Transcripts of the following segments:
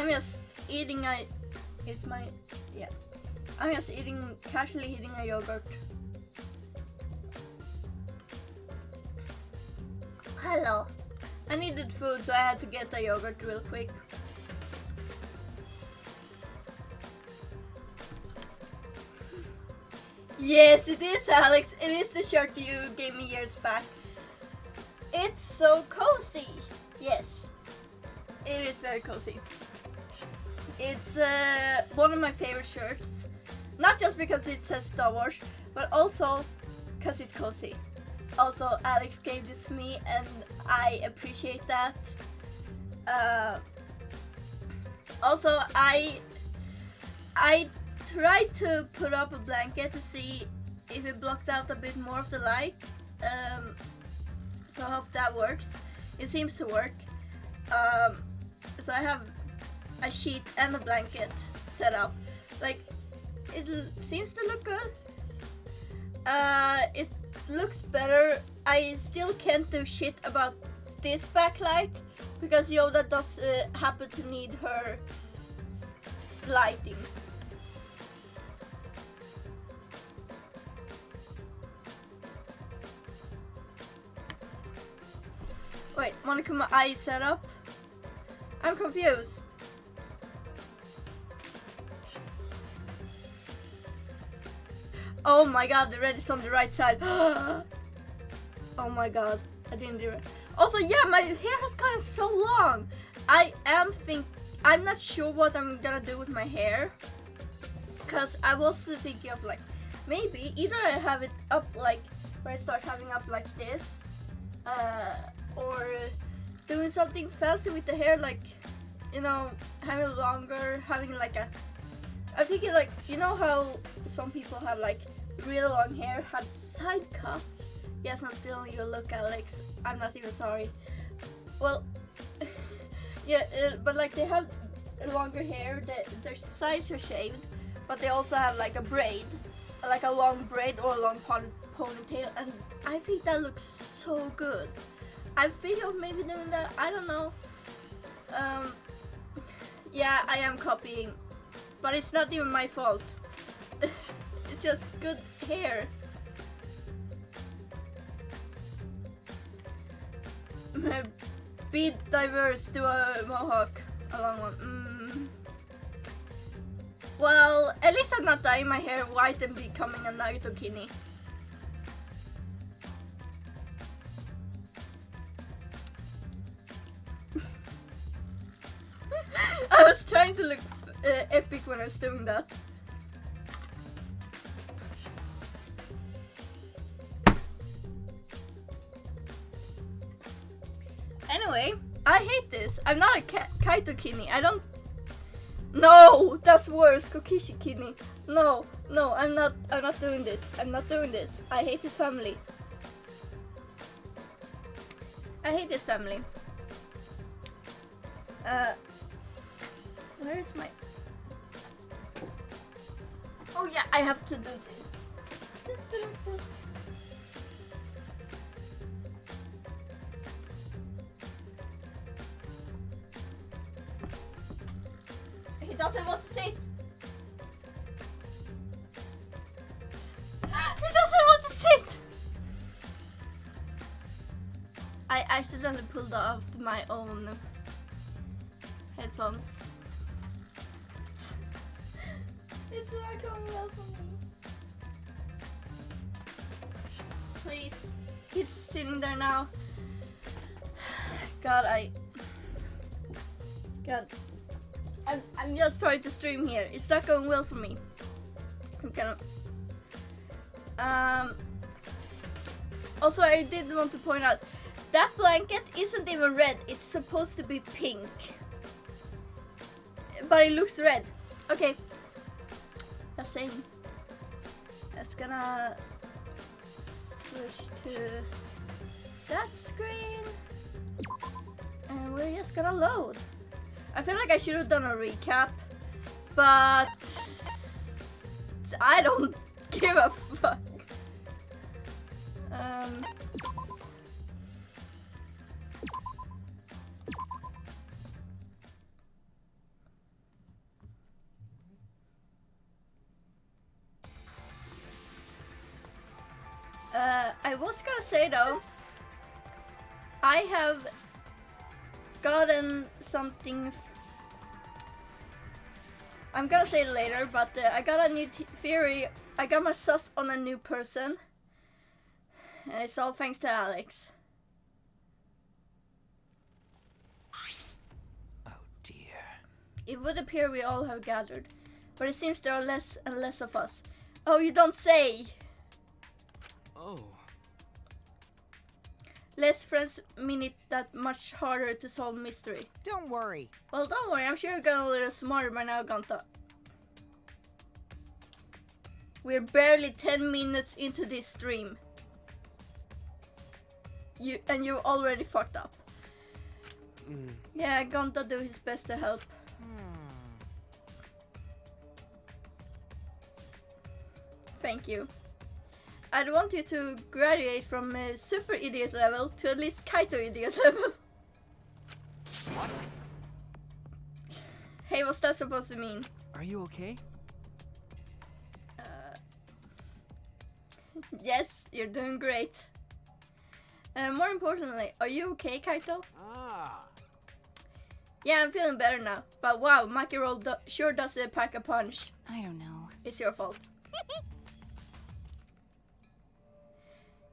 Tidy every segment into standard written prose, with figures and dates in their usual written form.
I'm just eating a... It's my... Yeah. I'm just casually eating a yogurt. Hello. I needed food, so I had to get the yogurt real quick. Yes, it is, Alex. It is the shirt you gave me years back. It's so cozy. Yes, it is very cozy. It's one of my favorite shirts. Not just because it says Star Wars, but also because it's cozy. Also, Alex gave this to me and I appreciate that. Also, I tried to put up a blanket to see if it blocks out a bit more of the light. So I hope that works. It seems to work. So I have a sheet and a blanket set up. Like, it seems to look good. It looks better. I still can't do shit about this backlight because Yoda does happen to need her lighting. Wait, Monokuma eye setup? I'm confused. Oh my god, the red is on the right side. Oh my god, I didn't do it. Also, yeah, my hair has gotten so long. I'm not sure what I'm gonna do with my hair. Cause I was thinking of like, maybe either I have it up like, where I start having up like this. Or doing something fancy with the hair, like, you know, having it longer, having like a... I'm thinking like, you know how some people have like real long hair, have side cuts? Yes, I'm still in your look, Alex. I'm not even sorry. Well, yeah, but like they have longer hair, their sides are shaved, but they also have like a braid, like a long braid or a long ponytail, and I think that looks so good. I think of maybe doing that, I don't know. Yeah, I am copying, but it's not even my fault. It's just good hair. Be diverse, do a mohawk, a long one. Well, at least I'm not dyeing my hair white and becoming a Naruto Kini. I was trying to look epic when I was doing that. Anyway, I hate this. I'm not a Kaito Kini. I don't... No! That's worse. Kokishi Kini. No, I'm not doing this. I'm not doing this. I hate this family. I hate this family. Where is my... Oh yeah, I have to do this. He doesn't want to sit. He doesn't want to sit. I accidentally pulled out my own headphones. It's not going well for me. Please. He's sitting there now. God, I'm just trying to stream here. It's not going well for me. I'm gonna... Also, I did want to point out that blanket isn't even red. It's supposed to be pink, but it looks red. Okay. Just saying. That's gonna switch to that screen, and we're just gonna load. I feel like I should have done a recap, but I don't give a fuck. I was gonna say though, I have gotten something. I'm gonna say it later, but I got a new theory. I got my sus on a new person, and it's all thanks to Alex. Oh dear. It would appear we all have gathered, but it seems there are less and less of us. Oh, you don't say! Oh. Less friends mean it that much harder to solve mystery. Don't worry. Well, don't worry, I'm sure you're getting a little smarter by now, Ganta. We're barely 10 minutes into this stream. You already fucked up. Yeah, Ganta do his best to help. Thank you. I'd want you to graduate from super idiot level to at least Kaito idiot level. What? Hey, what's that supposed to mean? Are you okay? Yes, you're doing great. More importantly, are you okay, Kaito? Ah. Yeah, I'm feeling better now. But wow, Maki Roll sure does pack a punch. I don't know. It's your fault.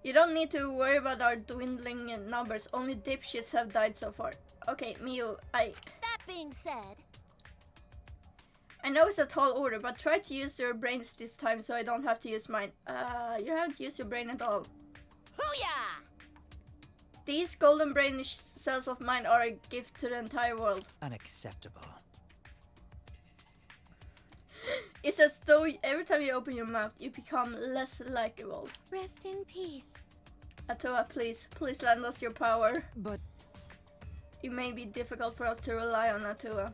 You don't need to worry about our dwindling numbers. Only dipshits have died so far. Okay, Miu, That being said... I know it's a tall order, but try to use your brains this time so I don't have to use mine. You haven't used your brain at all. Hoo-yah! These golden brain cells of mine are a gift to the entire world. Unacceptable. It's as though every time you open your mouth, you become less likable. Rest in peace. Atua, please lend us your power. But It may be difficult for us to rely on Atua.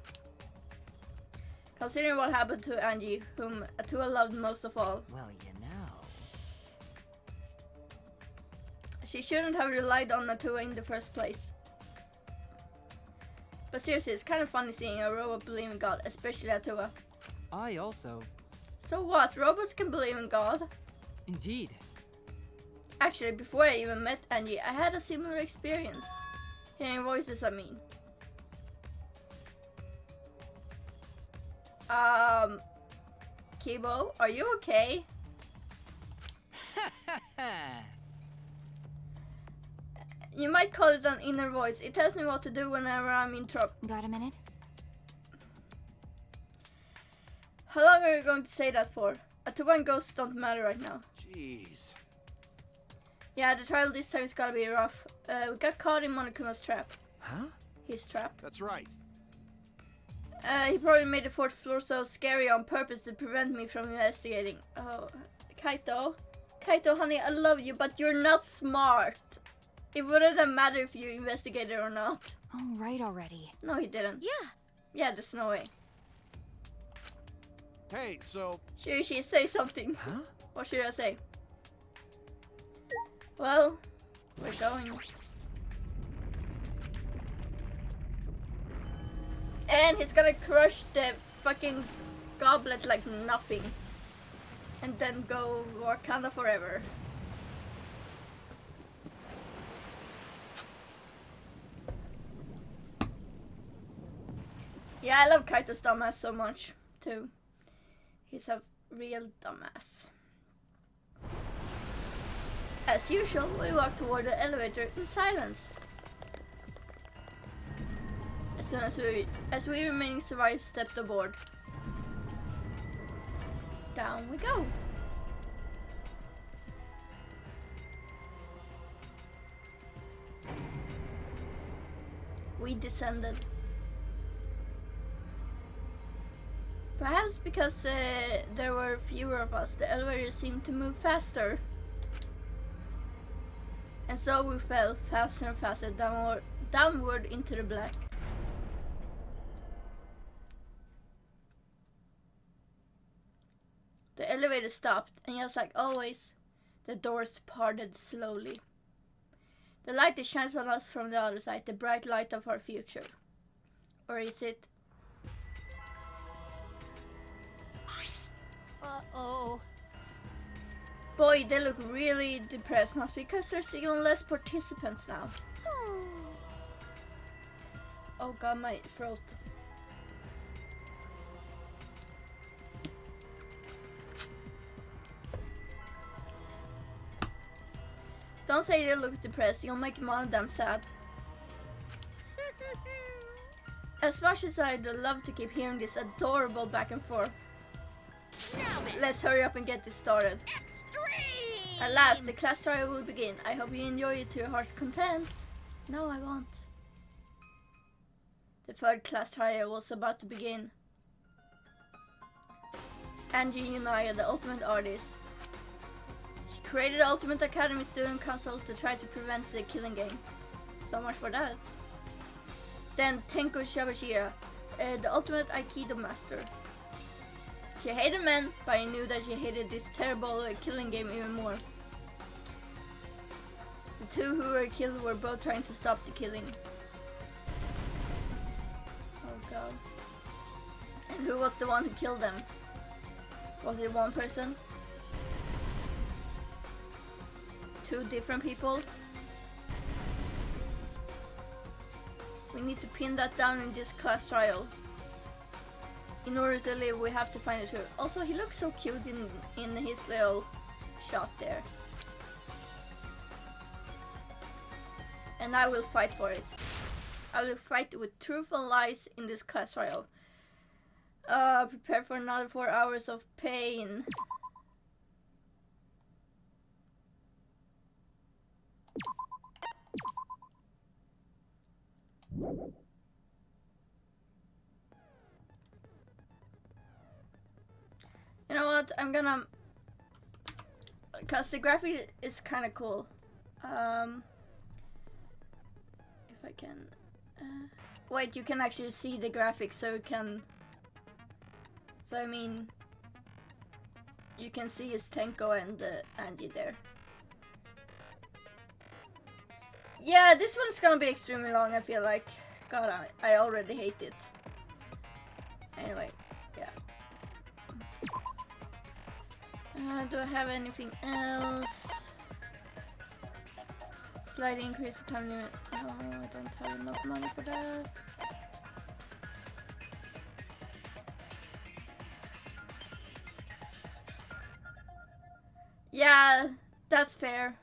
Considering what happened to Angie, whom Atua loved most of all. well, you know. She shouldn't have relied on Atua in the first place. But seriously, it's kind of funny seeing a robot believe in God, especially Atua. I also. So what? Robots can believe in God? Indeed. Actually, before I even met Angie, I had a similar experience. Hearing voices, I mean. Kibo, are you okay? You might call it an inner voice. It tells me what to do whenever I'm in trouble. Got a minute? How long are you going to say that for? Atua and ghosts don't matter right now. Jeez. Yeah, the trial this time is gonna be rough. We got caught in Monokuma's trap. Huh? His trap. That's right. He probably made the fourth floor so scary on purpose to prevent me from investigating. Oh, Kaito. Kaito, honey, I love you, but you're not smart. It wouldn't have mattered if you investigated or not. Oh, right already. No, he didn't. Yeah. Yeah, there's no way. Hey, so Should she say something? Huh? What should I say? Well, we're going. And he's gonna crush the fucking goblet like nothing. And then go Wakanda forever. Yeah, I love Kaito's dumbass so much, too. He's a real dumbass. As usual, we walk toward the elevator in silence. As soon as we remaining survivors stepped aboard. Down we go. We descended. Perhaps because there were fewer of us, the elevator seemed to move faster. And so we fell faster and faster downward into the black. The elevator stopped, and just like always, the doors parted slowly. The light that shines on us from the other side, the bright light of our future. Or is it? Uh-oh. Boy, they look really depressed. Must be because there's even less participants now. Oh god, my throat. Don't say they look depressed, you'll make one of them sad. As much as I'd love to keep hearing this adorable back and forth. Let's hurry up and get this started. Extreme! At last, the class trial will begin. I hope you enjoy it to your heart's content. No, I won't. The third class trial was about to begin. Angie Unaya, the ultimate artist. She created the Ultimate Academy Student Council to try to prevent the killing game. So much for that. Then Tenko Shabashira, the ultimate Aikido master. She hated men, but I knew that she hated this terrible killing game even more. The two who were killed were both trying to stop the killing. Oh god. And who was the one who killed them? Was it one person? Two different people? We need to pin that down in this class trial. In order to live, we have to find the truth. Also, he looks so cute in his little shot there. And I will fight for it. I will fight with truth and lies in this class trial. Prepare for another 4 hours of pain. You know what? I'm gonna, cause the graphic is kind of cool. If I can, wait, you can actually see the graphics, so you can. So I mean, you can see his Tenko and Angie there. Yeah, this one is gonna be extremely long, I feel like. God, I already hate it. Anyway, yeah. Do I have anything else? Slightly increase the time limit. No, I don't have enough money for that. Yeah, that's fair.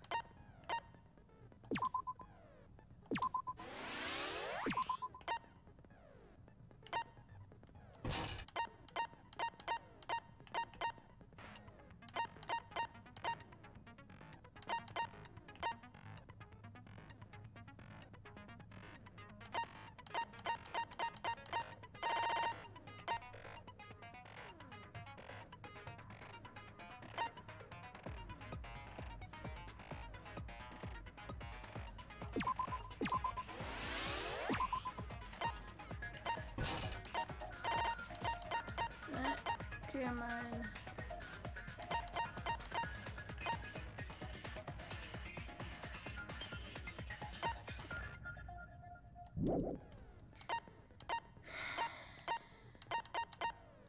Clear mine.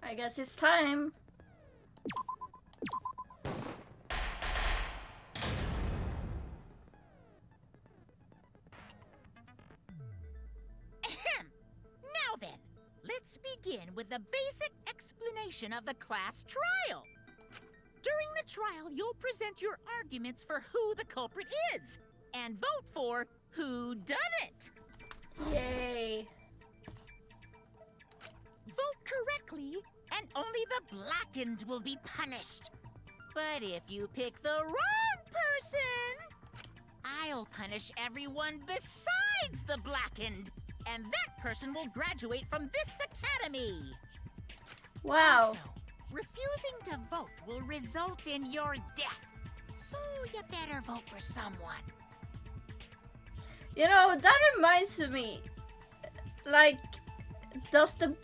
I guess it's time. Now then, let's begin with the basic explanation of the class trial. During the trial, you'll present your arguments for who the culprit is and vote for who done it. Yay. Vote correctly, and only the blackened will be punished. But if you pick the wrong person, I'll punish everyone besides the blackened, and that person will graduate from this academy. Wow. Also, refusing to vote will result in your death, so you better vote for someone. You know, that reminds me, like, does the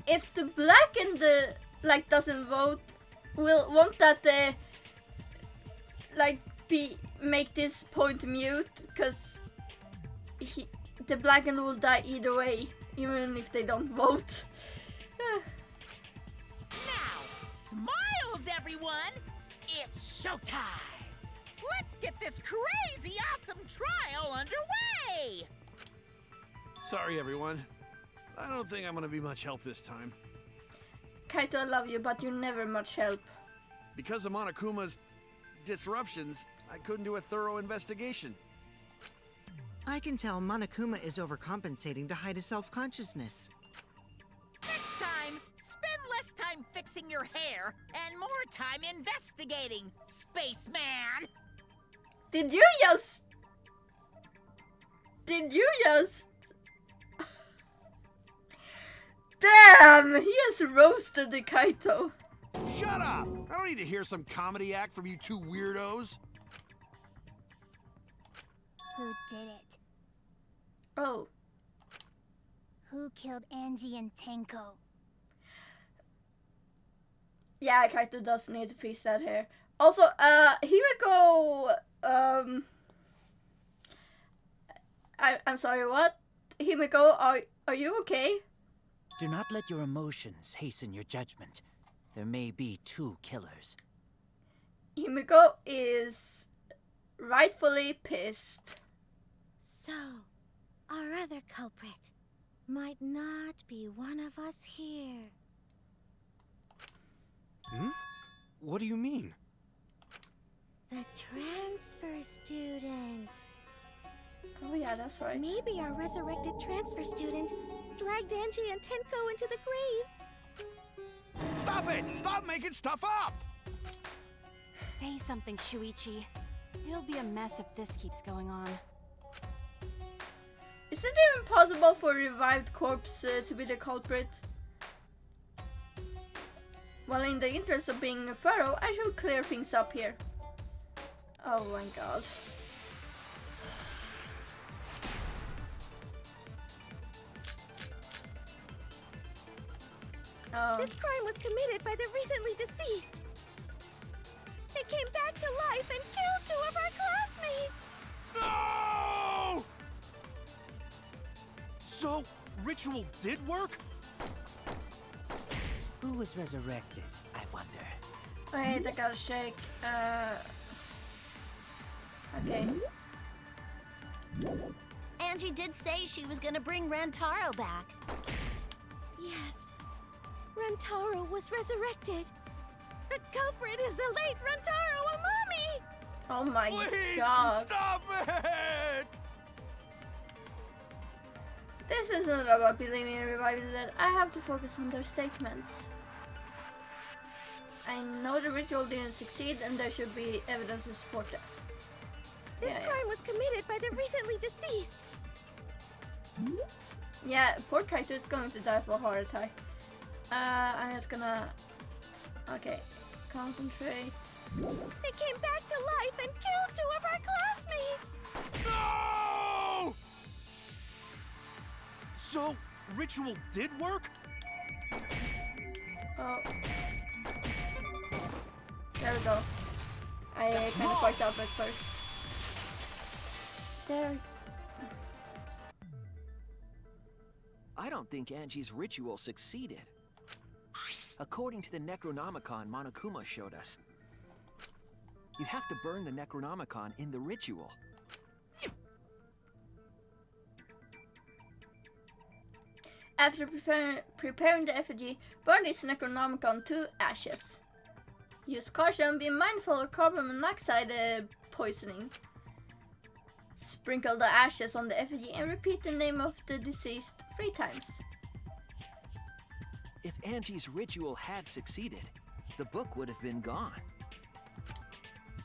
if the black and the like doesn't vote, won't that like make this point mute? Because the black and will die either way, even if they don't vote. Now, smiles, everyone! It's showtime! Let's get this crazy awesome trial underway! Sorry, everyone. I don't think I'm gonna be much help this time. Kaito, I love you, but you're never much help. Because of Monokuma's disruptions, I couldn't do a thorough investigation. I can tell Monokuma is overcompensating to hide his self-consciousness. Next time, spend less time fixing your hair and more time investigating, spaceman! Did you just... Damn! He has roasted the Kaito. Shut up! I don't need to hear some comedy act from you two weirdos. Who did it? Oh. Who killed Angie and Tenko? Yeah, Kaito does need to fix that hair. Also, Himiko, I'm sorry, what? Himiko, are you okay? Do not let your emotions hasten your judgment. There may be two killers. Himiko is rightfully pissed. So, our other culprit might not be one of us here. Hmm? What do you mean? The transfer student. Oh yeah, that's right. Maybe our resurrected transfer student dragged Angie and Tenko into the grave. Stop it! Stop making stuff up! Say something, Shuichi. It'll be a mess if this keeps going on. Is it even possible for a revived corpse to be the culprit? Well, in the interest of being thorough, I should clear things up here. Oh my god. Oh. This crime was committed by the recently deceased. They came back to life and killed 2 of our classmates. No! So, ritual did work? Who was resurrected, I wonder? Wait, I gotta shake. Okay. Angie did say she was gonna bring Rantaro back. Yes. Rantaro was resurrected. The culprit is the late Rantaro Amami! Oh my Please, god. stop it! This isn't about believing in reviving the dead. I have to focus on their statements. I know the ritual didn't succeed and there should be evidence to support that. This crime was committed by the recently deceased. Yeah, poor Kaito is going to die for a heart attack. I'm just gonna... Okay, concentrate. They came back to life and killed 2 of our classmates! No! So, ritual did work? Oh. There we go. I kind of fucked up at first. There. I don't think Angie's ritual succeeded. According to the Necronomicon Monokuma showed us, you have to burn the Necronomicon in the ritual. After preparing the effigy, burn this Necronomicon to ashes. Use caution, be mindful of carbon monoxide poisoning. Sprinkle the ashes on the effigy and repeat the name of the deceased 3 times. If Angie's ritual had succeeded, the book would have been gone.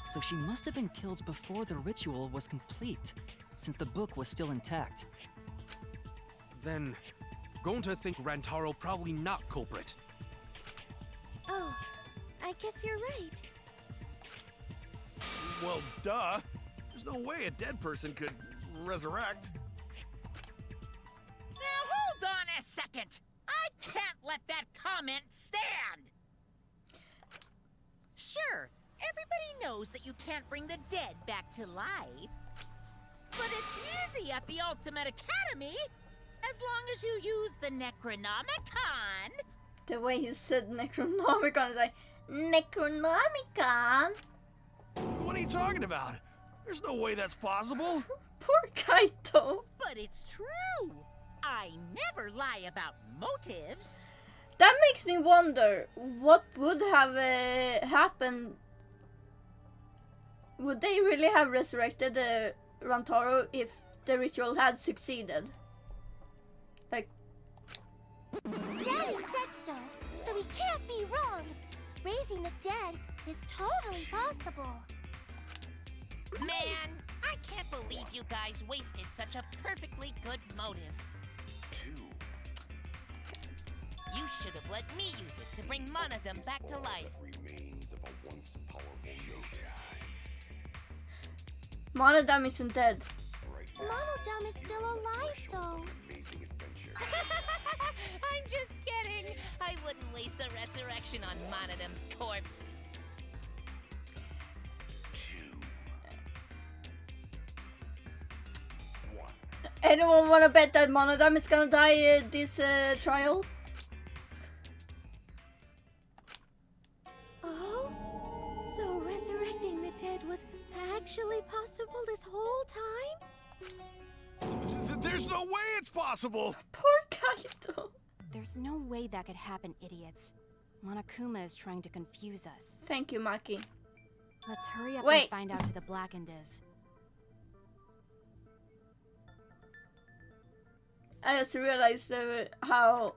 So she must have been killed before the ritual was complete, since the book was still intact. Then, going to think Rantaro probably not culprit. Oh, I guess you're right. Well, duh. There's no way a dead person could resurrect. Now hold on a second! I can't let that comment stand! Sure, everybody knows that you can't bring the dead back to life. But it's easy at the Ultimate Academy, as long as you use the Necronomicon. The way he said Necronomicon is like, Necronomicon? What are you talking about? There's no way that's possible. Poor Kaito. But it's true. I never lie about motives. That makes me wonder what would have happened. Would they really have resurrected Rantaro if the ritual had succeeded? Like, Daddy said so he can't be wrong. Raising the dead is totally possible. Man, I can't believe you guys wasted such a perfectly good motive. You should have let me use it to bring Monodum back to life. Monodum isn't dead. Monodum is still alive, though. I'm just kidding. I wouldn't waste a resurrection on Monodum's corpse. Anyone wanna bet that Monodum is gonna die this trial? Oh? So resurrecting the dead was actually possible this whole time? There's no way it's possible. Poor Kaito. There's no way that could happen, idiots. Monokuma is trying to confuse us. Thank you, Maki. Let's hurry up Wait. and find out who the Blackened is. I just realized how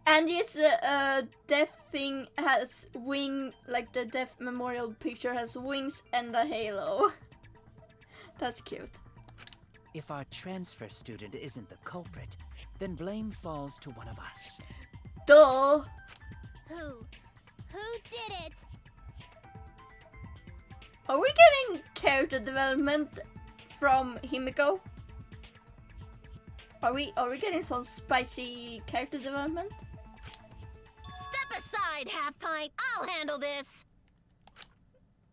Angie's death thing has wing, like the death memorial picture has wings and a halo. That's cute. If our transfer student isn't the culprit, then blame falls to one of us. Duh. Who did it? Are we getting character development from Himiko? Are we getting some spicy character development? Step aside, Half Pint. I'll handle this.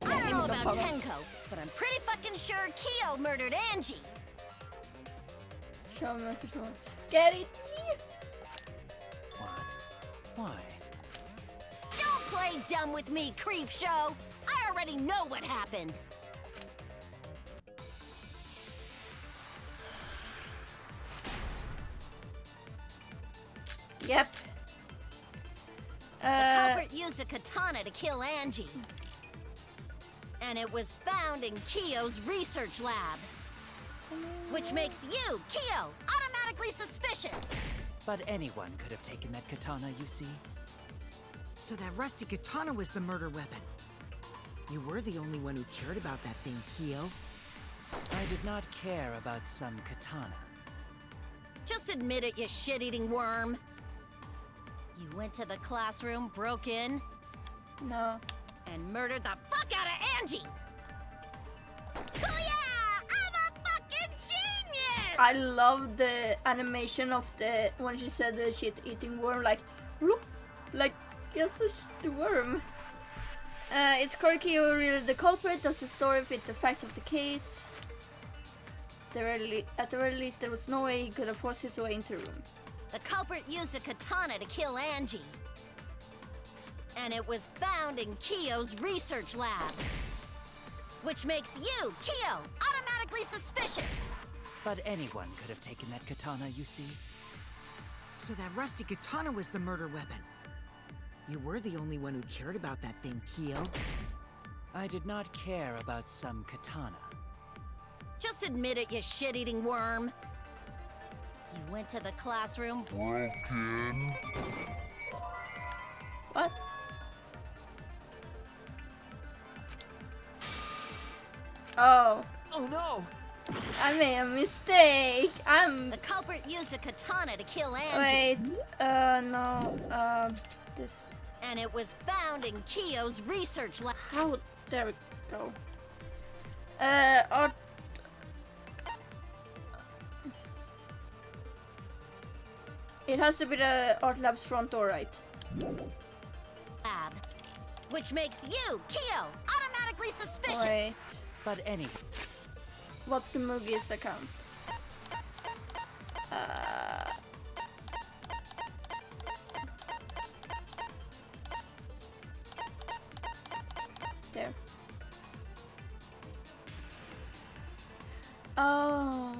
I don't know about Tenko, but I'm pretty fucking sure Kyo murdered Angie. Show me. Get it? What? Why? Don't play dumb with me, creep show. I already know what happened. Yep. The culprit used a katana to kill Angie. And it was found in Kyo's research lab. Which makes you, Kyo, automatically suspicious. But anyone could have taken that katana, you see. So that rusty katana was the murder weapon. You were the only one who cared about that thing, Kyo. I did not care about some katana. Just admit it, you shit-eating worm. You went to the classroom, broke in, No. and murdered the fuck out of Angie! Booyah! I'm a fucking genius! I love the animation of the when she said the shit-eating worm, like, look, like it's the worm. It's Korikyo really the culprit? Does the story fit the facts of the case? At the very least, there was no way he could have forced his way into the room. The culprit used a katana to kill Angie. And it was found in Kyo's research lab. Which makes you, Kyo, automatically suspicious. But anyone could have taken that katana, you see. So that rusty katana was the murder weapon. You were the only one who cared about that thing, Kyo. I did not care about some katana. Just admit it, you shit-eating worm. You went to the classroom. What? Oh. Oh no! I made a mistake. The culprit used a katana to kill Angie. Wait. No. This. And it was found in Kyo's research lab. How? There we go. It has to be the art lab's front door, right? Lab. Which makes you, Kyo, automatically suspicious. Wait. But any. What's Mugi's account? Oh,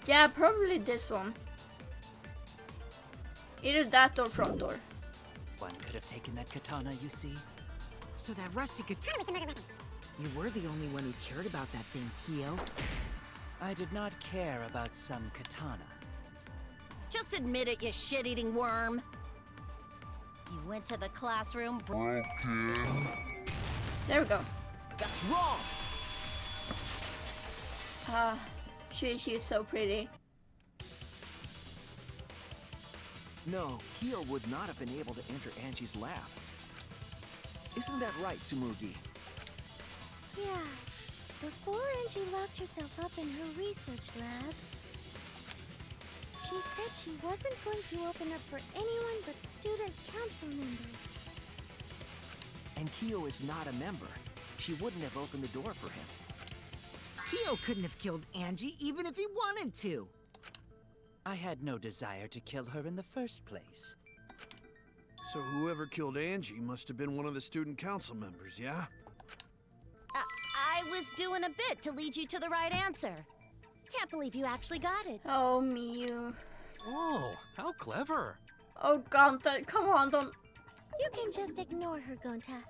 yeah, probably this one. Either that or front door. One could have taken that katana, you see. So that rusty katana was the murder weapon. You were the only one who cared about that thing, Kyo. I did not care about some katana. Just admit it, you shit-eating worm. You went to the classroom. There we go. That's wrong! Ah, Shuichi is so pretty. No, Kyo would not have been able to enter Angie's lab. Isn't that right, Tsumugi? Yeah. Before Angie locked herself up in her research lab, she said she wasn't going to open up for anyone but student council members. And Kyo is not a member. She wouldn't have opened the door for him. Kyo couldn't have killed Angie even if he wanted to. I had no desire to kill her in the first place. So whoever killed Angie must have been one of the student council members, yeah? I was doing a bit to lead you to the right answer. Can't believe you actually got it. Oh, Miyu. Oh, how clever. Oh, Gonta, come on, don't. You can just ignore her, Gonta.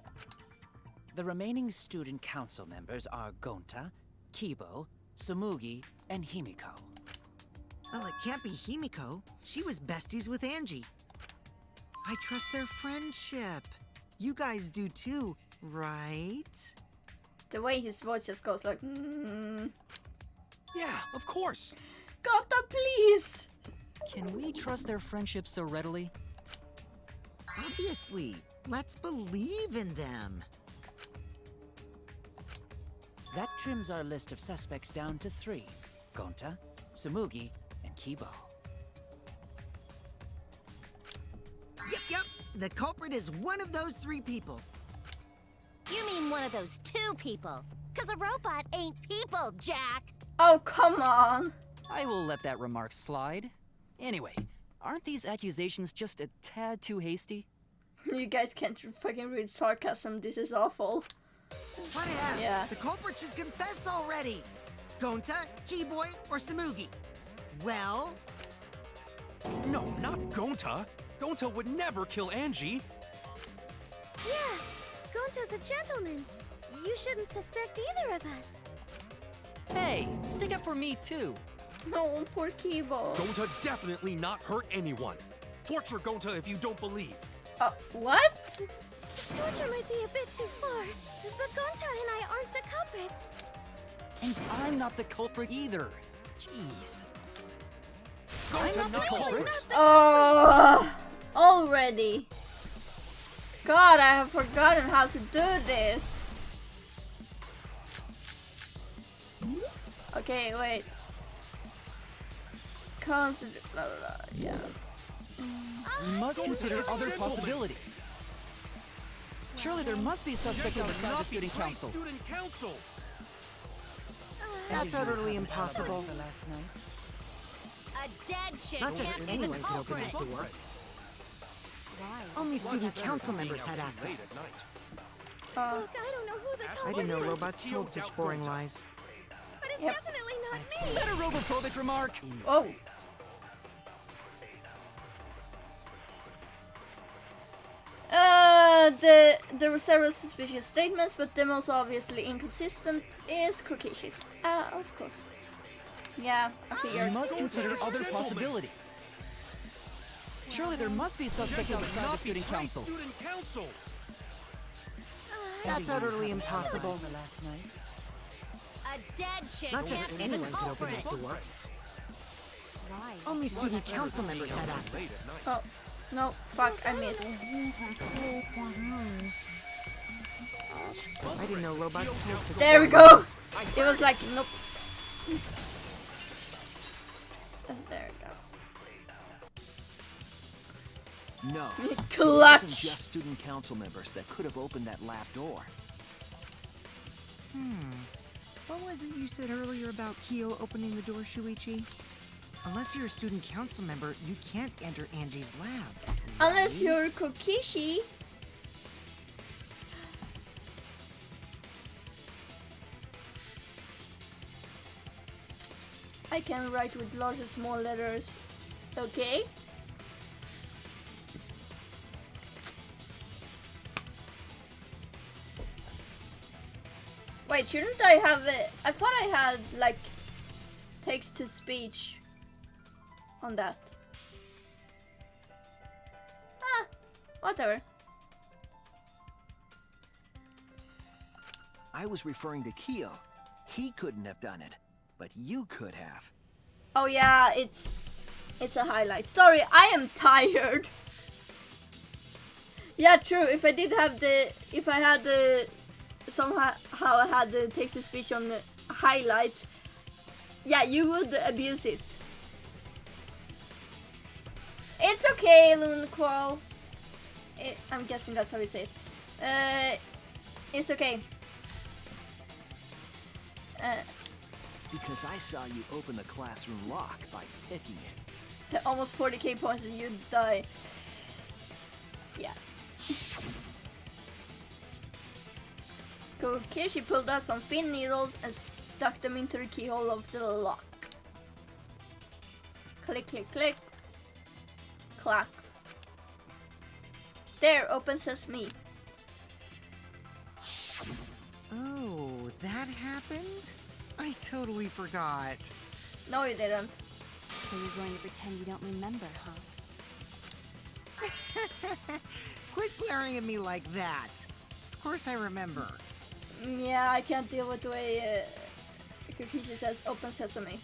The remaining student council members are Gonta, Kibo, Tsumugi, and Himiko. Well, it can't be Himiko. She was besties with Angie. I trust their friendship. You guys do too, right? The way his voice just goes like, Yeah, of course. Gonta, please. Can we trust their friendship so readily? Obviously. Let's believe in them. That trims our list of suspects down to 3. Gonta, Tsumugi, and Kibo. Yep. The culprit is one of those 3 people. You mean one of those 2 people? 'Cause a robot ain't people, Jack! Oh, come on. I will let that remark slide. Anyway, aren't these accusations just a tad too hasty? You guys can't fucking read sarcasm. This is awful. What else? Yeah. The culprit should confess already. Gonta, Keyboy, or Tsumugi? Well, No, not Gonta. Gonta would never kill Angie. Yeah, Gonta's a gentleman. You shouldn't suspect either of us. Hey, stick up for me too. No, poor Kibo. Gonta definitely not hurt anyone. Torture Gonta if you don't believe. What? Torture might be a bit too far, but Gonta and I aren't the culprits. And I'm not the culprit either. Jeez. Gonta not the culprit. Oh, already. God, I have forgotten how to do this. Okay, wait. Consider, blah, blah, blah. Yeah. We must consider other possibilities. Surely there must be suspects outside the student council. Student council. that's utterly impossible. The last night. A dead chick Not just can't be the anyone can open culprit! that door. Only student council members had access. Look, I don't know who the I culprit didn't know is, robots told such boring lies. but it's Yep. definitely not Is me. that a robophobic remark? Oh. There were several suspicious statements, but the most obviously inconsistent is Kokishi's. Of course. Yeah, I We figured. must consider other possibilities. Surely there must be suspects outside the student council. Student council. That's utterly impossible. The last night. A dead chick Not just can't be the anyone can open culprit! that door. Only student council members had access. Oh, no, fuck, I missed. I didn't know robots told such There we boring go! lies. It was like, nope. There we go. No. It Clutch! wasn't just student council members that could have opened that lab door. What was it you said earlier about Kyo opening the door, Shuichi? Unless you're a student council member, you can't enter Angie's lab. Unless you're Kokishi. I can write with large and small letters. Okay. Wait, shouldn't I have it? I thought I had like text to speech on that. Ah, whatever. I was referring to Kyo. He couldn't have done it, but you could have. Oh yeah, it's a highlight. Sorry, I am tired. Yeah, true. If I did have if I had somehow I had the text to speech on the highlights, yeah, you would abuse it. It's okay, Lunqual. I'm guessing that's how you say it. It's okay. Because I saw you open the classroom lock by picking it. Almost 40k points and you die. Yeah. Okay, she pulled out some thin needles and stuck them into the keyhole of the lock. Click, click, click. Clack. There, open sesame. Oh, that happened? I totally forgot. No, you didn't. So you're going to pretend you don't remember, huh? Quit glaring at me like that. Of course I remember. Yeah, I can't deal with the way Kokishi says open sesame.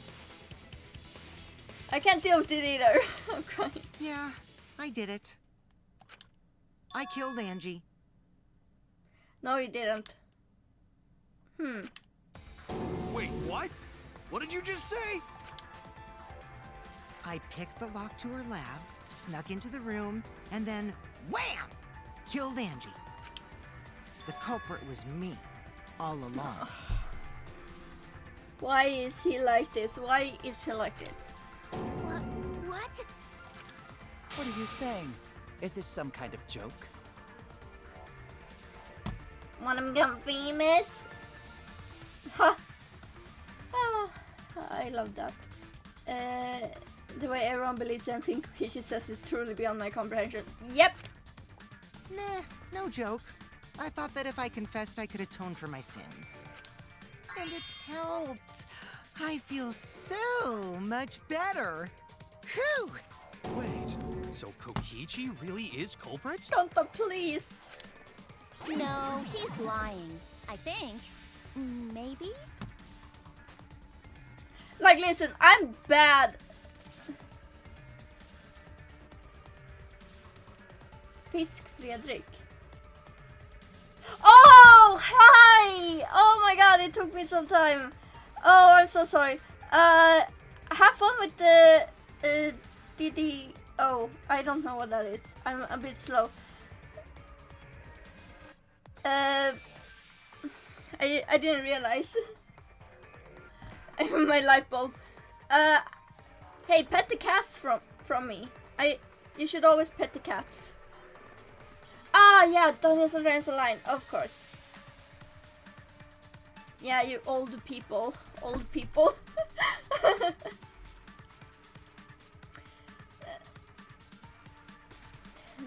I can't deal with it either. I'm crying. Yeah, I did it. I killed Angie. No, you didn't. Wait, what? What did you just say? I picked the lock to her lab, snuck into the room, and then wham! Killed Angie. The culprit was me, all along. Why is he like this? Why is he like this? What? What are you saying? Is this some kind of joke? Wanna become famous? Ha! Ah, I love that. The way everyone believes everything Kokishi says is truly beyond my comprehension. Yep! Nah, no joke. I thought that if I confessed, I could atone for my sins. And it helped. I feel so much better. Whew! Wait, so Kokichi really is culprit? Kanta, please! No, he's lying. I think. Maybe? Like, listen, I'm bad. Fisk Fredrik. Oh, hi! Oh my god, it took me some time. Oh, I'm so sorry. Have fun with the DDO. I don't know what that is. I'm a bit slow. I didn't realize. My light bulb. Hey, pet the cats from me. You should always pet the cats. Ah, yeah, Dungeons and Dragons Online, of course. Yeah, you old people.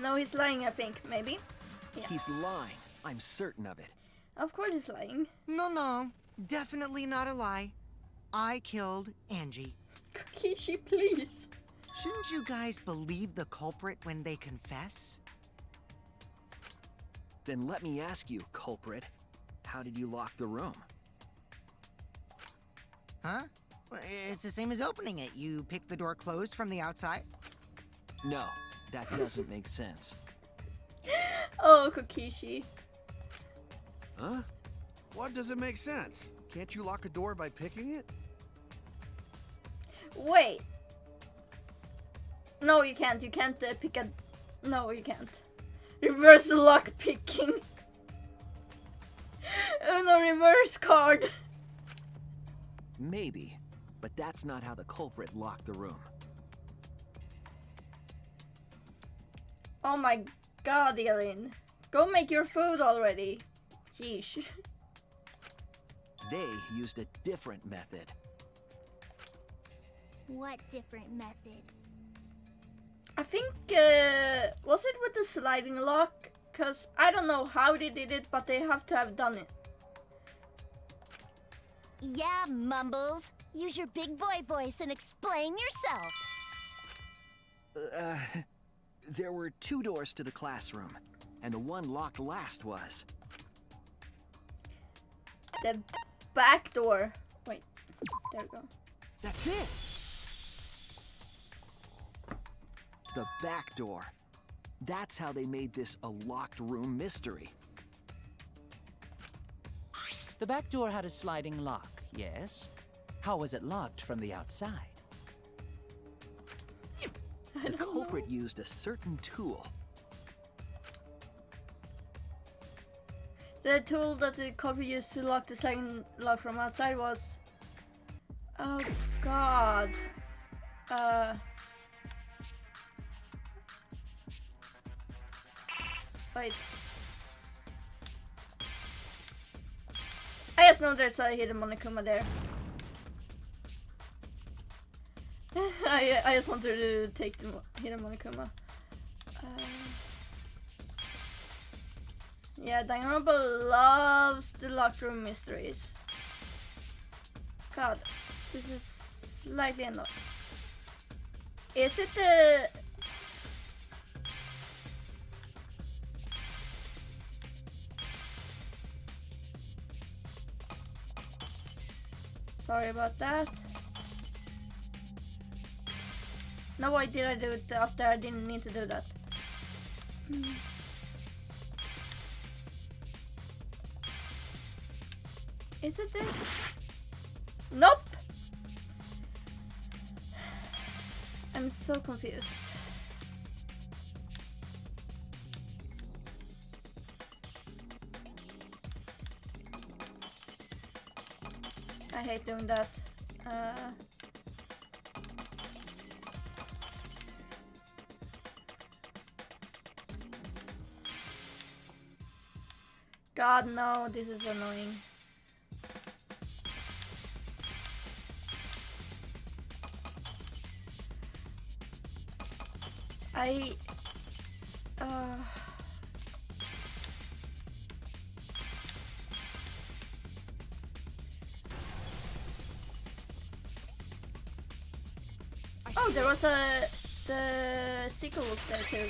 No, he's lying, I think, maybe. Yeah. He's lying. I'm certain of it. Of course he's lying. No, definitely not a lie. I killed Angie. Kokishi, please. Shouldn't you guys believe the culprit when they confess? Then let me ask you, culprit. How did you lock the room? Huh? Well, it's the same as opening it. You pick the door closed from the outside. No, that doesn't make sense. Oh, Kokishi. Huh? What doesn't make sense? Can't you lock a door by picking it? Wait. No, you can't. You can't pick a... No, you can't. Reverse lock picking. Uno reverse card. Maybe, but that's not how the culprit locked the room. Oh my god, Elin. Go make your food already. Sheesh. They used a different method. What different method? I think, was it with the sliding lock? Because I don't know how they did it, but they have to have done it. Yeah, Mumbles. Use your big boy voice and explain yourself. There were 2 doors to the classroom, and the one locked last was... The back door. Wait, there we go. That's it! The back door. That's how they made this a locked room mystery. The back door had a sliding lock, yes? How was it locked from the outside? The culprit used a certain tool. The tool that the culprit used to lock the second lock from outside was... Oh god. Wait. I just know there's a hidden Monokuma there. I just wanted to take the hidden Monokuma. Yeah, Danganronpa loves the locked room mysteries. God, this is slightly annoying. Is it the... Sorry about that. No, why did I do it up there? I didn't need to do that. Is it this? Nope! I'm so confused. I hate doing that. God, no, this is annoying. Oh, there was the sequel was there too.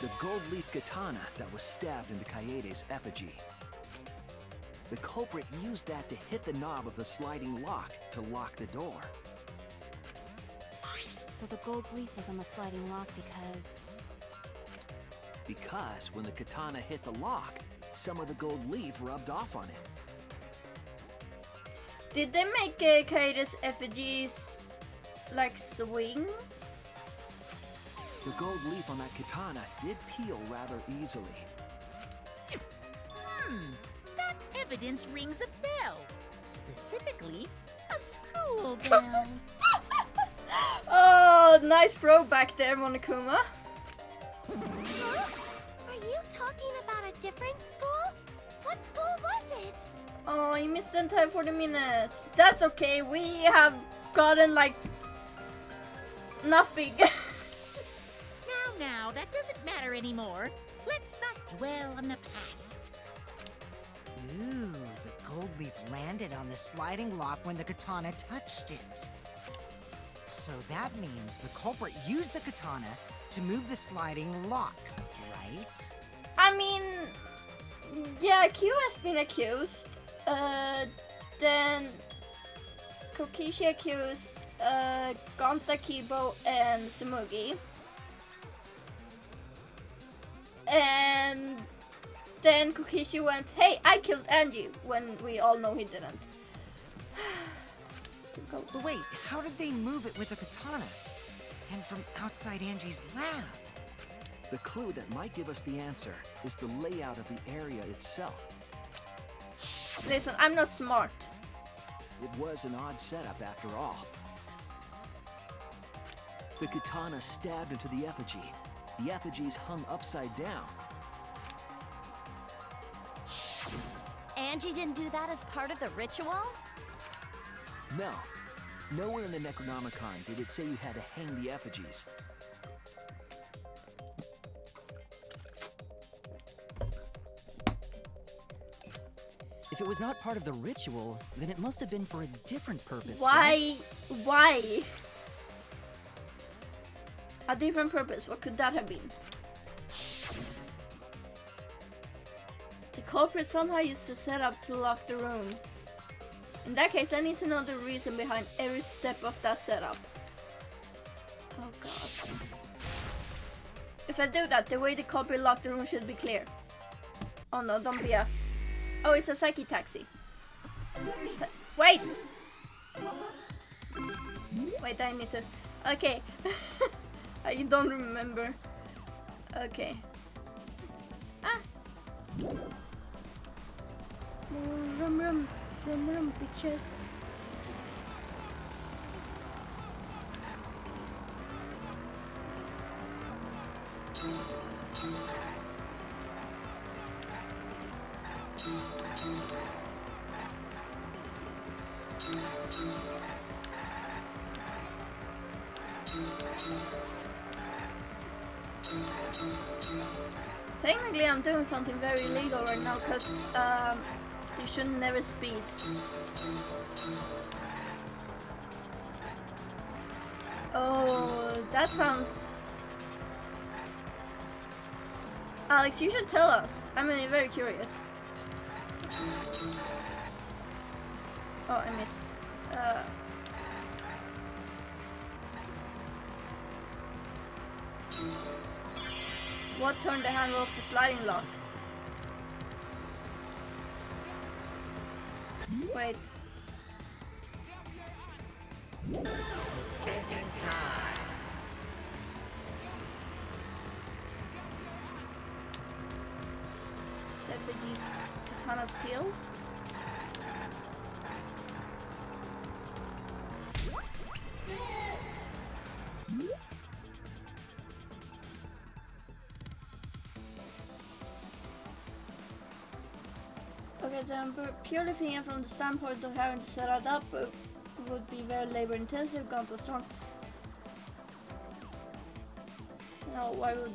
The gold leaf katana that was stabbed into Kaede's effigy. The culprit used that to hit the knob of the sliding lock to lock the door. So the gold leaf was on the sliding lock Because when the katana hit the lock, some of the gold leaf rubbed off on it. Did they make Kaede's effigies like swing? The gold leaf on that katana did peel rather easily. That evidence rings a bell. Specifically, a school bell. Oh, nice throwback there, Monokuma. Huh? Are you talking about a different school? What school was it? Oh, you missed the entire 40 minutes. That's okay, we have gotten like nothing. Now, that doesn't matter anymore. Let's not dwell on the past. Ooh, the gold leaf landed on the sliding lock when the katana touched it. So that means the culprit used the katana to move the sliding lock, right? I mean, yeah, Q has been accused. Then Kokishi accused Gonta, Kibo, and Tsumugi. And then Kokishi went, "Hey, I killed Angie," when we all know he didn't. But wait, how did they move it with a katana? And from outside Angie's lab? The clue that might give us the answer is the layout of the area itself. Listen, I'm not smart. It was an odd setup after all. The katana stabbed into the effigy. The effigies hung upside down. Angie didn't do that as part of the ritual? No. Nowhere in the Necronomicon did it say you had to hang the effigies. If it was not part of the ritual, then it must have been for a different purpose. Why? Why? A different purpose. What could that have been? The culprit somehow used the setup to lock the room. In that case, I need to know the reason behind every step of that setup. Oh god. If I do that, the way the culprit locked the room should be clear. Oh no, don't be a... Oh, it's a psyche taxi. Wait! Wait, I need to... Okay. I don't remember. Okay. Ah! Rum rum. Rum rum, bitches. Technically, I'm doing something very illegal right now, because you should never speed. Oh, that sounds... Alex, you should tell us. I'm very curious. Oh, I missed. What turned the handle of the sliding lock? Wait. Effigies, Katana's healed. Okay, so I'm purely thinking from the standpoint of having to set it up, it would be very labor intensive, gone too strong. No, why would...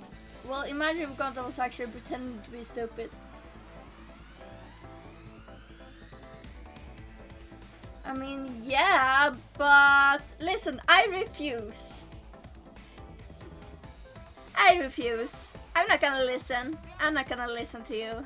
Well, imagine if Gonta was actually pretending to be stupid. I mean, yeah, but... Listen, I refuse. I refuse. I'm not gonna listen. I'm not gonna listen to you.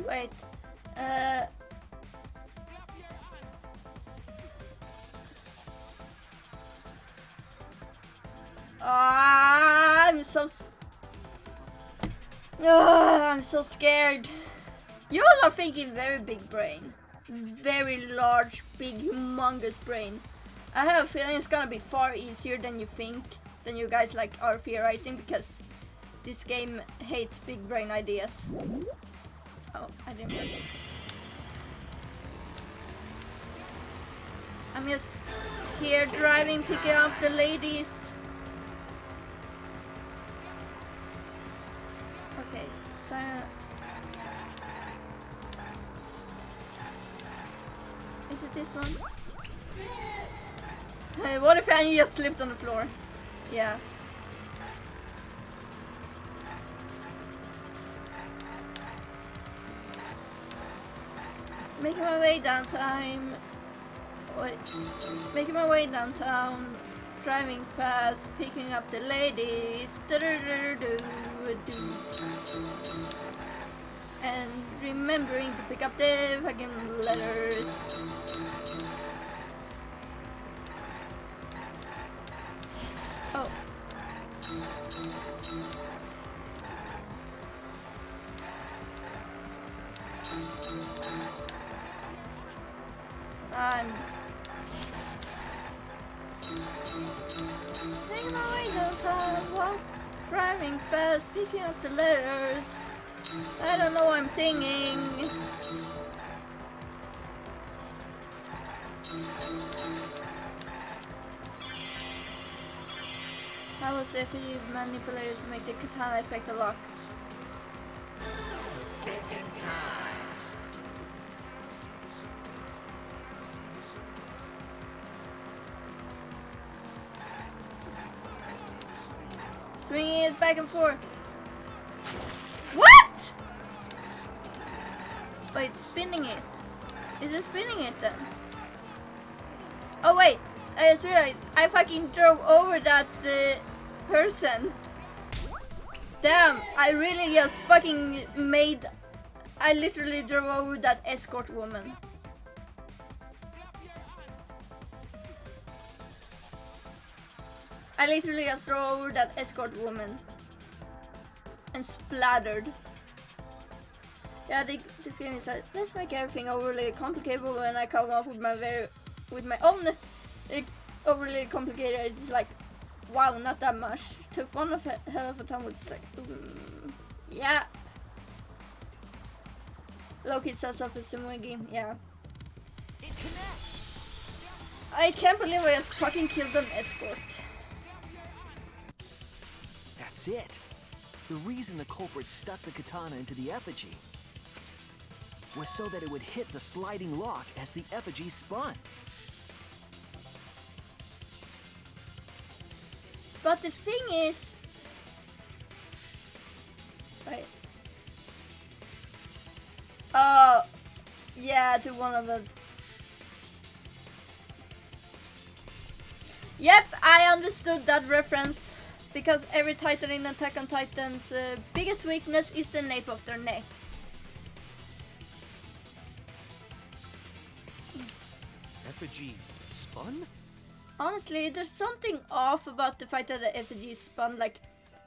Wait, I'm so scared. You all are thinking very big brain. Very large, big, humongous brain. I have a feeling it's gonna be far easier than you think, than you guys like are theorizing, because this game hates big brain ideas. Oh, I didn't get it. I'm just here driving, picking up the ladies. Okay, so... Is it this one? Hey, what if I just slipped on the floor? Yeah. Making my way down time. Wait, making my way downtown, driving fast, picking up the ladies, and remembering to pick up the fucking letters. Oh. I'm taking my way downtown while driving fast, picking up the letters. I don't know what I'm singing. How was the effigy manipulators to make the katana effect a lock? Swinging it back and forth. What? Wait, spinning it. Is it spinning it then? Oh wait, I just realized I fucking drove over that person. Damn, I really just fucking made... I literally drove over that escort woman. I literally just drove over that escort woman. And splattered. Yeah, this game is like, let's make everything overly complicated when I come up with my own overly complicated. It's like, wow, not that much. Took one of hell of a time with like, yeah. Loki says off his swinging, yeah. I can't believe I just fucking killed an escort. That's it. The reason the culprit stuck the katana into the effigy was so that it would hit the sliding lock as the effigy spun. But the thing is... Wait. Oh, yeah, to one of them. Yep, I understood that reference. Because every Titan in Attack on Titan's biggest weakness is the nape of their neck. Effigy spun? Honestly, there's something off about the fact that the effigy spun. Like,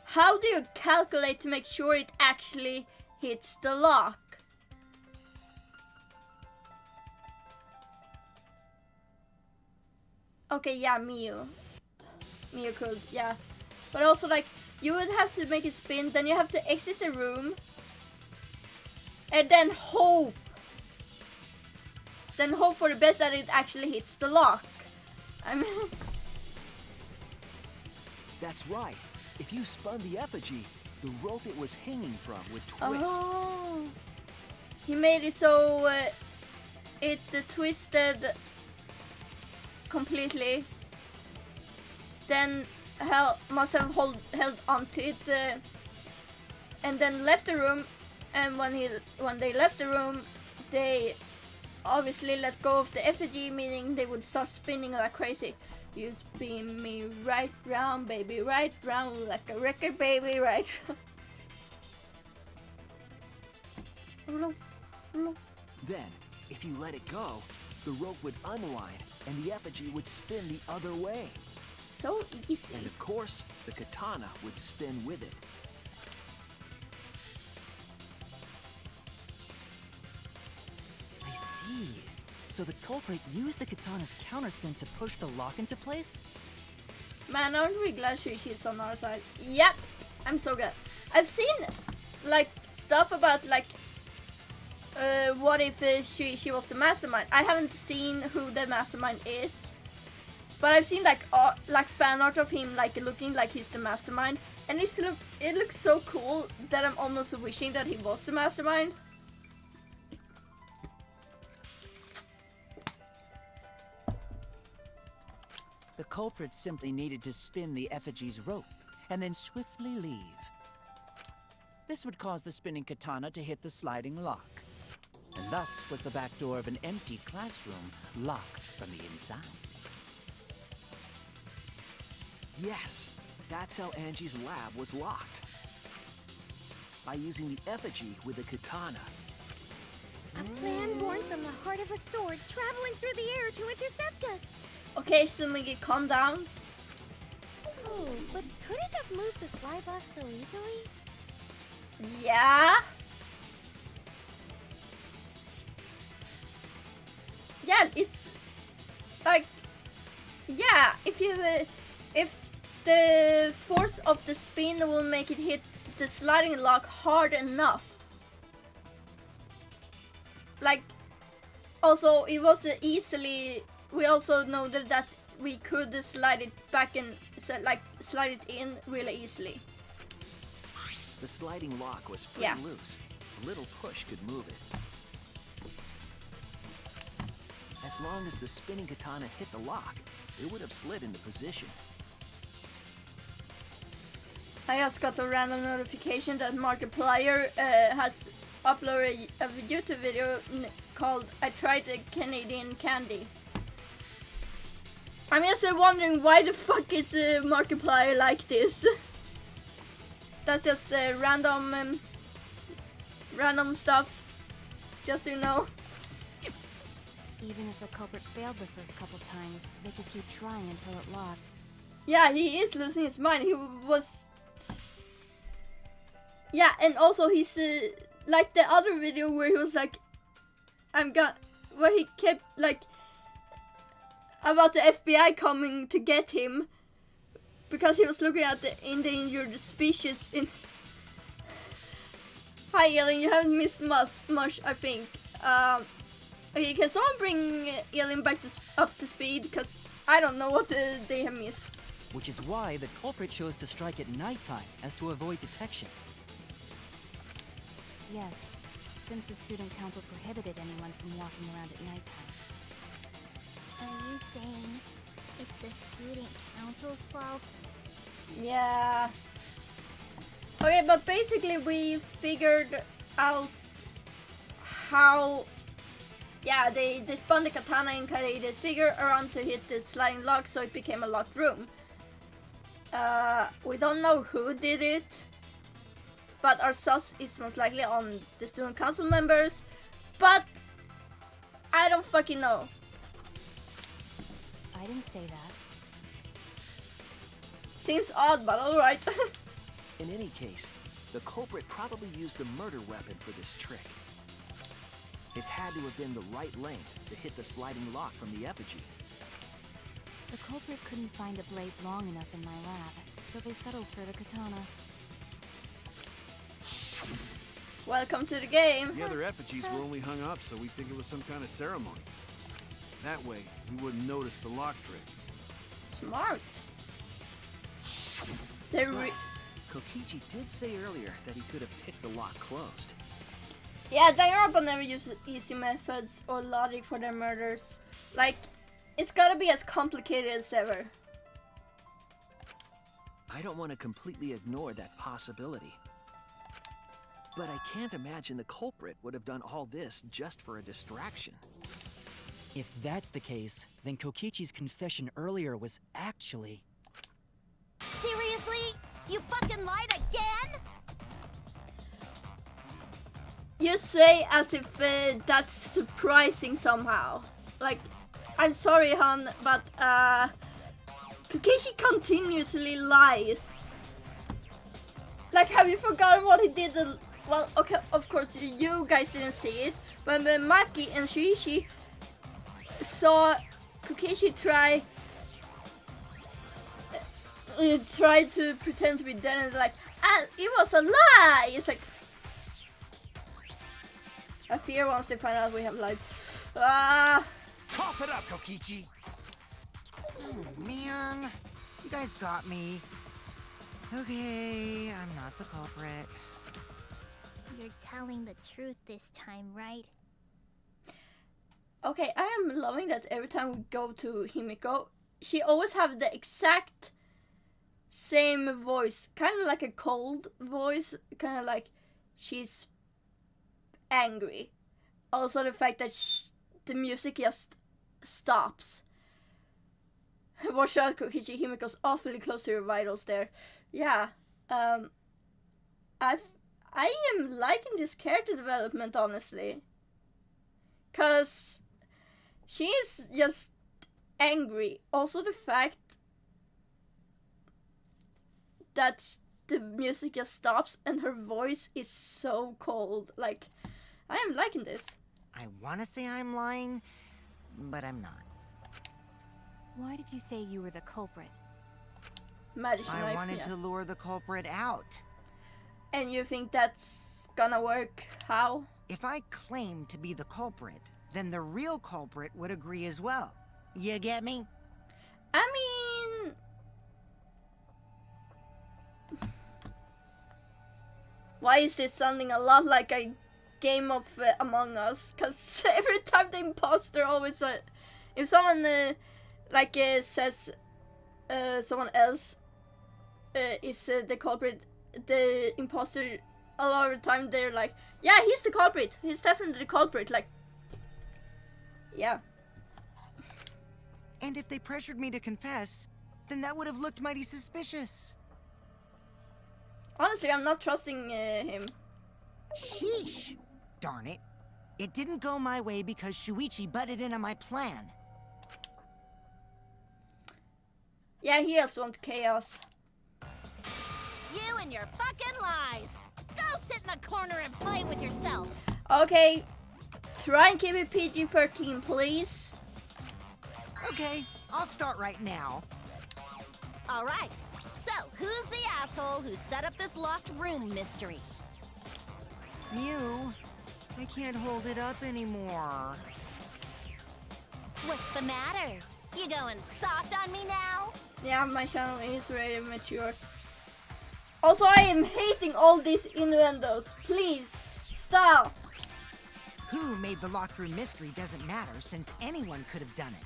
how do you calculate to make sure it actually hits the lock? Okay, yeah, Miu could, yeah. But also, like, you would have to make it spin, then you have to exit the room. And then hope. Then hope for the best that it actually hits the lock. I mean... That's right. If you spun the effigy, the rope it was hanging from would twist. Oh. He made it so it twisted completely. Then must have held onto it and then left the room, and when they left the room they obviously let go of the effigy, meaning they would start spinning like crazy. You spin me right round, baby, right round like a record, baby, right round. Then, if you let it go, the rope would unwind and the effigy would spin the other way. So easy. And of course, the katana would spin with it. I see. So the culprit used the katana's counterspin to push the lock into place? Man, aren't we glad Shuichi's on our side? Yep, I'm so glad. I've seen like stuff about like what if Shuichi was the mastermind. I haven't seen who the mastermind is, but I've seen like fan art of him like looking like he's the mastermind, and it looks so cool that I'm almost wishing that he was the mastermind. The culprit simply needed to spin the effigy's rope and then swiftly leave. This would cause the spinning katana to hit the sliding lock. and thus was the back door of an empty classroom locked from the inside. Yes, that's how Angie's lab was locked. By using the effigy with the katana. A plan born from the heart of a sword traveling through the air to intercept us. Okay, Sumigi, calm down. Oh, but could it have moved the slide lock so easily? Yeah. Yeah, it's like, yeah, if the force of the spin will make it hit the sliding lock hard enough. Like, also it was easily, we also noted that we could slide it back and like slide it in really easily. The sliding lock was pretty loose. A little push could move it. As long as the spinning katana hit the lock, it would have slid into position. I just got a random notification that Markiplier has uploaded a YouTube video called I Tried the Canadian Candy. I'm just wondering why the fuck is Markiplier like this? That's just random stuff, just so you know. Even if the culprit failed the first couple times, they could keep trying until it locked. Yeah, he is losing his mind. He was... Yeah, and also he's like the other video where he was like, where he kept like about the FBI coming to get him because he was looking at the endangered species in. Hi, Elin, you haven't missed much, I think. Okay, can someone bring Elin back up to speed? Because I don't know what they have missed. Which is why the culprit chose to strike at nighttime, as to avoid detection. Yes, since the student council prohibited anyone from walking around at nighttime. Are you saying it's the student council's fault? Yeah. Okay, but basically we figured out how... Yeah, they spun the katana in Kareide's figure around to hit the sliding lock, so it became a locked room. We don't know who did it, but our sus is most likely on the student council members, but I don't fucking know. I didn't say that. Seems odd, but alright. In any case, the culprit probably used the murder weapon for this trick. It had to have been the right length to hit the sliding lock from the effigy. The culprit couldn't find a blade long enough in my lab, so they settled for the katana. Welcome to the game. The other effigies were only hung up so we think it was some kind of ceremony. That way, we wouldn't notice the lock trick. Smart. Kokichi did say earlier that he could have picked the lock closed. Yeah, Danganronpa never uses easy methods or logic for their murders. Like, it's gotta be as complicated as ever. I don't want to completely ignore that possibility. But I can't imagine the culprit would have done all this just for a distraction. If that's the case, then Kokichi's confession earlier was actually... Seriously? You fucking lied again? You say as if that's surprising somehow. Like, I'm sorry, hon, but Kokichi continuously lies. Like, have you forgotten what he did? Well, okay, of course you guys didn't see it, but when Maki and Shuichi saw Kokichi try to pretend to be dead, and like, it was a lie. It's like, I fear once they find out we have lied. Cough it up, Kokichi! Oh, man. You guys got me. Okay, I'm not the culprit. You're telling the truth this time, right? Okay, I am loving that every time we go to Himiko, she always have the exact same voice. Kind of like a cold voice. Kind of like she's angry Also the fact that the music just stops. Watch out, Kokichi. Himiko's awfully close to your vitals there. Yeah. I am liking this character development, honestly. Cause she's just angry. Also the fact that the music just stops and her voice is so cold. Like, I am liking this. I want to say I'm lying, but I'm not. Why did you say you were the culprit? Magic knife, I wanted yeah. to lure the culprit out. And you think that's gonna work? How? If I claim to be the culprit, then the real culprit would agree as well. You get me? I mean... Why is this sounding a lot like a game of Among Us? Because every time the imposter always... if someone says someone else is the culprit, the imposter, a lot of the time they're like, yeah, he's the culprit. He's definitely the culprit. Like, yeah. And if they pressured me to confess, then that would have looked mighty suspicious. Honestly, I'm not trusting him. Sheesh. Darn it. It didn't go my way because Shuichi butted in on my plan. Yeah, he just wants chaos. You and your fucking lies! Go sit in the corner and play with yourself! Okay, try and keep it PG-13, please. Okay, I'll start right now. Alright, so who's the asshole who set up this locked room mystery? You. I can't hold it up anymore. What's the matter? You going soft on me now? Yeah, my channel is really mature. Also, I am hating all these innuendos. Please, stop. Who made the locked room mystery doesn't matter since anyone could have done it.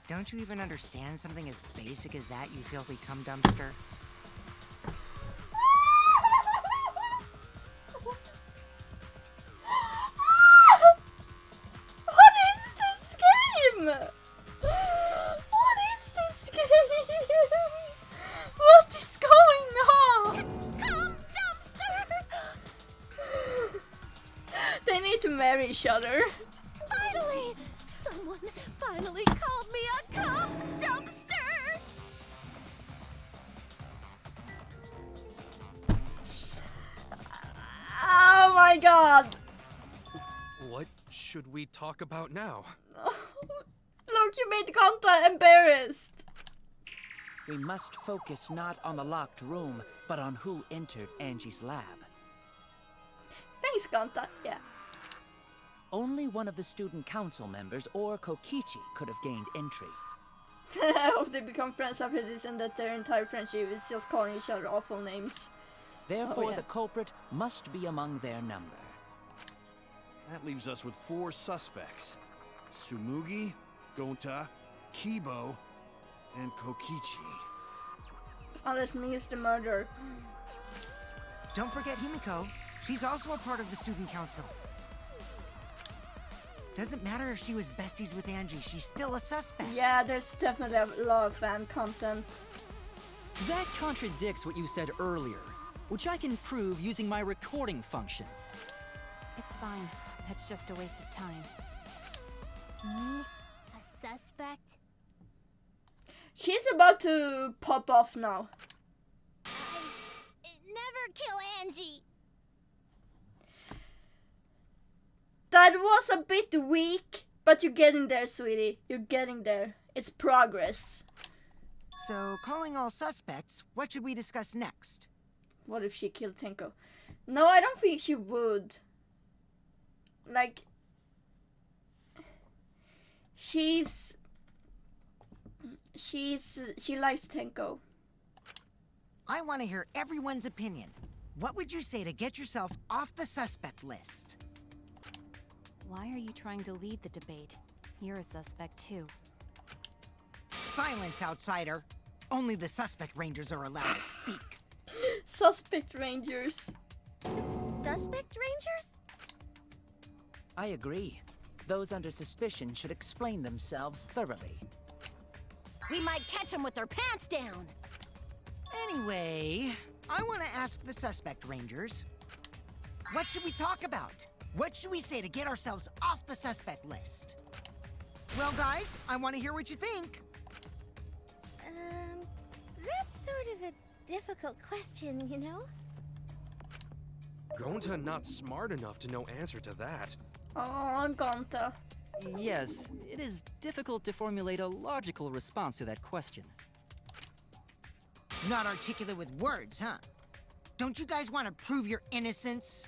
Don't you even understand something as basic as that, you filthy cum dumpster? What is this game? What is this game? What is going on? Come, dumpster! They need to marry each other. Finally! Someone finally called me a cum dumpster! Oh my god. What should we talk about now? Look, you made Kanta embarrassed. We must focus not on the locked room, but on who entered Angie's lab. Thanks, Kanta. Yeah. Only one of the student council members or Kokichi could have gained entry. I hope they become friends after this and that their entire friendship is just calling each other awful names. Therefore, yeah. the culprit must be among their number. That leaves us with 4 suspects. Tsumugi, Gonta, Kibo, and Kokichi. Unless me is the murderer. Don't forget Himiko. She's also a part of the student council. Doesn't matter if she was besties with Angie, she's still a suspect. Yeah, there's definitely a lot of fan content. That contradicts what you said earlier, which I can prove using my recording function. It's fine. That's just a waste of time. Me? A suspect? She's about to pop off now. Never kill Angie! That was a bit weak, but you're getting there, sweetie. You're getting there. It's progress. So, calling all suspects, what should we discuss next? What if she killed Tenko? No, I don't think she would. Like, she likes Tenko. I want to hear everyone's opinion. What would you say to get yourself off the suspect list? Why are you trying to lead the debate? You're a suspect too. Silence, outsider. Only the suspect rangers are allowed to speak. Suspect rangers. Suspect rangers? I agree. Those under suspicion should explain themselves thoroughly. We might catch them with their pants down. Anyway, I want to ask the suspect rangers. What should we talk about? What should we say to get ourselves off the suspect list? Well, guys, I want to hear what you think. That's sort of a difficult question, you know? Gonta not smart enough to know answer to that. Oh, Gonta. Yes, it is difficult to formulate a logical response to that question. Not articulate with words, huh? Don't you guys want to prove your innocence?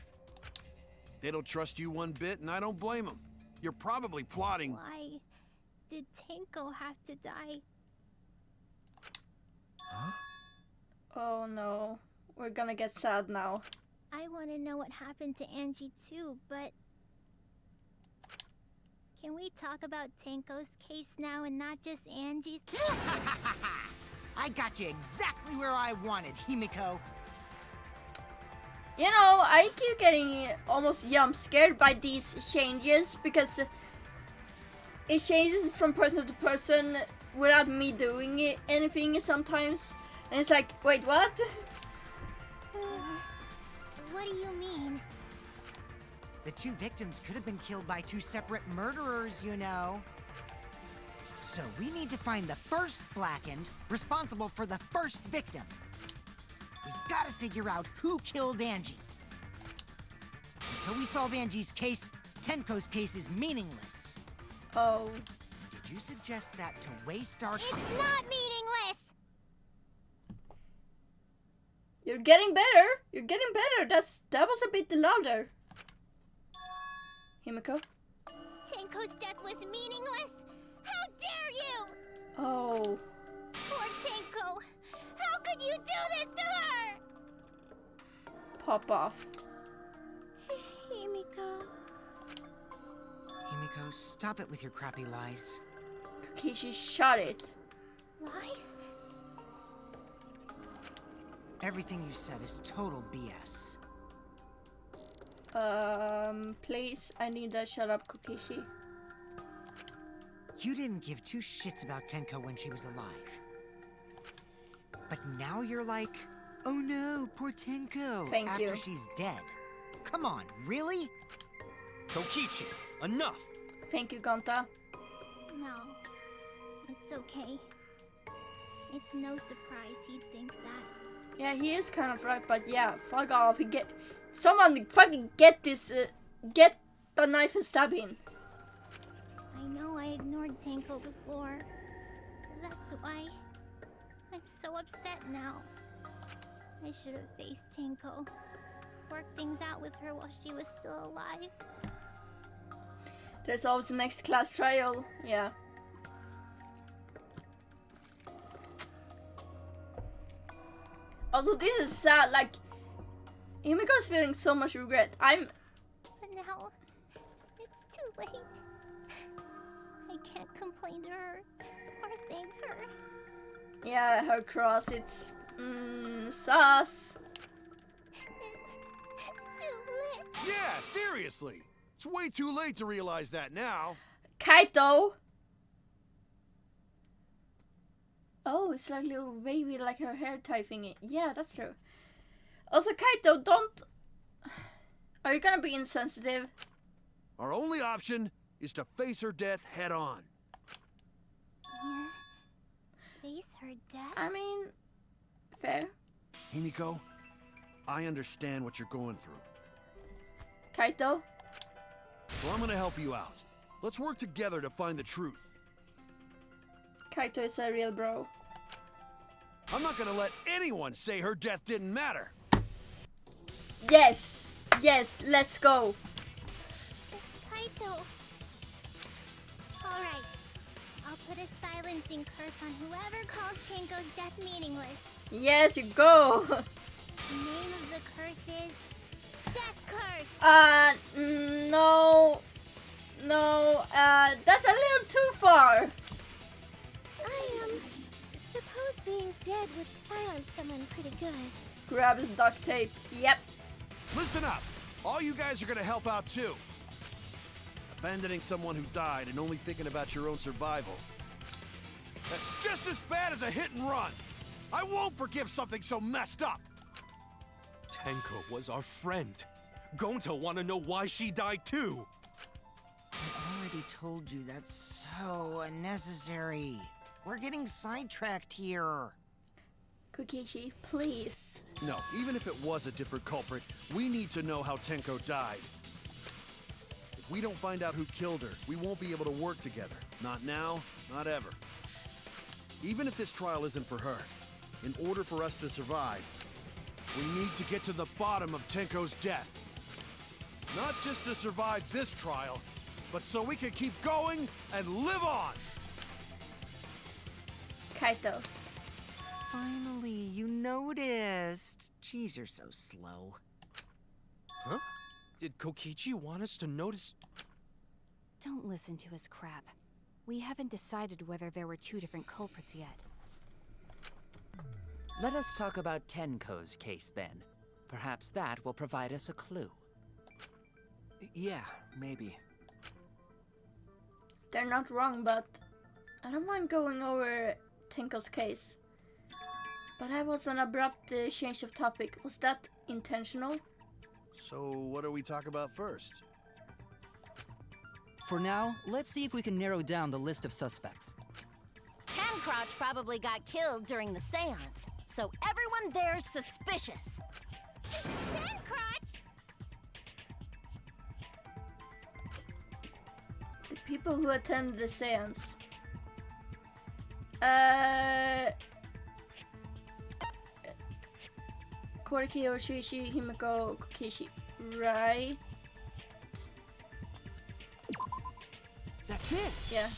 They don't trust you one bit, and I don't blame them. You're probably plotting... Why did Tenko have to die? Huh? Oh no. We're gonna get sad now. I want to know what happened to Angie too, but... Can we talk about Tenko's case now and not just Angie's? I got you exactly where I wanted, Himiko. You know, I keep getting almost jump scared by these changes because it changes from person to person without me doing anything sometimes. And it's like, wait, what? What do you mean? The two victims could have been killed by two separate murderers, you know. So we need to find the first Blackened responsible for the first victim. We gotta figure out who killed Angie. Until we solve Angie's case, Tenko's case is meaningless. Oh. Did you suggest that to waste our It's time? not meaningless! You're getting better. You're getting better. That was a bit louder. Himiko? Tenko's death was meaningless? How dare you! Oh. Poor Tenko! How could you do this to her? Pop off. Himiko. Himiko, stop it with your crappy lies. Kokishi, shut it. Lies? Everything you said is total BS. Please, I need that shut up, Kokishi. You didn't give two shits about Tenko when she was alive. But now you're like, oh no, poor Tenko, Thank after you. she's dead. Come on, really? Kokichi, enough! Thank you, Gonta. No. It's okay. It's no surprise he'd think that. Yeah, he is kind of right, but yeah, fuck off. Someone fucking get this, get the knife and stab him. I know I ignored Tenko before. That's why I'm so upset now. I should have faced Tenko. Worked things out with her while she was still alive. There's always the next class trial. Yeah. Also, this is sad. Like, Himiko's feeling so much regret. But now, it's too late. I can't complain to her or thank her. Yeah, her cross. It's sus. It's too late. Yeah, seriously. It's way too late to realize that now. Kaito. Oh, it's like a little baby, like her hair tie thingy. Yeah, that's true. Also, Kaito, don't... Are you gonna be insensitive? Our only option is to face her death head on. Yeah. Face her death? I mean, fair. Himiko, I understand what you're going through. Kaito? So I'm gonna help you out. Let's work together to find the truth. Kaito is a real bro. I'm not gonna let anyone say her death didn't matter. Yes! Yes, let's go! It's Kaito. Alright. I'll put a silencing curse on whoever calls Tenko's death meaningless. Yes, you go! The name of the curse is... Death Curse! No. No, that's a little too far. Suppose being dead would silence someone pretty good. Grab his duct tape. Yep. Listen up. All you guys are gonna help out too. Abandoning someone who died and only thinking about your own survival. That's just as bad as a hit and run! I won't forgive something so messed up! Tenko was our friend. Gonta wanna know why she died too. I already told you that's so unnecessary. We're getting sidetracked here. Kokichi, please. No, even if it was a different culprit, we need to know how Tenko died. If we don't find out who killed her, we won't be able to work together. Not now, not ever. Even if this trial isn't for her, in order for us to survive, we need to get to the bottom of Tenko's death. Not just to survive this trial, but so we can keep going and live on! Kaito. Finally, you noticed. Jeez, you're so slow. Huh? Did Kokichi want us to notice? Don't listen to his crap. We haven't decided whether there were two different culprits yet. Let us talk about Tenko's case then. Perhaps that will provide us a clue. Yeah, maybe. They're not wrong, but I don't mind going over Tenko's case. But that was an abrupt change of topic. Was that intentional? So what do we talk about first? For now, let's see if we can narrow down the list of suspects. Tancrotch probably got killed during the seance, so everyone there's suspicious. Tancrotch! The people who attend the seance. Koriki, Oshiichi, Himiko, Kokichi. Right? That's it! Yeah.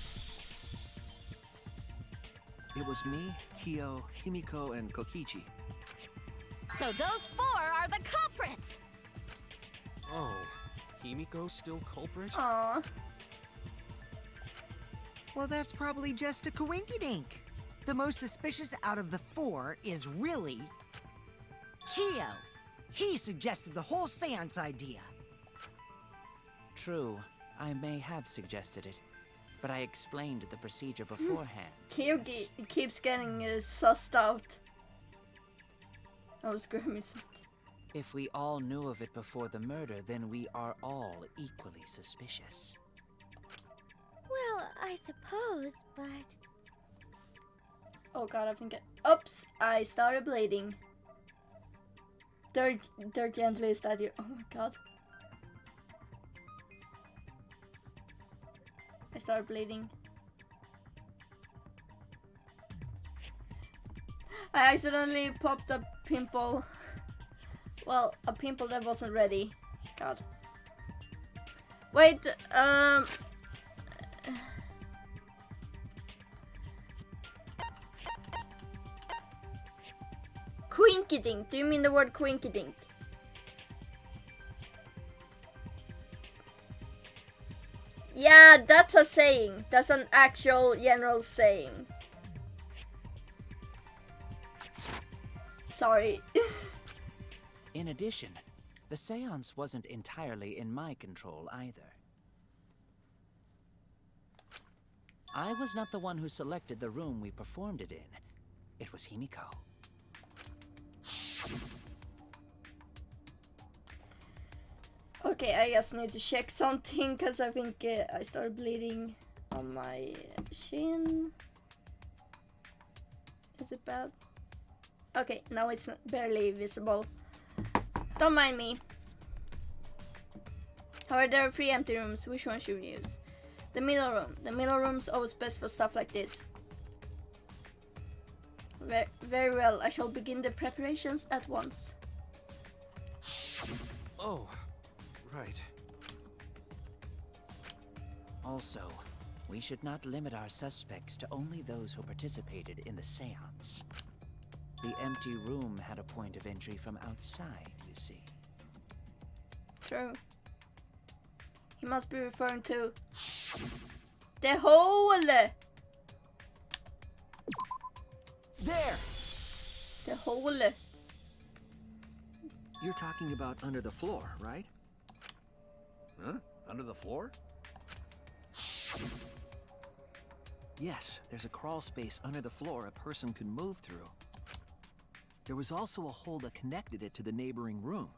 It was me, Kyo, Himiko, and Kokichi. So those four are the culprits! Oh, Himiko's still culprit? Aww. Well, that's probably just a coinkydink. The most suspicious out of the four is really Kyo. He suggested the whole seance idea. True, I may have suggested it, but I explained the procedure beforehand. Kyugi keeps getting sussed out. I was grimacing. If we all knew of it before the murder, then we are all equally suspicious. Well, I suppose, but... Oh god, I think oops! I started bleeding. Dirt gently is that you. Oh my god. I started bleeding. I accidentally popped a pimple. Well, a pimple that wasn't ready. God. Wait, Quinkydink. Do you mean the word quinkydink? Yeah, that's a saying. That's an actual general saying. Sorry. In addition, the seance wasn't entirely in my control either. I was not the one who selected the room we performed it in. It was Himiko. Okay, I just need to check something because I think I started bleeding on my shin. Is it bad? Okay, now it's barely visible. Don't mind me. However, there are 3 empty rooms. Which one should we use? The middle room. The middle room's always best for stuff like this. Very well, I shall begin the preparations at once. Oh, right. Also, we should not limit our suspects to only those who participated in the seance. The empty room had a point of entry from outside, you see. True. He must be referring to the hole. There! The hole. You're talking about under the floor, right? Huh? Under the floor? Yes, there's a crawl space under the floor a person could move through. There was also a hole that connected it to the neighboring room.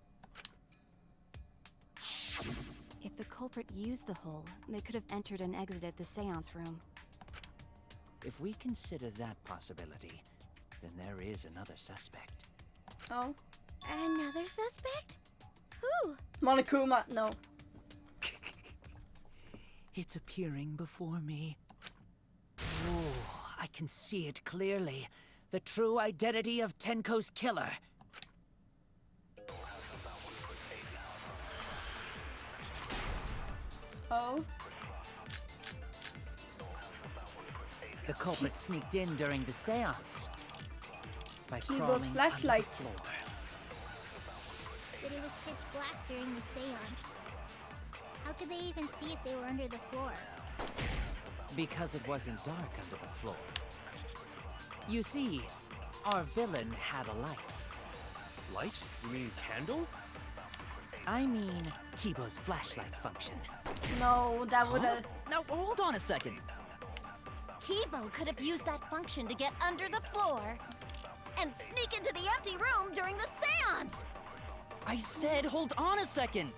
If the culprit used the hole, they could have entered and exited the seance room. If we consider that possibility, then there is another suspect. Oh. Another suspect? Who? Monokuma, no. It's appearing before me. Oh, I can see it clearly. The true identity of Tenko's killer. Oh. The culprit sneaked in during the seance by Kibo's crawling under the flashlight. floor. But it was pitch black during the seance. How could they even see if they were under the floor? Because it wasn't dark under the floor. You see, our villain had a light. Light? You mean candle? I mean, Kibo's flashlight function. No, that would have. Now, hold on a second. Kibo could have used that function to get under the floor and sneak into the empty room during the seance. I said, hold on a second.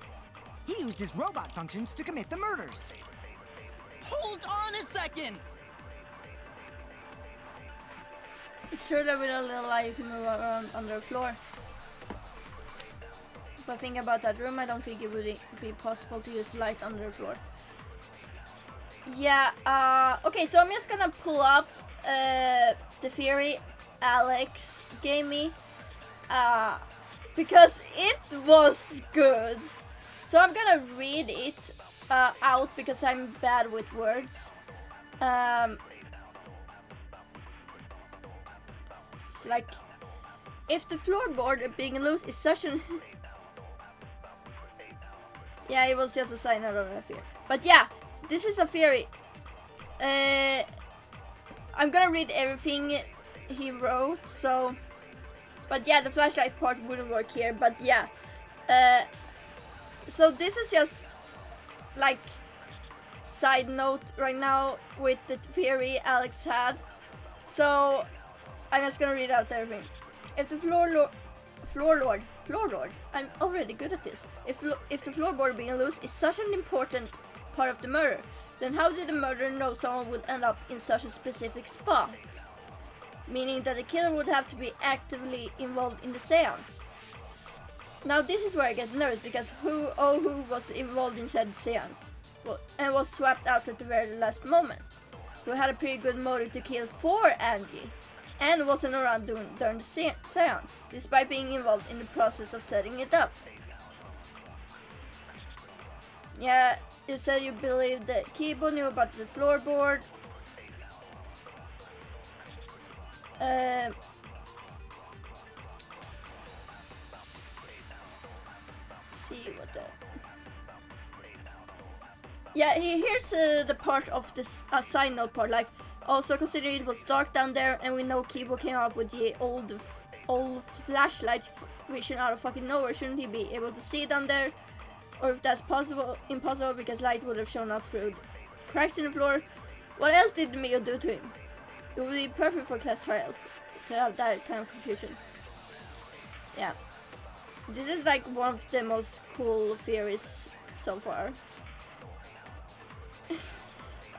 He used his robot functions to commit the murders. Hold on a second. It's true that with a little light you can move around under the floor. But think about that room, I don't think it would be possible to use light under the floor. Yeah, okay, so I'm just gonna pull up the theory Alex gave me. Because it was good. So I'm gonna read it out because I'm bad with words. It's like, if the floorboard being loose is such an... Yeah, it was just a sign out of a fear. But yeah, this is a theory. I'm gonna read everything he wrote, so... But yeah, the flashlight part wouldn't work here, but yeah. So this is just like side note right now with the theory Alex had. So I'm just gonna read out everything. If the floor lord, I'm already good at this. If the floorboard being loose is such an important part of the murder, then how did the murderer know someone would end up in such a specific spot? Meaning that the killer would have to be actively involved in the seance. Now this is where I get nervous, because who was involved in said seance? Well, and was swapped out at the very last moment? Who had a pretty good motive to kill for Angie, and wasn't around during the seance, despite being involved in the process of setting it up. Yeah, you said you believed that Kibo knew about the floorboard. See what the... Yeah, here's the part of this side note part, like, also considering it was dark down there and we know Kibo came up with the old flashlight vision out of fucking nowhere, shouldn't he be able to see down there? Or if that's impossible because light would have shown up through cracks in the floor. What else did Mio do to him? It would be perfect for class trial to have that kind of confusion. Yeah. This is like one of the most cool theories so far.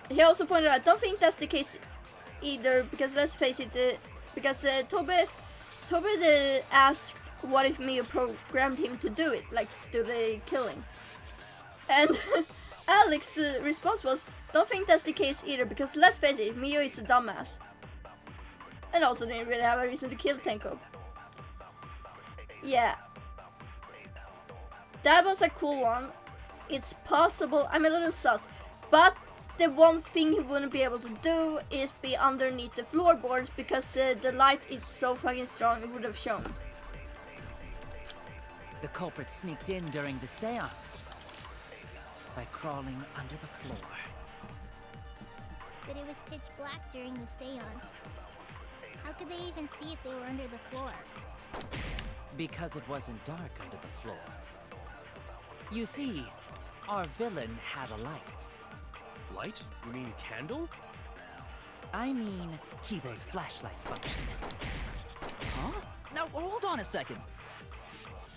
He also pointed out, I don't think that's the case either, because let's face it, because Tobe asked what if Mio programmed him to do it, like do the killing. And Alex's response was, don't think that's the case either, because let's face it, Mio is a dumbass. And also didn't really have a reason to kill Tenko. Yeah. That was a cool one. It's possible, I'm a little sus, but the one thing he wouldn't be able to do is be underneath the floorboards, because the light is so fucking strong it would have shown. The culprit sneaked in during the seance by crawling under the floor. But it was pitch black during the seance. How could they even see if they were under the floor? Because it wasn't dark under the floor. You see, our villain had a light. Light? You mean candle? I mean Kibo's flashlight function. Huh? Now hold on a second.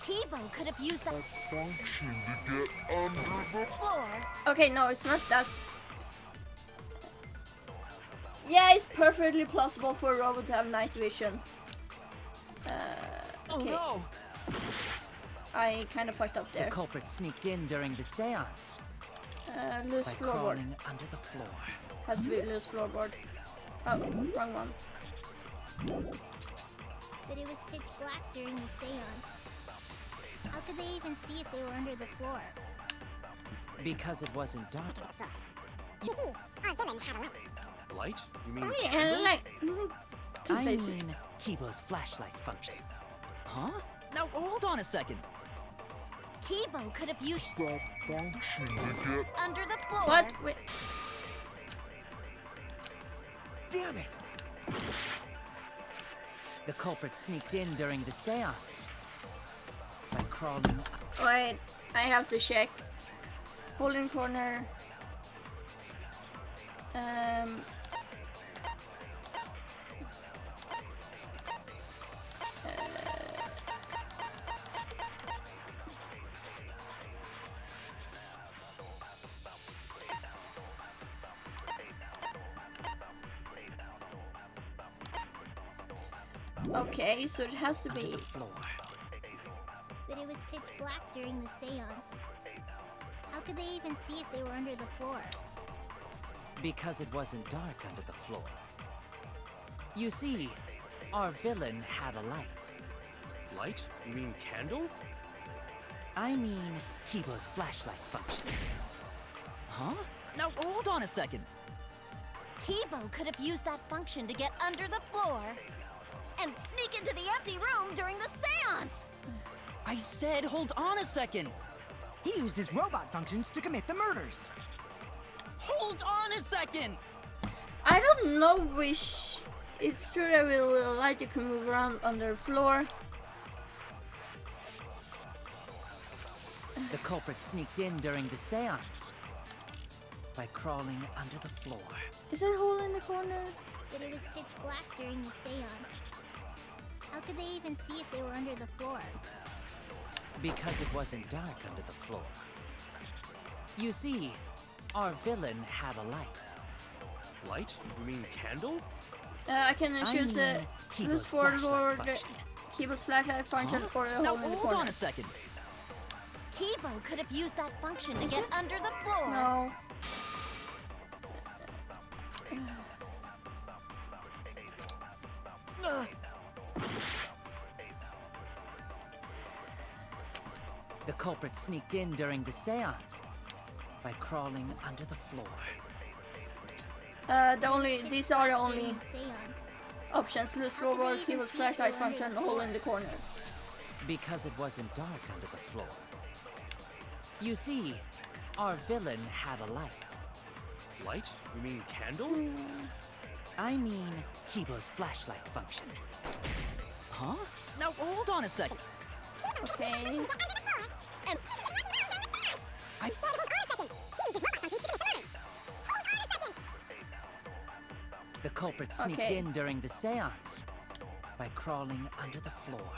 Kibo could have used that function to get under the floor. Okay, no, it's not that. Yeah, it's perfectly plausible for a robot to have night vision. Oh Okay. no! I kind of fucked up The there. culprit sneaked in during the seance Loose by floorboard. crawling under the floor. Has to be loose floorboard. Oh, wrong one. But it was pitch black during the seance. How could they even see if they were under the floor? Because it wasn't dark. You see, our villain had a light. Light? You mean Oh yeah, candle? like. I Basic. mean Kibo's flashlight function. Huh? Now hold on a second. Kibo could have used that function to get under the floor. What? Wait. Damn it! The culprit sneaked in during the seance by crawling. Wait, I have to check. Hole in corner. Okay, so it has to Under be. the floor. But it was pitch black during the seance. How could they even see if they were under the floor? Because it wasn't dark under the floor. You see, our villain had a light. Light? You mean candle? I mean Kibo's flashlight function. Huh? Now hold on a second. Kibo could have used that function to get under the floor and sneak into the empty room during the seance. I said hold on a second. He used his robot functions to commit the murders. Hold on a second. I don't know which. It's true that with a little light you can move around under the floor. The culprit sneaked in during the seance by crawling under the floor. Is that hole in the corner? But it was pitch black during the seance. How could they even see if they were under the floor? Because it wasn't dark under the floor. You see, our villain had a light. Light? You mean candle? I can I choose mean a Kibo's loose forward, flashlight function. Kibo's flashlight function, Huh? or a Now hole in the hold corner. on a second. Kibo could have used that function to Is get it? under the floor. No. The culprit sneaked in during the seance by crawling under the floor. These are the only During the seance. options: loose How could floorboard, they even Kibo's see if they flashlight were under function, the hole floor? in the corner. Because it wasn't dark under the floor. You see, our villain had a light. Light? You mean candle? I mean Kibo's flashlight function. Huh? Now hold on a second. Okay. And The culprit sneaked Okay. in during the seance by crawling under the floor.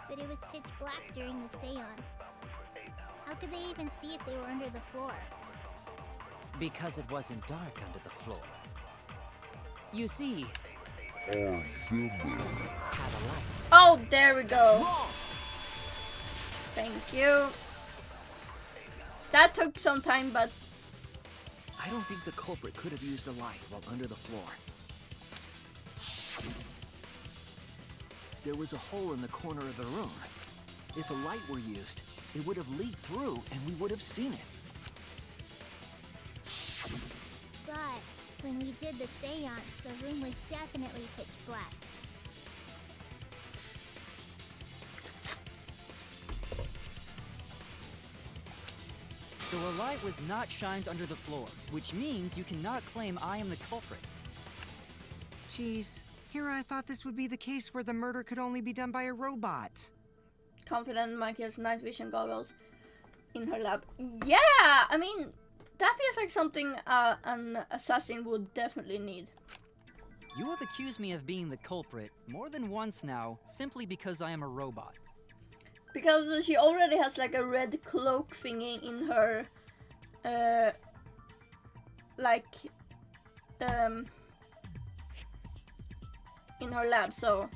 But it was pitch black during the seance. How could they even see if they were under the floor? Because it wasn't dark under the floor. You see, our villain. had a light. Oh, there we go. Thank you. That took some time, but I don't think the culprit could have used a light while under the floor. There was a hole in the corner of the room. If a light were used, it would have leaked through and we would have seen it. But when we did the seance, the room was definitely pitch black. So a light was not shined under the floor, which means you cannot claim I am the culprit. Jeez, here I thought this would be the case where the murder could only be done by a robot. confident Mike has night vision goggles in her lab. Yeah, I mean, That feels like something an assassin would definitely need. You have accused me of being the culprit more than once now, simply because I am a robot. Because she already has like a red cloak thingy in her, in her lab, so,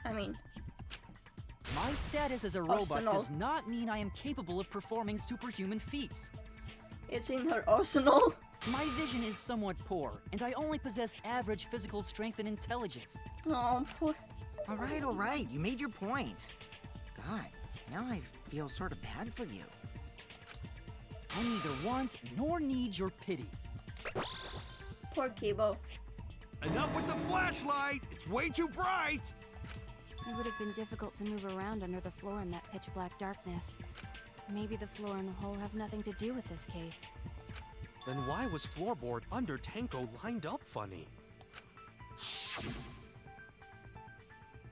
I mean. My status as a robot Arsenal. does not mean I am capable of performing superhuman feats. It's in her arsenal. My vision is somewhat poor, and I only possess average physical strength and intelligence. Oh, poor. All right, you made your point. God, now I feel sort of bad for you. I neither want nor need your pity. Poor Kibo. Enough with the flashlight! It's way too bright! It would have been difficult to move around under the floor in that pitch black darkness. Maybe the floor and the hole have nothing to do with this case. Then why was floorboard under Tenko lined up funny?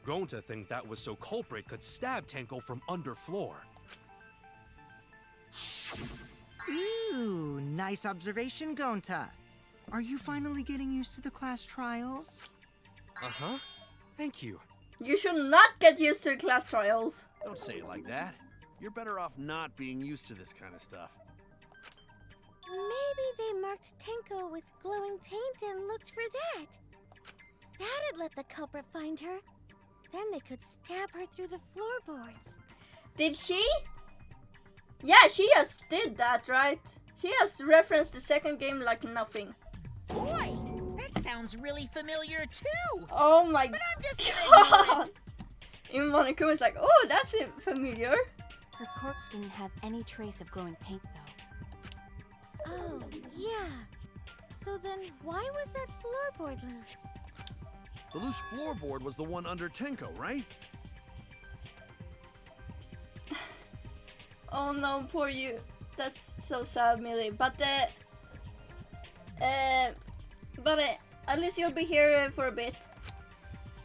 Going to think that was so culprit could stab Tenko from under floor. Ooh, nice observation, Gonta. Are you finally getting used to the class trials? Uh-huh. Thank you. You should not get used to the class trials. Don't say it like that. You're better off not being used to this kind of stuff. Maybe they marked Tenko with glowing paint and looked for that. That'd let the culprit find her. Then they could stab her through the floorboards. Did she? Yeah, she just did that, right? She has referenced the second game like nothing. Boy, that sounds really familiar too. Oh my But I'm just gonna ignore god! it. Even Monokuma's like, oh, that's familiar. Her corpse didn't have any trace of glowing paint, though. Oh, yeah. So then why was that floorboard loose? The loose floorboard was the one under Tenko, right? Oh no, poor you. That's so sad, Millie. But at least you'll be here for a bit.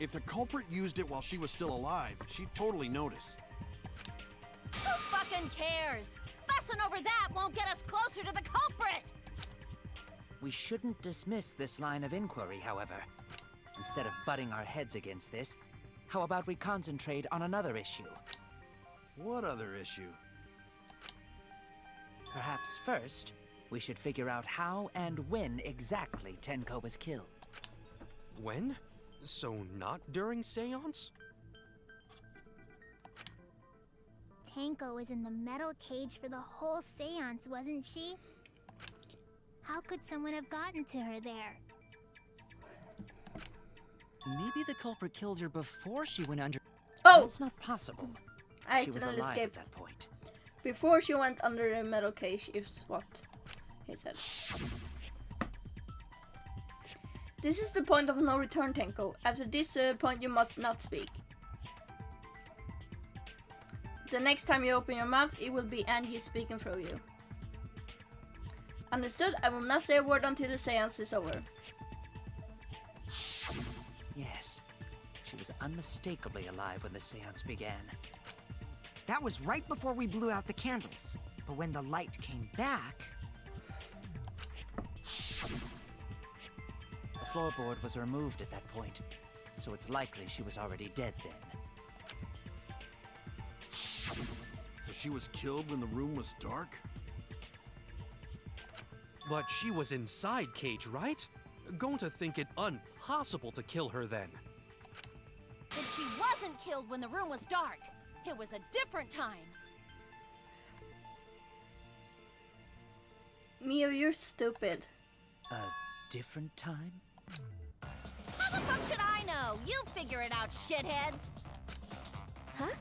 If the culprit used it while she was still alive, she'd totally notice. Who fucking cares? Fussing over that won't get us closer to the culprit! We shouldn't dismiss this line of inquiry, however. Instead of butting our heads against this, how about we concentrate on another issue? What other issue? Perhaps first, we should figure out how and when exactly Tenko was killed. When? So not during seance? Tenko was in the metal cage for the whole seance, wasn't she? How could someone have gotten to her there? Maybe the culprit killed her before she went under. Oh! That's not possible. I She was accidentally alive escaped. at that point. Before she went under the metal cage is what he said. This is the point of no return, Tenko. After this point you must not speak. The next time you open your mouth, it will be Angie speaking through you. Understood? I will not say a word until the seance is over. Yes, she was unmistakably alive when the seance began. That was right before we blew out the candles. But when the light came back... The floorboard was removed at that point, so it's likely she was already dead then. So she was killed when the room was dark? But she was inside cage, right? Going to think it impossible to kill her then. Then she wasn't killed when the room was dark. It was a different time. Mio, you're stupid. A different time? How the fuck should I know? You figure it out, shitheads. Huh?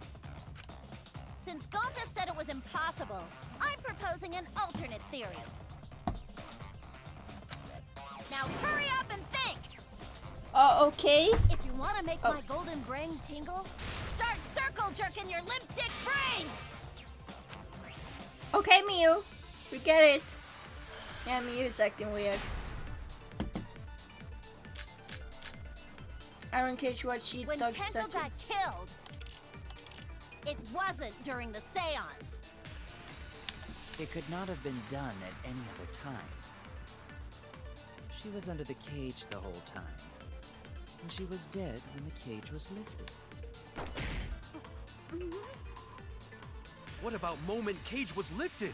Since Gonta said it was impossible, I'm proposing an alternate theory. Now hurry up and think! Okay. If you want to make my golden brain tingle, start circle jerking your limp dick brains! Okay, Miu. We get it. Yeah, Miu is acting weird. Iron Cage, what she When dog Tenko statue. got killed, it wasn't during the seance. It could not have been done at any other time. She was under the cage the whole time. And she was dead when the cage was lifted. What about moment cage was lifted?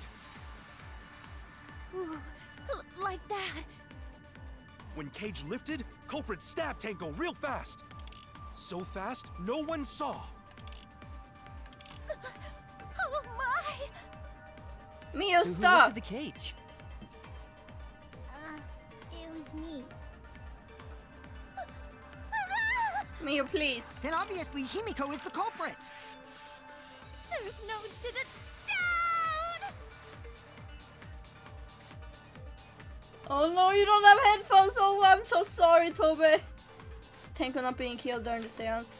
Ooh, like that. When cage lifted, culprit stabbed Tenko real fast. So fast, no one saw. Oh my! Mio, So who stop! lifted the cage? It was me. Mio, please. Then obviously Himiko is the culprit. There's no down! Oh no, you don't have headphones. Oh, I'm so sorry, Toby. Tenko not being killed during the seance.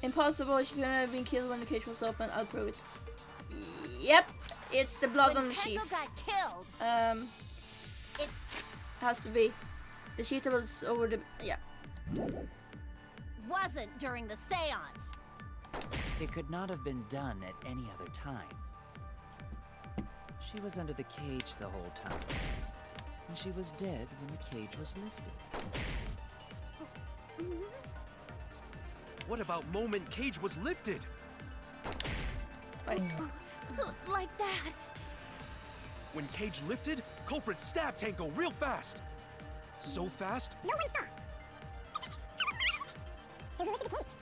Impossible. She couldn't have been killed when the cage was open. I'll prove it. Yep, it's the blood on the sheet. Tenko got killed. It has to be. The sheet was over the Wasn't during the seance. It could not have been done at any other time. She was under the cage the whole time. And she was dead when the cage was lifted. What about moment cage was lifted? Wait. Like that. When cage lifted, culprit stabbed Tenko real fast. So fast, No one saw. So who lifted the cage?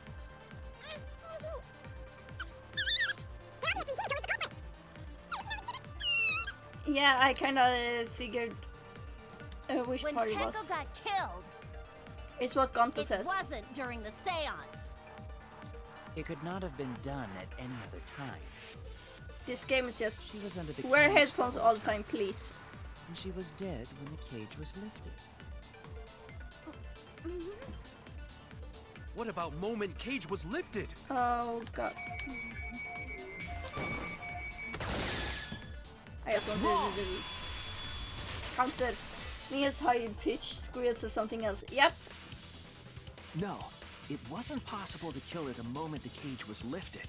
Obviously, Himiko was the culprit. Yeah, I kind of figured which When part it Tenko was. got killed, It's what Gonta it says. wasn't during the seance. It could not have been done at any other time. This game is just She was under the wear cage headphones the all whole the time, please. And she was dead when the cage was lifted. what about moment cage was lifted? Oh god. I just want to counter. Mia's high pitch squeals or something else. Yep. No, it wasn't possible to kill her the moment the cage was lifted.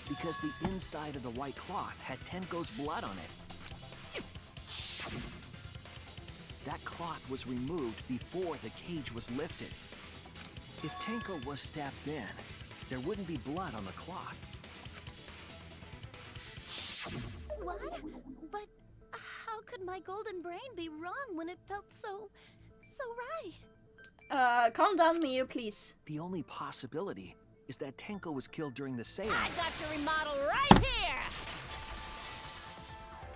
Because the inside of the white cloth had Tenko's blood on it. That cloth was removed before the cage was lifted. If Tenko was stabbed then, there wouldn't be blood on the cloth. What? But how could my golden brain be wrong when it felt so right? Calm down, Mio, please. The only possibility is that Tenko was killed during the seance. I got your remodel right here!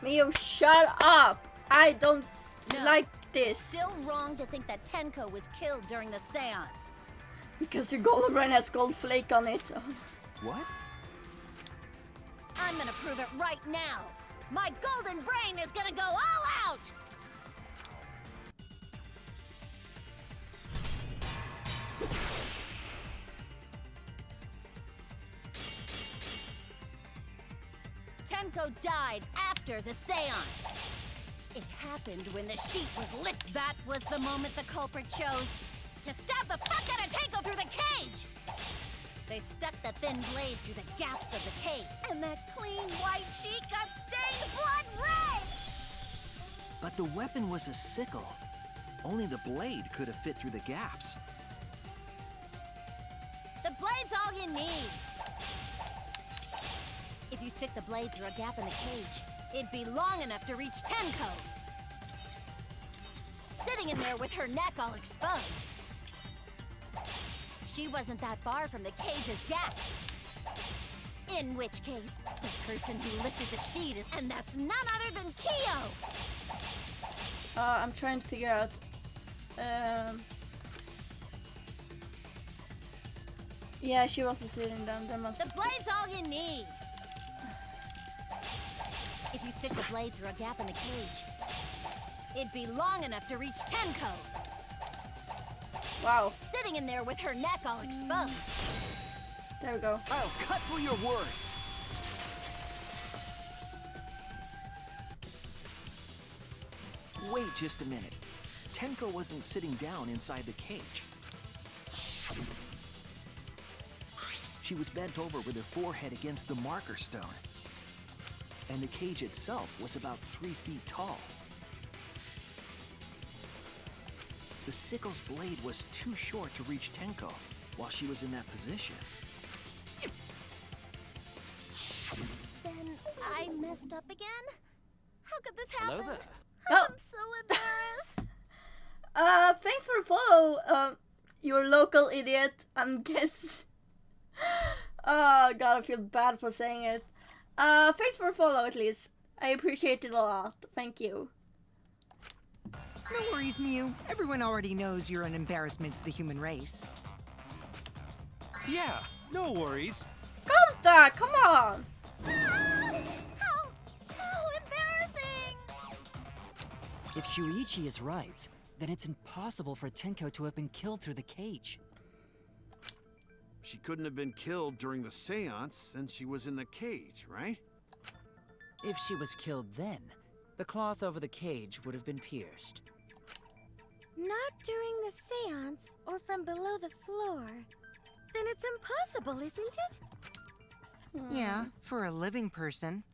Mio, shut up! I don't No. like this. Still wrong to think that Tenko was killed during the seance. Because your golden brain has gold flake on it. What? I'm gonna prove it right now. My golden brain is gonna go all out! Tenko died after the seance. It happened when the sheet was lit. That was the moment the culprit chose to stab the fuck out of Tenko through the cage. They stuck the thin blade through the gaps of the cage, and that clean white sheet got stained blood red. But the weapon was a sickle. Only the blade could have fit through the gaps. The blade's all you need. If you stick the blade through a gap in the cage, it'd be long enough to reach Tenko. Sitting in there with her neck all exposed. She wasn't that far from the cage's gap. In which case, the person who lifted the sheet is, and that's none other than Kyo! I'm trying to figure out. Yeah, she wasn't sitting down. There must The blade's all you need. If you stick the blade through a gap in the cage, it'd be long enough to reach Tenko. Wow. Sitting in there with her neck all exposed. There we go. I'll cut through your words. Wait just a minute. Tenko wasn't sitting down inside the cage. She was bent over with her forehead against the marker stone. And the cage itself was about 3 feet tall. The sickle's blade was too short to reach Tenko while she was in that position. Then I messed up again? How could this happen? Hello there. Oh. I'm so embarrassed. Thanks for the follow, your local idiot. I'm guess. Oh god, I feel bad for saying it. Thanks for the follow at least. I appreciate it a lot. Thank you. No worries, Mew. Everyone already knows you're an embarrassment to the human race. Yeah, no worries. Kanta, come on! How embarrassing! If Shuichi is right, then it's impossible for Tenko to have been killed through the cage. She couldn't have been killed during the seance since she was in the cage, right? If she was killed then, the cloth over the cage would have been pierced. Not during the seance or from below the floor. Then it's impossible, isn't it? Yeah, for a living person.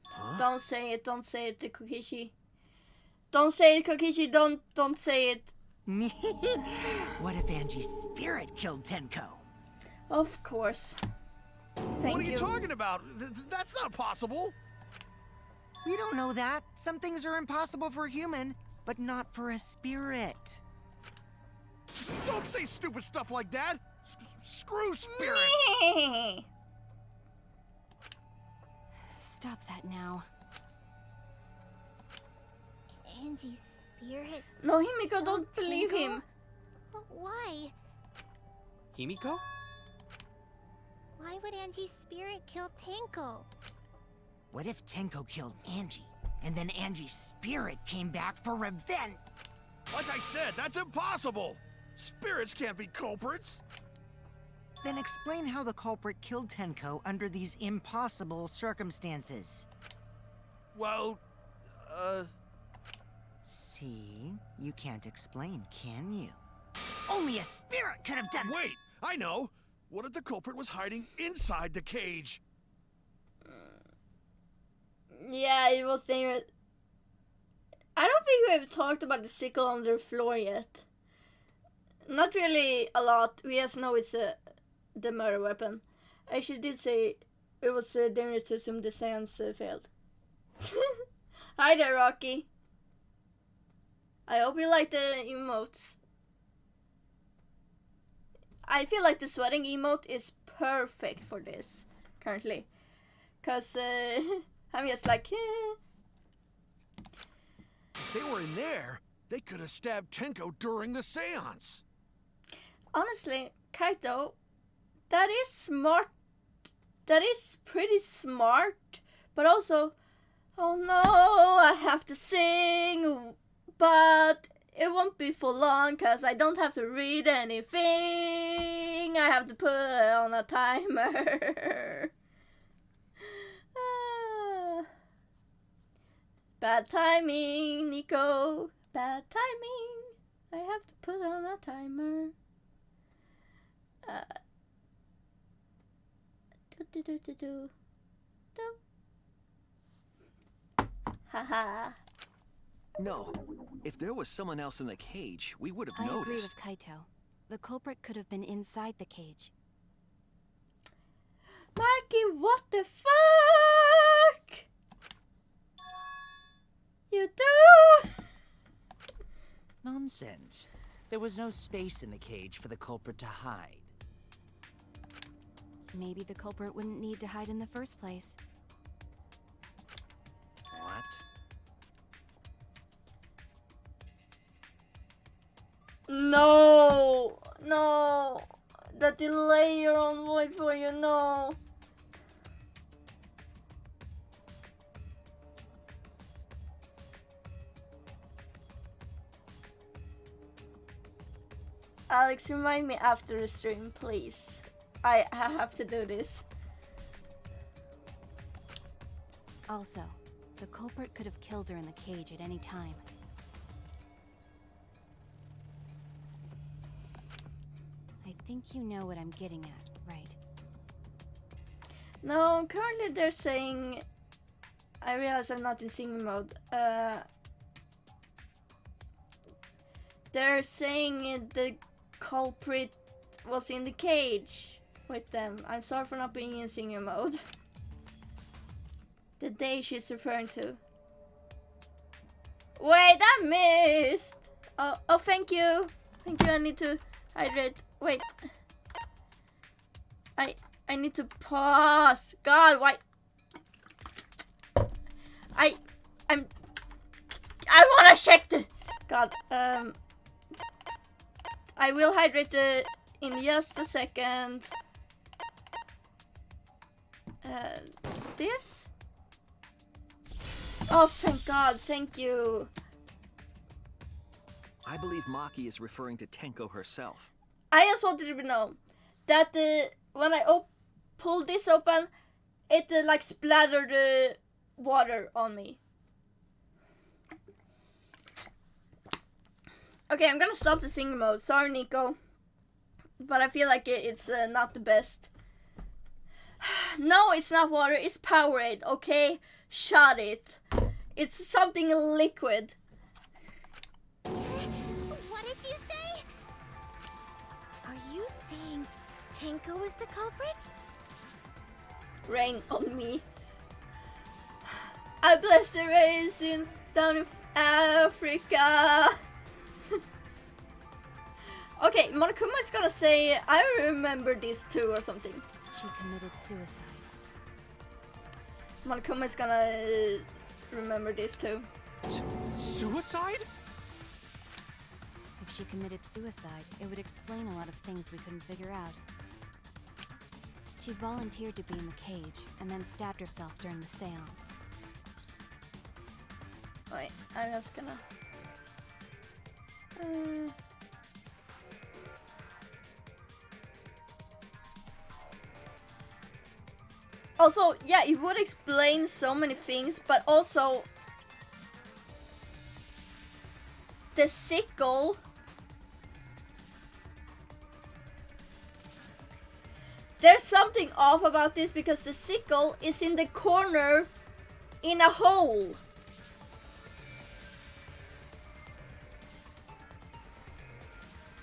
Huh? Don't say it, Kokishi. Don't say it, Kokishi, don't say it. What if Angie's spirit killed Tenko? Of course. Thank What are you talking about? That's not possible. We don't know that. Some things are impossible for a human, but not for a spirit. Don't say stupid stuff like that. Screw spirits. Stop that now. Angie's spirit? No, Himiko, don't believe him. Why? Himiko? Why would Angie's spirit kill Tenko? What if Tenko killed Angie, and then Angie's spirit came back for revenge? Like I said, that's impossible. Spirits can't be culprits. Then explain how the culprit killed Tenko under these impossible circumstances. Well, See? You can't explain, can you? Only a spirit could have done— Wait, I know. What if the culprit was hiding inside the cage? Yeah, it was dangerous. I don't think we have talked about the sickle on the floor yet. Not really a lot. We just know it's the murder weapon. I actually did say it was dangerous to assume the seance failed. Hi there, Rocky. I hope you like the emotes. I feel like the sweating emote is perfect for this currently. Cause I'm just like, If they were in there, they could have stabbed Tenko during the seance. honestly, Kaito, that is smart. That is pretty smart. But also, oh no, I have to sing. But it won't be for long because I don't have to read anything. I have to put on a timer. Bad timing, Nico. Bad timing. I have to put on a timer. Haha. No. If there was someone else in the cage, we would have I agree noticed. with Kaito. The culprit could have been inside the cage. Maki, what the fuck? You do? Nonsense. There was no space in the cage for the culprit to hide. Maybe the culprit wouldn't need to hide in the first place. What? No, no. The delay your own voice for you, no. Alex, remind me after the stream, please. I have to do this. Also, the culprit could have killed her in the cage at any time. I think you know what I'm getting at, right? No, currently they're saying... I realize I'm not in singing mode. They're saying the culprit was in the cage with them. I'm sorry for not being in singing mode. The day she's referring to. Wait, I missed! Oh, thank you! Thank you, I need to hydrate. Wait. I need to pause. God, why? I wanna check the... God, I will hydrate in just a second. This? Oh, thank God, thank you. I believe Maki is referring to Tenko herself. I just wanted to know that when I pulled this open, it like splattered water on me. Okay, I'm gonna stop the singing mode. Sorry, Nico. But I feel like it's not the best. No, it's not water. It's Powerade, okay? Shut it. It's something liquid. What did you say? Are you saying Tenko is the culprit? Rain on me. I bless the rains down in Africa. Okay, Monokuma is gonna say, I remember this too, or something. She committed suicide. Monokuma is gonna remember this too. Suicide? If she committed suicide, it would explain a lot of things we couldn't figure out. She volunteered to be in the cage, and then stabbed herself during the seance. Wait, I'm just gonna... Also, yeah, it would explain so many things, but also... The sickle... There's something off about this because the sickle is in the corner in a hole.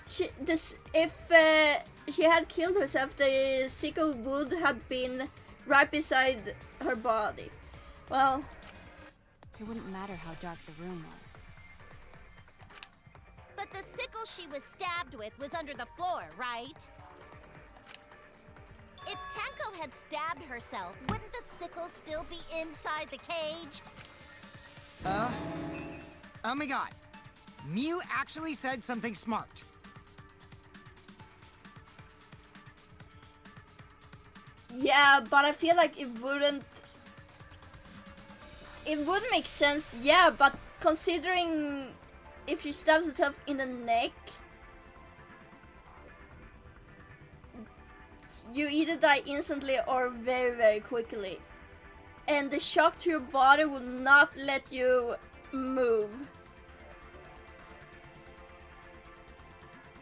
If she had killed herself, the sickle would have been right beside her body. Well, it wouldn't matter how dark the room was. But the sickle she was stabbed with was under the floor, right? If Tenko had stabbed herself, wouldn't the sickle still be inside the cage? Oh my god. Mew actually said something smart. yeah, but I feel like it wouldn't... It would make sense, yeah, but considering if she stabs herself in the neck, you either die instantly or very, very quickly. And the shock to your body will not let you move.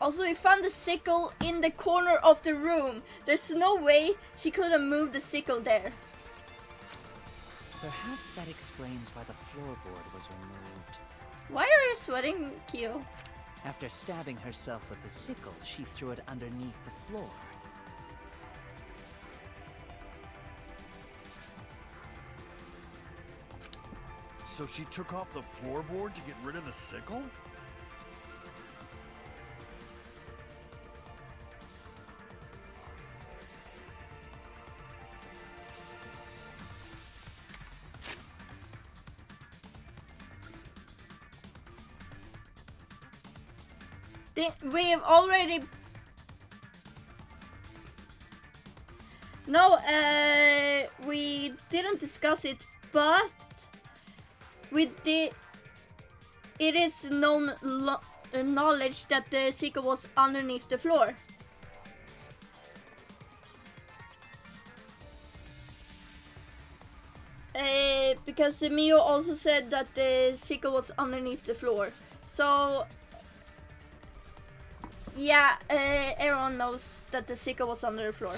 Also, we found the sickle in the corner of the room. There's no way she could have moved the sickle there. Perhaps that explains why the floorboard was removed. Why are you sweating, Kyo? After stabbing herself with the sickle, she threw it underneath the floor. So she took off the floorboard to get rid of the sickle? We've already... No, we didn't discuss it, but we did... It is known knowledge that the sickle was underneath the floor. Because the Mio also said that the sickle was underneath the floor. So... Yeah, everyone knows that the sickle was under the floor.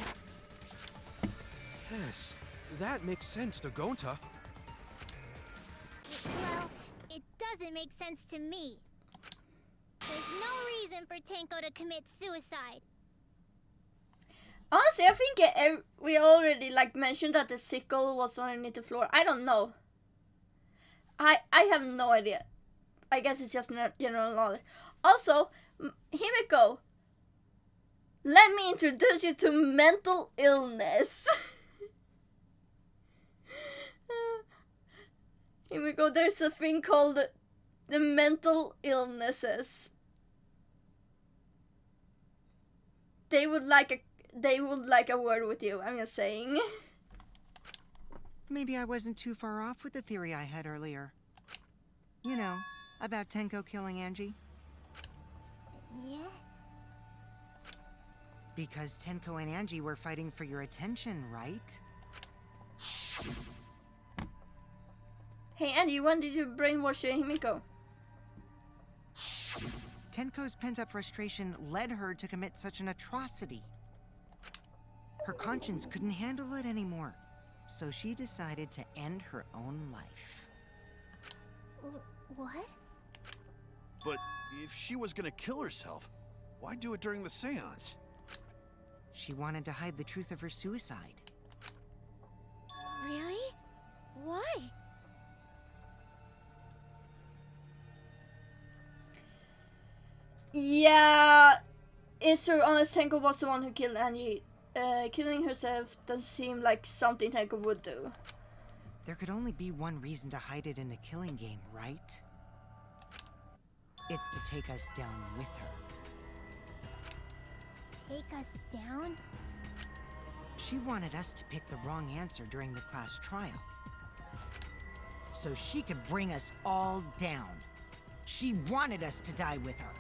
Yes, that makes sense to Gonta. Well, it doesn't make sense to me. There's no reason for Tenko to commit suicide. Honestly, I think we already like mentioned that the sickle was underneath the floor. I don't know. I have no idea. I guess it's just general knowledge. Also, Himiko, let me introduce you to mental illness. Himiko, there's a thing called the mental illnesses. They would like a word with you, I'm just saying. Maybe I wasn't too far off with the theory I had earlier. You know, about Tenko killing Angie. Yeah? Because Tenko and Angie were fighting for your attention, right? Hey Angie, when did you brainwash Himiko? Tenko's pent-up frustration led her to commit such an atrocity. Her conscience couldn't handle it anymore, so she decided to end her own life. What? But if she was gonna kill herself, why do it during the seance? She wanted to hide the truth of her suicide. Really? Why? Yeah, it's true, unless Tenko was the one who killed Angie. Killing herself doesn't seem like something Tenko would do. There could only be one reason to hide it in a killing game, right? It's to take us down with her. Take us down? She wanted us to pick the wrong answer during the class trial, so she could bring us all down. She wanted us to die with her.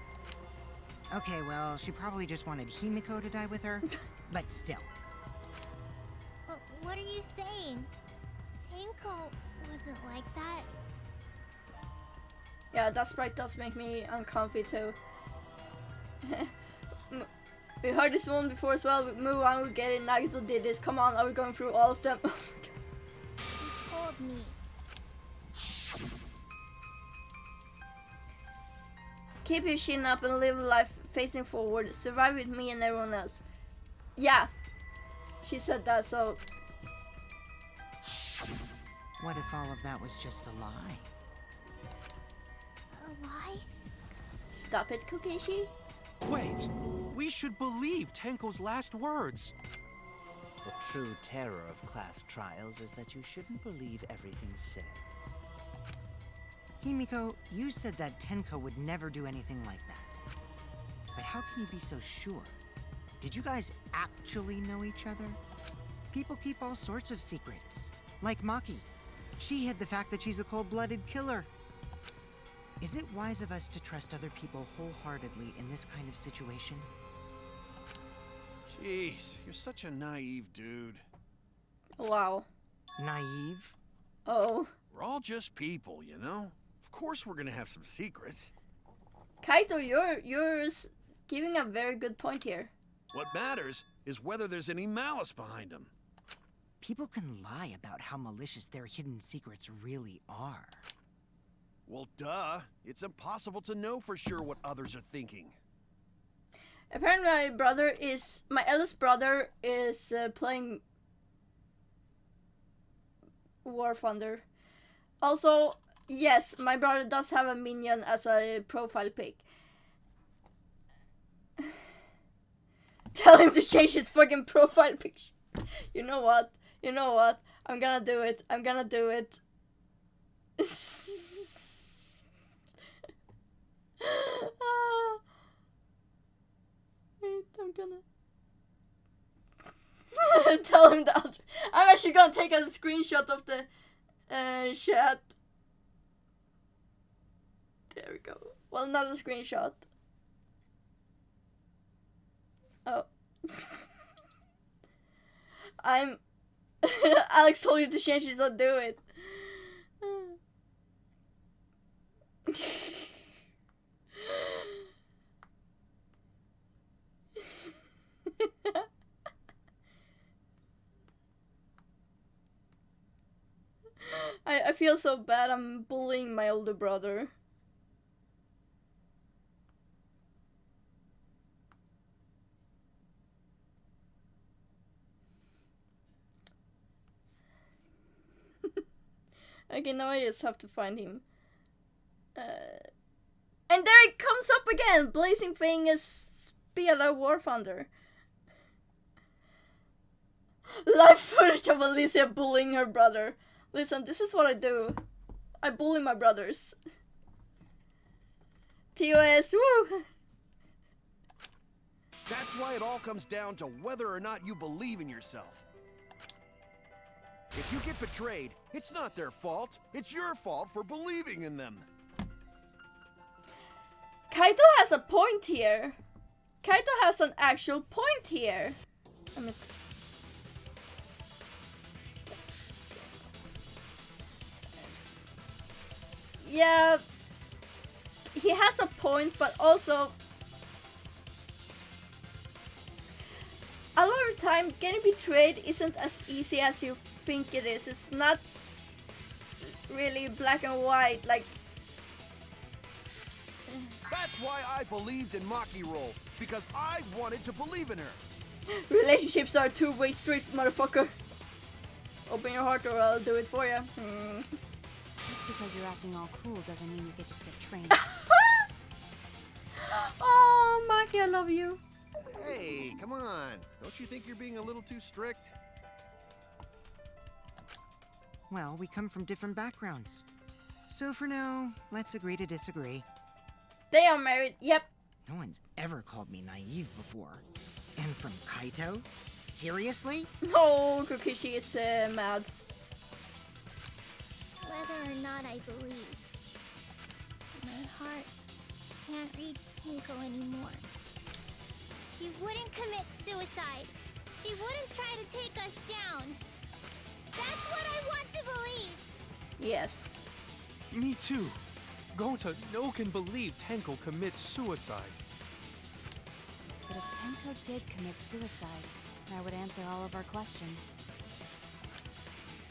Okay, well, she probably just wanted Himiko to die with her, but still. What are you saying? Tenko wasn't like that. Yeah, that sprite does make me uncomfy too. We heard this one before as well. Move on, we get it. Nagito did this. Come on, are we going through all of them? You told me. Keep your chin up and live life facing forward. Survive with me and everyone else. Yeah, she said that, so... What if all of that was just a lie? A lie? Stop it, Kokeshi. Wait, we should believe Tenko's last words. The true terror of class trials is that you shouldn't believe everything said. Himiko, you said that Tenko would never do anything like that. But how can you be so sure? Did you guys actually know each other? People keep all sorts of secrets. Like Maki. She hid the fact that she's a cold-blooded killer. Is it wise of us to trust other people wholeheartedly in this kind of situation? Jeez, you're such a naive dude. Wow. Naive? Oh. We're all just people, you know? Of course we're gonna have some secrets. Kaito, you're giving a very good point here. What matters is whether there's any malice behind them. People can lie about how malicious their hidden secrets really are. Well, duh. It's impossible to know for sure what others are thinking. Apparently my eldest brother is playing War Thunder. Also, yes, my brother does have a minion as a profile pic. Tell him to change his fucking profile picture. You know what? You know what? I'm gonna do it. I'm gonna do it. Wait, I'm gonna tell him that. I'm actually gonna take a screenshot of the chat. There we go. Well, not a screenshot. Oh. Alex told you to change it, so do it. I feel so bad. I'm bullying my older brother. Okay, now I just have to find him. And there it comes up again! Blazing Thing is Spela War Thunder. Live footage of Alicia bullying her brother. Listen, this is what I do. I bully my brothers. TOS, woo! That's why it all comes down to whether or not you believe in yourself. If you get betrayed, it's not their fault. It's your fault for believing in them. Kaito has a point here. Kaito has an actual point here. I'm just... Yeah, he has a point, but also a lot of the time getting betrayed isn't as easy as you think it is. It's not really black and white, like... That's why I believed in Maki Roll, because I wanted to believe in her. Relationships are a two-way street, motherfucker. Open your heart or I'll do it for you. Just because you're acting all cool doesn't mean you get to skip training. Oh, Maki, I love you. Hey, come on. Don't you think you're being a little too strict? Well, we come from different backgrounds. So for now, let's agree to disagree. They are married, yep. No one's ever called me naive before. And from Kaito? Seriously? No, Kokishi is mad. Whether or not I believe, my heart can't reach Tenko anymore. She wouldn't commit suicide. She wouldn't try to take us down. That's what I want to believe. Yes. Me too. Gonta no can believe Tenko commits suicide. But if Tenko did commit suicide, that would answer all of our questions.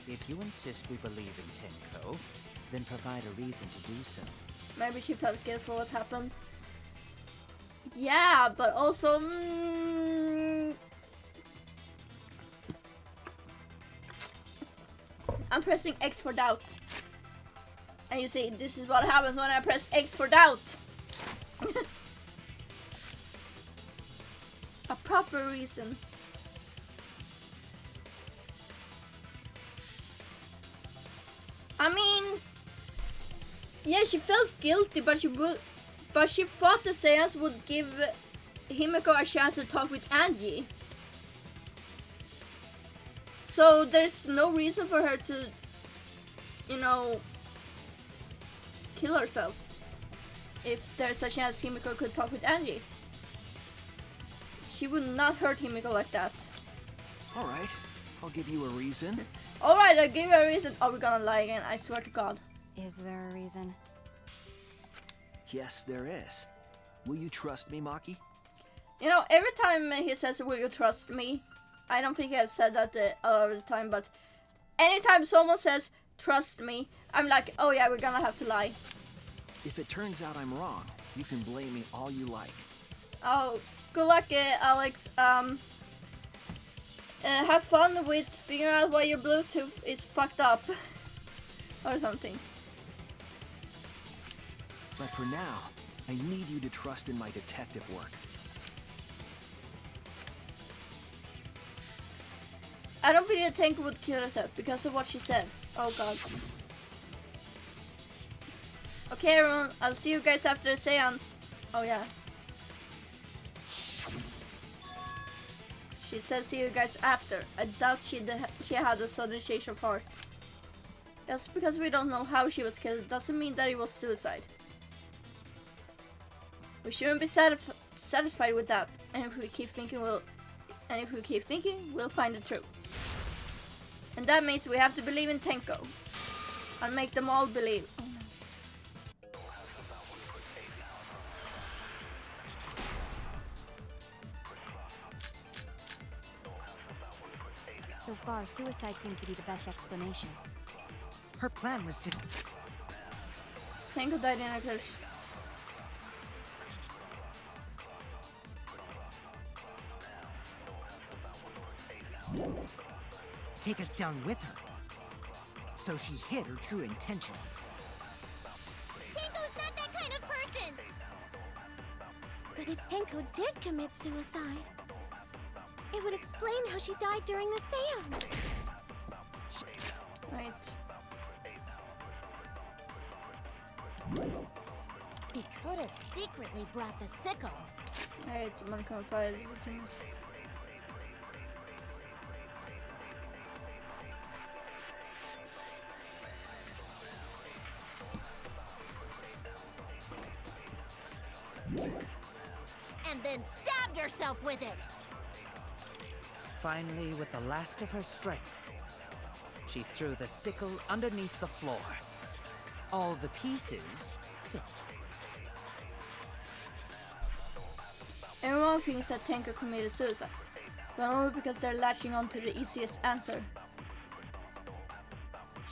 If you insist we believe in Tenko, then provide a reason to do so. Maybe she felt guilt for what happened. Yeah, but also... I'm pressing X for doubt. And you see, this is what happens when I press X for doubt. A proper reason. I mean, yeah, she felt guilty, but she thought the seance would give Himeko a chance to talk with Angie. So there's no reason for her to, you know, kill herself if there's a chance Himeko could talk with Angie. She would not hurt Himeko like that. Alright, I'll give you a reason. Alright, I'll give you a reason. Are we gonna lie again? I swear to God. Is there a reason? Yes, there is. Will you trust me, Maki? You know, every time he says, will you trust me? I don't think I've said that a lot of the time, but anytime someone says, trust me, I'm like, oh yeah, we're gonna have to lie. If it turns out I'm wrong, you can blame me all you like. Oh, good luck, Alex. Have fun with figuring out why your Bluetooth is fucked up. Or something. But for now, I need you to trust in my detective work. I don't believe Tenko would kill herself because of what she said. Oh god. Okay everyone, I'll see you guys after the seance. Oh yeah. She says see you guys after. I doubt she had a sudden change of heart. Just because we don't know how she was killed doesn't mean that it was suicide. We shouldn't be satisfied with that. And if we keep thinking, we'll find the truth. And that means we have to believe in Tenko. And make them all believe. Oh, no. So far, suicide seems to be the best explanation. Her plan was to... Tenko died in a crash. take us down with her. So she hid her true intentions. Tenko's not that kind of person! But if Tenko did commit suicide, it would explain how she died during the seance. Right. He could have secretly brought the sickle. Right, man kan vara lite tungt. And then stabbed herself with it. Finally, with the last of her strength, she threw the sickle underneath the floor. All the pieces fit. Everyone thinks that Tenko committed suicide, but only because they're latching on to the easiest answer.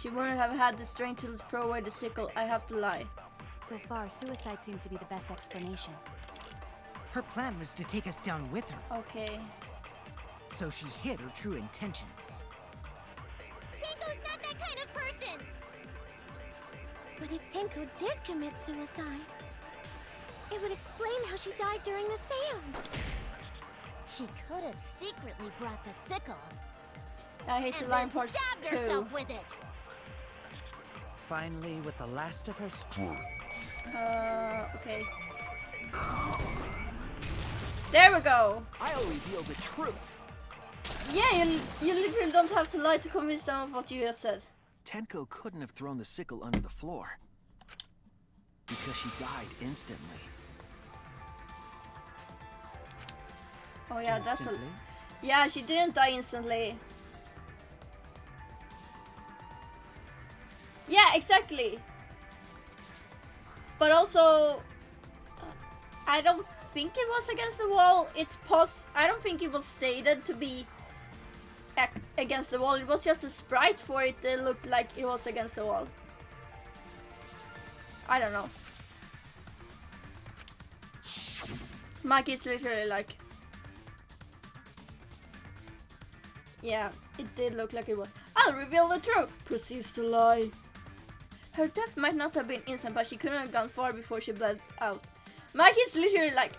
She wouldn't have had the strength to throw away the sickle, I have to lie. So far, suicide seems to be the best explanation. Her plan was to take us down with her, Okay. so she hid her true intentions. Tenko's not that kind of person! But if Tenko did commit suicide, it would explain how she died during the seance. She could have secretly brought the sickle. I hate the And line then parts stabbed too. herself with it. Finally, with the last of her strength. Okay. There we go! I'll reveal the truth. Yeah, you literally don't have to lie to convince them of what you just said. Tenko couldn't have thrown the sickle under the floor. Because she died instantly. Oh yeah, that's a... Instantly? Yeah, she didn't die instantly. Yeah, exactly. But also, I don't think it was against the wall. I don't think it was stated to be against the wall. It was just a sprite for it that looked like it was against the wall. I don't know. Maki's literally like... Yeah, it did look like it was. I'll reveal the truth! Proceeds to lie. Her death might not have been instant, but she couldn't have gone far before she bled out. Maki's literally like...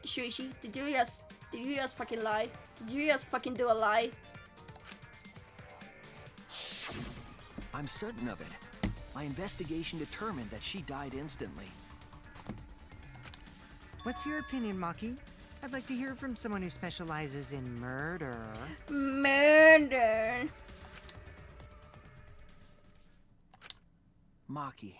Shuichi, did you just fucking lie? Did you just fucking do a lie? I'm certain of it. My investigation determined that she died instantly. What's your opinion, Maki? I'd like to hear from someone who specializes in murder. Murder! Maki.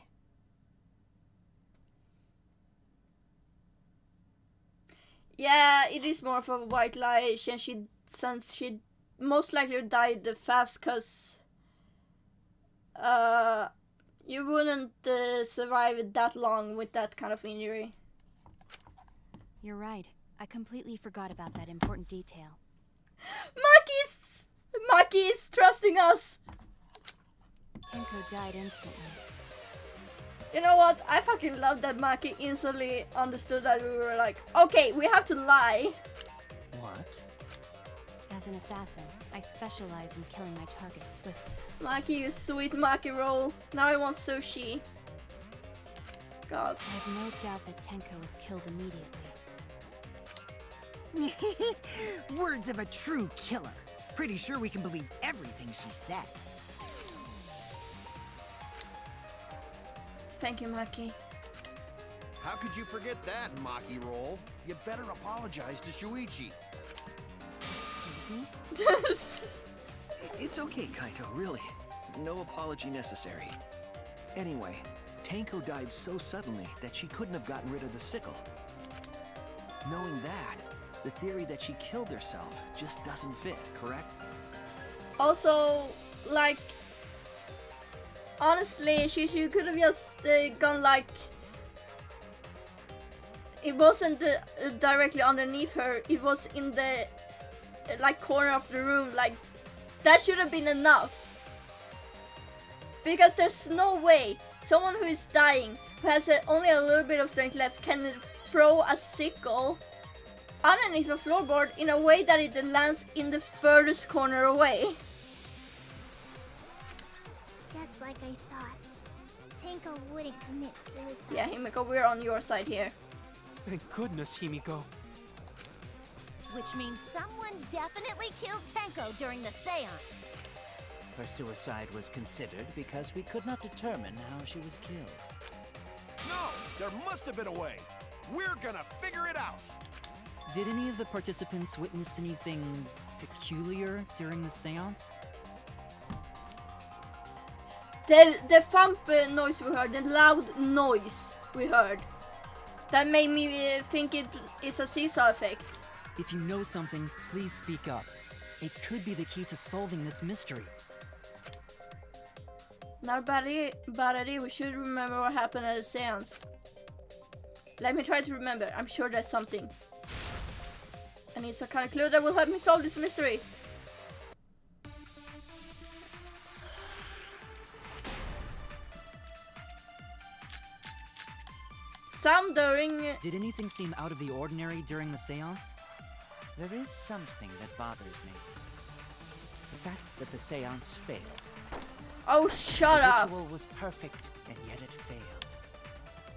Yeah, it is more of a white lie since she most likely died fast, cause you wouldn't survive that long with that kind of injury. You're right. I completely forgot about that important detail. Maki is trusting us. Tenko died instantly. You know what? I fucking love that Maki instantly understood that we were like, okay, we have to lie. What? As an assassin, I specialize in killing my targets swiftly. Maki, you sweet Maki roll. Now I want sushi. God. I have no doubt that Tenko was killed immediately. Words of a true killer. Pretty sure we can believe everything she said. Thank you, Maki. How could you forget that, Maki Roll? You better apologize to Shuichi. Excuse me? It's okay, Kaito, really. No apology necessary. Anyway, Tenko died so suddenly that she couldn't have gotten rid of the sickle. Knowing that, the theory that she killed herself just doesn't fit, correct? Also, like, honestly, she could have just gone like... It wasn't directly underneath her, it was in the like corner of the room, like, that should have been enough. Because there's no way someone who is dying, who has only a little bit of strength left, can throw a sickle underneath the floorboard in a way that it lands in the furthest corner away. Just like I thought. Tenko wouldn't commit suicide. Yeah, Himiko, we're on your side here. Thank goodness, Himiko. Which means someone definitely killed Tenko during the seance. Her suicide was considered because we could not determine how she was killed. No! There must have been a way! We're gonna figure it out! Did any of the participants witness anything peculiar during the seance? The thump noise we heard, the loud noise we heard, that made me think it is a seesaw effect. If you know something, please speak up. It could be the key to solving this mystery. Not bad idea. We should remember what happened at the seance. Let me try to remember. I'm sure there's something. I need some kind of clue that will help me solve this mystery. Sound during... Did anything seem out of the ordinary during the seance? There is something that bothers me. The fact that the seance failed. Oh, shut the up! The ritual was perfect, and yet it failed.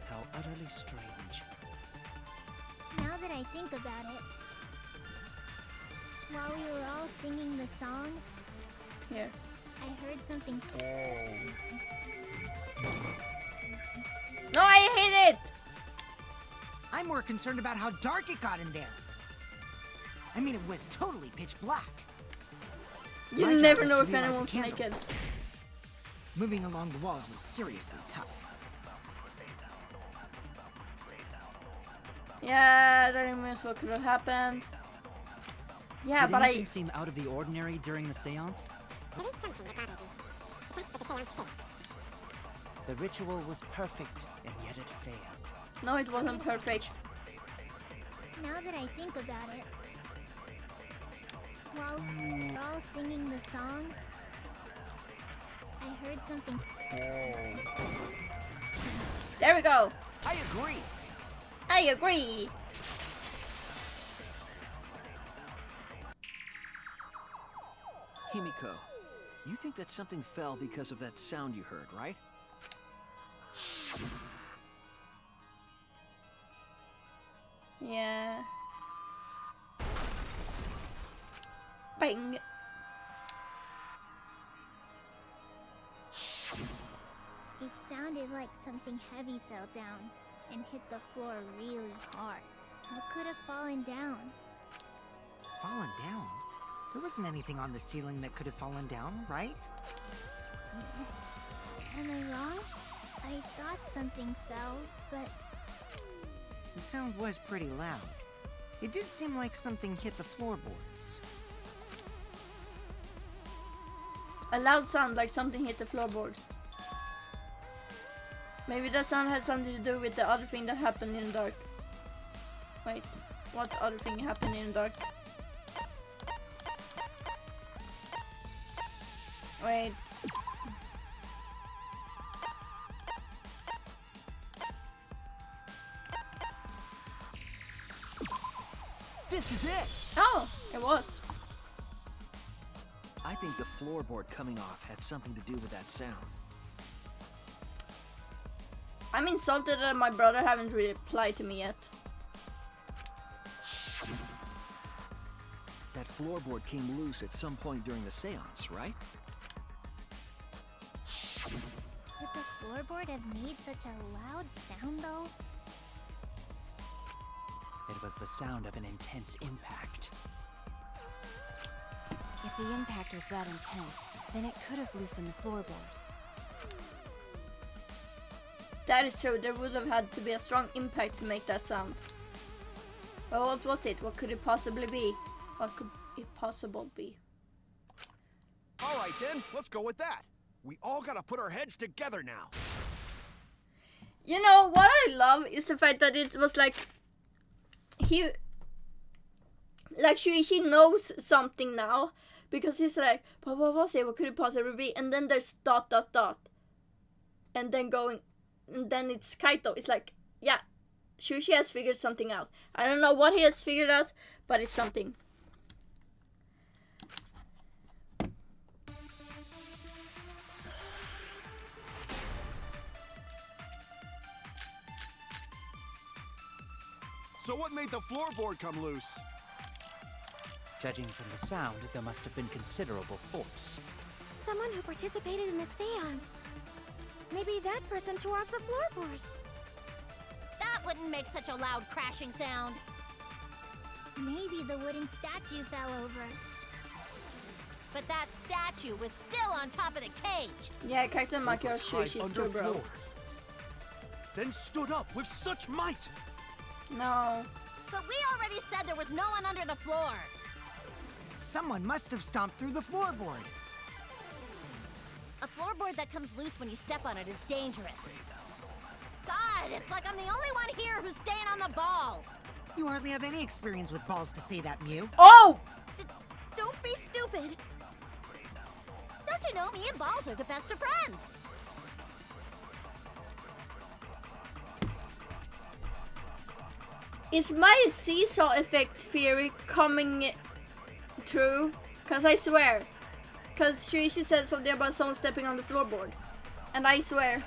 How utterly strange. Now that I think about it, while we were all singing the song, Here. I heard something. No, I hate it! I'm more concerned about how dark it got in there. I mean, it was totally pitch black. You My job never was know to if relight the anyone's naked. candles. Moving along the walls was seriously tough. Yeah, that means what could have happened. Yeah, Did but anything seem out of the ordinary during the seance? There is something that bothers me. The fact that the seance failed. The ritual was perfect, and yet it failed. No, it wasn't perfect. Now that I think about it, while we were all singing the song, I heard something. There we go. I agree. I agree. Himiko, you think that something fell because of that sound you heard, right? Yeah. Bang. It sounded like something heavy fell down and hit the floor really hard. What could have fallen down? Fallen down? There wasn't anything on the ceiling that could have fallen down, right? Am I wrong? I thought something fell, but The sound was pretty loud. It did seem like something hit the floorboards. A loud sound like something hit the floorboards. Maybe that sound had something to do with the other thing that happened in the dark. Wait, what other thing happened in the dark? Wait. This is it! Oh, it was. I think the floorboard coming off had something to do with that sound. I'm insulted that my brother haven't replied to me yet. That floorboard came loose at some point during the seance, right? could the floorboard have made such a loud sound though? It was the sound of an intense impact. If the impact was that intense, then it could have loosened the floorboard. That is true, there would have had to be a strong impact to make that sound. But what was it? What could it possibly be? What could it possibly be? Alright then, let's go with that. We all gotta put our heads together now. You know, what I love is the fact that it was like... She knows something now. Because he's like, but what was it? What could it possibly be? And then there's ... and then going, and then it's Kaito. It's like, yeah, Shushi has figured something out. I don't know what he has figured out, but it's something. So what made the floorboard come loose? Judging from the sound, there must have been considerable force. Someone who participated in the seance. Maybe that person tore off the floorboard. That wouldn't make such a loud crashing sound. Maybe the wooden statue fell over. But that statue was still on top of the cage. Yeah, Kaito Maki or Hide Shushi's under true, bro. floor. Then stood up with such might. No. But we already said there was no one under the floor. Someone must have stomped through the floorboard. A floorboard that comes loose when you step on it is dangerous. God, it's like I'm the only one here who's staying on the ball. You hardly have any experience with balls to say that, Mew. Oh! Don't be stupid. Don't you know me and balls are the best of friends? Is my seesaw effect theory coming true? Cause I swear. Cause Shuichi said something about someone stepping on the floorboard. And I swear.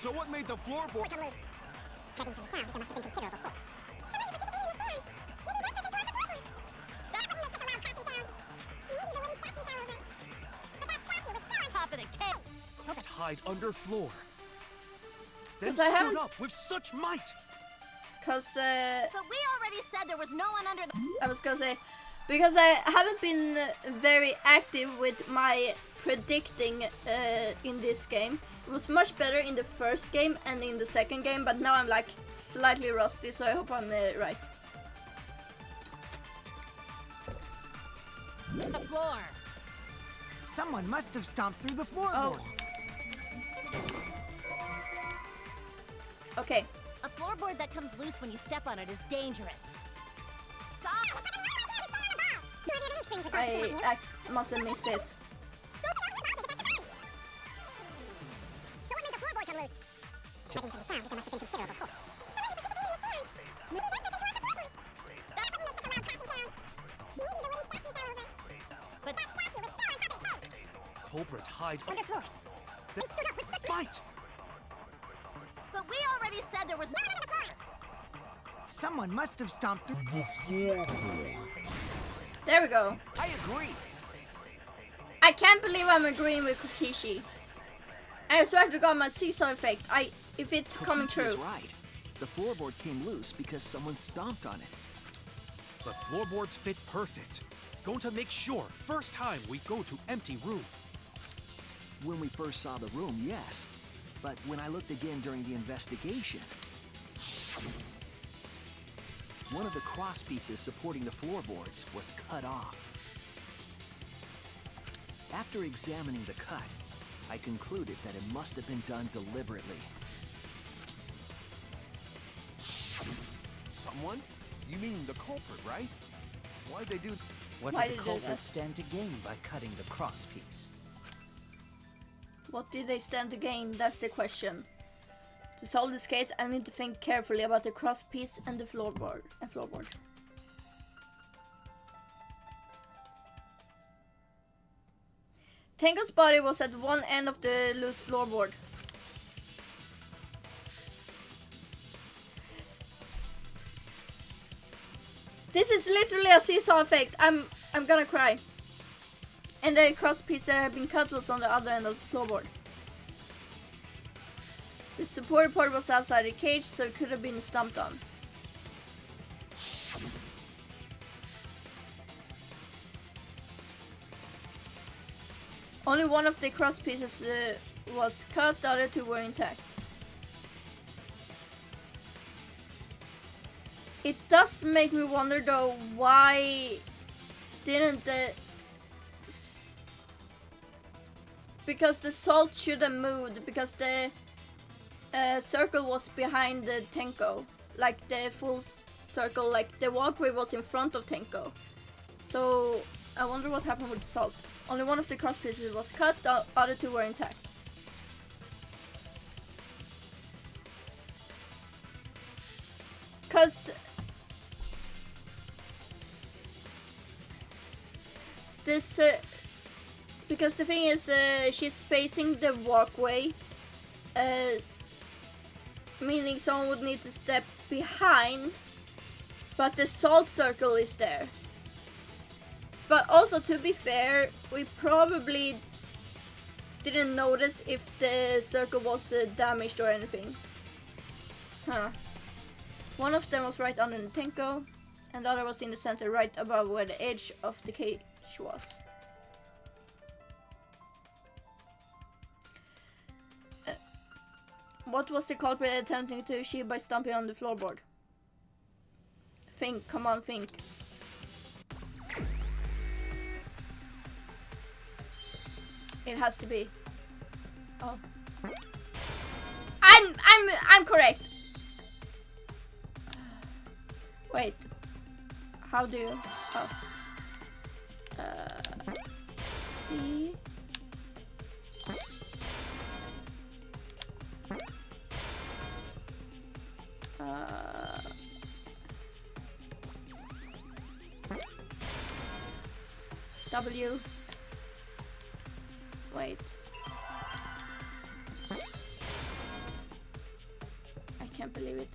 So what made the floorboard Come loose. Judging from the sound, there must have been considerable force. Someone who participated in the seance. Maybe that person tore off the floorboard. That wouldn't make such a loud crashing sound. Maybe the wooden statue fell over. But that statue was still on Top of the cage. Hide under floor. Then 'Cause I stood haven't- up with such might. Cause But we already said there was no one under the... I was gonna say, because I haven't been very active with my predicting in this game. It was much better in the first game and in the second game, but now I'm like slightly rusty, so I hope I'm right. The floor. Someone must have stomped through the floorboard. Okay. A floorboard that comes loose when you step on it is dangerous. I must have missed it. So what made the floorboard come loose? Judging from the sound, there must have been considerable force. Someone who participated in the seance. Maybe that person tore off the floorboard. That wouldn't make such a loud crashing sound. Maybe the wooden statue fell over. But that statue was still on top of the cage. Culprit hide Under floor. Then stood up with such might. But we already said there was no one under the floor. Someone must have stomped through. There we go. I agree. I can't believe I'm agreeing with Kokishi. I swear to God, my seesaw effect. If it's coming Kokichi is true. right. The floorboard came loose because someone stomped on it. But floorboards fit perfect. Going to make sure first time we go to empty room. When we first saw the room, yes. But when I looked again during the investigation, one of the cross pieces supporting the floorboards was cut off. After examining the cut, I concluded that it must have been done deliberately. someone? You mean the culprit, right? Why'd they do What Why did did the they do that? culprit stand to gain by cutting the cross piece? What did they stand to gain? That's the question. To solve this case, I need to think carefully about the cross piece and the floorboard. Tenko's body was at one end of the loose floorboard. This is literally a seesaw effect. I'm gonna cry. And the cross piece that had been cut was on the other end of the floorboard. The supporter part was outside the cage, so it could have been stomped on. Only one of the cross pieces was cut, the other two were intact. It does make me wonder though, why didn't the... Because the salt should have moved, because the circle was behind the Tenko. Like the full circle, like the walkway was in front of Tenko. So I wonder what happened with the salt. Only one of the cross pieces was cut, the other two were intact. Because this, because the thing is, she's facing the walkway, meaning someone would need to step behind, but the salt circle is there. But also, to be fair, we probably didn't notice if the circle was damaged or anything. Huh. One of them was right under the Tenko, and the other was in the center, right above where the edge of the cage was. What was the culprit attempting to achieve by stomping on the floorboard? Think, come on, think. It has to be. Oh. I'm correct. Wait. How do you? Oh. See. W. Wait. I can't believe it.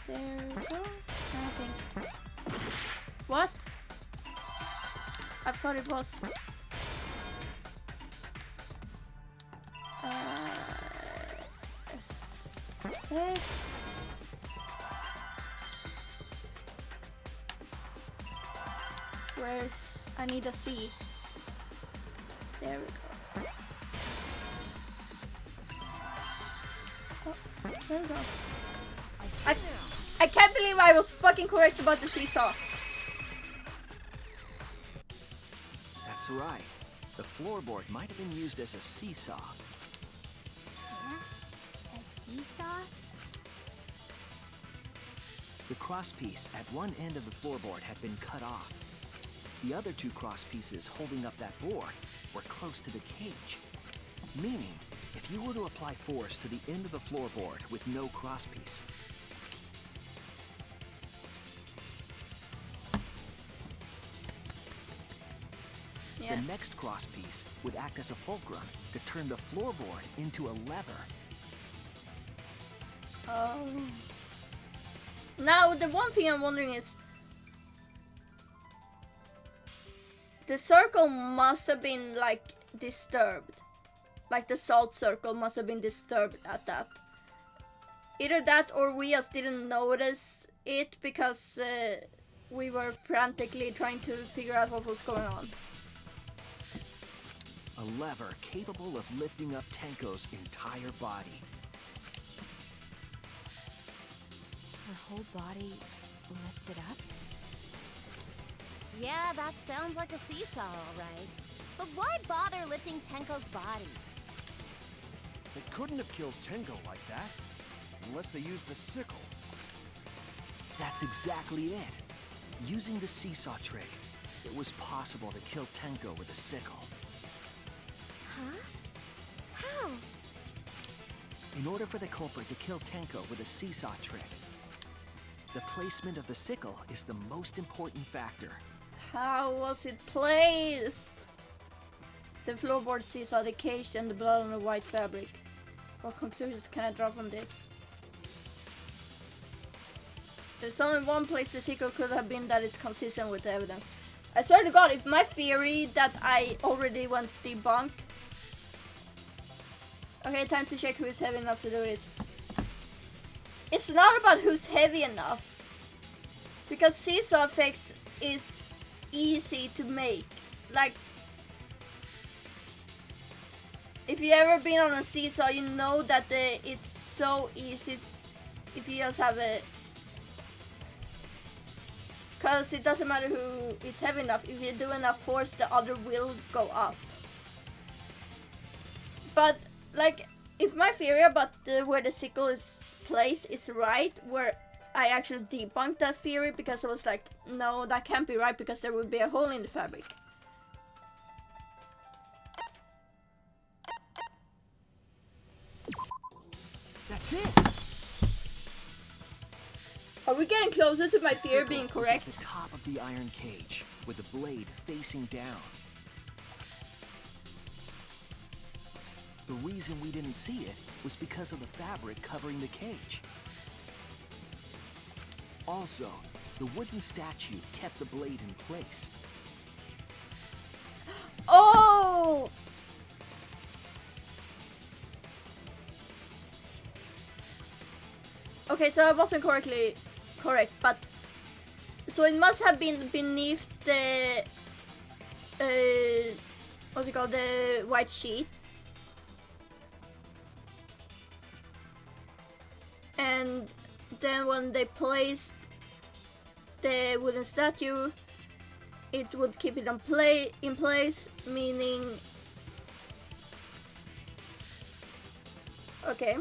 There we go. Nothing. What? I thought it was. Okay. Where's... I need a C. There we go. Oh, there we go. I can't believe I was fucking correct about the seesaw. That's right. The floorboard might have been used as a seesaw. Huh? A seesaw? The crosspiece at one end of the floorboard had been cut off. The other two crosspieces holding up that board were close to the cage. Meaning, if you were to apply force to the end of the floorboard with no crosspiece, the next crosspiece would act as a fulcrum to turn the floorboard into a lever. Oh. Now, the one thing I'm wondering is, the circle must have been, like, disturbed. Like, the salt circle must have been disturbed at that. Either that or we just didn't notice it because we were frantically trying to figure out what was going on. A lever capable of lifting up Tenko's entire body. Her whole body lifted up? Yeah, that sounds like a seesaw, alright. But why bother lifting Tenko's body? They couldn't have killed Tenko like that, unless they used a sickle. That's exactly it. Using the seesaw trick, it was possible to kill Tenko with a sickle. Huh? How? In order for the culprit to kill Tenko with a seesaw trick, the placement of the sickle is the most important factor. How was it placed? The floorboard seesaw, the cage, and the blood on the white fabric. What conclusions can I draw from this? There's only one place the sickle could have been that is consistent with the evidence. I swear to God, if my theory that I already went debunk. Okay, time to check who is heavy enough to do this. It's not about who's heavy enough. Because seesaw effects is easy to make. Like, if you ever been on a seesaw, you know that it's so easy if you just have a... Because it doesn't matter who is heavy enough. If you do enough force, the other will go up. But, like, if my theory about where the sickle is placed is right, where I actually debunked that theory because I was like, no, that can't be right because there would be a hole in the fabric. That's it! Are we getting closer to my The theory sickle being was correct? at the top of the iron cage, with the blade facing down. The reason we didn't see it was because of the fabric covering the cage. Also, the wooden statue kept the blade in place. Oh! Okay, so I wasn't correct, but so it must have been beneath the what's it called, the white sheet, and then when they placed the wooden statue, it would keep it in place, meaning okay.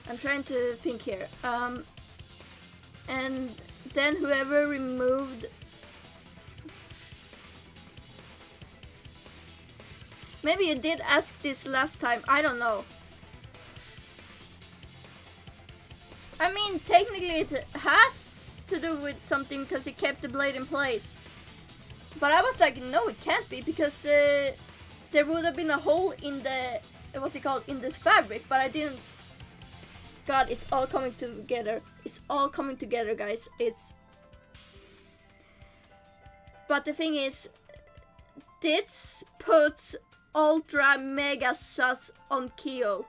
I'm trying to think here. And then whoever removed... Maybe you did ask this last time, I don't know. I mean, technically it has to do with something because it kept the blade in place. But I was like, no, it can't be, because there would have been a hole in the, what's it called, in the fabric, but I didn't. God, it's all coming together. It's all coming together, guys. But the thing is, this puts ultra mega sus on Kyo,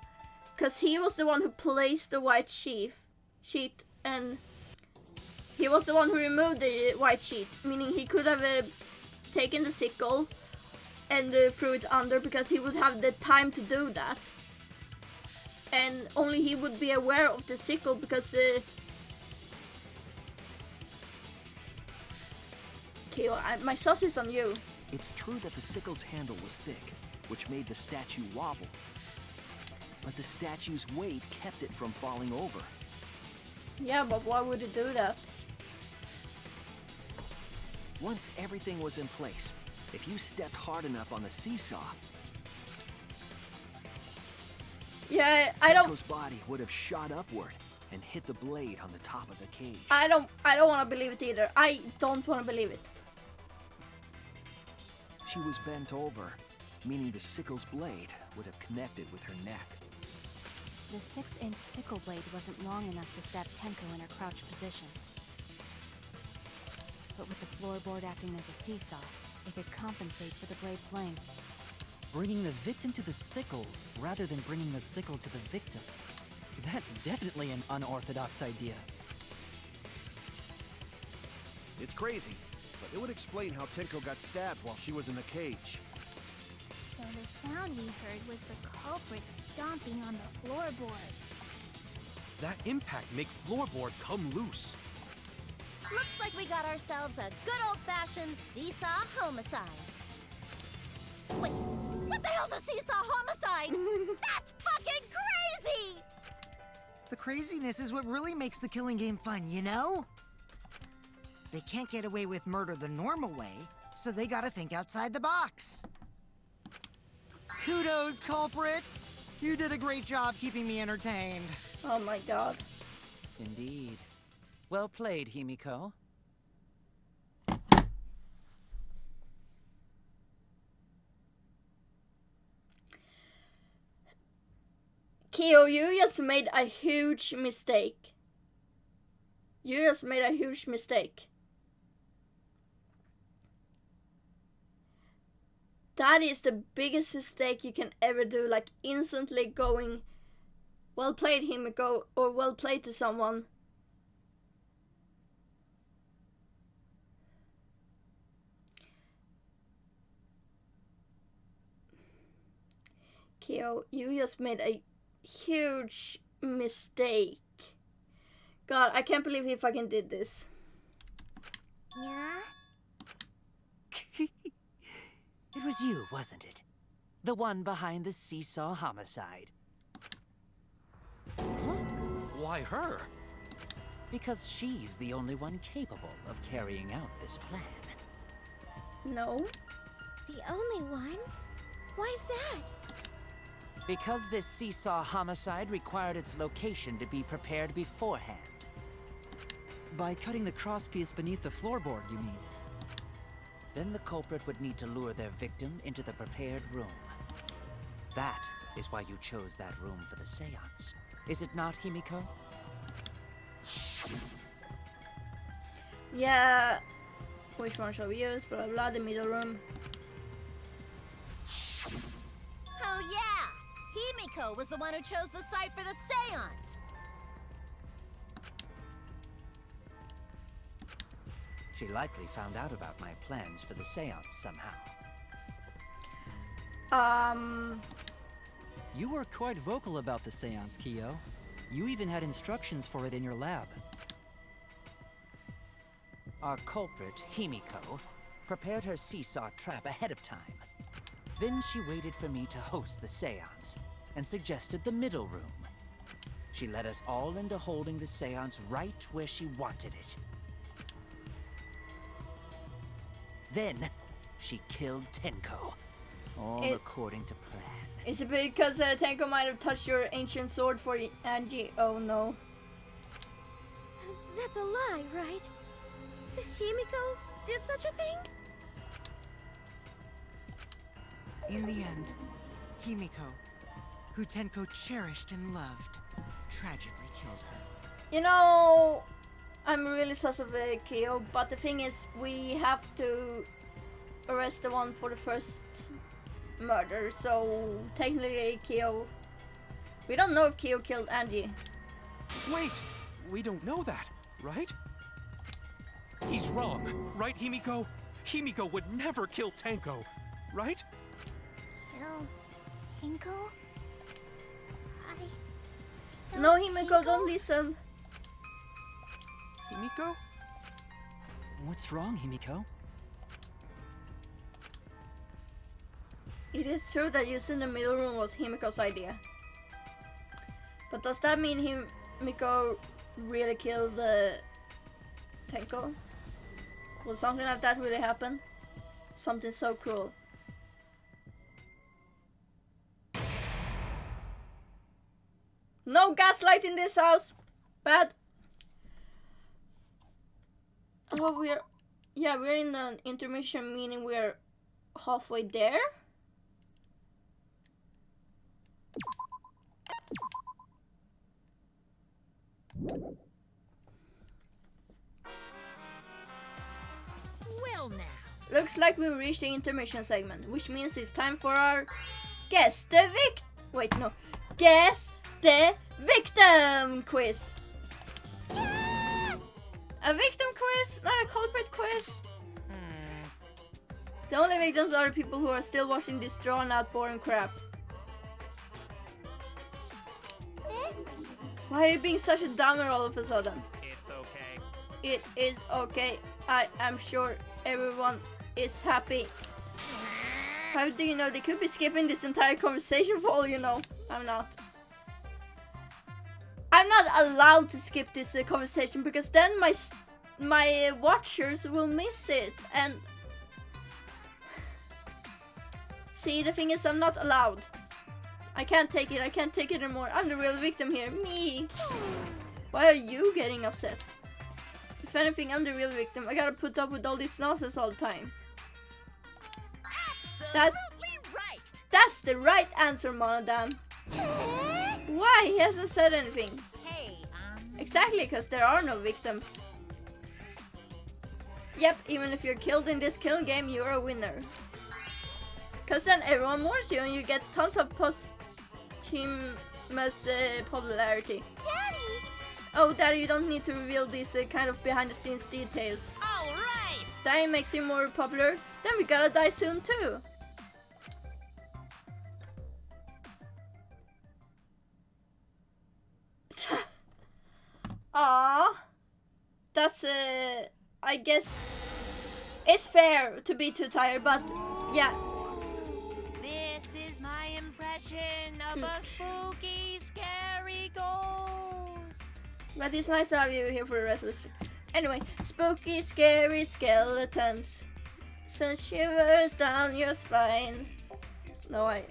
because he was the one who placed the white sheet, and he was the one who removed the white sheet, meaning he could have taken the sickle and threw it under, because he would have the time to do that, and only he would be aware of the sickle, because Kyo, my sauce is on you. It's true that the sickle's handle was thick, which made the statue wobble. But the statue's weight kept it from falling over. Yeah, but why would it do that? Once everything was in place, if you stepped hard enough on the seesaw, yeah, I don't. Tenko's body would have shot upward and hit the blade on the top of the cage. I don't want to believe it either. I don't want to believe it. She was bent over, meaning the sickle's blade would have connected with her neck. The 6-inch sickle blade wasn't long enough to stab Tenko in her crouched position. But with the floorboard acting as a seesaw, it could compensate for the blade's length. Bringing the victim to the sickle rather than bringing the sickle to the victim. That's definitely an unorthodox idea. It's crazy, but it would explain how Tenko got stabbed while she was in the cage. So the sound we heard was the culprit stomping on the floorboard. That impact make floorboard come loose. Looks like we got ourselves a good old-fashioned seesaw homicide. Wait, what the hell's a seesaw homicide? That's fucking crazy! The craziness is what really makes the killing game fun, you know? They can't get away with murder the normal way, so they gotta think outside the box. Kudos, culprit! You did a great job keeping me entertained. Oh my god. Indeed. Well played, Himiko. Kyo, you just made a huge mistake. You just made a huge mistake. That is the biggest mistake you can ever do, like instantly going, well played Himiko, or well played to someone. Kyo, you just made a huge mistake. God, I can't believe he fucking did this. Yeah? It was you, wasn't it? The one behind the seesaw homicide. Why her? Because she's the only one capable of carrying out this plan. No. The only one? Why's that? Because this seesaw homicide required its location to be prepared beforehand. By cutting the crosspiece beneath the floorboard, you mean? Then the culprit would need to lure their victim into the prepared room. That is why you chose that room for the seance. Is it not, Himiko? Yeah. Which one shall we use? Blah blah, the middle room. Oh yeah! Himiko was the one who chose the site for the seance! She likely found out about my plans for the seance somehow. You were quite vocal about the seance, Kyo. You even had instructions for it in your lab. Our culprit, Himiko, prepared her seesaw trap ahead of time. Then she waited for me to host the seance and suggested the middle room. She led us all into holding the seance right where she wanted it. Then, she killed Tenko, all according to plan. Is it because Tenko might have touched your ancient sword for Angie? Oh no. That's a lie, right? Himiko did such a thing? In the end, Himiko, who Tenko cherished and loved, tragically killed her. You know, I'm really sus of Kyo, but the thing is, we have to arrest the one for the first murder, so technically Kyo... We don't know if Kyo killed Angie. Wait! We don't know that, right? He's wrong, right, Himiko? Himiko would never kill Tenko, right? Kill Tenko? No, Himiko, don't listen. Himiko? What's wrong, Himiko? It is true that using the middle room was Himiko's idea. But does that mean Himiko really killed Tenko? Will something like that really happen? Something so cruel. No gaslight in this house! Bad! Oh, we're in the intermission, meaning we're halfway there? Well now. Looks like we reached the intermission segment, which means it's time for our Guess the Victim quiz. Yeah! A victim quiz, not a culprit quiz. The only victims are the people who are still watching this drawn out boring crap. Why are you being such a downer all of a sudden? It's okay. It is okay. I am sure everyone is happy. How do you know? They could be skipping this entire conversation for all you know. I'm not. I'm not allowed to skip this conversation because then my watchers will miss it. And see, the thing is, I'm not allowed. I can't take it. I can't take it anymore. I'm the real victim here. Me. Why are you getting upset? If anything, I'm the real victim. I gotta put up with all these nonsense all the time. Absolutely right. That's the right answer, Monodam. Why? He hasn't said anything. Hey, Exactly, because there are no victims. Yep, even if you're killed in this kill game, you're a winner. Because then everyone mourns you and you get tons of posthumous popularity. Daddy! Oh, Daddy, you don't need to reveal these kind of behind-the-scenes details. all right. Dying makes you more popular, then we gotta die soon too. Aww. That's I guess it's fair to be too tired, but yeah, possession of a spooky, scary ghost. But it's nice to have you here for the rest of the stream. Anyway, spooky, scary skeletons send shivers down your spine. No, I'm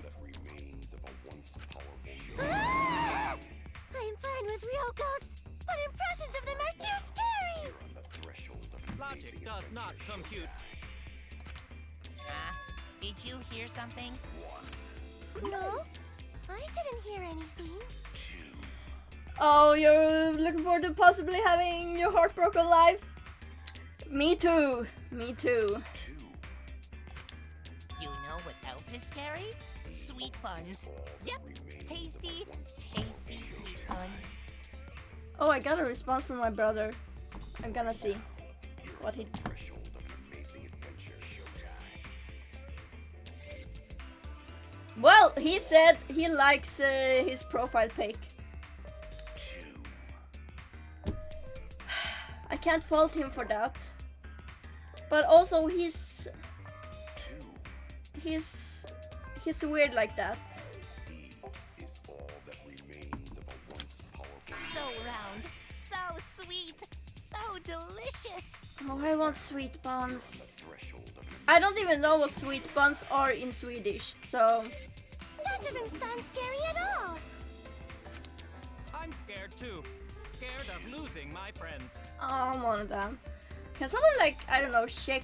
fine with real ghosts, but impressions of them are too scary! Logic does not compute. Did you hear something? No, I didn't hear anything. Oh, you're looking forward to possibly having your heart broken live? Me too. Me too. You know what else is scary? Sweet buns. Yep, tasty, tasty sweet buns. Oh, I got a response from my brother. I'm gonna see what he... Well, he said he likes his profile pic. I can't fault him for that. But also he's weird like that. So round, so sweet, so delicious. Oh, I want sweet buns. I don't even know what sweet buns are in Swedish, so... That doesn't sound scary at all! I'm scared too. Scared of losing my friends. Oh, I'm one of them. Can someone, like, I don't know, check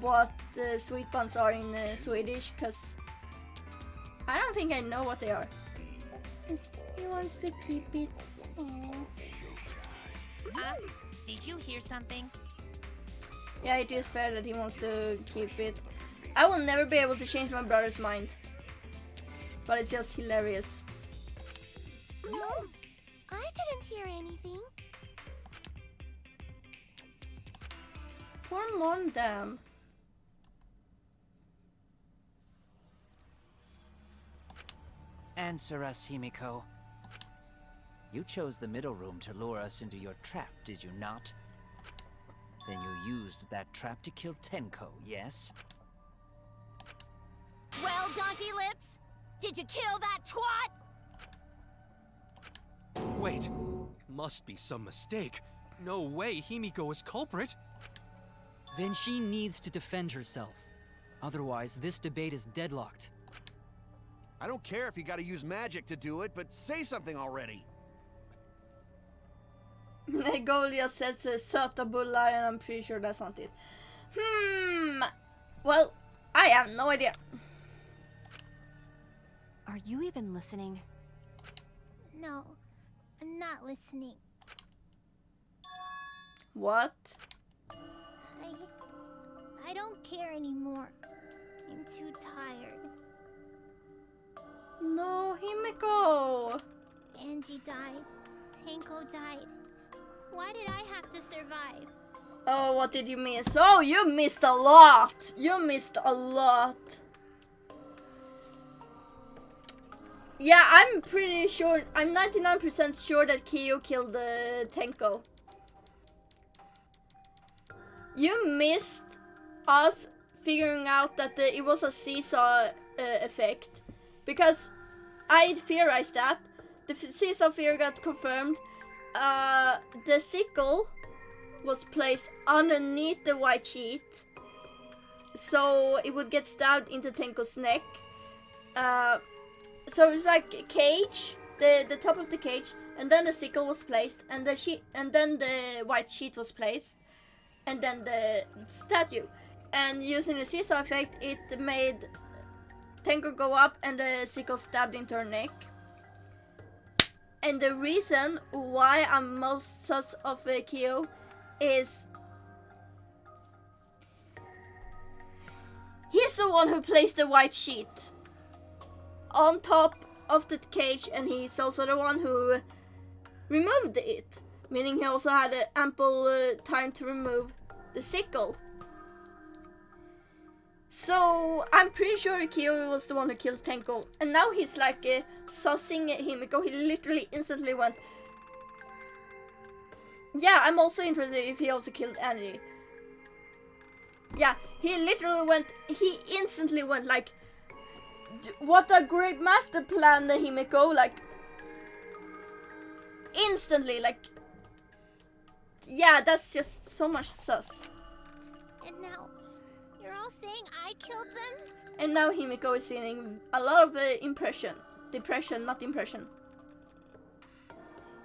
what sweet buns are in Swedish? Because I don't think I know what they are. He wants to keep it. Aww. Did you hear something? Yeah, it is fair that he wants to keep it. I will never be able to change my brother's mind. But it's just hilarious. No, I didn't hear anything. Poor Mondam. Answer us, Himiko. You chose the middle room to lure us into your trap, did you not? Then you used that trap to kill Tenko, yes? Well, Donkey Lips, did you kill that twat? Wait, must be some mistake. No way Himiko is culprit. Then she needs to defend herself. Otherwise, this debate is deadlocked. I don't care if you gotta use magic to do it, but say something already. Golia says söta bullar, and I'm pretty sure that's not it. Well, I have no idea. Are you even listening? No, I'm not listening. What? I don't care anymore. I'm too tired. No, Himiko! Angie died. Tenko died. Why did I have to survive? Oh, what did you miss? Oh, you missed a lot! You missed a lot. Yeah, I'm pretty sure, I'm 99% sure that Kyo killed Tenko. You missed us figuring out that it was a seesaw effect. Because I theorized that. The seesaw theory got confirmed. The sickle was placed underneath the white sheet. So it would get stabbed into Tenko's neck. So it was like a cage, the top of the cage, and then the sickle was placed, and the sheet, and then the white sheet was placed, and then the statue. And using the seesaw effect, it made Tenko go up, and the sickle stabbed into her neck. And the reason why I'm most sus of Kyo is he's the one who placed the white sheet on top of the cage, and he's also the one who removed it, meaning he also had ample time to remove the sickle. So I'm pretty sure Kyo was the one who killed Tenko, and now he's like sussing Himiko. He literally instantly went, yeah, I'm also interested if he also killed Angie. Yeah, he literally went, he instantly went like, what a great master plan, the Himiko. Like, instantly, like, yeah, that's just so much sus. And now, you're all saying I killed them? And now Himiko is feeling a lot of depression, not impression.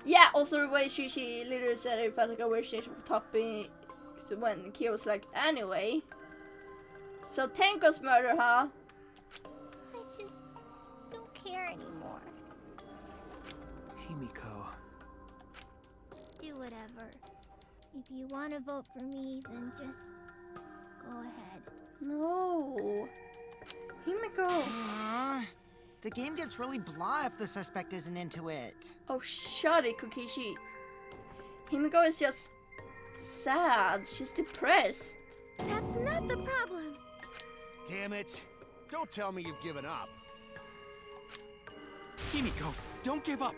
Yeah, also the way she literally said it felt like a weird change of topic when Kyo was like, anyway. So Tenko's murder, huh? I just don't care anymore. Himiko. Do whatever. If you want to vote for me, then just go ahead. No. Himiko. The game gets really blah if the suspect isn't into it. Oh, shut it, Kokishi. Himiko is just sad. She's depressed. That's not the problem. Damn it. Don't tell me you've given up. Himiko, don't give up.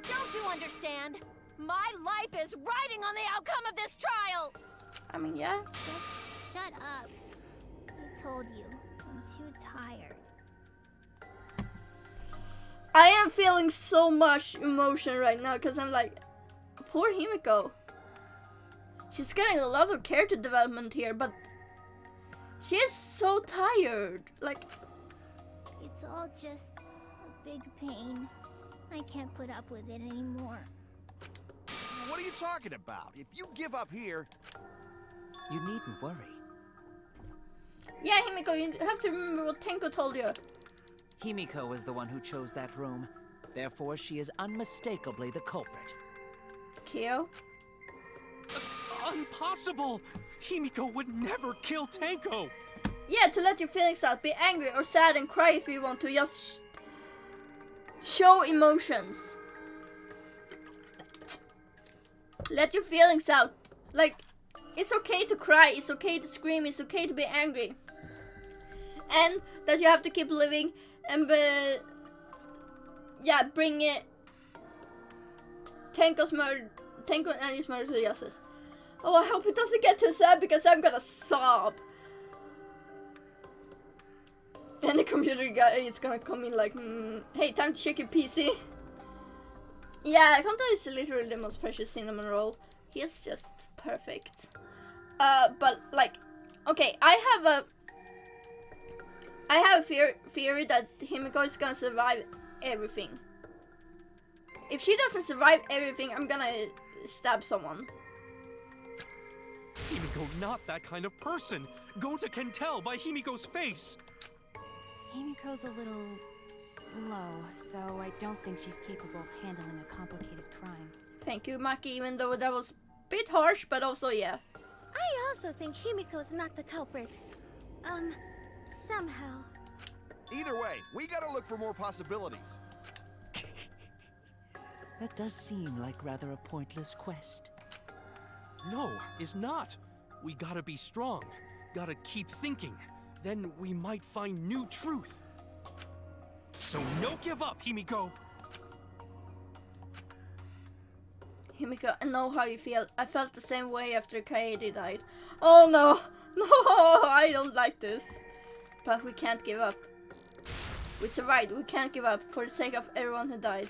Don't you understand? My life is riding on the outcome of this trial! I mean, yeah. Just shut up. I told you, I'm too tired. I am feeling so much emotion right now because I'm like, poor Himiko. She's getting a lot of character development here, but she is so tired. Like, It's all just a big pain. I can't put up with it anymore. What are you talking about? If you give up here... You needn't worry. yeah, Himiko, you have to remember what Tenko told you. Himiko was the one who chose that room. Therefore, she is unmistakably the culprit. Kyo? Impossible! Himiko would never kill Tenko! Yeah, to let your feelings out. Be angry or sad and cry if you want to. Just show emotions. Let your feelings out. Like, it's okay to cry, it's okay to scream, it's okay to be angry. And that you have to keep living and bring it Tenko and Annie's murder to justice. Oh, I hope it doesn't get too sad because I'm gonna sob. And the computer guy is gonna come in like, hey, time to check your PC. Yeah, Konta is literally the most precious cinnamon roll. He is just perfect. But like, okay, I have a theory that Himiko is gonna survive everything. If she doesn't survive everything, I'm gonna stab someone. Himiko, not that kind of person. Gonta can tell by Himiko's face. Himiko's a little slow, so I don't think she's capable of handling a complicated crime. Thank you, Maki, even though that was a bit harsh, but also, yeah. I also think Himiko's not the culprit. Somehow. Either way, we gotta look for more possibilities. That does seem like rather a pointless quest. No, is not. We gotta be strong. Gotta keep thinking. Then we might find new truth. So no give up, Himiko! Himiko, I know how you feel. I felt the same way after Kaede died. Oh no! No! I don't like this. But we can't give up. We survived. We can't give up for the sake of everyone who died.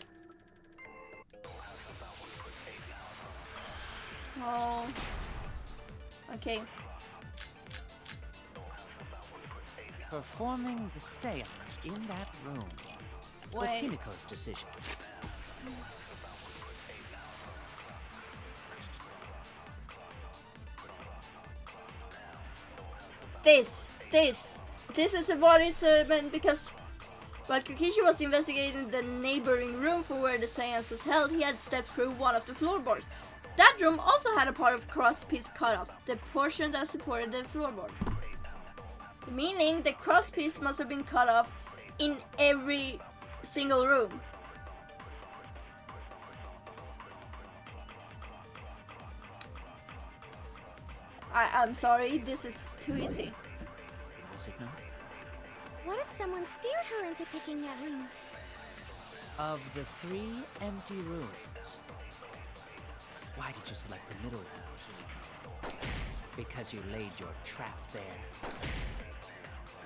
Oh. Okay. Performing the seance in that room was Wait. Himiko's decision. This is what it's meant because while Kokishi was investigating the neighboring room for where the seance was held, he had stepped through one of the floorboards. That room also had a part of crosspiece cut off, the portion that supported the floorboard. Meaning the crosspiece must have been cut off in every single room. I'm sorry, this is too easy. Was it not? What if someone steered her into picking that room? Of the 3 empty rooms, why did you select the middle room, Himiko? Because you laid your trap there.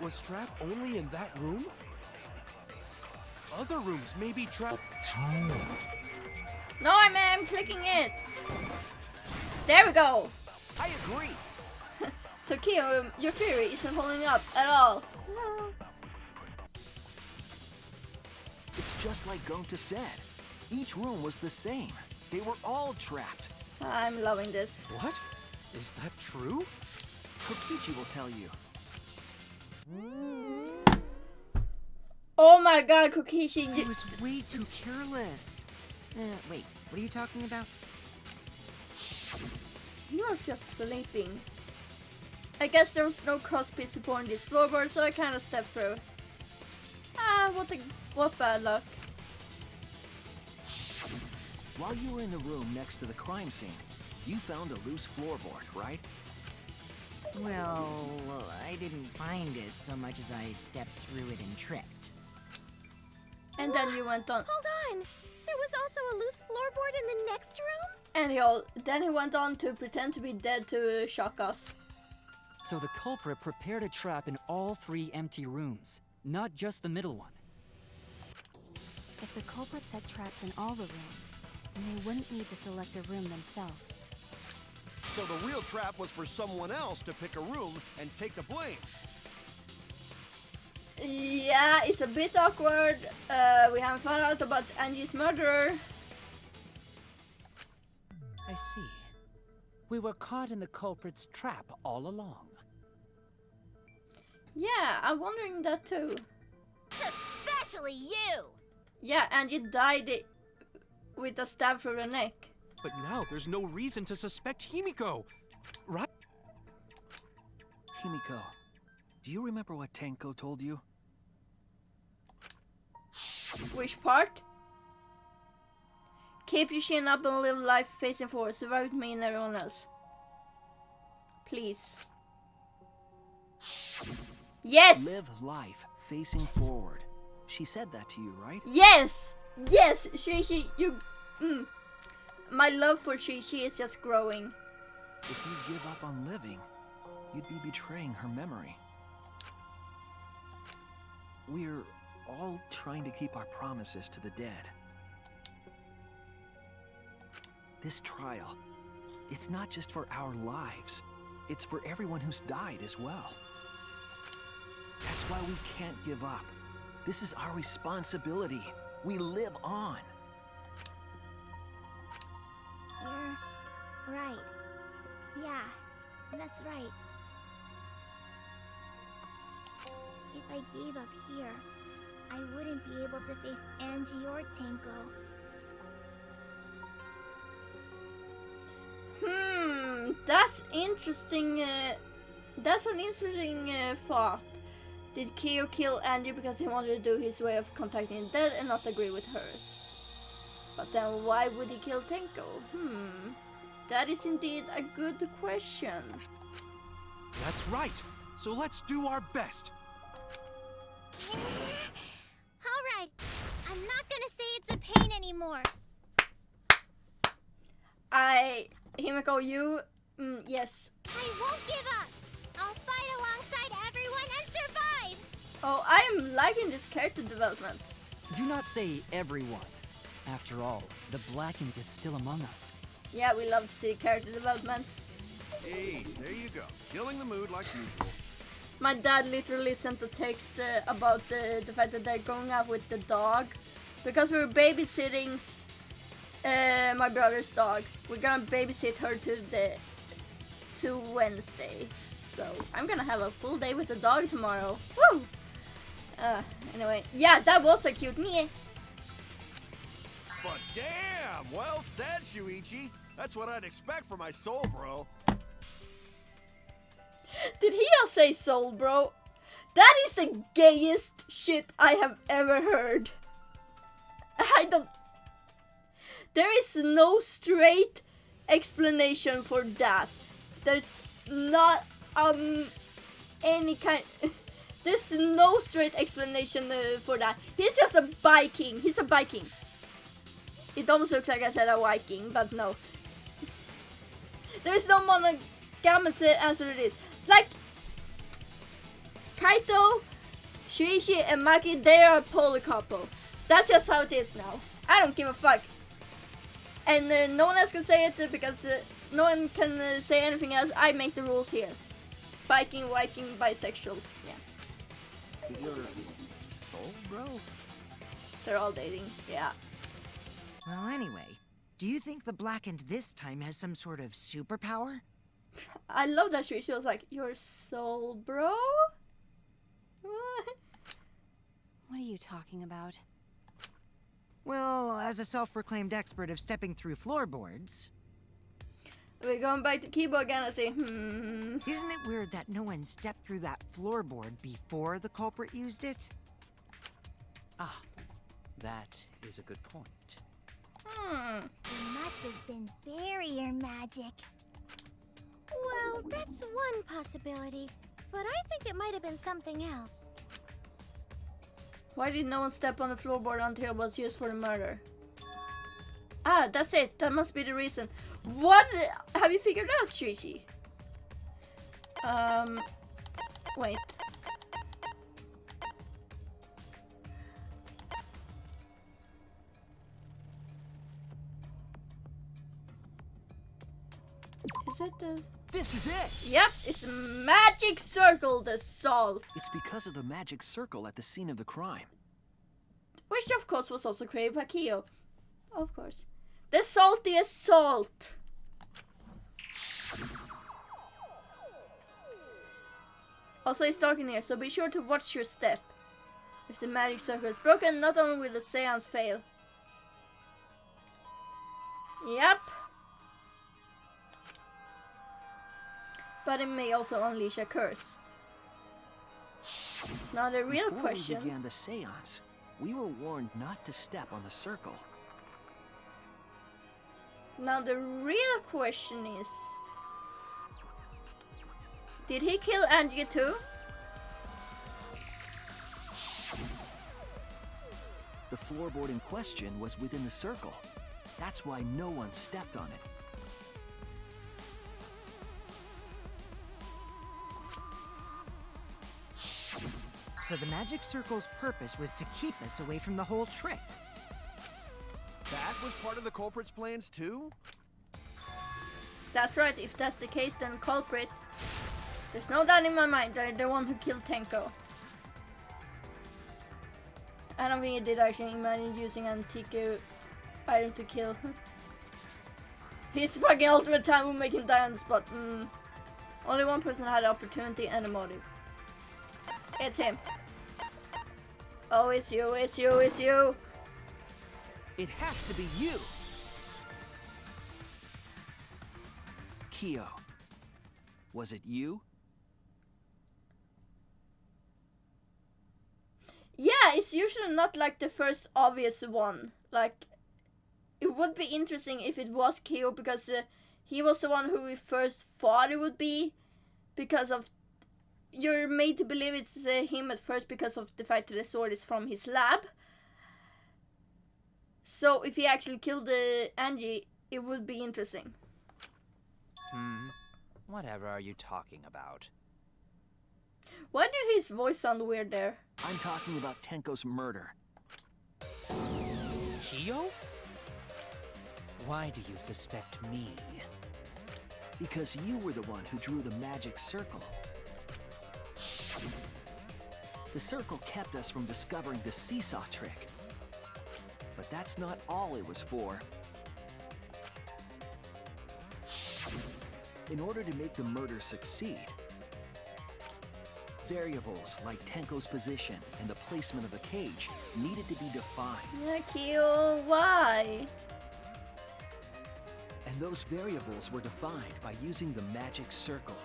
Was trap only in that room? Other rooms may be trapped. No, I'm clicking it. There we go. I agree. So Kyo, your theory isn't holding up at all. It's just like Gonta said. Each room was the same. They were all trapped. I'm loving this. What? Is that true? Kokichi will tell you. Oh my god, Kokichi. I was way too careless. Wait, what are you talking about? He was just sleeping. I guess there was no crosspiece supporting this floorboard, so I kind of stepped through. Ah, what bad luck. While you were in the room next to the crime scene, you found a loose floorboard, right? Well, I didn't find it so much as I stepped through it and tripped. And then you went on. Hold on! There was also a loose floorboard in the next room? And then he went on to pretend to be dead to shock us. So the culprit prepared a trap in all 3 empty rooms, not just the middle one. If the culprit set traps in all the rooms, then they wouldn't need to select a room themselves. So the real trap was for someone else to pick a room and take the blame. Yeah, it's a bit awkward. We haven't found out about Angie's murderer. I see. We were caught in the culprit's trap all along. Yeah, I'm wondering that too. Especially you! Yeah, Angie died with a stab through the neck. But now there's no reason to suspect Himiko, right? Himiko, do you remember what Tenko told you? Which part? Keep your chin up and live life facing forward. Survive with me and everyone else. Please. Yes! Live life facing forward. She said that to you, right? Yes! Yes! You... My love for she is just growing. If you give up on living, you'd be betraying her memory. We're all trying to keep our promises to the dead. This trial, it's not just for our lives. It's for everyone who's died as well. That's why we can't give up. This is our responsibility. We live on. You're right. Yeah, that's right. If I gave up here, I wouldn't be able to face Angie or Tenko. That's interesting. That's an interesting thought. Did Kyo kill Angie because he wanted to do his way of contacting the dead and not agree with hers? But then why would he kill Tenko? That is indeed a good question. That's right. So let's do our best. Alright, I'm not gonna say it's a pain anymore. Himiko, you... yes. I won't give up. I'll fight alongside everyone and survive. Oh, I'm liking this character development. Do not say everyone. After all, the Blackened is still among us. Yeah, we love to see character development. Ace, there you go. Killing the mood like usual. My dad literally sent a text about the fact that they're going out with the dog. Because we were babysitting my brother's dog. We're gonna babysit her to Wednesday. So I'm gonna have a full day with the dog tomorrow. Woo! Anyway, yeah, that was a cute me. But damn, well said, Shuichi. That's what I'd expect from my soul, bro. Did he just say soul, bro? That is the gayest shit I have ever heard. There is no straight explanation for that. There's not any kind. There's no straight explanation for that. He's just a Viking. He's a Viking. It almost looks like I said a Viking, but no. There is no monogamous answer to this. Like, Kaito, Shuichi, and Maki, they are a polar couple. That's just how it is now. I don't give a fuck. And no one else can say it because no one can say anything else. I make the rules here. Viking, bisexual. Yeah. Your soul, bro? They're all dating. Yeah. Well, anyway, do you think the Blackened this time has some sort of superpower? I love that she was like, your soul, bro? What are you talking about? Well, as a self-proclaimed expert of stepping through floorboards... We're going back to keyboard again and say, Isn't it weird that no one stepped through that floorboard before the culprit used it? Ah, that is a good point. It must have been barrier magic. Well, that's one possibility, but I think it might have been something else. Why did no one step on the floorboard until it was used for the murder? Ah, that's it. That must be the reason. What have you figured out, Shuichi? Wait. Is it the... This is it! Yep, it's magic circle, the salt. It's because of the magic circle at the scene of the crime. Which of course was also created by Kyo. Of course. The saltiest salt. Also, it's dark in here, so be sure to watch your step. If the magic circle is broken, not only will the seance fail. Yep. But it may also unleash a curse. Now the real question... Before we began the seance, we were warned not to step on the circle. Now the real question is... Did he kill Angie too? The floorboard in question was within the circle. That's why no one stepped on it. So the magic circle's purpose was to keep us away from the whole trick. That was part of the culprit's plans too? That's right, if that's the case, then culprit. There's no doubt in my mind they're the one who killed Tenko. I don't think he did actually imagine using antique item to kill her. His fucking ultimate time will make him die on the spot. Only one person had the opportunity and a motive. It's him. Oh, it's you, it's you, it's you. It has to be you! Kyo, was it you? Yeah, it's usually not like the first obvious one. Like, it would be interesting if it was Kyo because he was the one who we first thought it would be. Because of... You're made to believe it's him at first because of the fact that the sword is from his lab. So if he actually killed Angie, it would be interesting. Whatever are you talking about? Why did his voice sound weird there? I'm talking about Tenko's murder. Kyo? Why do you suspect me? Because you were the one who drew the magic circle. The circle kept us from discovering the seesaw trick. But that's not all it was for. In order to make the murder succeed, variables like Tenko's position and the placement of the cage needed to be defined. Yeah, Kyo, why? And those variables were defined by using the magic circle.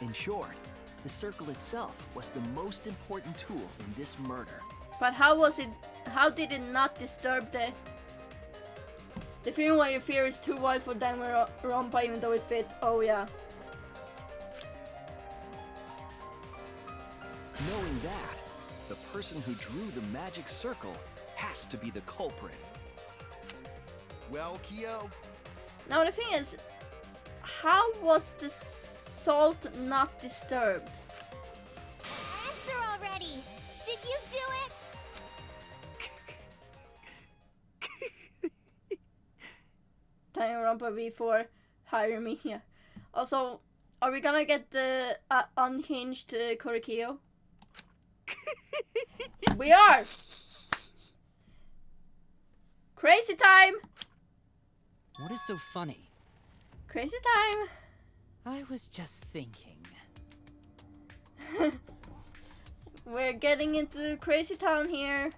In short, the circle itself was the most important tool in this murder. But how did it not disturb the feeling when your fear is too wild for Danganronpa even though it fit? Oh yeah. Knowing that, the person who drew the magic circle has to be the culprit. Well, Kyo? Now the thing is, how was the salt not disturbed? Danganronpa V4, hire me. Yeah. Also, are we gonna get the unhinged Korikyo? We are! Crazy time! What is so funny? Crazy time! I was just thinking. We're getting into crazy town here.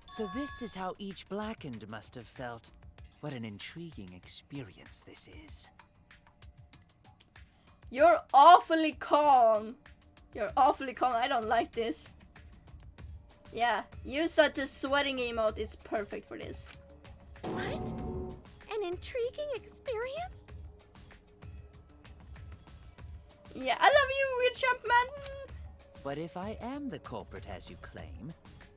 So this is how each blackened must have felt. What an intriguing experience this is. You're awfully calm. You're awfully calm. I don't like this. Yeah, use that the sweating emote. It's perfect for this. What? An intriguing experience? Yeah, I love you, weird Jumpman. But if I am the culprit as you claim,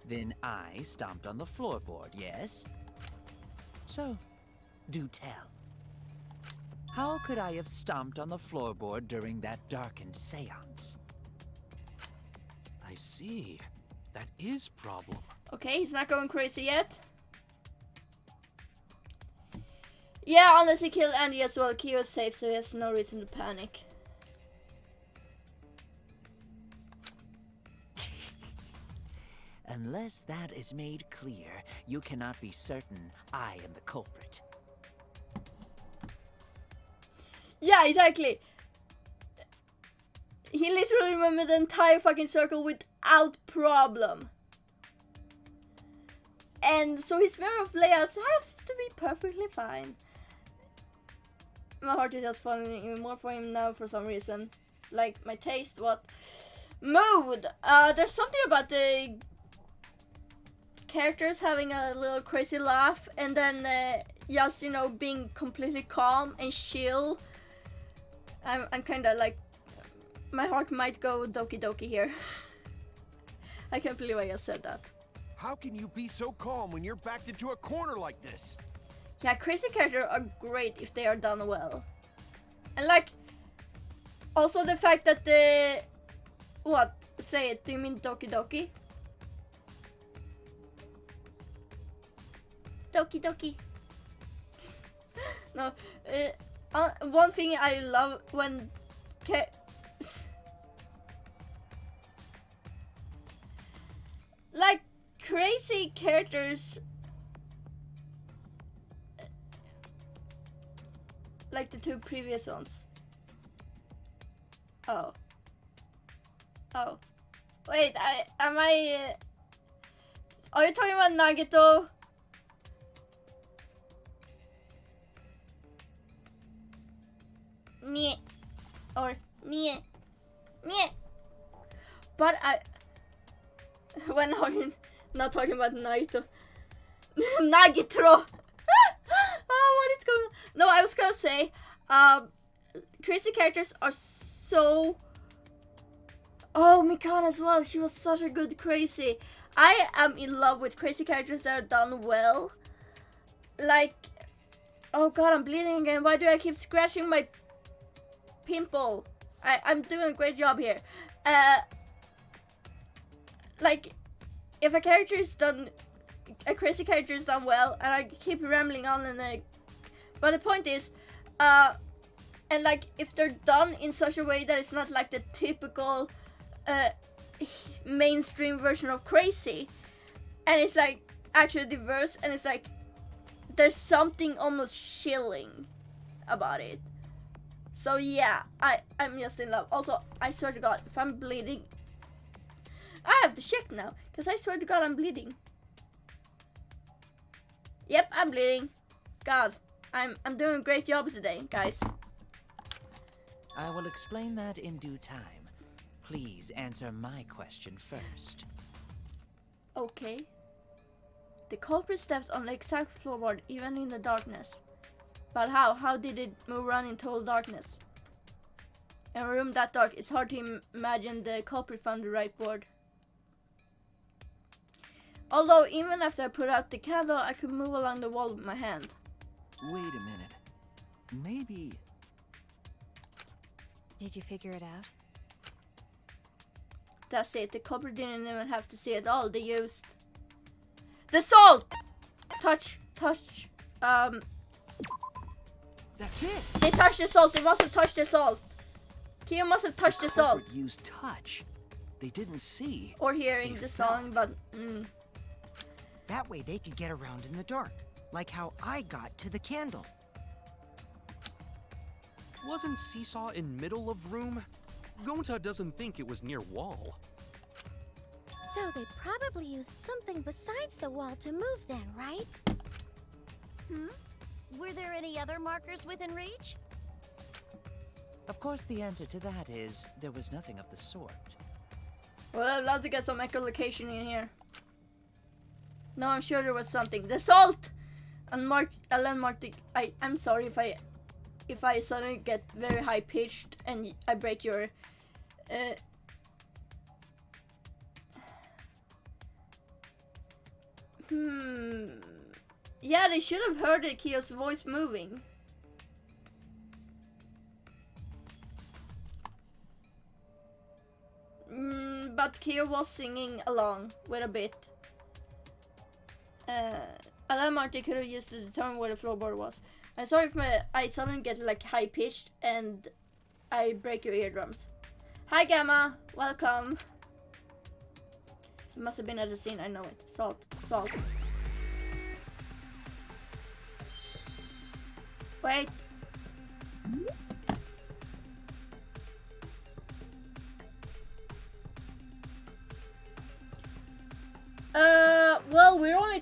then I stomped on the floorboard, yes? So, do tell. How could I have stomped on the floorboard during that darkened seance? I see. That is problem. Okay, he's not going crazy yet. Yeah, unless he killed Andy as well. Kyo's safe, so he has no reason to panic. Unless that is made clear, you cannot be certain I am the culprit. Yeah, exactly. He literally remembered the entire fucking circle without problem. And so his memory of layouts have to be perfectly fine. My heart is just falling even more for him now for some reason. Like my taste, what? Mood! There's something about the characters having a little crazy laugh and then just, you know, being completely calm and chill. I'm kinda like, my heart might go Doki Doki here. I can't believe I just said that. How can you be so calm when you're backed into a corner like this? Yeah, crazy characters are great if they are done well. And like, also the fact that the... What? Say it, do you mean Doki Doki? Doki Doki. No, one thing I love when... like, crazy characters... like the two previous ones. Oh. Oh. Wait, am I... are you talking about Nagito? Nye. Or Nye. Nye. But when are you not talking about Naito? Nagitro! Oh, what is going on? No, I was gonna say, crazy characters are so... Oh, Mikana as well. She was such a good crazy. I am in love with crazy characters that are done well. Like... Oh god, I'm bleeding again. Why do I keep scratching my pimple? I'm doing a great job here. Like, if a character is done... A crazy character is done well, and I keep rambling on and but the point is, and like, if they're done in such a way that it's not like the typical mainstream version of crazy, and it's like actually diverse, and it's like there's something almost chilling about it. So yeah, I'm just in love. Also, I swear to god, if I'm bleeding, I have to check now, because I swear to god I'm bleeding. Yep, I'm bleeding. God, I'm doing a great job today, guys. I will explain that in due time. Please answer my question first. Okay. The culprit stepped on the exact floorboard even in the darkness. But how? How did it move around in total darkness? In a room that dark, it's hard to imagine the culprit found the right board. Although, even after I put out the candle, I could move along the wall with my hand. Wait a minute. Maybe... Did you figure it out? That's it. The culprit didn't even have to see it all. They used... the salt! Touch. That's it. They touched the salt. They must have touched the salt. Kyo must have touched the salt. Culprit used touch. They didn't see. Or hearing the song, but... That way they could get around in the dark, like how I got to the candle. Wasn't Seesaw in middle of room? Gonta doesn't think it was near wall. So they probably used something besides the wall to move then, right? Were there any other markers within reach? Of course, the answer to that is there was nothing of the sort. Well, I'd love to get some echolocation in here. No, I'm sure there was something. The salt! And Alan marked the... I'm sorry if I suddenly get very high pitched and I break your... Yeah, they should have heard Kyo's voice moving. But Kyo was singing along with a bit. Alan Marty could have used to determine where the floorboard was. I'm sorry if I suddenly get like high pitched and I break your eardrums. Hi Gamma, welcome. He must have been at the scene, I know it. Salt, salt. Wait. Well, we're only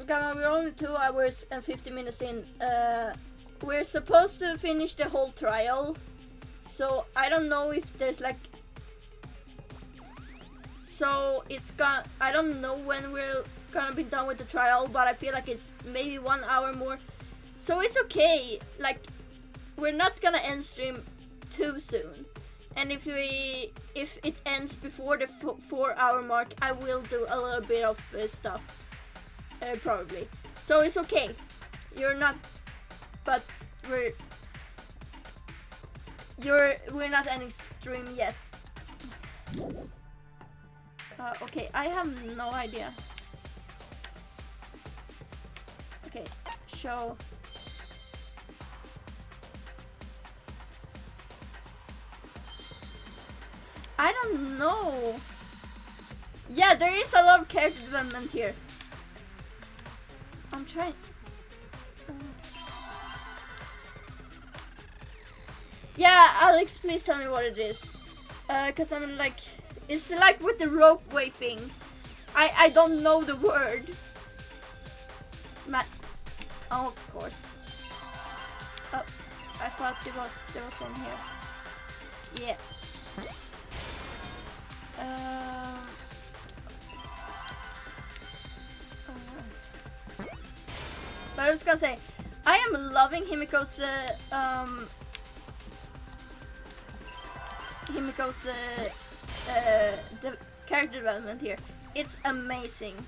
we're only 2 hours and 50 minutes in. We're supposed to finish the whole trial, so I don't know if there's like. So it's I don't know when we're gonna be done with the trial, but I feel like it's maybe 1 hour more. So it's okay. Like, we're not gonna end stream too soon. And if it ends before the 4-hour mark, I will do a little bit of stuff, probably. So it's okay. You're not, but we're not ending stream yet. Okay, I have no idea. Okay, show. I don't know. Yeah, there is a lot of character development here. I'm trying. Yeah, Alex, please tell me what it is. Cause I'm like, it's like with the ropeway thing. I don't know the word. Oh, of course. Oh, I thought there was one here. Yeah. But I was gonna say, I am loving Himiko's the character development here. It's amazing.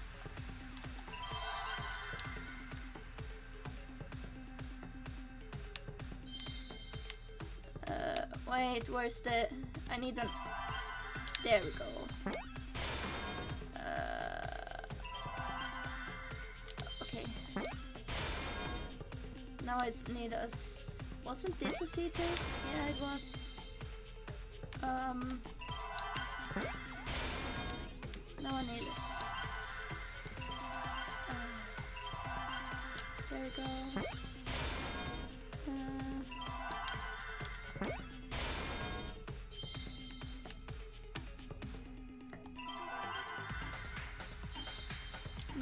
Wait, where's the? I need an. There we go. Okay. Now I need a. Wasn't this a C2? Yeah, it was. Now I need it. There we go.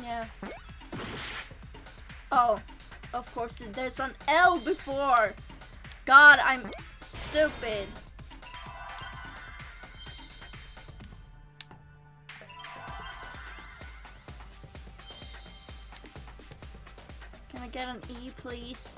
Yeah. Oh, of course, there's an L before. God, I'm stupid. Can I get an E, please?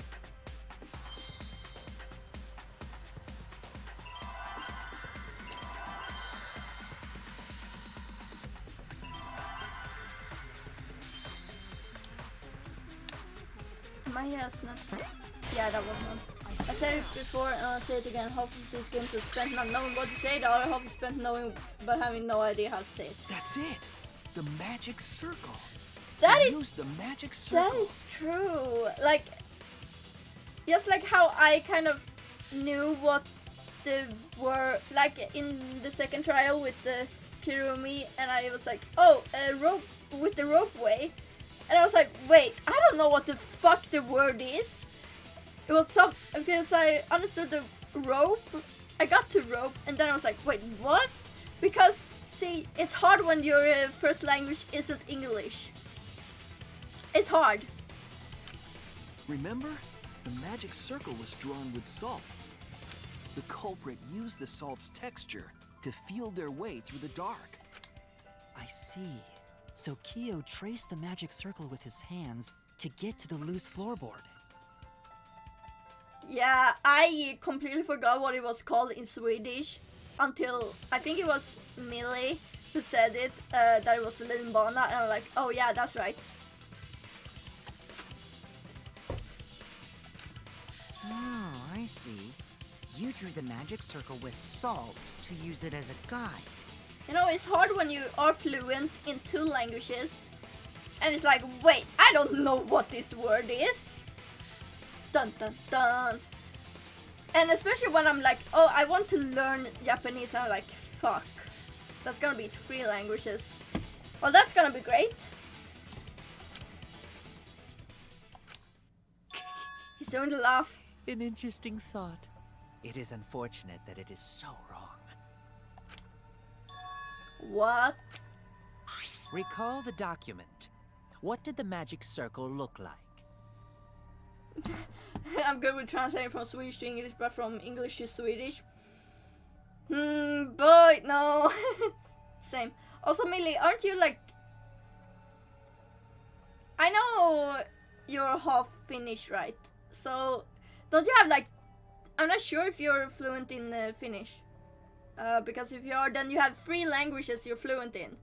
Yeah, that was one. I said it before and I'll say it again. Half of these games are spent not knowing what to say, the other half is spent knowing but having no idea how to say it. That's it! The magic circle. That They is- used the magic circle. That is true. Like, just like how I kind of knew what the were like in the second trial with the Kirumi, and I was like, oh, a rope with the ropeway, and I was like, wait, I don't know what the fuck the word is. It was some because I understood the rope. I got to rope, and then I was like, wait, what? Because see, it's hard when your first language isn't English. It's hard. Remember? The magic circle was drawn with salt. The culprit used the salt's texture to feel their way through the dark. I see. So Kyo traced the magic circle with his hands to get to the loose floorboard. Yeah, I completely forgot what it was called in Swedish until I think it was Millie who said it, that it was linbana, and I'm like, oh yeah, that's right. Oh, I see. You drew the magic circle with salt to use it as a guide. You know, it's hard when you are fluent in 2 languages, and it's like, wait, I don't know what this word is. Dun dun dun. And especially when I'm like, oh, I want to learn Japanese, and I'm like, fuck, that's gonna be 3 languages. Well, that's gonna be great. He's doing the laugh. An interesting thought. It is unfortunate that it is so wrong. What? Recall the document. What did the magic circle look like? I'm good with translating from Swedish to English, but from English to Swedish. Boy, no. Same. Also, Millie, aren't you like... I know you're half Finnish, right? So, don't you have like... I'm not sure if you're fluent in Finnish. Because if you are, then you have 3 languages you're fluent in.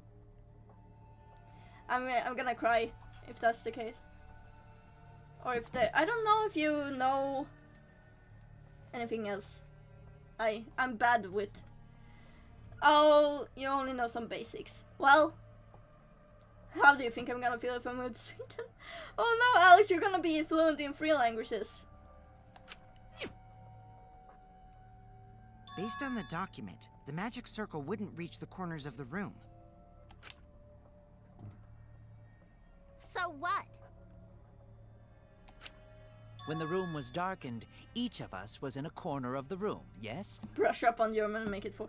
I'm gonna cry if that's the case. Or if I don't know if you know anything else. I'm bad with. Oh, you only know some basics. Well, how do you think I'm gonna feel if I move to Sweden? Oh no, Alex, you're gonna be fluent in 3 languages. Based on the document, the magic circle wouldn't reach the corners of the room. So what? When the room was darkened, each of us was in a corner of the room, yes? Brush up on German and make it 4.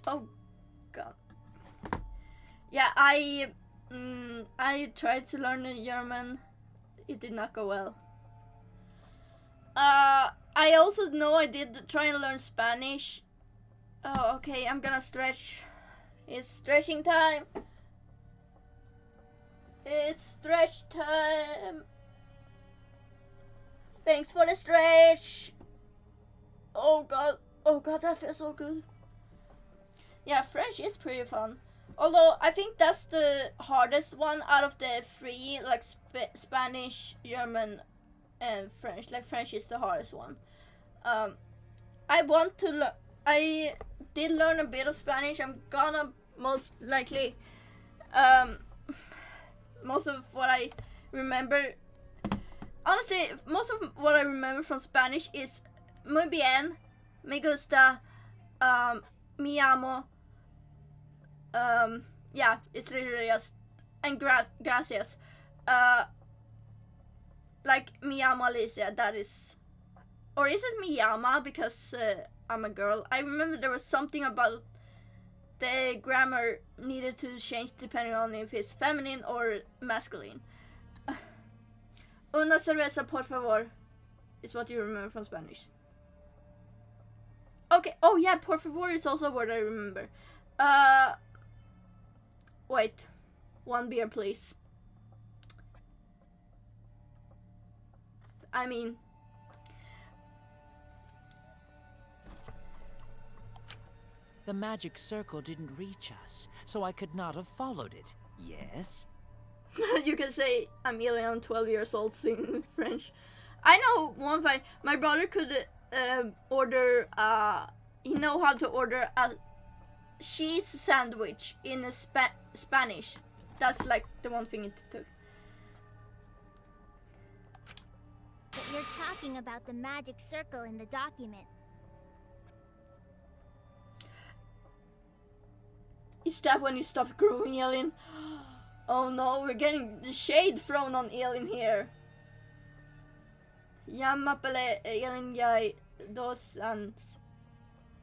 Oh, God. Yeah, I tried to learn German. It did not go well. I also know I did try and learn Spanish. Oh, okay, I'm gonna stretch. It's stretching time. It's stretch time. Thanks for the stretch. Oh god, that feels so good. Yeah, French is pretty fun. Although I think that's the hardest one out of the 3, like Spanish, German, and French. Like French is the hardest one. I want to learn. I did learn a bit of Spanish. I'm gonna most likely. Most of what I remember. Honestly, most of what I remember from Spanish is muy bien, me gusta, mi amo. Yeah, it's literally just and gracias. Like mi amo Alicia, that is, or is it mi ama because I'm a girl? I remember there was something about the grammar needed to change depending on if it's feminine or masculine. Una cerveza, por favor, is what you remember from Spanish. Okay, oh yeah, por favor is also a word I remember. Wait, 1 beer please. I mean... The magic circle didn't reach us, so I could not have followed it. Yes? You can say Amelia, I'm 12 years old in French. I know one thing. My brother could order, he know how to order a cheese sandwich in Spanish. That's like the one thing it took. But you're talking about the magic circle in the document. Is that when you stop growing, Elin? Oh no, we're getting the shade thrown on Elin here. Yammapele Elin Yai dos and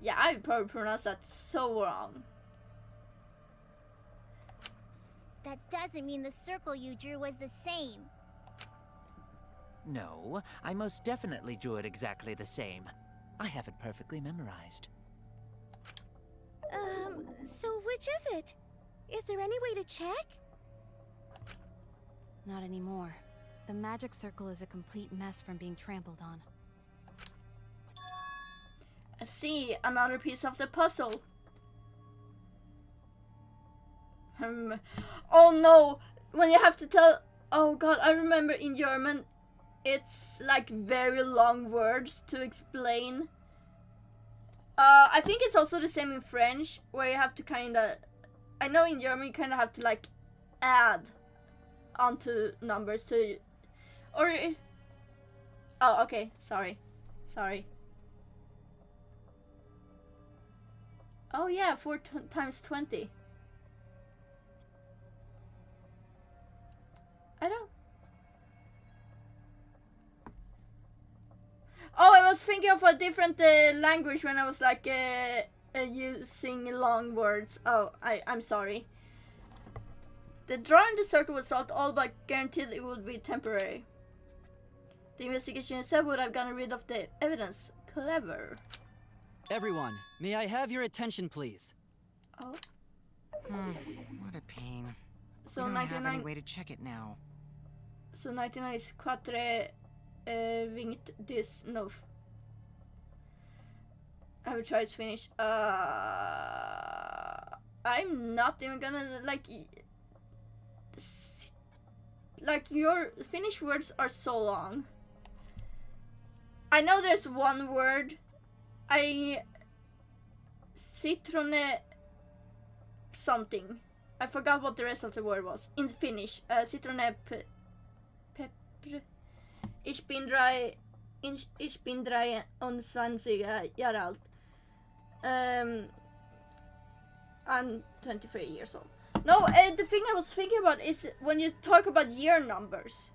yeah, I probably pronounced that so wrong. That doesn't mean the circle you drew was the same. No, I most definitely drew it exactly the same. I have it perfectly memorized. So which is it? Is there any way to check? Not anymore. The magic circle is a complete mess from being trampled on. I see, another piece of the puzzle. Oh no, when you have to tell, oh god, I remember in German, it's like very long words to explain. I think it's also the same in French, where you have to kinda, I know in German you kinda have to like add onto numbers to, or, oh okay, sorry. Oh yeah, 4 times 20. I don't. Oh, I was thinking of a different language when I was like using long words. Oh, I'm sorry. The drawing the circle was solved all but guaranteed it would be temporary. The investigation itself would have gotten rid of the evidence. Clever. Everyone, may I have your attention, please? Oh. What a pain. So we don't have 99. any way to check it now. So 99 is 4 vingt dis no. I will try to finish. I'm not even gonna like your Finnish words are so long. I know there's one word. Citrone something. I forgot what the rest of the word was in Finnish. Citrone pepper. Ich bin 23 years old. I'm 23 years old. No, the thing I was thinking about is when you talk about year numbers,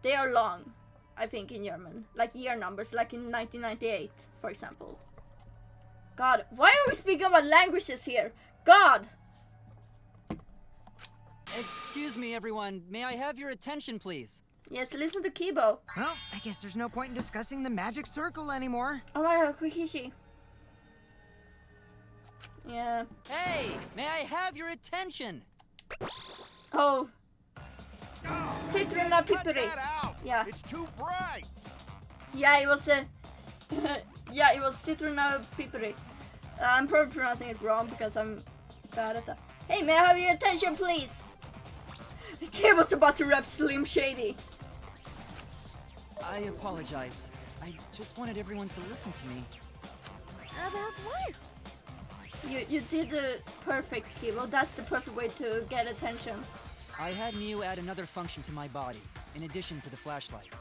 they are long, I think, in German. Like year numbers, like in 1998, for example. God, why are we speaking about languages here? God! Excuse me, everyone. May I have your attention, please? Yes, listen to Kibo. Well, I guess there's no point in discussing the magic circle anymore. Oh my god, Kukishi. Yeah. Hey, may I have your attention? Oh. Citrona piperi. Yeah. It's too bright. Yeah, it was yeah, it was Citrona piperi. I'm probably pronouncing it wrong because I'm bad at that. Hey, may I have your attention, please? Kid was about to rap Slim Shady. I apologize. I just wanted everyone to listen to me. About what? You did the perfect, Kibo. That's the perfect way to get attention. I had Miu add another function to my body, in addition to the flashlight.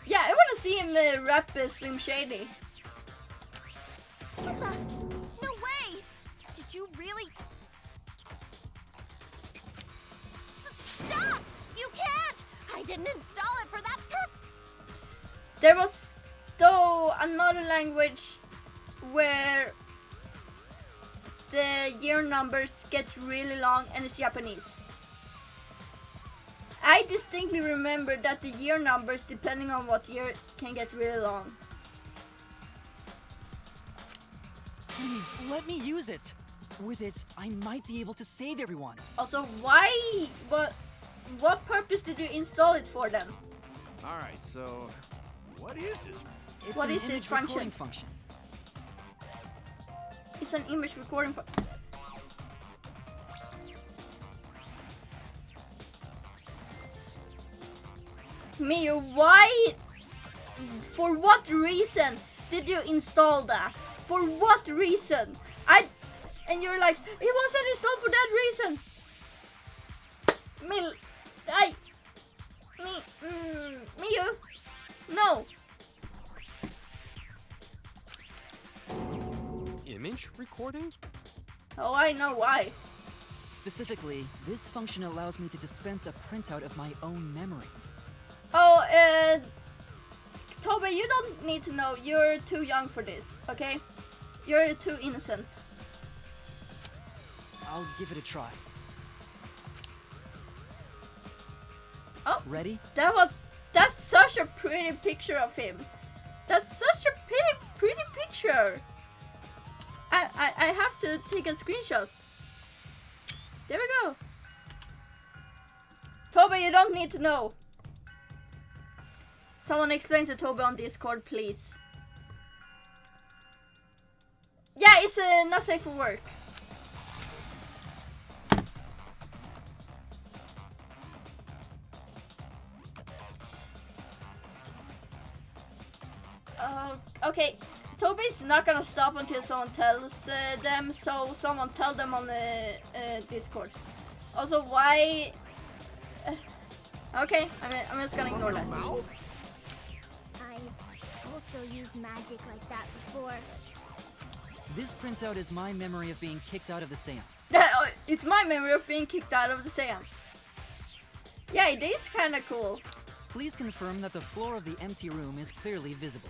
Yeah, I want to see him rap Slim Shady. What the? No way! Did you really? Stop! You can't! I didn't install it for that There was, though, another language where the year numbers get really long, and it's Japanese. I distinctly remember that the year numbers, depending on what year, can get really long. Please, let me use it. With it, I might be able to save everyone. Also, why? What purpose did you install it for then? All right, so what is this? It's What an is this image recording function. It's an image recording. Miu, why? For what reason did you install that? For what reason? And you're like, it wasn't installed for that reason. Miyu, no. Image recording? Oh, I know why. Specifically, this function allows me to dispense a printout of my own memory. Oh, Toby, you don't need to know. You're too young for this, okay? You're too innocent. I'll give it a try. Oh, Ready? That's such a pretty picture of him. That's such a pretty picture. I have to take a screenshot. There we go. Toby, you don't need to know. Someone explain to Toby on Discord, please. Yeah, it's not safe for work. Okay, Toby's not gonna stop until someone tells them, so someone tell them on the Discord. Also, why... okay, I'm just gonna ignore that. I also used magic like that before. This printout is my memory of being kicked out of the seance. It's my memory of being kicked out of the seance. Yeah, it is kinda cool. Please confirm that the floor of the empty room is clearly visible.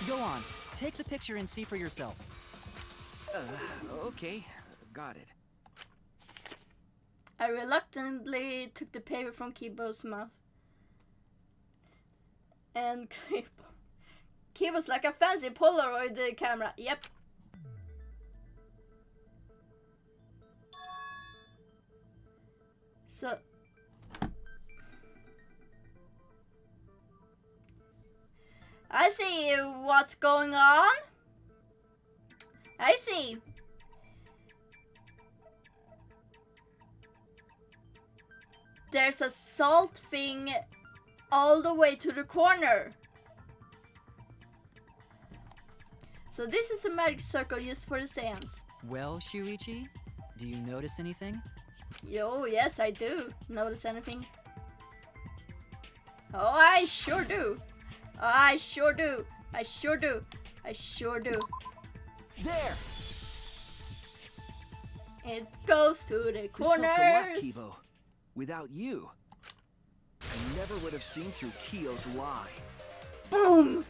Go on, take the picture and see for yourself. Okay, got it. I reluctantly took the paper from Kibo's mouth. And Kibo's like a fancy Polaroid camera. Yep. So... I see what's going on. I see. There's a salt thing all the way to the corner. So this is the magic circle used for the seance. Well, Shuichi, do you notice anything? Yo, yes I do. Notice anything? Oh, I sure do. I sure do. I sure do. I sure do. There! It goes to the corners. This helped a lot, Kibo. Without you, I never would have seen through Kiyo's lie. Boom!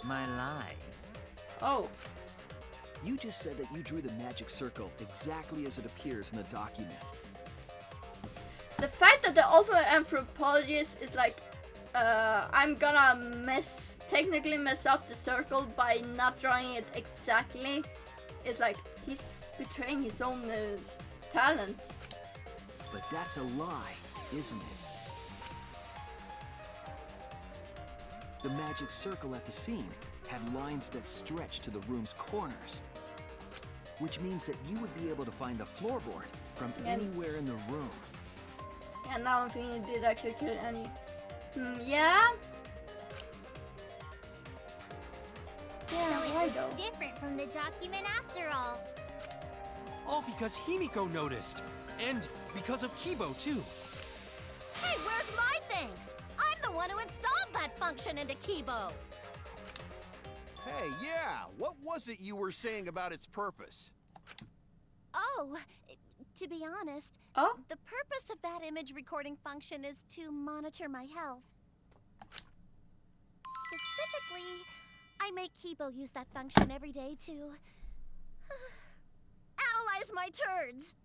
My lie. Oh. You just said that you drew the magic circle exactly as it appears in the document. The fact that the ultimate anthropologist is like, I'm gonna technically mess up the circle by not drawing it exactly, is like, he's betraying his own talent. But that's a lie, isn't it? The magic circle at the scene had lines that stretched to the room's corners, which means that you would be able to find the floorboard from anywhere in the room. Yeah, now I'm thinking it did actually kill Annie. Yeah? Yeah, So why it though? was different from the document after all. All because Himiko noticed. And because of Kibo, too. Hey, where's my things? I'm the one who installed that function into Kibo. Hey, yeah, what was it you were saying about its purpose? Oh, to be honest, Oh? the purpose of that image recording function is to monitor my health. Specifically, I make Kibo use that function every day to Analyze my turds.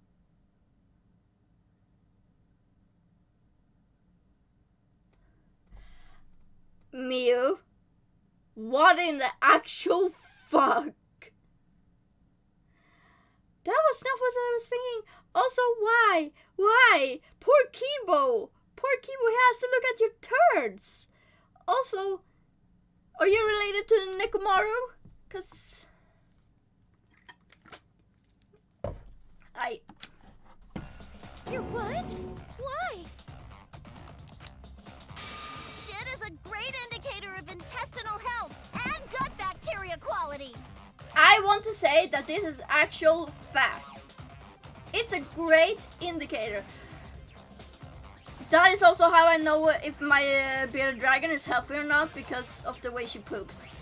Miyu? What in the actual fuck? That was not what I was thinking. Also, why? Why? Poor Kibo. Poor Kibo has to look at your turds. Also, are you related to Nekomaru? Cause You're what? Why? Shit is a great indicator of intestinal health and gut bacteria quality. I want to say that this is actual fact. It's a great indicator. That is also how I know if my bearded dragon is healthy or not, because of the way she poops.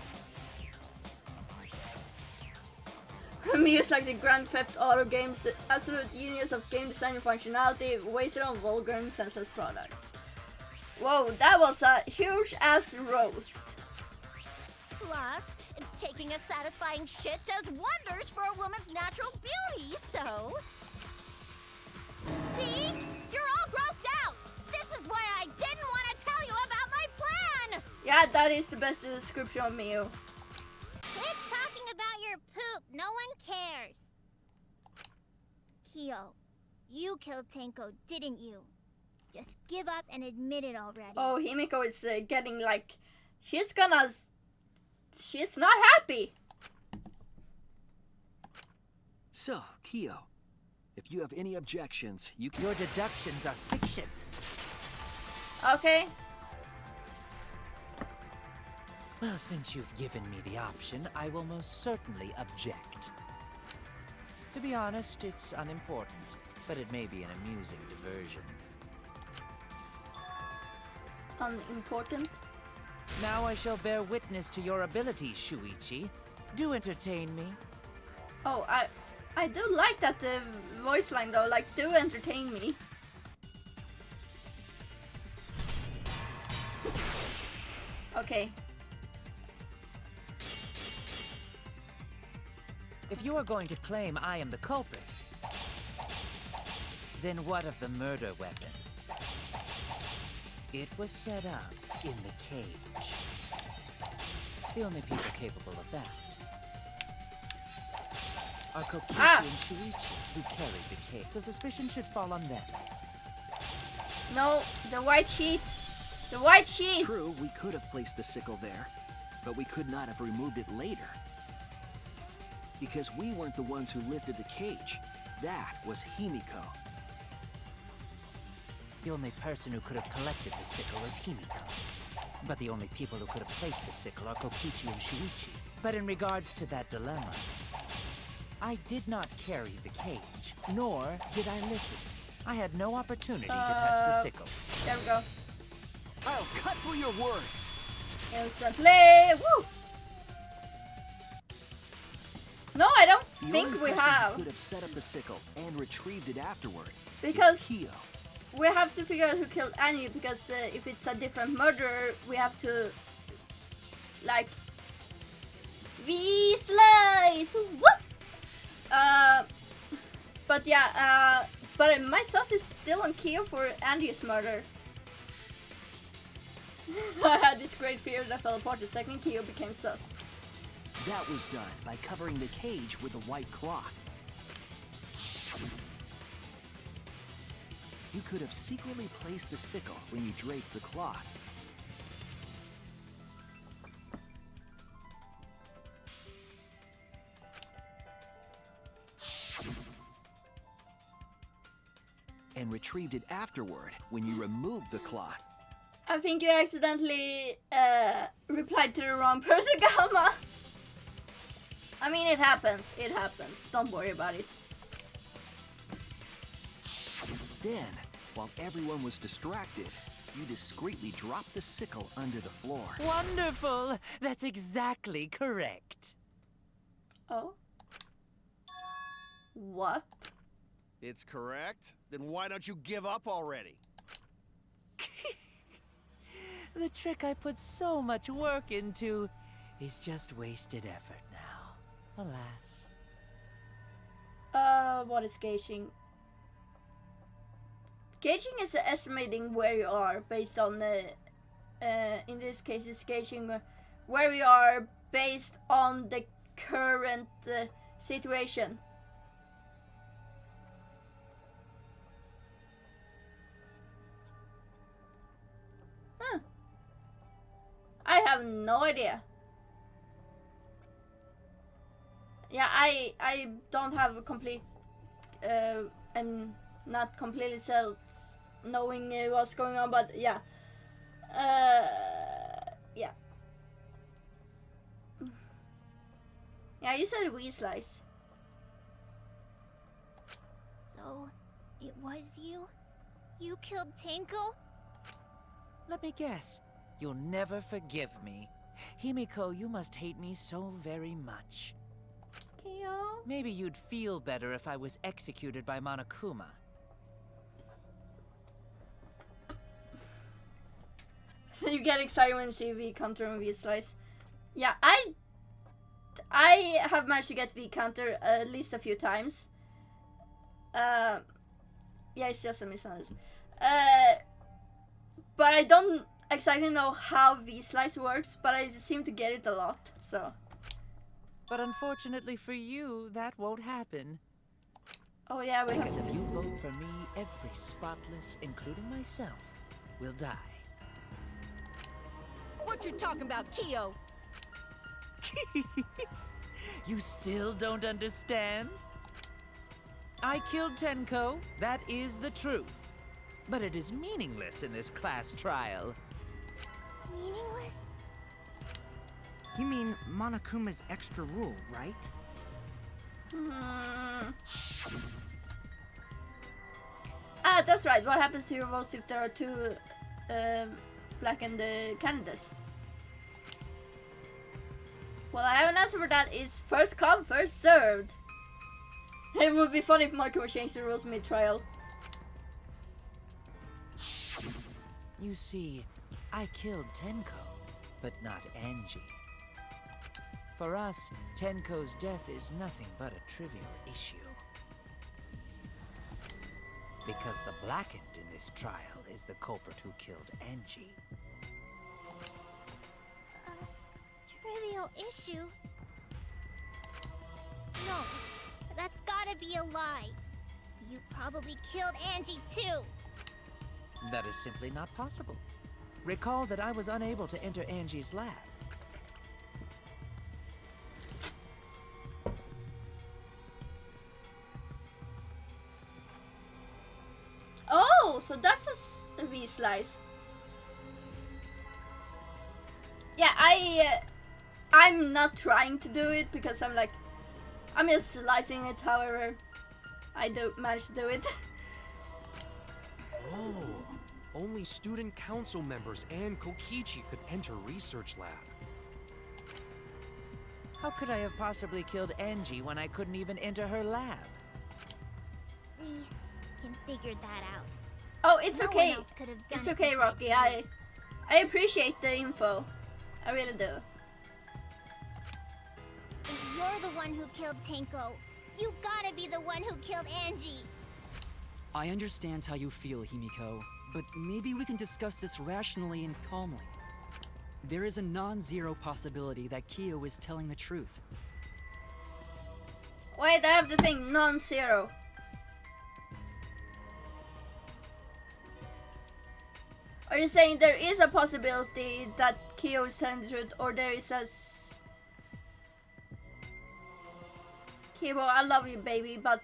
Remy is like the Grand Theft Auto game's absolute genius of game design and functionality, wasted on vulgar and senseless products. Whoa, that was a huge ass roast. Plus, taking a satisfying shit does wonders for a woman's natural beauty, so... See? You're all grossed out! This is why I didn't want to tell you about my plan! Yeah, that is the best description of Miu. Quit talking about your poop. No one cares. Kyo, you killed Tenko, didn't you? Just give up and admit it already. Oh, Himiko is getting like... She's not happy. So, Kyo, if you have any objections, you can... Your deductions are fiction. Okay. Well, since you've given me the option, I will most certainly object. To be honest, it's unimportant, but it may be an amusing diversion. Unimportant. Now I shall bear witness to your abilities, Shuichi. Do entertain me. Oh, I do like that voice line though, like, do entertain me. Okay. If you are going to claim I am the culprit, then what of the murder weapon? It was set up in the cage. The only people capable of that are Kokichi and Shuichi, who carried the cage, so suspicion should fall on them. No, the white sheet. The white sheet! True, we could have placed the sickle there, but we could not have removed it later. Because we weren't the ones who lifted the cage. That was Himiko. The only person who could have collected the sickle was Himiko. But the only people who could have placed the sickle are Kokichi and Shuichi. But in regards to that dilemma, I did not carry the cage, nor did I lift it. I had no opportunity to touch the sickle. There we go. I'll cut through your words! Instantly! Woo! No, I don't think we The have. only person who could have set up the sickle and retrieved it afterward Because is Kyo. we have to figure out who killed Annie, because if it's a different murderer, we have to, like, V-slice! Whoop! But yeah, but my sus is still on Kyo for Andy's murder. I had this great fear that fell apart the second Kyo became sus. That was done by covering the cage with a white cloth. You could have secretly placed the sickle when you draped the cloth. And retrieved it afterward when you removed the cloth. I think you accidentally replied to the wrong person, Gamma. I mean, it happens. It happens. Don't worry about it. Then, while everyone was distracted, you discreetly dropped the sickle under the floor. Wonderful! That's exactly correct. Oh? What? It's correct? Then why don't you give up already? The trick I put so much work into is just wasted effort now. Alas. What is gauging? Gauging is estimating where you are based on in this case it's gauging where we are based on the current situation. Huh. I have no idea. Yeah, I don't have a complete and not completely self knowing what's going on, but yeah. Yeah. Yeah, you said we slice. So, it was you? You killed Tenko? Let me guess. You'll never forgive me. Himiko, you must hate me so very much. Kyo. Maybe you'd feel better if I was executed by Monokuma. You get excited when you see V counter and V slice. Yeah, I have managed to get V counter at least a few times. Yeah, it's just a misunderstanding. But I don't exactly know how V slice works, but I seem to get it a lot. So. But unfortunately for you, that won't happen. Oh yeah, we have Because to. if you vote for me, every spotless, including myself, will die. What you talking about, Kyo? You still don't understand? I killed Tenko, that is the truth. But it is meaningless in this class trial. Meaningless? You mean Monokuma's extra rule, right? Ah, that's right. What happens to your votes if there are two blackened candidates? Well, I have an answer for that. Is first come, first served. It would be funny if Monokuma changed the rules mid-trial. You see, I killed Tenko, but not Angie. For us, Tenko's death is nothing but a trivial issue. Because the blackened in this trial is the culprit who killed Angie. Trivial issue? No, that's gotta be a lie. You probably killed Angie too. That is simply not possible. Recall that I was unable to enter Angie's lab. Oh, so that's a V slice. Yeah, I'm not trying to do it because I'm just slicing it. However, I do manage to do it. Oh, only student council members and Kokichi could enter research lab. How could I have possibly killed Angie when I couldn't even enter her lab? We can figure that out. Oh, it's No okay. one else could have done It's it okay, besides Rocky. you. I appreciate the info. I really do. If you're the one who killed Tenko, you gotta be the one who killed Angie. I understand how you feel, Himiko, but maybe we can discuss this rationally and calmly. There is a non-zero possibility that Kyo is telling the truth. Wait, I have to think non-zero. Are you saying there is a possibility that Kyo is telling the truth, or there is a... Kibo, I love you, baby, but...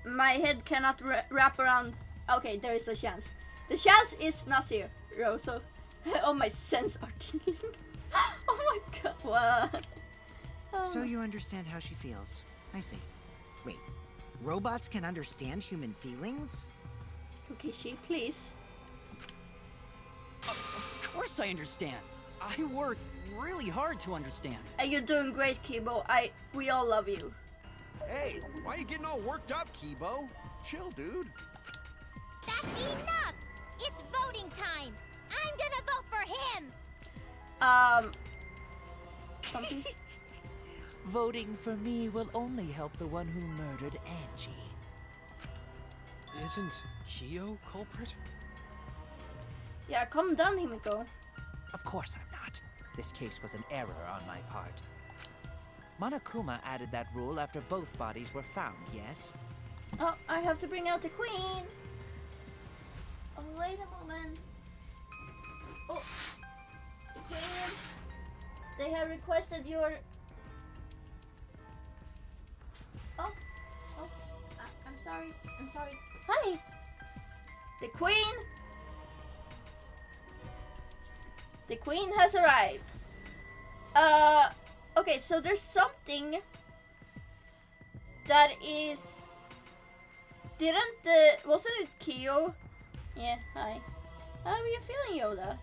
my head cannot wrap around... Okay, there is a chance. The chance is not zero, so... all my senses are tingling. Oh my god, what? So you understand how she feels. I see. Wait, robots can understand human feelings? Kokichi, please. Of course I understand. I work really hard to understand. You're doing great, Kibo. We all love you. Hey, why are you getting all worked up, Kibo? Chill, dude. That's enough! It's voting time! I'm gonna vote for him! Please. Voting for me will only help the one who murdered Angie. Isn't Kyo culprit? Yeah, calm down, Himiko. Of course I'm not. This case was an error on my part. Monokuma added that rule after both bodies were found, yes? Oh, I have to bring out the queen. Oh, wait a moment. Oh, the queen. They have requested your... Oh, I'm sorry. I'm sorry. Hi. The queen. The queen has arrived. Okay, so there's something that is wasn't it Kyo? Yeah, hi. How are you feeling, Yoda?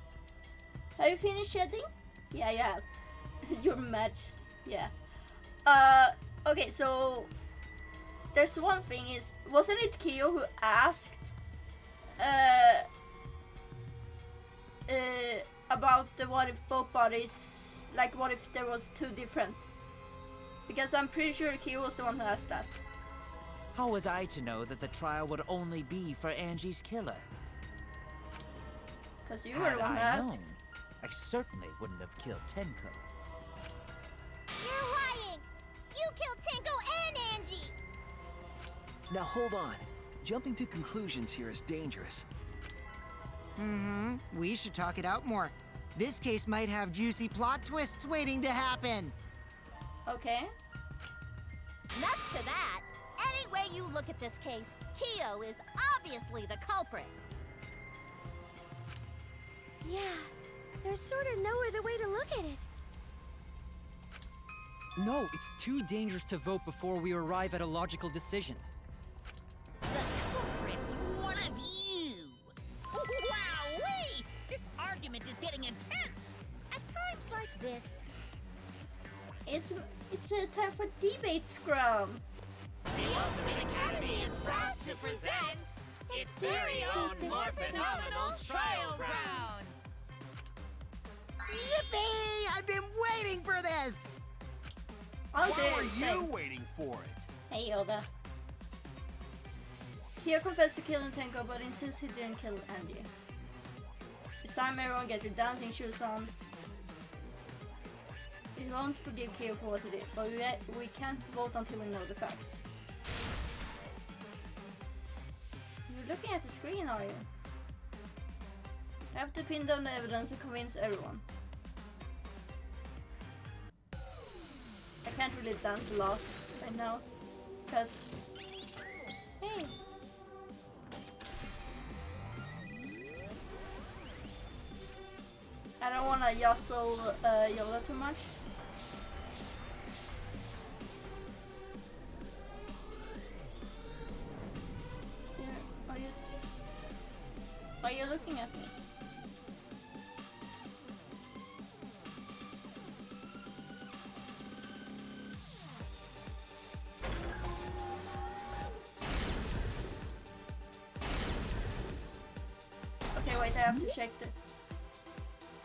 Have you finished shedding? Yeah, you have. Your Majesty. Yeah. Okay, so there's one thing is, wasn't it Kyo who asked about the what if both bodies, like what if there was two different? Because I'm pretty sure Kyo was the one who asked that. How was I to know that the trial would only be for Angie's killer? Because you were Had the one who I asked. known, I certainly wouldn't have killed Tenko. You're lying! You killed Tenko and Angie! Now hold on. Jumping to conclusions here is dangerous. We should talk it out more. This case might have juicy plot twists waiting to happen. Okay. Nuts to that. Any way you look at this case, Kyo is obviously the culprit. Yeah, there's sort of no other way to look at it. No, it's too dangerous to vote before we arrive at a logical decision. The culprit's one of you! Wowee! This argument is getting intense! At times like this, It's a time for debate scrum. The Ultimate Academy is proud to present its very own more phenomenal trial grounds! Yippee! I've been waiting for this! Honestly, Why were insane. you waiting for it? Hey Yoda. Kyo confessed to killing Tenko, but insists he didn't kill Angie. It's time everyone get your dancing shoes on. We won't forgive Kyo for what he did, but we can't vote until we know the facts. You're looking at the screen, are you? I have to pin down the evidence and convince everyone. I can't really dance a lot right now, because... Hey! I don't want to jostle Yoda too much. Yeah, are you looking at me? Okay, wait, I have to check the...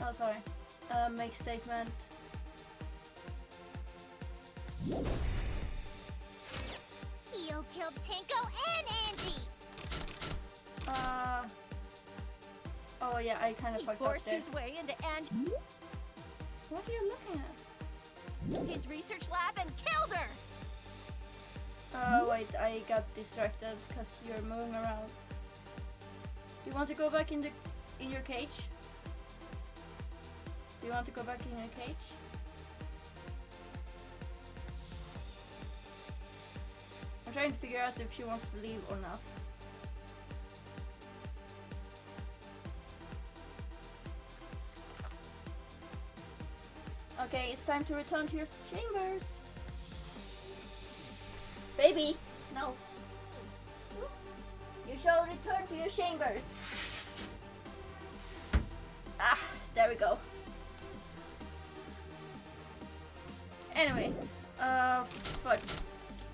Oh, sorry. Make statement. Kyo killed Tenko and Angie! Oh yeah, I kind of he fucked up forced there. his way into Angie. What are you looking at? His research lab and killed her! Wait, I got distracted because you're moving around. You want to go back in your cage? Do you want to go back in your cage? I'm trying to figure out if she wants to leave or not. Okay, it's time to return to your chambers. Baby, no. You shall return to your chambers. Ah, there we go. Anyway, fuck.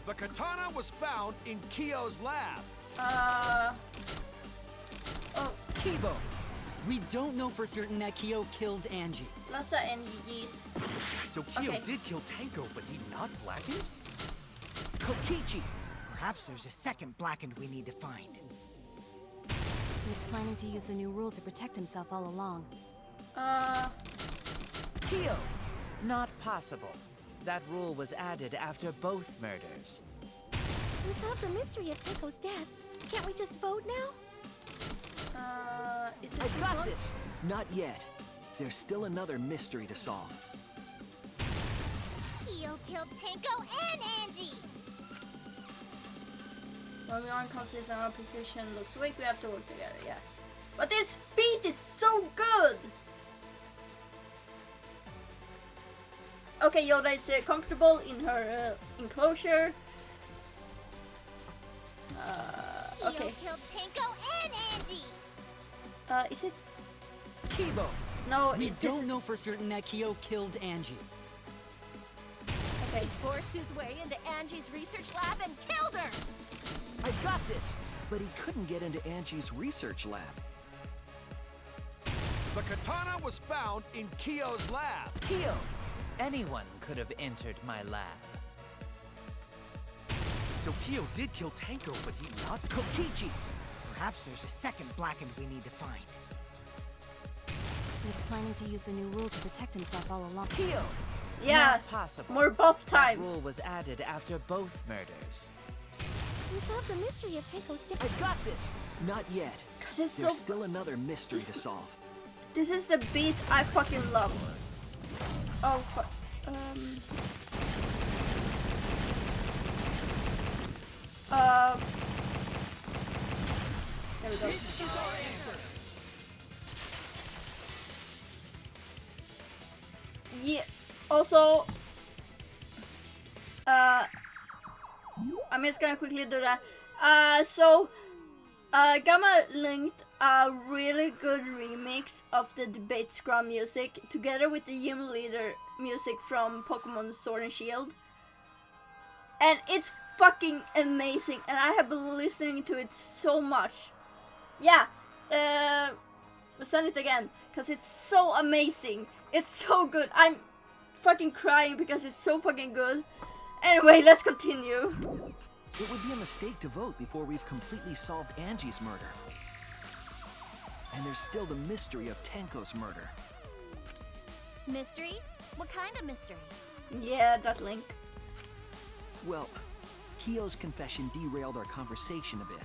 The katana was found in Kyo's lab. Oh, Kibo! We don't know for certain that Kyo killed Angie. Lassa and Yi's. So Kyo Okay. did kill Tenko, but he not blackened? Kokichi! Perhaps there's a second blackened we need to find. He was planning to use the new rule to protect himself all along. Kyo! Not possible. That rule was added after both murders. We solved the mystery of Tenko's death. Can't we just vote now? Is it I this got one? this! Not yet. There's still another mystery to solve. Kyo killed Tenko and Angie! When we're unconscious and our position looks weak, we have to work together, yeah. But this beat is so good! Okay, Yoda is comfortable in her enclosure. Kyo killed Tenko and Angie. Is it? Kibo! No, We this don't is... know for certain that Kyo killed Angie. Okay. He forced his way into Angie's research lab and killed her. I got this! But he couldn't get into Angie's research lab. The katana was found in Kyo's lab. Kyo! Anyone could have entered my lab. So Kyo did kill Tenko, but he not Kokichi! Perhaps there's a second blackened we need to find. He was planning to use the new rule to protect himself all along. Kyo! Yeah, Not possible. more bop That time. rule was added after both murders. We solved the mystery of Tenko's death. I got this! Not yet. 'Cause it's There's so... still another mystery to solve. This is the beat I fucking love. Oh, fuck. There we go. Yeah. Also, I'm just gonna quickly do that. Gamma linked a really good remix of the debate scrum music together with the gym leader music from Pokemon Sword and Shield. And it's fucking amazing, and I have been listening to it so much. Yeah, send it again, because it's so amazing. It's so good. I'm fucking crying because it's so fucking good. Anyway, let's continue. It would be a mistake to vote before we've completely solved Angie's murder. And there's still the mystery of Tenko's murder. Mystery? What kind of mystery? Yeah, that link. Well, Kyo's confession derailed our conversation a bit.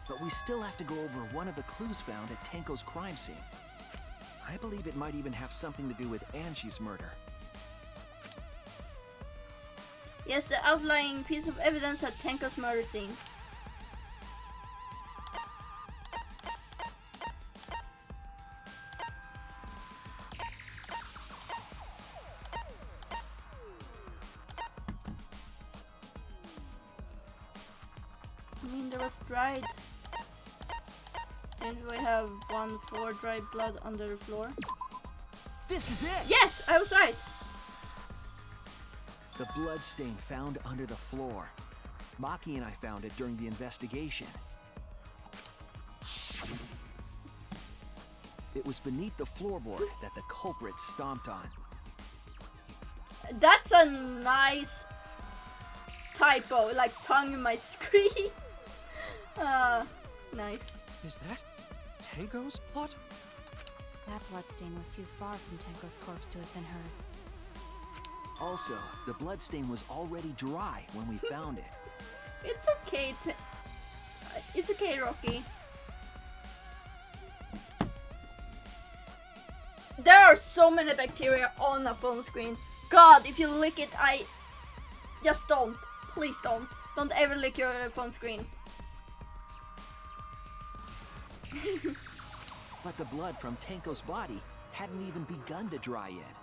But we still have to go over one of the clues found at Tenko's crime scene. I believe it might even have something to do with Angie's murder. Yes, the outlying piece of evidence at Tenko's murder scene. I mean, there was dried. Didn't we have 1-4 dried blood under the floor? This is it! Yes, I was right. The blood stain found under the floor. Maki and I found it during the investigation. It was beneath the floorboard that the culprit stomped on. That's a nice typo, like tongue in my screen. Nice. Is that Tenko's blood? That bloodstain was too far from Tenko's corpse to have been hers. Also, the bloodstain was already dry when we found it. It's okay, it's okay, Rocky. There are so many bacteria on a phone screen. God, if you lick it, just don't. Please don't. Don't ever lick your phone screen. But the blood from Tenko's body hadn't even begun to dry yet.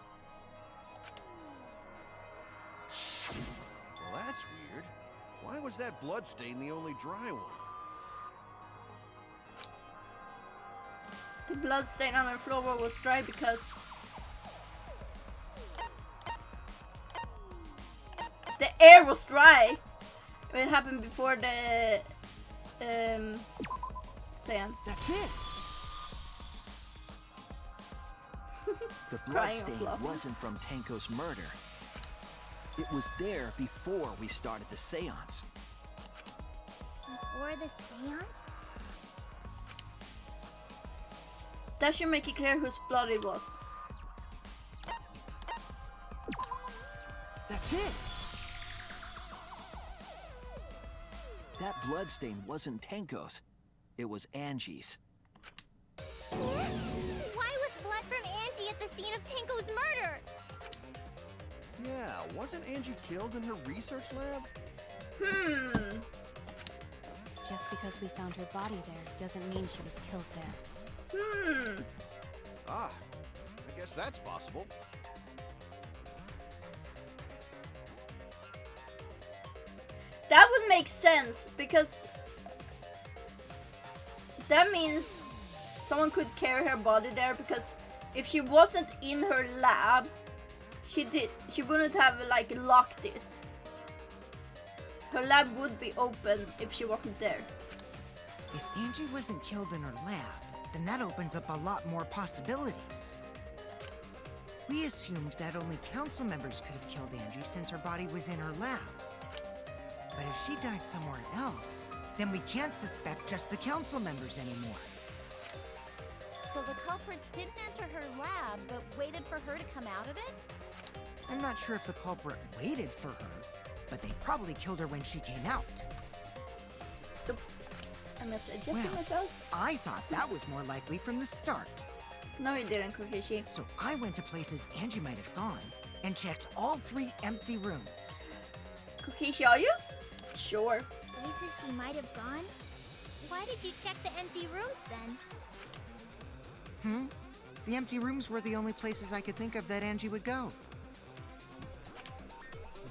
Well, that's weird. Why was that blood stain the only dry one? The blood stain on the floor was dry because the air was dry. It happened before the seance. That's it! The blood Crying on stain fluff. wasn't from Tenko's murder. It was there before we started the seance. Before the seance? That should make it clear whose blood it was. That's it! That bloodstain wasn't Tenko's. It was Angie's. Why was blood from Angie at the scene of Tenko's murder? Yeah, wasn't Angie killed in her research lab? Just because we found her body there doesn't mean she was killed there. Ah, I guess that's possible. That would make sense, because that means someone could carry her body there, because if she wasn't in her lab, she wouldn't have like locked it. Her lab would be open if she wasn't there. If Angie wasn't killed in her lab, then that opens up a lot more possibilities. We assumed that only council members could have killed Angie since her body was in her lab. But if she died somewhere else, then we can't suspect just the council members anymore. So the culprit didn't enter her lab, but waited for her to come out of it? I'm not sure if the culprit waited for her, but they probably killed her when she came out. Am I suggesting myself? I thought that was more likely from the start. No, you didn't, Kokishi. So I went to places Angie might have gone and checked all 3 empty rooms. Kokishi, are you? Sure. Places she might have gone? Why did you check the empty rooms then? The empty rooms were the only places I could think of that Angie would go.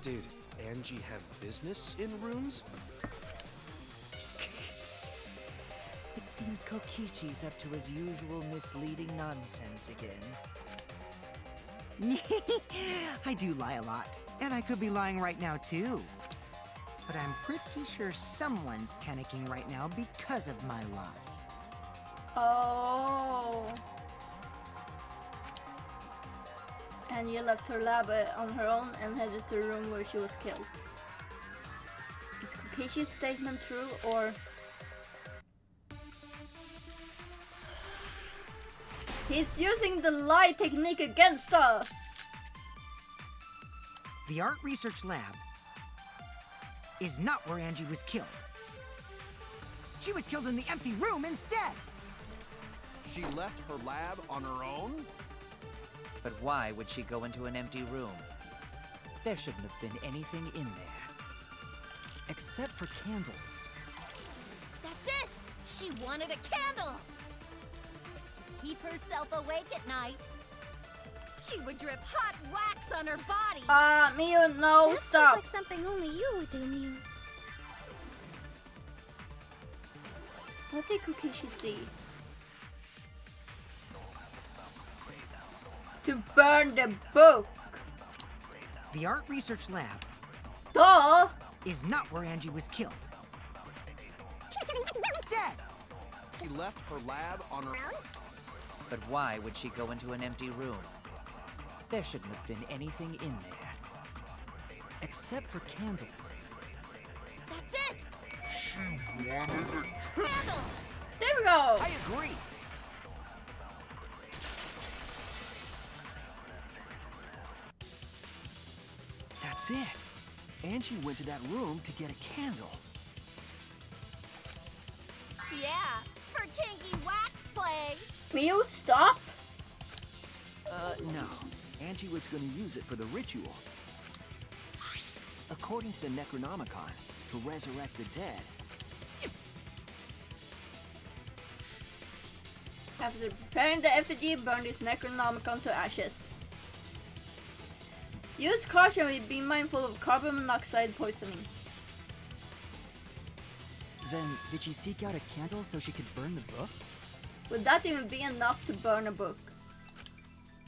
Did Angie have business in rooms? It seems Kokichi's up to his usual misleading nonsense again. I do lie a lot, and I could be lying right now too. But I'm pretty sure someone's panicking right now because of my lie. Oh. And you left her lab on her own and headed to the room where she was killed. Is Kokishi's statement true, or... He's using the lie technique against us! The art research lab is not where Angie was killed. She was killed in the empty room instead! She left her lab on her own? But why would she go into an empty room? There shouldn't have been anything in there. Except for candles. That's it! She wanted a candle! To keep herself awake at night. She would drip hot wax on her body! Miu, no, That stop! sounds like something only you would do, Miu. What did Kokishi see? To burn the book! The art research lab Duh! is not where Angie was killed. Dead! She left her lab on her own? But why would she go into an empty room? There shouldn't have been anything in there. Except for candles. That's it! Candle! There we go! I agree. That's it. Angie went to that room to get a candle. Yeah, for kinky wax play! Miu, stop! No. Angie was going to use it for the ritual. According to the Necronomicon, to resurrect the dead. After preparing the effigy, burn this Necronomicon to ashes. Use caution with being mindful of carbon monoxide poisoning. Then, did she seek out a candle so she could burn the book? Would that even be enough to burn a book?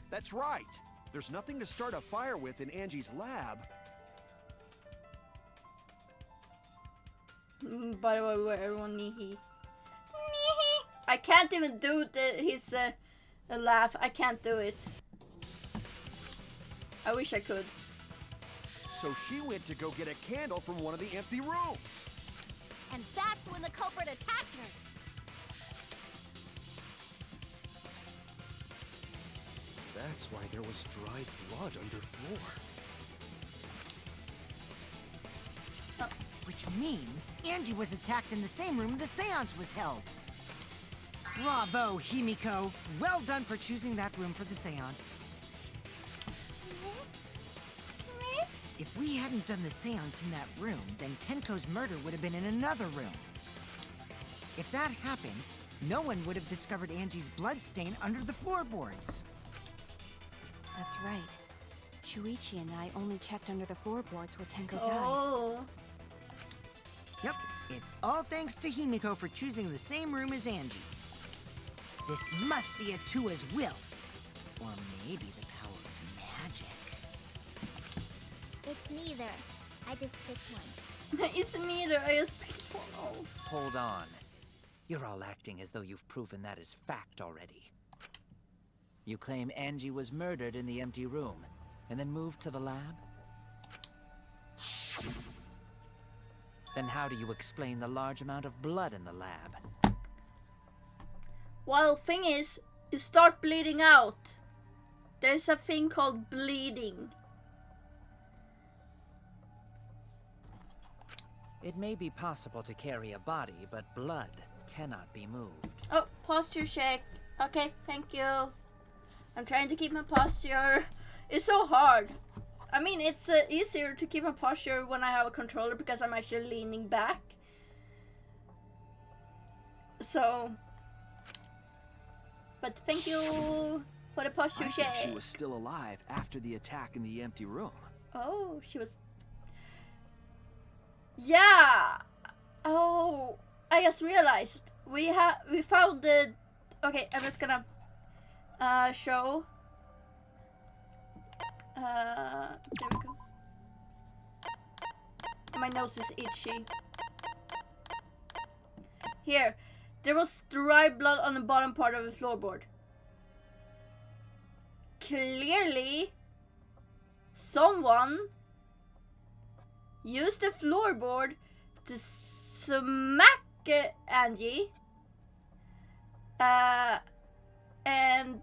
That's right. There's nothing to start a fire with in Angie's lab. By the way, where everyone Nihi. I can't even do his laugh. I can't do it. I wish I could. So she went to go get a candle from one of the empty rooms. And that's when the culprit attacked her! That's why there was dried blood underfloor. Which means Angie was attacked in the same room the seance was held. Bravo, Himiko. Well done for choosing that room for the seance. If we hadn't done the seance in that room, then Tenko's murder would have been in another room. If that happened, no one would have discovered Angie's blood stain under the floorboards. That's right. Shuichi and I only checked under the floorboards where Tenko died. Oh. Yep, it's all thanks to Himiko for choosing the same room as Angie. This must be a Tua's will. Or maybe the power of magic. It's neither. I just picked one. It's neither. I just picked one. Oh. Hold on. You're all acting as though you've proven that is fact already. You claim Angie was murdered in the empty room, and then moved to the lab? Then how do you explain the large amount of blood in the lab? Well, thing is, you start bleeding out. There's a thing called bleeding. It may be possible to carry a body, but blood cannot be moved. Oh, posture check. Okay, thank you. I'm trying to keep my posture. It's so hard. I mean, it's easier to keep my posture when I have a controller because I'm actually leaning back. So, but thank you for the posture I check. think she was still alive after the attack in the empty room. Oh, she was. Yeah. Oh, I just realized we found the. Okay, I'm just gonna show. There we go. My nose is itchy. Here, there was dry blood on the bottom part of the floorboard. Clearly, someone used the floorboard to smack Angie, and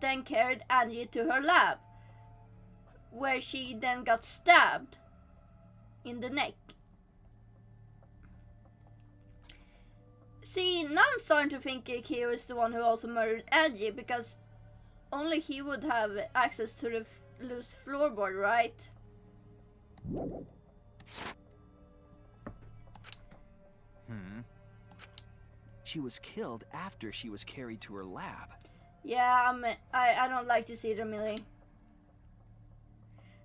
then carried Angie to her lab, where she then got stabbed in the neck. See, now I'm starting to think Kyo is the one who also murdered Angie, because only he would have access to the loose floorboard, right? She was killed after she was carried to her lab. Yeah, I don't like this either, Millie.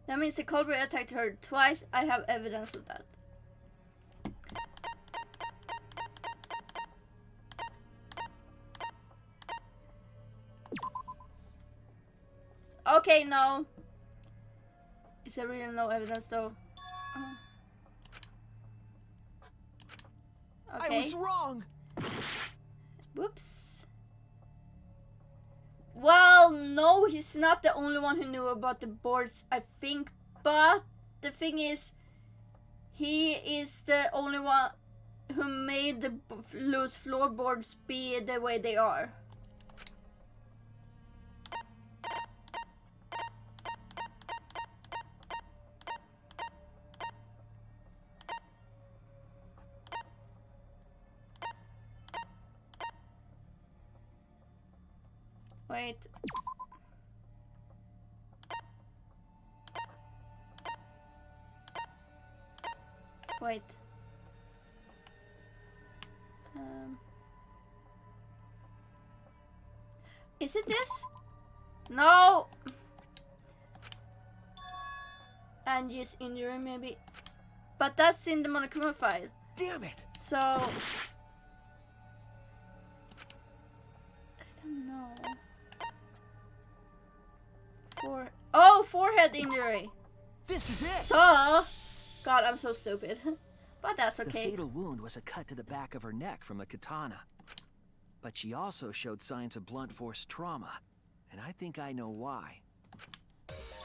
That means the culprit attacked her twice. I have evidence of that. Okay, no. Is there really no evidence though? Okay. I was wrong. Whoops. Well, no, he's not the only one who knew about the boards, I think. But the thing is, he is the only one who made the loose floorboards be the way they are. Wait. Wait. Is it this? No! Angie's injury maybe. But that's in the Monokuma file. Damn it! So... I don't know. Forehead injury. This is it! Duh! God, I'm so stupid. But that's okay. The fatal wound was a cut to the back of her neck from a katana. But she also showed signs of blunt force trauma. And I think I know why.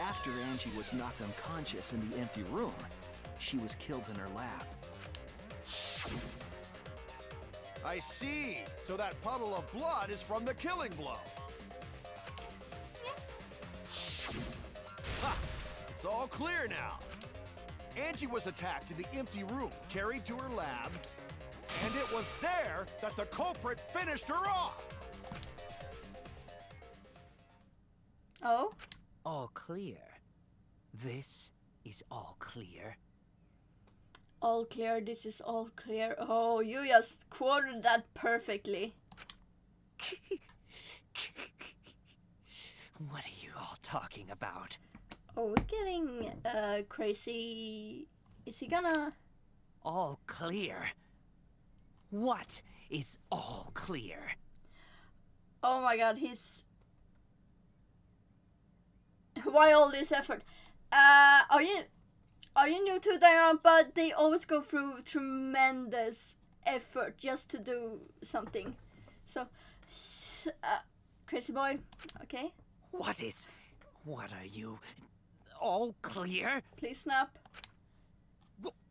After Angie was knocked unconscious in the empty room, she was killed in her lab. I see. So that puddle of blood is from the killing blow. Ha! It's all clear now. Angie was attacked in the empty room, carried to her lab, and it was there that the culprit finished her off. Oh? All clear. This is all clear. All clear, this is all clear. Oh, you just quoted that perfectly. What are you all talking about? Oh, we're getting crazy. Is he gonna... All clear. What is all clear? Oh my god, he's... Why all this effort? Are you new to Danganronpa? They always go through tremendous effort just to do something. So, crazy boy, okay? What are you? All clear? Please snap.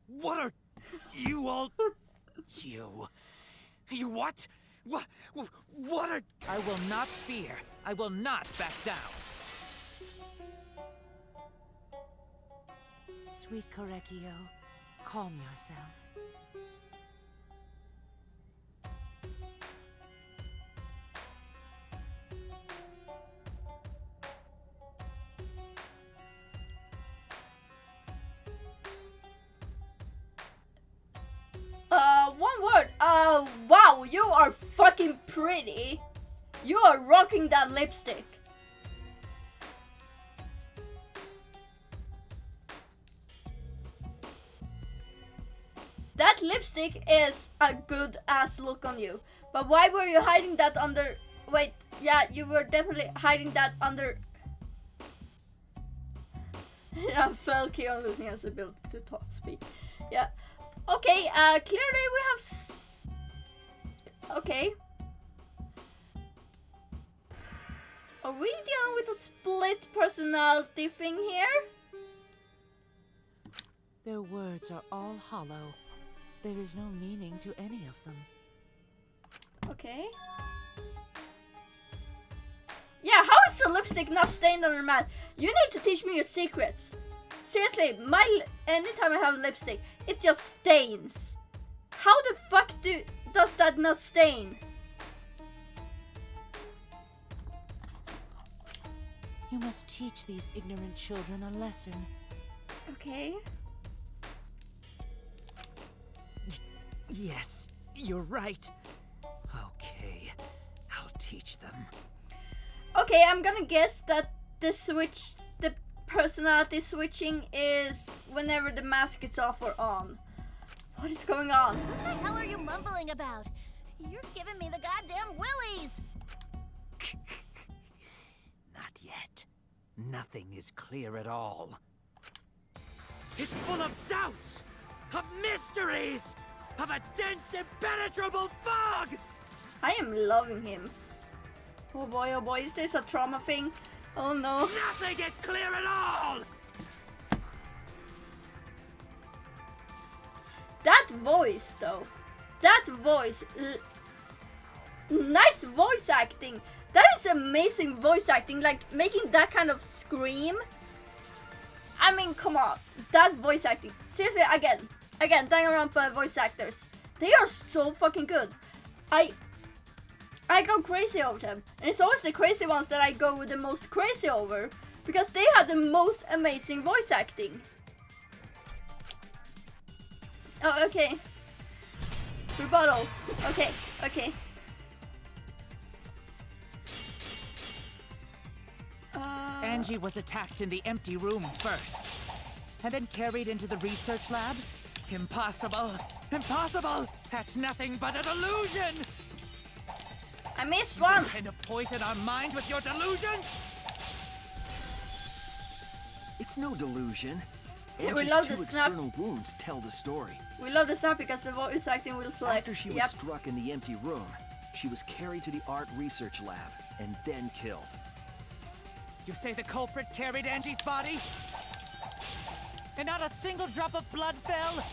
What are you all? You what? What are? I will not fear. I will not back down. Sweet Korekio, calm yourself. One word. Wow, you are fucking pretty. You are rocking that lipstick. That lipstick is a good ass look on you. But why were you hiding that under... Wait, yeah, you were definitely hiding that under... Yeah, fell Keon losing his ability to speak. Yeah. Okay, clearly we have... Okay. Are we dealing with a split personality thing here? Their words are all hollow. There is no meaning to any of them. Okay. Yeah, how is the lipstick not stained on your mat? You need to teach me your secrets. Seriously, anytime I have lipstick, it just stains. How the fuck does that not stain? You must teach these ignorant children a lesson. Okay. Yes, you're right. Okay, I'll teach them. Okay, I'm gonna guess that the personality switching is whenever the mask is off or on. What is going on? What the hell are you mumbling about? You're giving me the goddamn willies! Not yet. Nothing is clear at all. It's full of doubts, of mysteries, of a dense, impenetrable fog! I am loving him. Oh boy, is this a trauma thing? Oh no. Nothing is clear at all! That voice though. That voice. Nice voice acting. That is amazing voice acting. Like making that kind of scream. I mean, come on. That voice acting. Seriously, again, Danganronpa voice actors. They are so fucking good. I go crazy over them. And it's always the crazy ones that I go the most crazy over. Because they have the most amazing voice acting. Oh, okay. Rebuttal. Okay. Angie was attacked in the empty room first, and then carried into the research lab? Impossible! Impossible! That's nothing but a delusion! I missed one! Trying to poison our minds with your delusions? It's no delusion. Yeah, we Angie's love two the snap. external wounds tell the story. We love the snap because the voice acting will flex. After she was struck in the empty room, she was carried to the art research lab and then killed. You say the culprit carried Angie's body? And not a single drop of blood fell?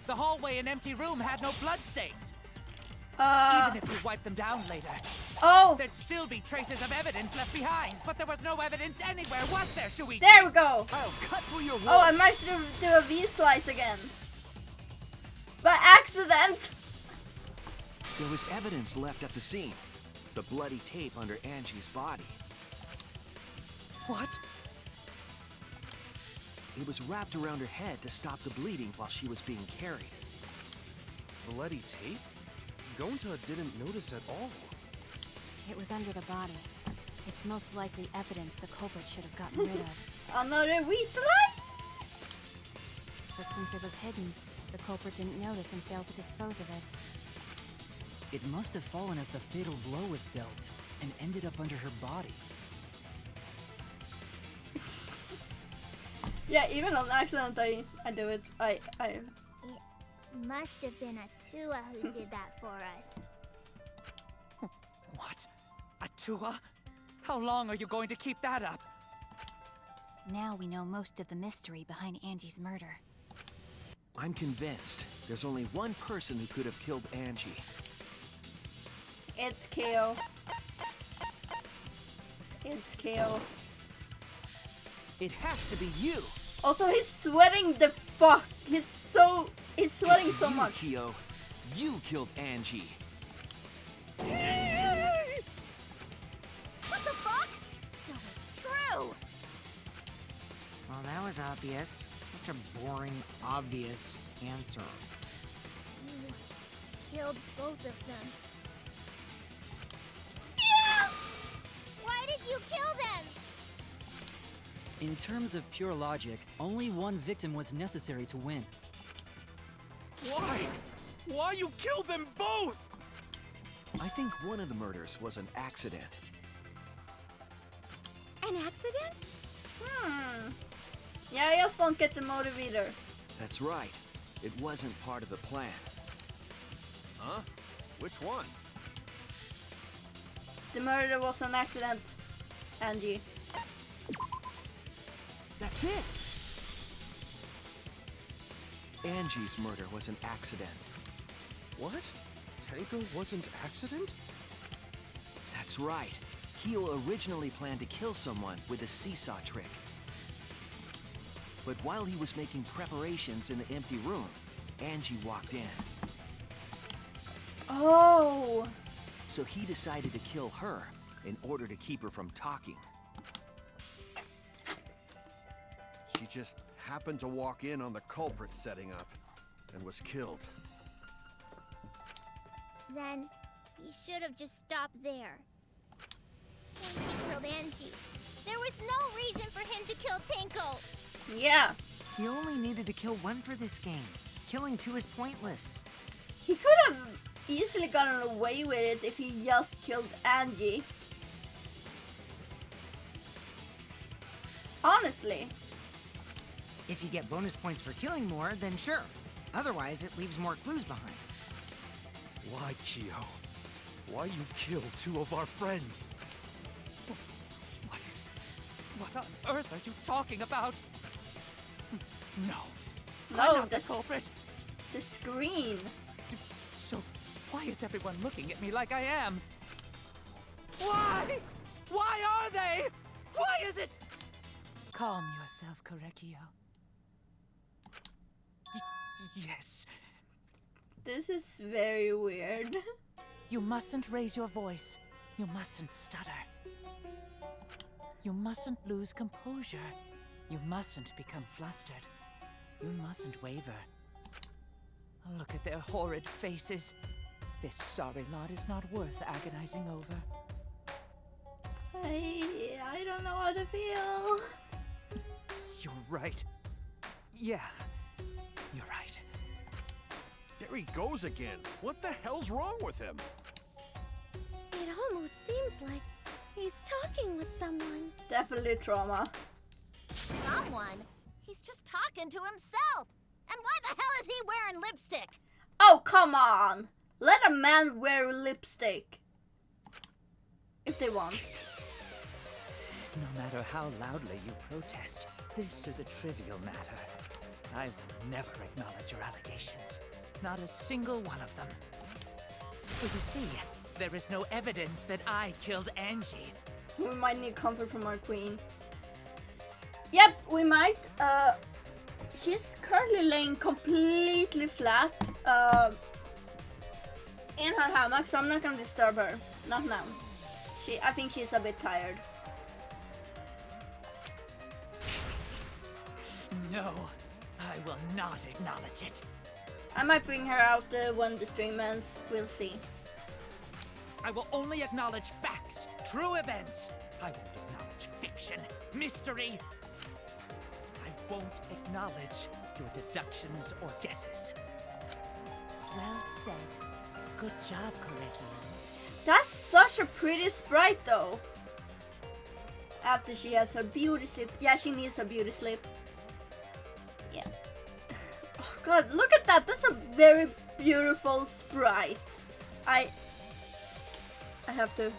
The hallway and empty room had no blood stains. Even if you wipe them down later. Oh! There'd still be traces of evidence left behind. But there was no evidence anywhere, was there, Shuichi? There we go! I'll cut through your Oh, I managed to do a V-slice again. By accident! There was evidence left at the scene. The bloody tape under Angie's body. What? It was wrapped around her head to stop the bleeding while she was being carried. Bloody tape? Gonta didn't notice at all. It was under the body. It's most likely evidence the culprit should have gotten rid of. Another V-slice! But since it was hidden, the culprit didn't notice and failed to dispose of it. It must have fallen as the fatal blow was dealt, and ended up under her body. Yeah, even on accident I do it. I It must have been Atua who did that for us. What? Atua? How long are you going to keep that up? Now we know most of the mystery behind Angie's murder. I'm convinced there's only one person who could have killed Angie. It's KO. It's KO. It has to be you. Also, he's sweating the fuck. He's sweating It's so you, much. Kyo. You killed Angie. What the fuck? So it's true. Well, that was obvious. Such a boring, obvious answer. You killed both of them. Why did you kill them? In terms of pure logic, only one victim was necessary to win. Why? Why you killed them both? I think one of the murders was an accident. An accident? Yeah, I just don't get the motive either. That's right. It wasn't part of the plan. Huh? Which one? The murder was an accident, Angie. That's it! Angie's murder was an accident. What? Tenko wasn't accident? That's right. Kyo originally planned to kill someone with a seesaw trick. But while he was making preparations in the empty room, Angie walked in. Oh. So he decided to kill her in order to keep her from talking. She just happened to walk in on the culprit setting up and was killed. Then he should have just stopped there. Once he killed Angie, there was no reason for him to kill Tenko. Yeah. He only needed to kill one for this game. Killing two is pointless. He could have easily gotten away with it if he just killed Angie. Honestly. If you get bonus points for killing more, then sure. Otherwise, it leaves more clues behind. Why, Kyo? Why you kill two of our friends? What on earth are you talking about? No. I'm No, not the culprit. the screen. So, why is everyone looking at me like I am? Why? Why are they? Why is it? Calm yourself, Korekio. Yes. This is very weird. You mustn't raise your voice. You mustn't stutter. You mustn't lose composure. You mustn't become flustered. You mustn't waver. Look at their horrid faces. This sorry lot is not worth agonizing over. I don't know how to feel. You're right. Yeah, you're right. There he goes again. What the hell's wrong with him? It almost seems like he's talking with someone. Definitely trauma. Someone? He's just talking to himself. And why the hell is he wearing lipstick? Oh, come on. Let a man wear lipstick. If they want. No matter how loudly you protest, this is a trivial matter. I will never acknowledge your allegations. Not a single one of them. For you see, there is no evidence that I killed Angie. We might need comfort from our queen. Yep, we might. She's currently laying completely flat in her hammock, so I'm not gonna disturb her. Not now. I think she's a bit tired. No, I will not acknowledge it. I might bring her out when the stream ends. We'll see. I will only acknowledge facts, true events. I won't acknowledge fiction, mystery. I won't acknowledge your deductions or guesses. Well said. Good job, Korekiyo. That's such a pretty sprite though. After she has her beauty sleep. Yeah, she needs her beauty sleep. Yeah. Oh god, look at that. That's a very beautiful sprite. I have to...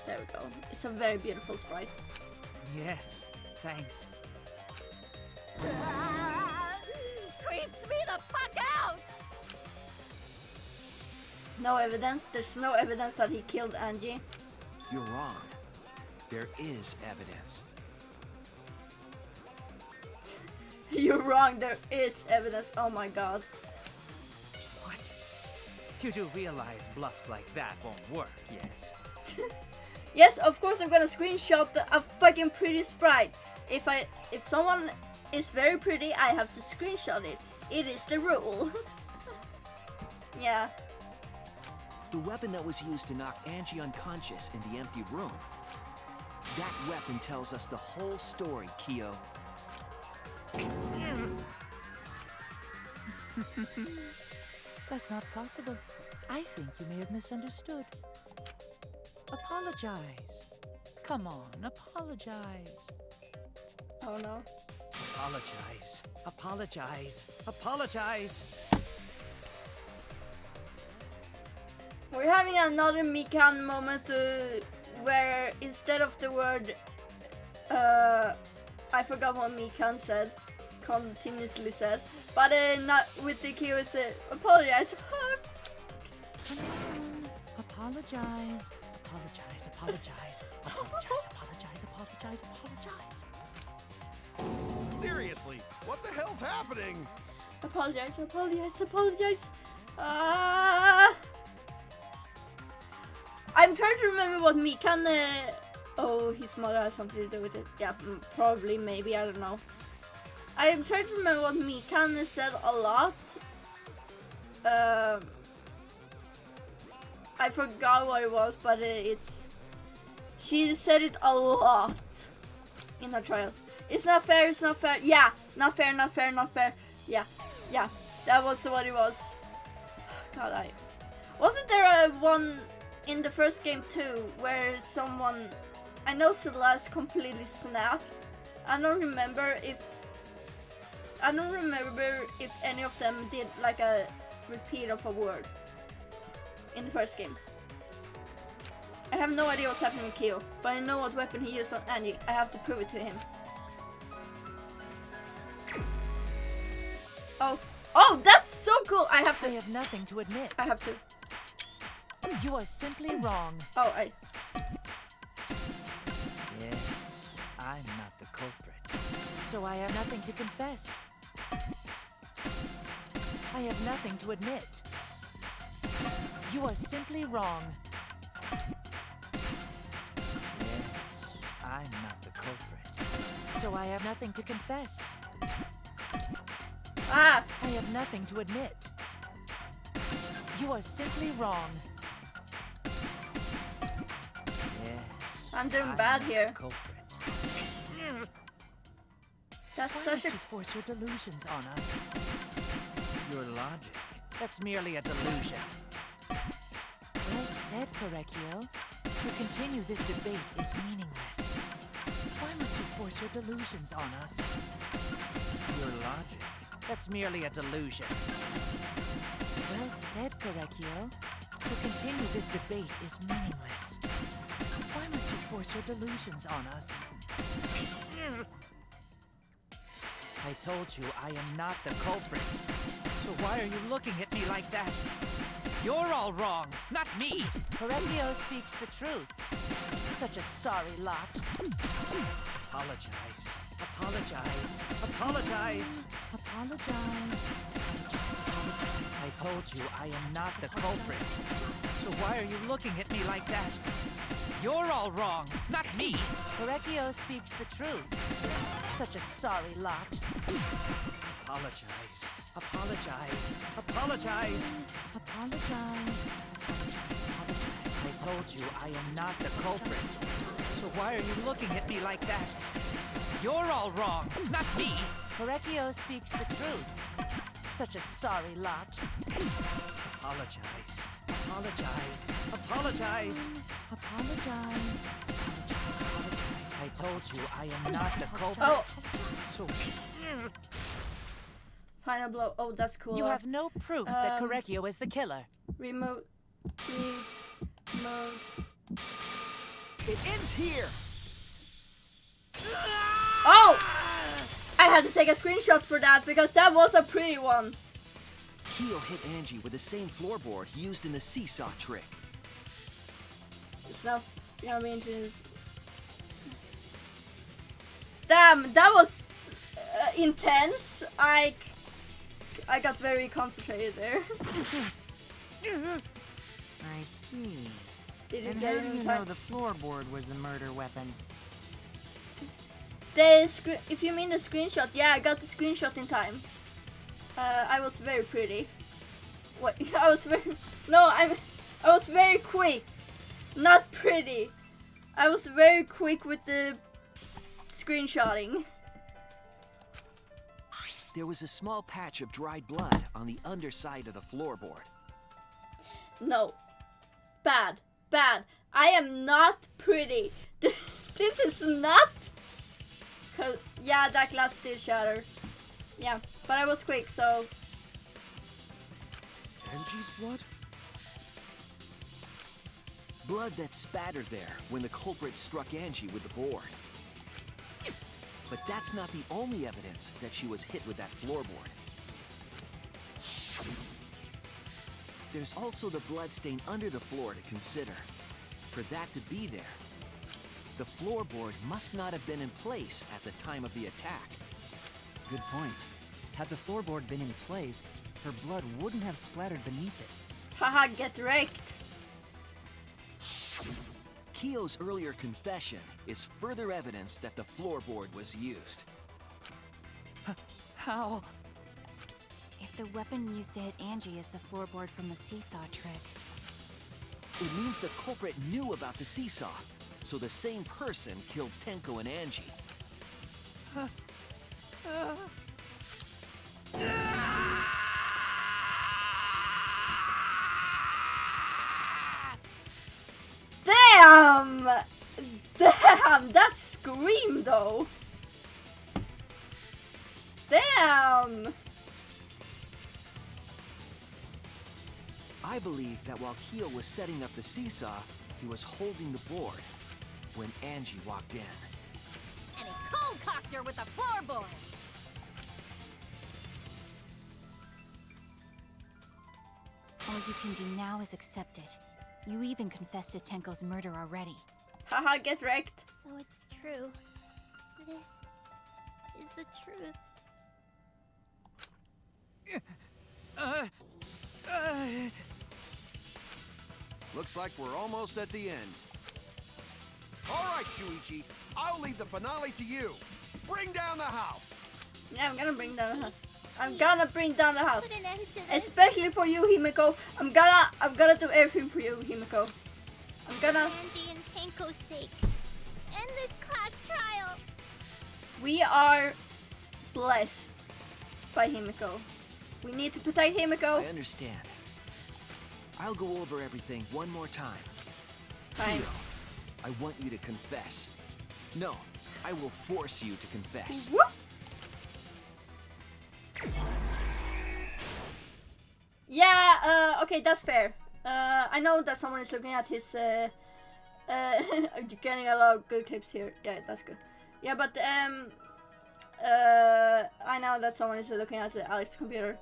There we go. It's a very beautiful sprite. Yes, thanks. Creeps me the fuck out! No evidence. There's no evidence that he killed Angie. You're wrong. There is evidence. You're wrong. There is evidence. Oh my god. What? You do realize bluffs like that won't work, yes? Yes, of course I'm gonna screenshot a fucking pretty sprite. If someone is very pretty, I have to screenshot it. It is the rule. Yeah. The weapon that was used to knock Angie unconscious in the empty room. That weapon tells us the whole story, Kyo. That's not possible. I think you may have misunderstood. Apologize. Come on, apologize. Oh no. Apologize. Apologize. Apologize. We're having another Mikan moment where instead of the word I forgot what Mikan said, continuously said, but not with the Kyo said apologize. Come on. Apologize. Apologize. Apologize. Apologize. Apologize. Apologize. Apologize. Seriously, what the hell's happening? Apologize, apologize, apologize. I'm trying to remember what Mikan. Oh, his mother has something to do with it. Yeah, probably, maybe, I don't know. I'm trying to remember what Mikan said a lot. I forgot what it was, but she said it a lot in her trial. It's not fair, it's not fair. Yeah, not fair, not fair, not fair. Yeah, that was what it was. God, wasn't there one in the first game too, where someone, I know Celeste completely snapped. I don't remember if any of them did like a repeat of a word in the first game. I have no idea what's happening with Kyo, but I know what weapon he used on Angie. I have to prove it to him. Oh, that's so cool! I have nothing to admit. I have to. You are simply wrong. Oh, Yes, I'm not the culprit. So I have nothing to confess. I have nothing to admit. You are simply wrong. Yes, I'm not the culprit. So I have nothing to confess. I have nothing to admit. You are simply wrong. Yes, I'm doing bad here. Culprit. That's Why such must a... you force your delusions on us? Your logic. That's merely a delusion. Well said, Korekiyo. To continue this debate is meaningless. Why must you force your delusions on us? Your logic. That's merely a delusion. Well said, Korekiyo. To continue this debate is meaningless. Why must you force your delusions on us? I told you I am not the culprit. So why are you looking at me like that? You're all wrong, not me! Korekiyo speaks the truth. Such a sorry lot. Apologize. Apologize. Apologize. Apologize. I told you I am not the culprit. So why are you looking at me like that? You're all wrong, not me! Korekiyo speaks the truth. Such a sorry lot. Apologize. Apologize. Apologize. Apologize. I told you I am not the culprit. So why are you looking at me like that? You're all wrong, not me! Korekiyo speaks the truth. such a sorry lot. Apologize. Apologize. Apologize. Apologize. Apologize. I told you I am not the culprit. Oh. So, Final blow. Oh, that's cool. you have no proof that Korekio is the killer. Remote. It ends here! Oh! I had to take a screenshot for that because that was a pretty one. Kyo hit Angie with the same floorboard used in the seesaw trick. It's not gonna be into this. Damn, that was intense. I got very concentrated there. I see. Did you And get how it do in you time? know the floorboard was the murder weapon? If you mean the screenshot, yeah, I got the screenshot in time. I was very pretty. What? I was very quick, not pretty. I was very quick with the screenshotting. There was a small patch of dried blood on the underside of the floorboard. No, bad. I am not pretty. This is not. Yeah, that glass did shatter. Yeah, but I was quick, so. Angie's blood? Blood that spattered there when the culprit struck Angie with the board. But that's not the only evidence that she was hit with that floorboard. There's also the bloodstain under the floor to consider. For that to be there, the floorboard must not have been in place at the time of the attack. Good point. Had the floorboard been in place, her blood wouldn't have splattered beneath it. Haha, get wrecked. Kyo's earlier confession is further evidence that the floorboard was used. How? If the weapon used to hit Angie is the floorboard from the seesaw trick, It means the culprit knew about the seesaw, so the same person killed Tenko and Angie. Damn! Damn, that scream though. Damn! I believe that while Kyo was setting up the seesaw, he was holding the board when Angie walked in. And he cold-cocked her with a floorboard. all you can do now is accept it. You even confessed to Tenko's murder already. Haha, get wrecked. So it's true. This is the truth. Looks like we're almost at the end. All right, Shuichi, I'll leave the finale to you. Bring down the house. Yeah, I'm gonna bring down the house. I'm gonna bring down the house. Put an end to this. Especially for you, Himiko. I'm gonna do everything for you, Himiko. I'm gonna. Angie and Tenko's sake. End this class trial. We are blessed by Himiko. We need to protect Himiko. I understand. I'll go over everything one more time. Fine. Kyo, I want you to confess. No, I will force you to confess. Whoop. Yeah, okay, that's fair. I know that someone is looking at his, you're getting a lot of good clips here. Yeah, that's good. Yeah, but, I know that someone is looking at Alex's computer.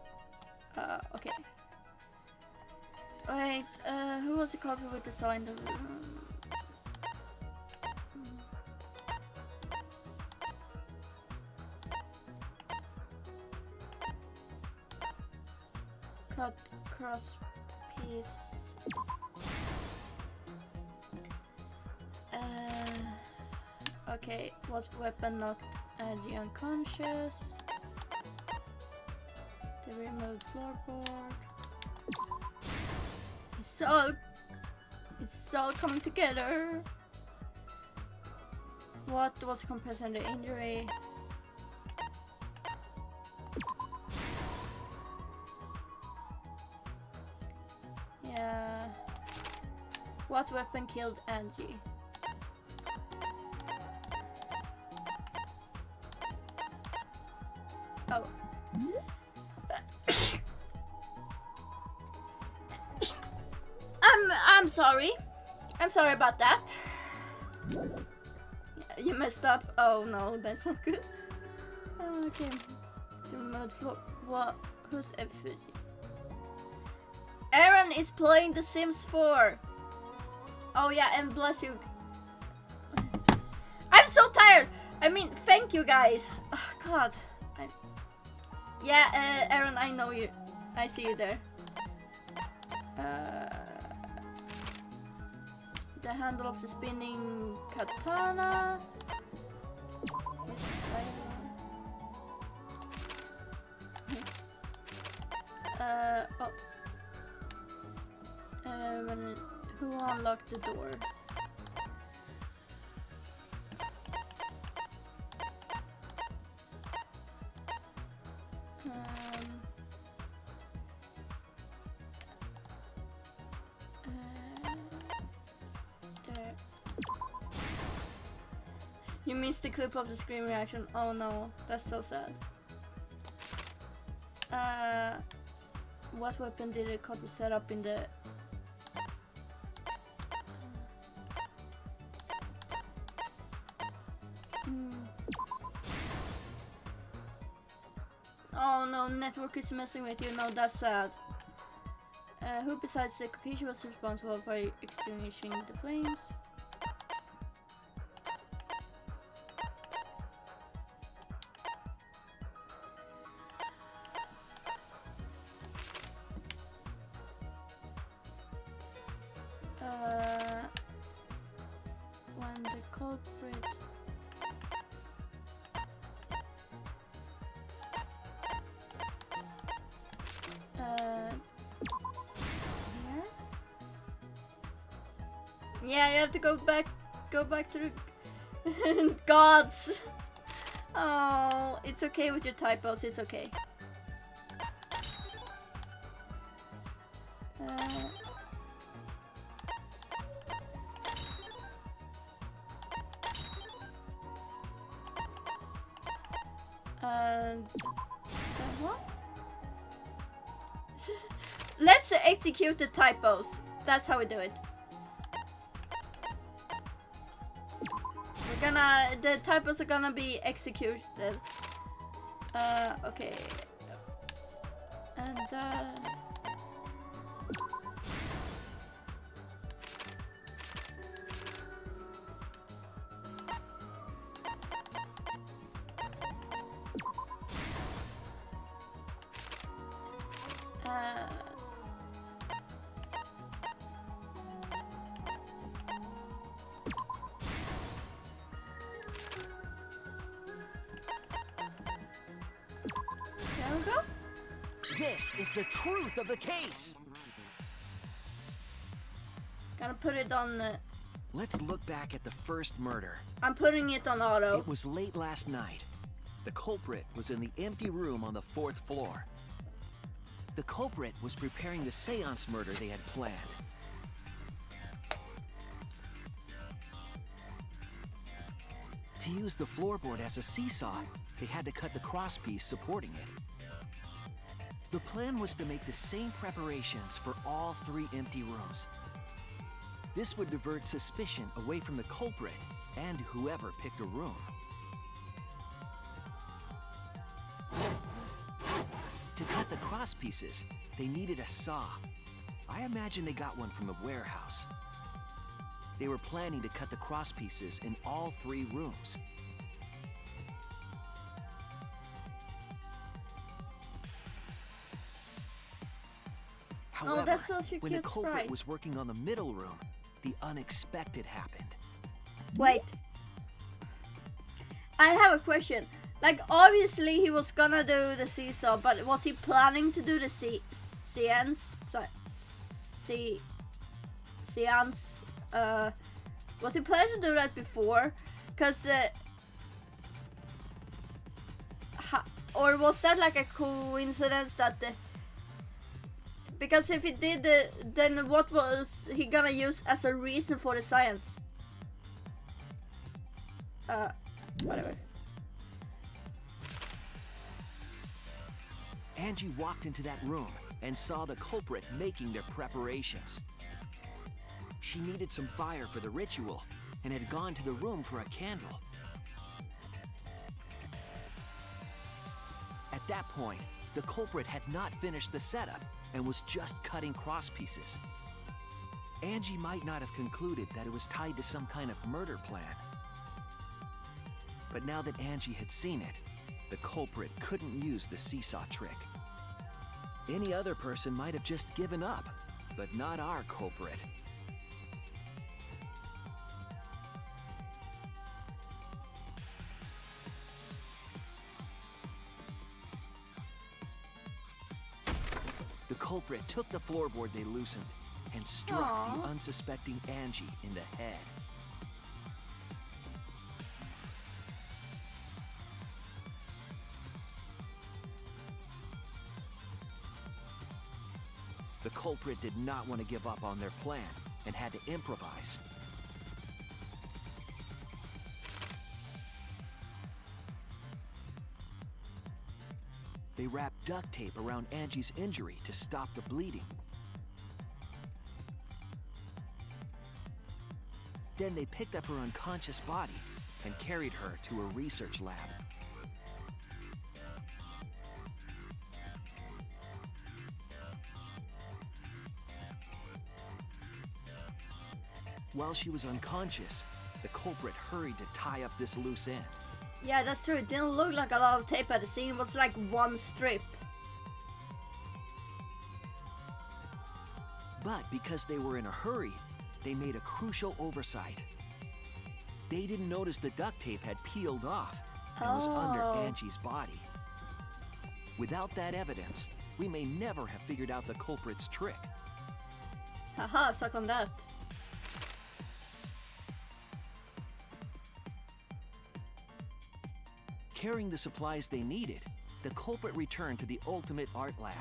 Okay. Wait, who was the copy with the saw in the room? Cut cross piece. Okay, what weapon knocked Angie unconscious? The removed floorboard. It's all coming together. What was compressing the injury? What weapon killed Angie? Oh. I'm sorry. I'm sorry about that. You messed up. Oh no, that's not good. Okay. The remote floor. What? Who's F50? Aaron is playing The Sims 4. Oh yeah, and bless you. I'm so tired. I mean, thank you guys. Oh, God. Yeah, Aaron, I know you. I see you there. The handle of the spinning katana. Oh. Who unlocked the door? There. You missed the clip of the screen reaction. Oh no, that's so sad. What weapon did the couple set up in the... Oh no, network is messing with you. No, that's sad. Who besides the Kokishi was responsible for extinguishing the flames? When the culprit... Yeah, you have to go back to the gods. Oh, it's okay with your typos. It's okay. What? Let's execute the typos. That's how we do it. The typos are gonna be executed. Okay. And This is the truth of the case. Gotta put it on the... Let's look back at the first murder. I'm putting it on auto. It was late last night. The culprit was in the empty room on the 4th floor. The culprit was preparing the seance murder they had planned. To use the floorboard as a seesaw, they had to cut the crosspiece supporting it. The plan was to make the same preparations for all 3 empty rooms. This would divert suspicion away from the culprit and whoever picked a room. To cut the crosspieces, they needed a saw. I imagine they got one from the warehouse. They were planning to cut the crosspieces in all 3 rooms. However, that's such a when the cute culprit sprite. was working on the middle room, the unexpected happened. Wait. I have a question. Like, obviously he was gonna do the seesaw, but was he planning to do the seance? Was he planning to do that before? Cause, or was that like a coincidence that Because if he did, then what was he gonna use as a reason for the science? Whatever. Angie walked into that room and saw the culprit making their preparations. She needed some fire for the ritual and had gone to the room for a candle. At that point, the culprit had not finished the setup and was just cutting cross pieces. Angie might not have concluded that it was tied to some kind of murder plan. But now that Angie had seen it, the culprit couldn't use the seesaw trick. Any other person might have just given up, but not our culprit. The culprit took the floorboard they loosened and struck the unsuspecting Angie in the head. The culprit did not want to give up on their plan and had to improvise. They wrapped duct tape around Angie's injury to stop the bleeding. Then they picked up her unconscious body and carried her to a research lab. While she was unconscious, the culprit hurried to tie up this loose end. Yeah, that's true. It didn't look like a lot of tape at the scene. It was like one strip. But because they were in a hurry, they made a crucial oversight. They didn't notice the duct tape had peeled off and was under Angie's body. Without that evidence, we may never have figured out the culprit's trick. Haha, suck on that. Carrying the supplies they needed, the culprit returned to the ultimate art lab.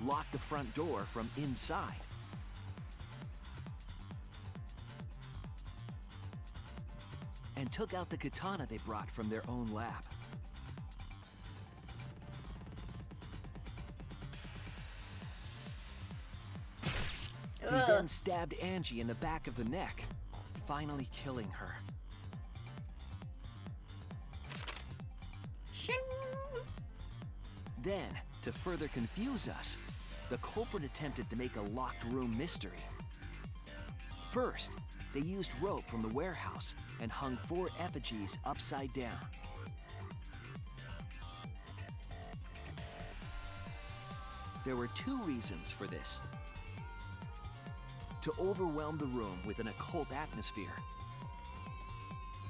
Locked the front door from inside. And took out the katana they brought from their own lab. He then stabbed Angie in the back of the neck, finally killing her. Shing. Then, to further confuse us, the culprit attempted to make a locked room mystery. First, they used rope from the warehouse and hung 4 effigies upside down. There were 2 reasons for this. To overwhelm the room with an occult atmosphere.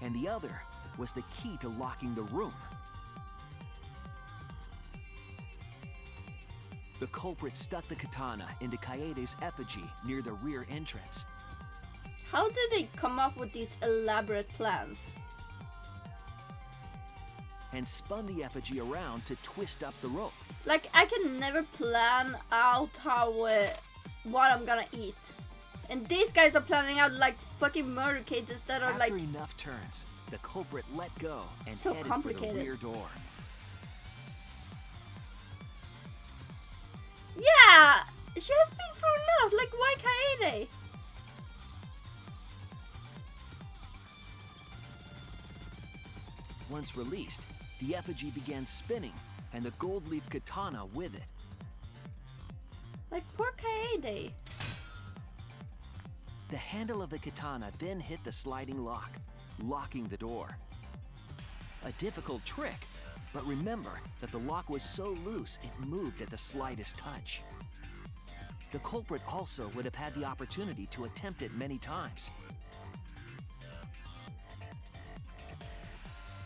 And the other was the key to locking the room. The culprit stuck the katana into Kaede's effigy near the rear entrance. How did they come up with these elaborate plans? And spun the effigy around to twist up the rope. Like, I can never plan out how what I'm gonna eat. And these guys are planning out like fucking murder cases that are After enough turns, the culprit let go and so headed complicated. for the rear door. Yeah! She has been thrown out, like why Kaede? Once released, the effigy began spinning, and the gold leaf katana with it. Like poor Kaede. The handle of the katana then hit the sliding lock, locking the door. A difficult trick, but remember that the lock was so loose it moved at the slightest touch. The culprit also would have had the opportunity to attempt it many times.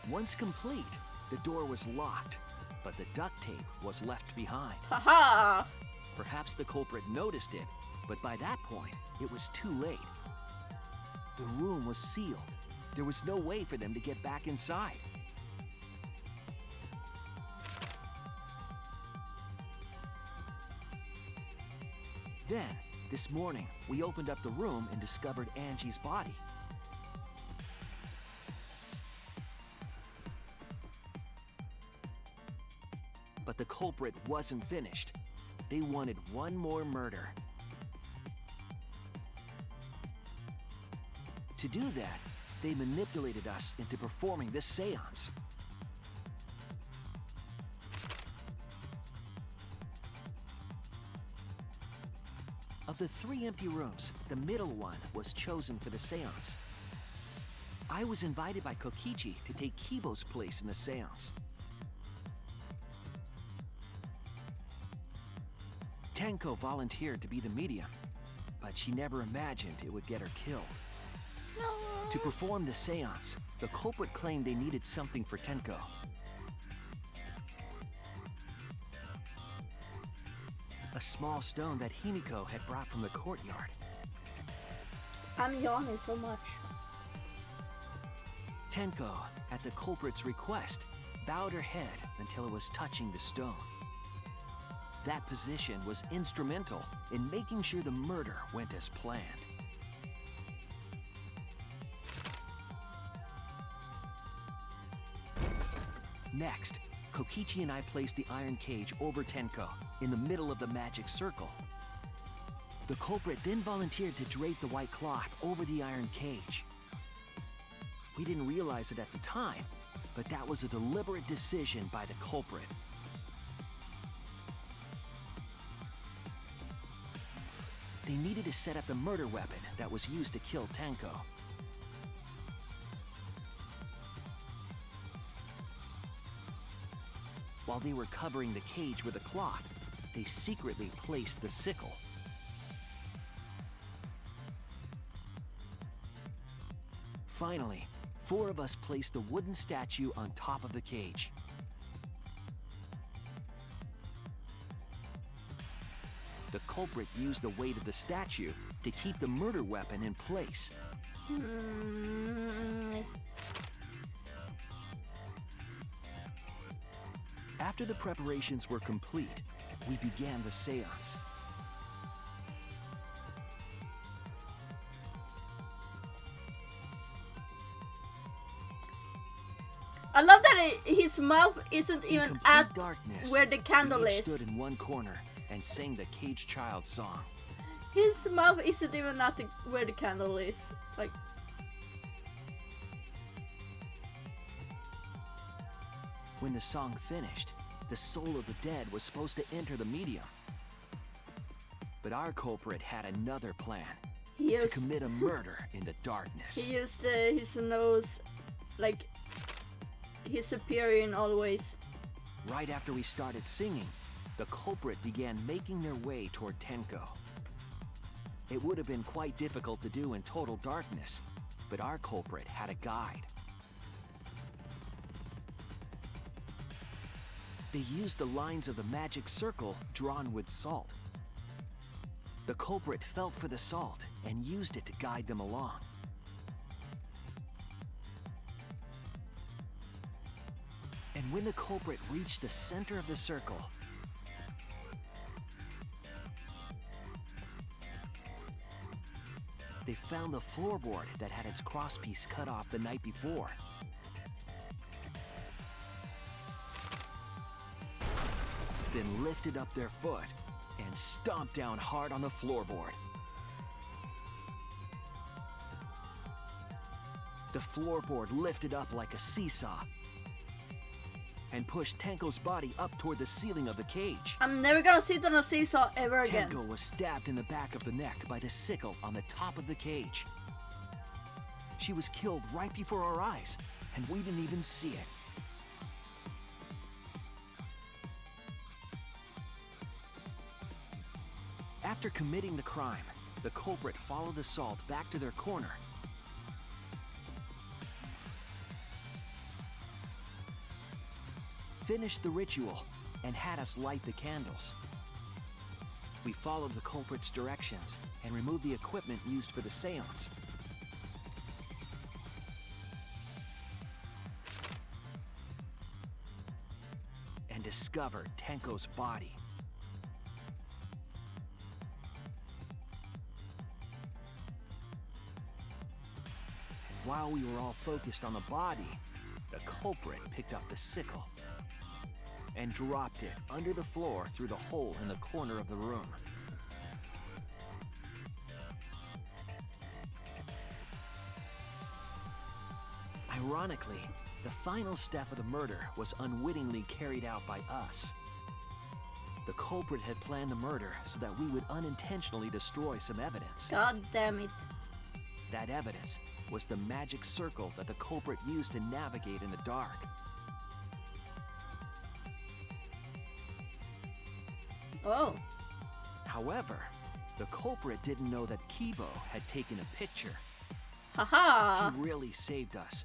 Once complete, the door was locked, but the duct tape was left behind. Haha! Perhaps the culprit noticed it, but by that point, it was too late. The room was sealed. There was no way for them to get back inside. Then, this morning, we opened up the room and discovered Angie's body. But the culprit wasn't finished. They wanted one more murder. To do that, they manipulated us into performing this seance. Of the 3 empty rooms, the middle one was chosen for the seance. I was invited by Kokichi to take Kibo's place in the seance. Tenko volunteered to be the medium, but she never imagined it would get her killed. No. To perform the seance, the culprit claimed they needed something for Tenko. A small stone that Himiko had brought from the courtyard. I'm yawning so much. Tenko, at the culprit's request, bowed her head until it was touching the stone. That position was instrumental in making sure the murder went as planned. Next, Kokichi and I placed the iron cage over Tenko in the middle of the magic circle. The culprit then volunteered to drape the white cloth over the iron cage. We didn't realize it at the time, but that was a deliberate decision by the culprit. They needed to set up the murder weapon that was used to kill Tenko. While they were covering the cage with a cloth, they secretly placed the sickle. Finally, 4 of us placed the wooden statue on top of the cage. The culprit used the weight of the statue to keep the murder weapon in place. After the preparations were complete, we began the seance. I love that his mouth isn't In even complete at darkness, where the candle we each is. stood in one corner and sang the Cage Child song. His mouth isn't even at where the candle is. Like, When the song finished, the soul of the dead was supposed to enter the medium. But our culprit had another plan. he To used commit a murder in the darkness. he used his nose, like his superior in all ways. Right after we started singing, the culprit began making their way toward Tenko. It would have been quite difficult to do in total darkness, but our culprit had a guide. They used the lines of the magic circle drawn with salt. The culprit felt for the salt and used it to guide them along. And when the culprit reached the center of the circle, they found the floorboard that had its crosspiece cut off the night before. Then lifted up their foot and stomped down hard on the floorboard. The floorboard lifted up like a seesaw and pushed Tenko's body up toward the ceiling of the cage. I'm never gonna sit on a seesaw ever again. Tenko was stabbed in the back of the neck by the sickle on the top of the cage. She was killed right before our eyes, and we didn't even see it. After committing the crime, the culprit followed the salt back to their corner. Finished the ritual and had us light the candles. We followed the culprit's directions and removed the equipment used for the seance. And discovered Tenko's body. while we were all focused on the body, the culprit picked up the sickle and dropped it under the floor through the hole in the corner of the room. Ironically, the final step of the murder was unwittingly carried out by us. The culprit had planned the murder so that we would unintentionally destroy some evidence. God damn it. That evidence was the magic circle that the culprit used to navigate in the dark. Oh. However, the culprit didn't know that Kibo had taken a picture. Haha. He really saved us.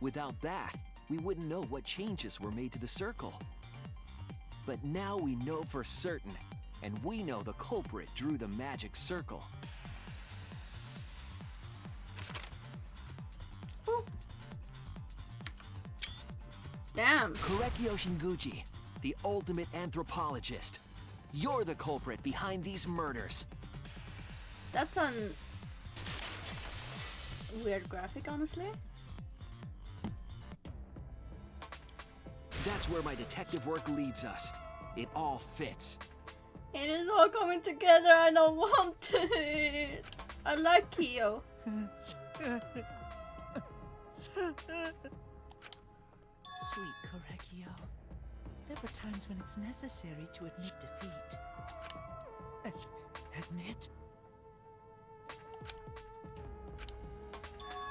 Without that, we wouldn't know what changes were made to the circle. But now we know for certain, and we know the culprit drew the magic circle. Ooh. Damn. Korekio Shinguchi, the ultimate anthropologist. You're the culprit behind these murders. That's an weird graphic, honestly. That's where my detective work leads us. It all fits. It is all coming together. I don't want it. I like Kyo. Sweet Korekio. There were times when it's necessary to admit defeat. Admit?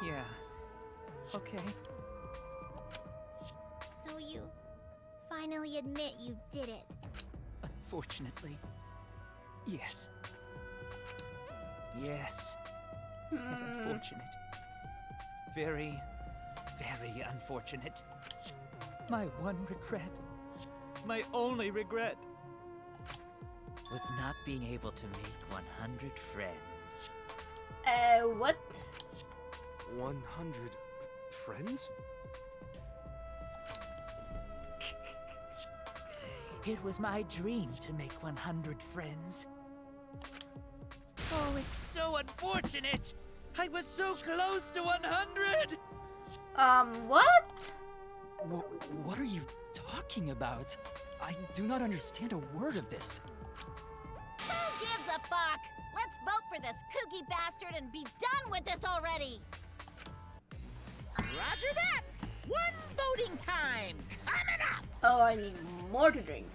Yeah. Okay. So you finally admit you did it. Unfortunately. Yes. Yes. It's unfortunate. Very, very unfortunate. My one regret, my only regret, was not being able to make 100 friends. What? 100 friends? It was my dream to make 100 friends. Oh, it's so unfortunate! I was so close to 100! What? What are you talking about? I do not understand a word of this. Who gives a fuck? Let's vote for this kooky bastard and be done with this already! Roger that! One voting time! Coming up! Oh, I need more to drink.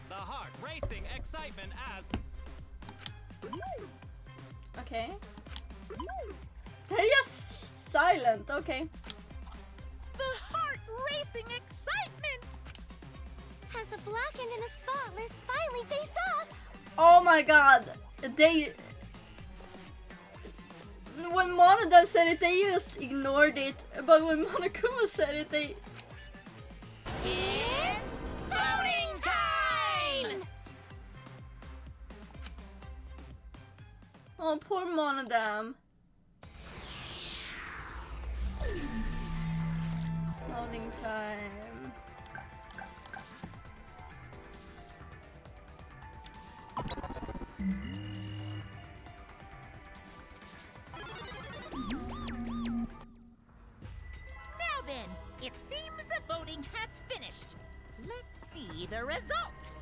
The heart racing excitement as... Okay. They're just silent. Okay. The heart racing excitement! As a blackened and a spotless finally face off. Oh my god. They... When Monodam said it, they just ignored it. But when Monokuma said it, they... It's voting time! Oh, poor Monodam. Loading time. Now then, it seems the voting has finished. Let's see the result.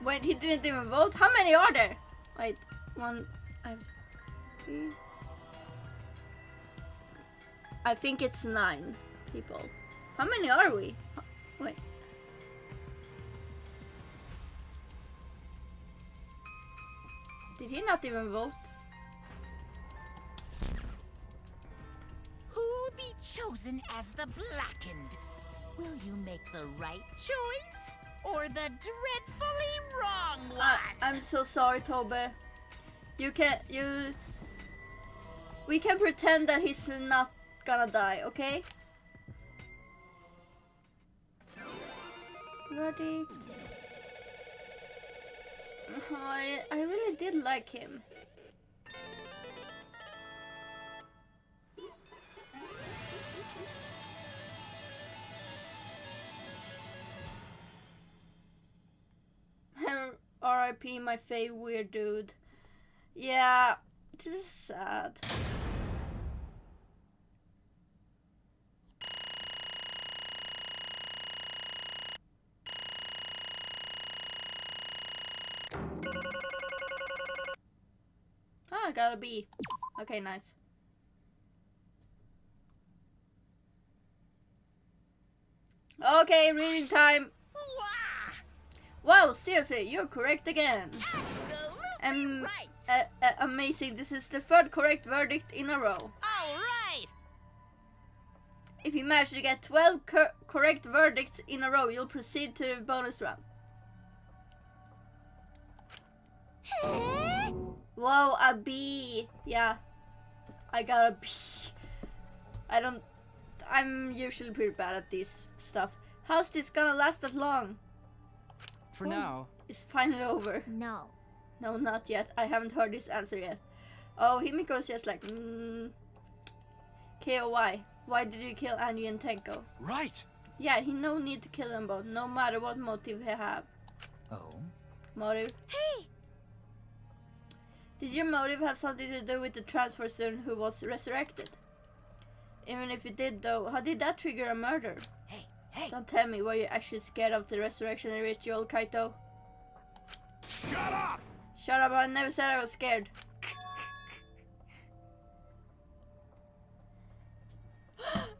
Wait, he didn't even vote? How many are there? Wait, I think it's 9 people. How many are we? Wait. Did he not even vote? Who'll be chosen as the blackened? Will you make the right choice or the dreadfully wrong one? I'm so sorry, Tobe. We can pretend that he's not gonna die, okay? Verdict. I really did like him. R.I.P. my fave weird dude. Yeah, this is sad. Ah, I got a B. Okay, nice. Okay, reading time. Wow, seriously, you're correct again. Absolutely right. Amazing. This is the third correct verdict in a row. All right. If you manage to get 12 correct verdicts in a row, you'll proceed to the bonus round. Whoa, a B. Yeah, I got a B. I'm usually pretty bad at this stuff. How's this gonna last that long? For now. It's finally over. No. No, not yet. I haven't heard this answer yet. Oh, Himiko's just like, KOY. Why did you kill Angie and Tenko? Right. Yeah, he no need to kill them both, no matter what motive he have. Oh? Motive? Hey! Did your motive have something to do with the transfer student who was resurrected? Even if it did though, how did that trigger a murder? Hey, hey. Don't tell me, were you actually scared of the resurrection ritual, Kaito? Shut up! Shut up, I never said I was scared.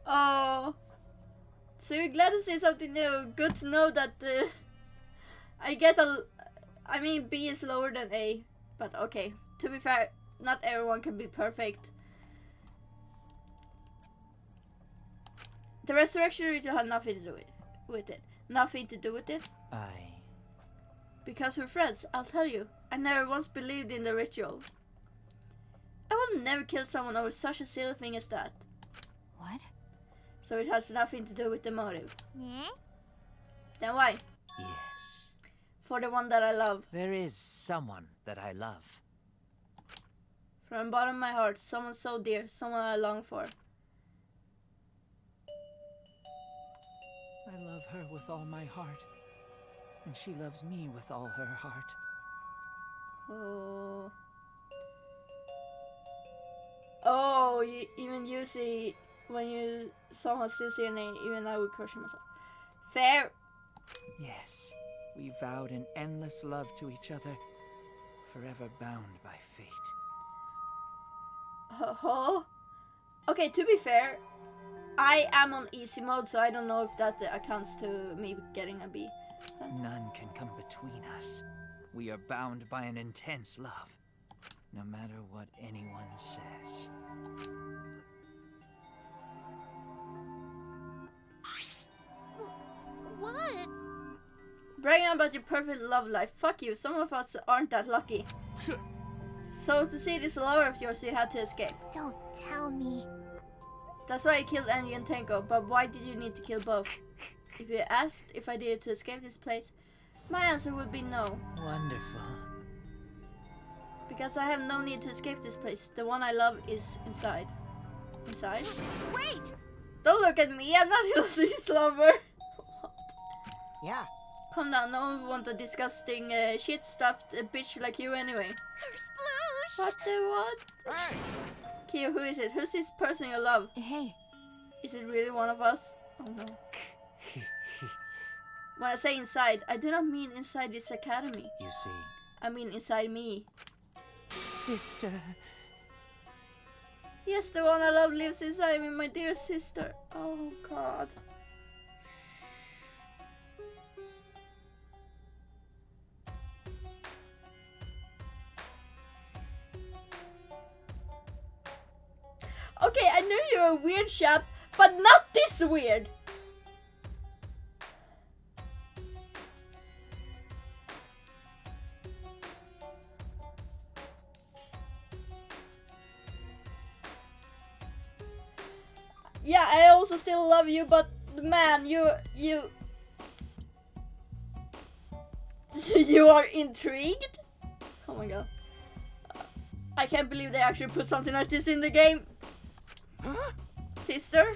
Oh. So you're glad to see something new. Good to know that I mean B is lower than A. But okay, to be fair, not everyone can be perfect. The resurrection ritual had nothing to do with it. Nothing to do with it? Because we're friends, I'll tell you. I never once believed in the ritual. I would never kill someone over such a silly thing as that. What? So it has nothing to do with the motive. Yeah? Then why? Yes. For the one that I love. There is someone that I love. From the bottom of my heart, someone so dear, someone I long for. I love her with all my heart. And she loves me with all her heart. Oh. Oh, even you see, when you someone still see your name, even I would crush myself. Fair. Yes, we vowed an endless love to each other, forever bound by fate. Oh. Okay, to be fair, I am on easy mode, so I don't know if that accounts to me getting a B. None can come between us. We are bound by an intense love, no matter what anyone says. What? Bragging about your perfect love life. Fuck you, some of us aren't that lucky. So to see this lover of yours, you had to escape. Don't tell me. That's why I killed Angie and Tenko, but why did you need to kill both? If you asked if I did it to escape this place, my answer would be no. Wonderful. Because I have no need to escape this place. The one I love is inside. Inside? Wait! Don't look at me, I'm not Hirosh's lover. Yeah. Calm down, no one wants a disgusting shit-stuffed bitch like you anyway. Sploosh! What the what? Hey! Kyo, who is it? Who's this person you love? Hey. Is it really one of us? Oh no. When I say inside, I do not mean inside this academy. You see. I mean inside me. Sister. Yes, the one I love lives inside me, my dear sister. Oh god. Okay, I knew you were a weird chap, but not this weird. Yeah, I also still love you, but man, you You are intrigued? Oh my god. I can't believe they actually put something like this in the game. Huh? Sister?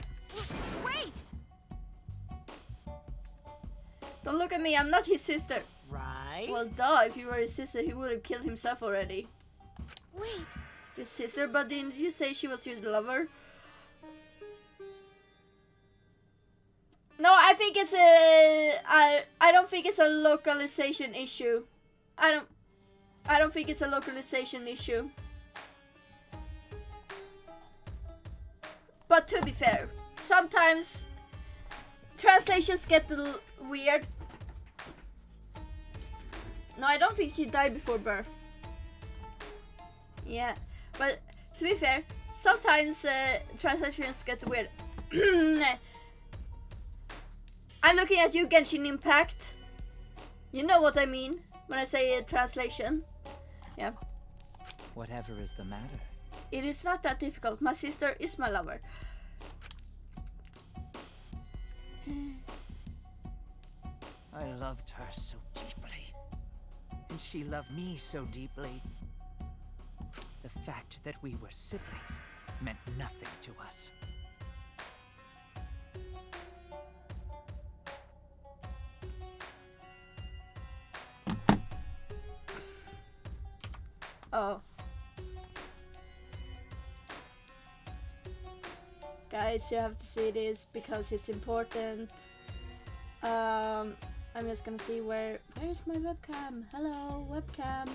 Wait! Don't look at me, I'm not his sister. Right? Well, duh, if you were his sister, he would have killed himself already. Wait, Your sister? But didn't you say she was your lover? No, I think it's a... I don't think it's a localization issue. I don't think it's a localization issue. But to be fair, sometimes translations get a little weird. No, I don't think she died before birth. Yeah, but to be fair, sometimes translations get weird. I'm looking at you, Genshin Impact. You know what I mean when I say translation. Yeah. Whatever is the matter? It is not that difficult. My sister is my lover. I loved her so deeply. And she loved me so deeply. The fact that we were siblings meant nothing to us. Oh. Guys, you have to see this because it's important. I'm just gonna see where's my webcam? Hello, webcam.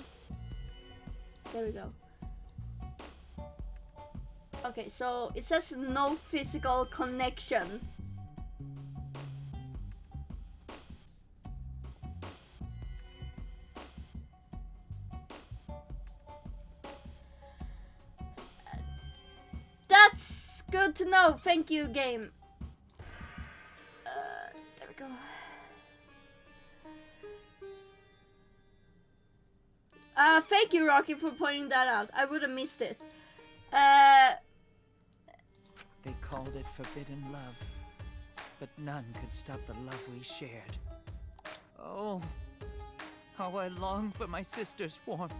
There we go. Okay, so it says no physical connection. That's good to know. Thank you, game. There we go. Thank you, Rocky, for pointing that out. I would have missed it. They called it forbidden love, but none could stop the love we shared. Oh, how I long for my sister's warmth.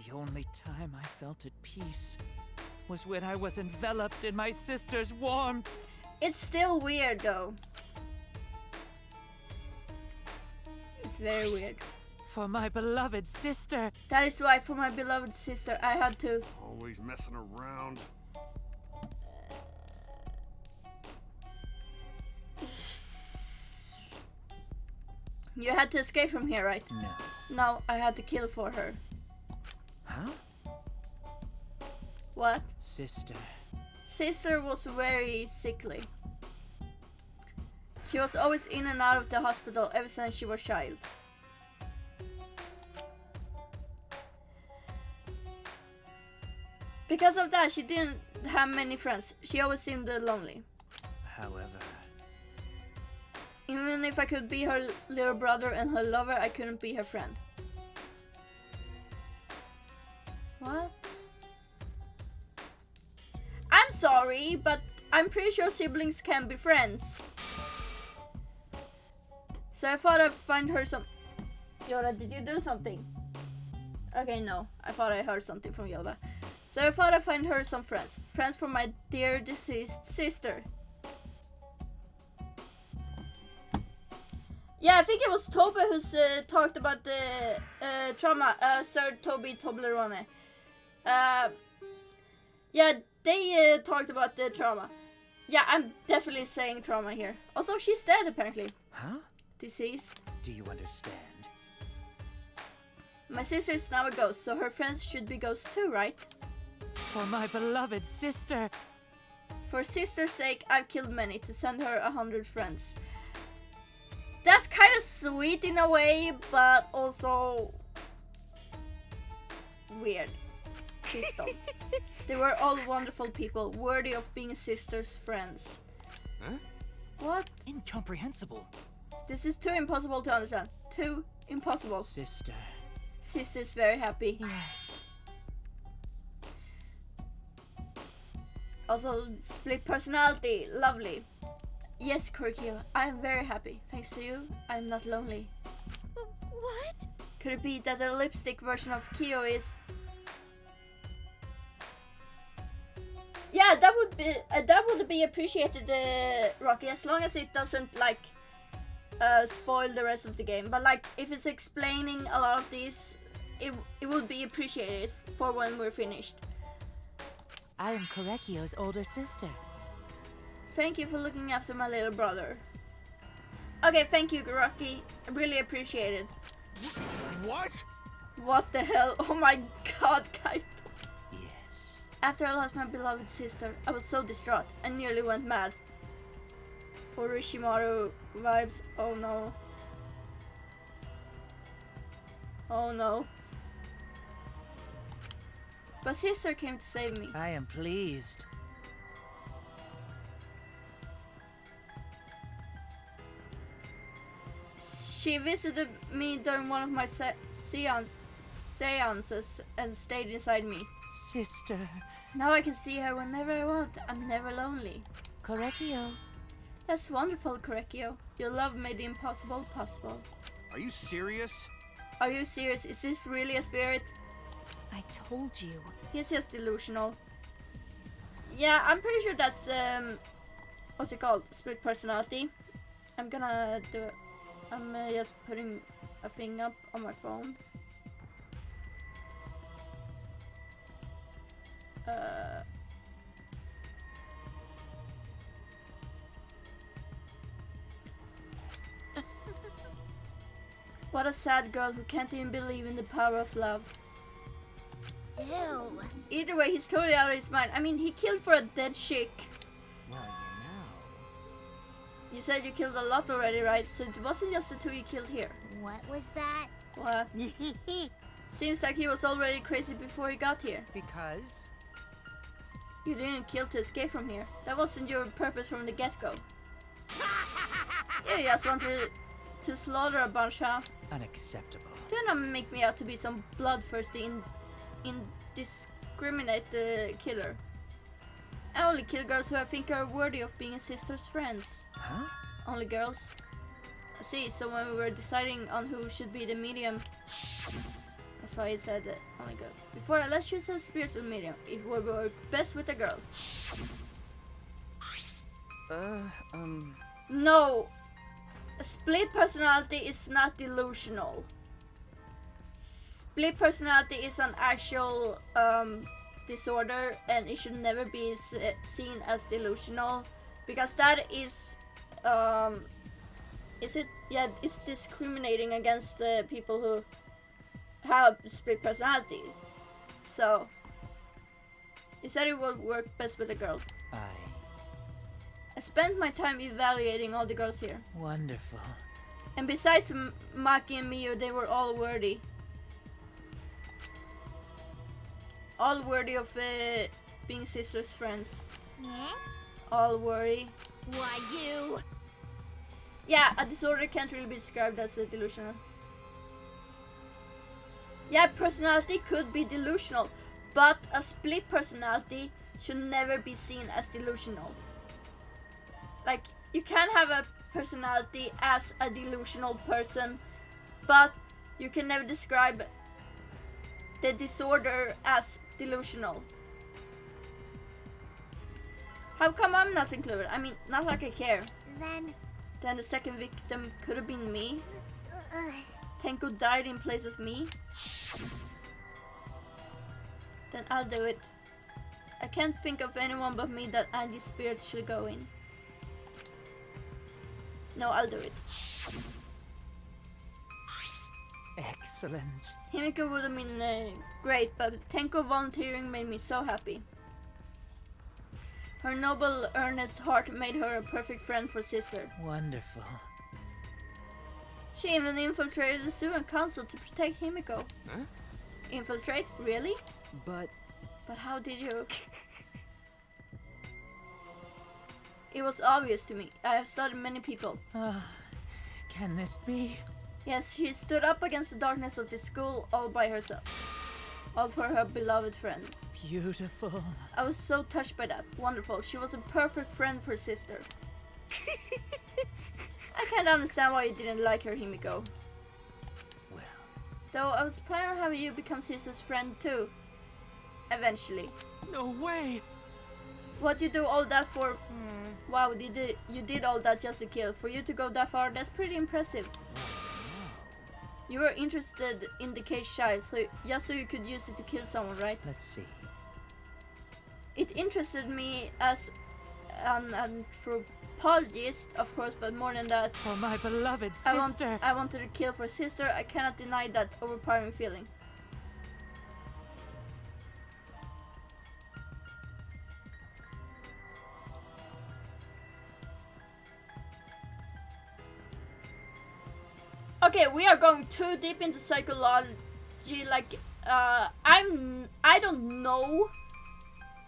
The only time I felt at peace was when I was enveloped in my sister's warmth. It's still weird, though. It's very weird. For my beloved sister. That is why, for my beloved sister, I had to... Always messing around. You had to escape from here, right? No. No, I had to kill for her. Huh? What? Sister. Sister was very sickly. She was always in and out of the hospital ever since she was a child. Because of that, she didn't have many friends. She always seemed lonely. However... Even if I could be her little brother and her lover, I couldn't be her friend. What? I'm sorry, but I'm pretty sure siblings can be friends. So I thought I'd find her some... Yoda, did you do something? Okay, no. I thought I heard something from Yoda. So I thought I'd find her some friends. Friends for my dear deceased sister. Yeah, I think it was Toby who's talked about the trauma. Sir Toby Toblerone. Yeah, they talked about the trauma. Yeah, I'm definitely saying trauma here. Also, she's dead apparently. Huh? Deceased. Do you understand? My sister's now a ghost, so her friends should be ghosts too, right? For my beloved sister. For sister's sake, I've killed many to send her 100 friends. That's kind of sweet in a way, but also weird. Please don't. They were all wonderful people, worthy of being sister's friends. Huh? What? Incomprehensible. This is too impossible to understand. Too impossible. Sister. Sister's very happy. Yes. Also, split personality. Lovely. Yes, Kurikyo, I am very happy. Thanks to you, I am not lonely. What? Could it be that the lipstick version of Kyo is... Yeah, that would be appreciated, Rocky, as long as it doesn't like spoil the rest of the game. But like, if it's explaining a lot of these, it would be appreciated for when we're finished. I am Korekio's older sister. Thank you for looking after my little brother. Okay, thank you, Rocky. I really appreciate it. What? What the hell? Oh my god, Kaito. Yes. After I lost my beloved sister, I was so distraught. I nearly went mad. Orochimaru vibes. Oh no. Oh no. But sister came to save me. I am pleased. She visited me during one of my seances and stayed inside me. Sister. Now I can see her whenever I want. I'm never lonely. Korekio. That's wonderful, Korekio. Your love made the impossible possible. Are you serious? Are you serious? Is this really a spirit? I told you. He's just delusional. Yeah, I'm pretty sure that's what's it called? Split personality. I'm gonna do it. I'm just putting a thing up on my phone. What a sad girl who can't even believe in the power of love. Ew. Either way, he's totally out of his mind. I mean, he killed for a dead chick. Well, You said you killed a lot already, right? So it wasn't just the two you killed here. What was that? What? Seems like he was already crazy before he got here. Because? You didn't kill to escape from here. That wasn't your purpose from the get-go. You just wanted to slaughter a bunch, huh? unacceptable. Do not make me out to be some bloodthirsty, indiscriminate killer. I only kill girls who I think are worthy of being a sister's friends. Huh? Only girls. I see, so when we were deciding on who should be the medium, that's why it said only girls. Before I let's choose a spiritual medium. It would work best with a girl. No! A split personality is not delusional. Split personality is an actual disorder, and it should never be seen as delusional, because that is it's discriminating against the people who have split personality. So you said it would work best with a girl. I spent my time evaluating all the girls here. Wonderful. And besides Maki and Miyu, they were all worthy. All worthy of being sisters' friends. Yeah? All worthy. Why you? Yeah, a disorder can't really be described as a delusional. Yeah, personality could be delusional, but a split personality should never be seen as delusional. Like, you can have a personality as a delusional person, but you can never describe the disorder as delusional. How come I'm not included? I mean, not like I care. Then the second victim could have been me. Tenko died in place of me. Then I'll do it. I can't think of anyone but me that Angie's spirit should go in. No, I'll do it. Excellent. Himiko would have been great, but Tenko volunteering made me so happy. Her noble, earnest heart made her a perfect friend for sister. Wonderful. She even infiltrated the student council to protect Himiko. Huh? Infiltrate? Really? But how did you? It was obvious to me. I have studied many people. Can this be? Yes, she stood up against the darkness of this school all by herself. All for her beloved friend. Beautiful. I was so touched by that. Wonderful. She was a perfect friend for sister. I can't understand why you didn't like her, Himiko. Well, Though I was planning on having you become Caesar's friend too. Eventually. No way! What you do all that for? Wow, you did all that just to kill. For you to go that far, that's pretty impressive. You were interested in the cage child, so just so you could use it to kill someone, right? Let's see. It interested me as an anthropologist, of course, but more than that. For my beloved sister! I wanted to kill for sister. I cannot deny that overpowering feeling. Okay, we are going too deep into psychology. Like, I don't know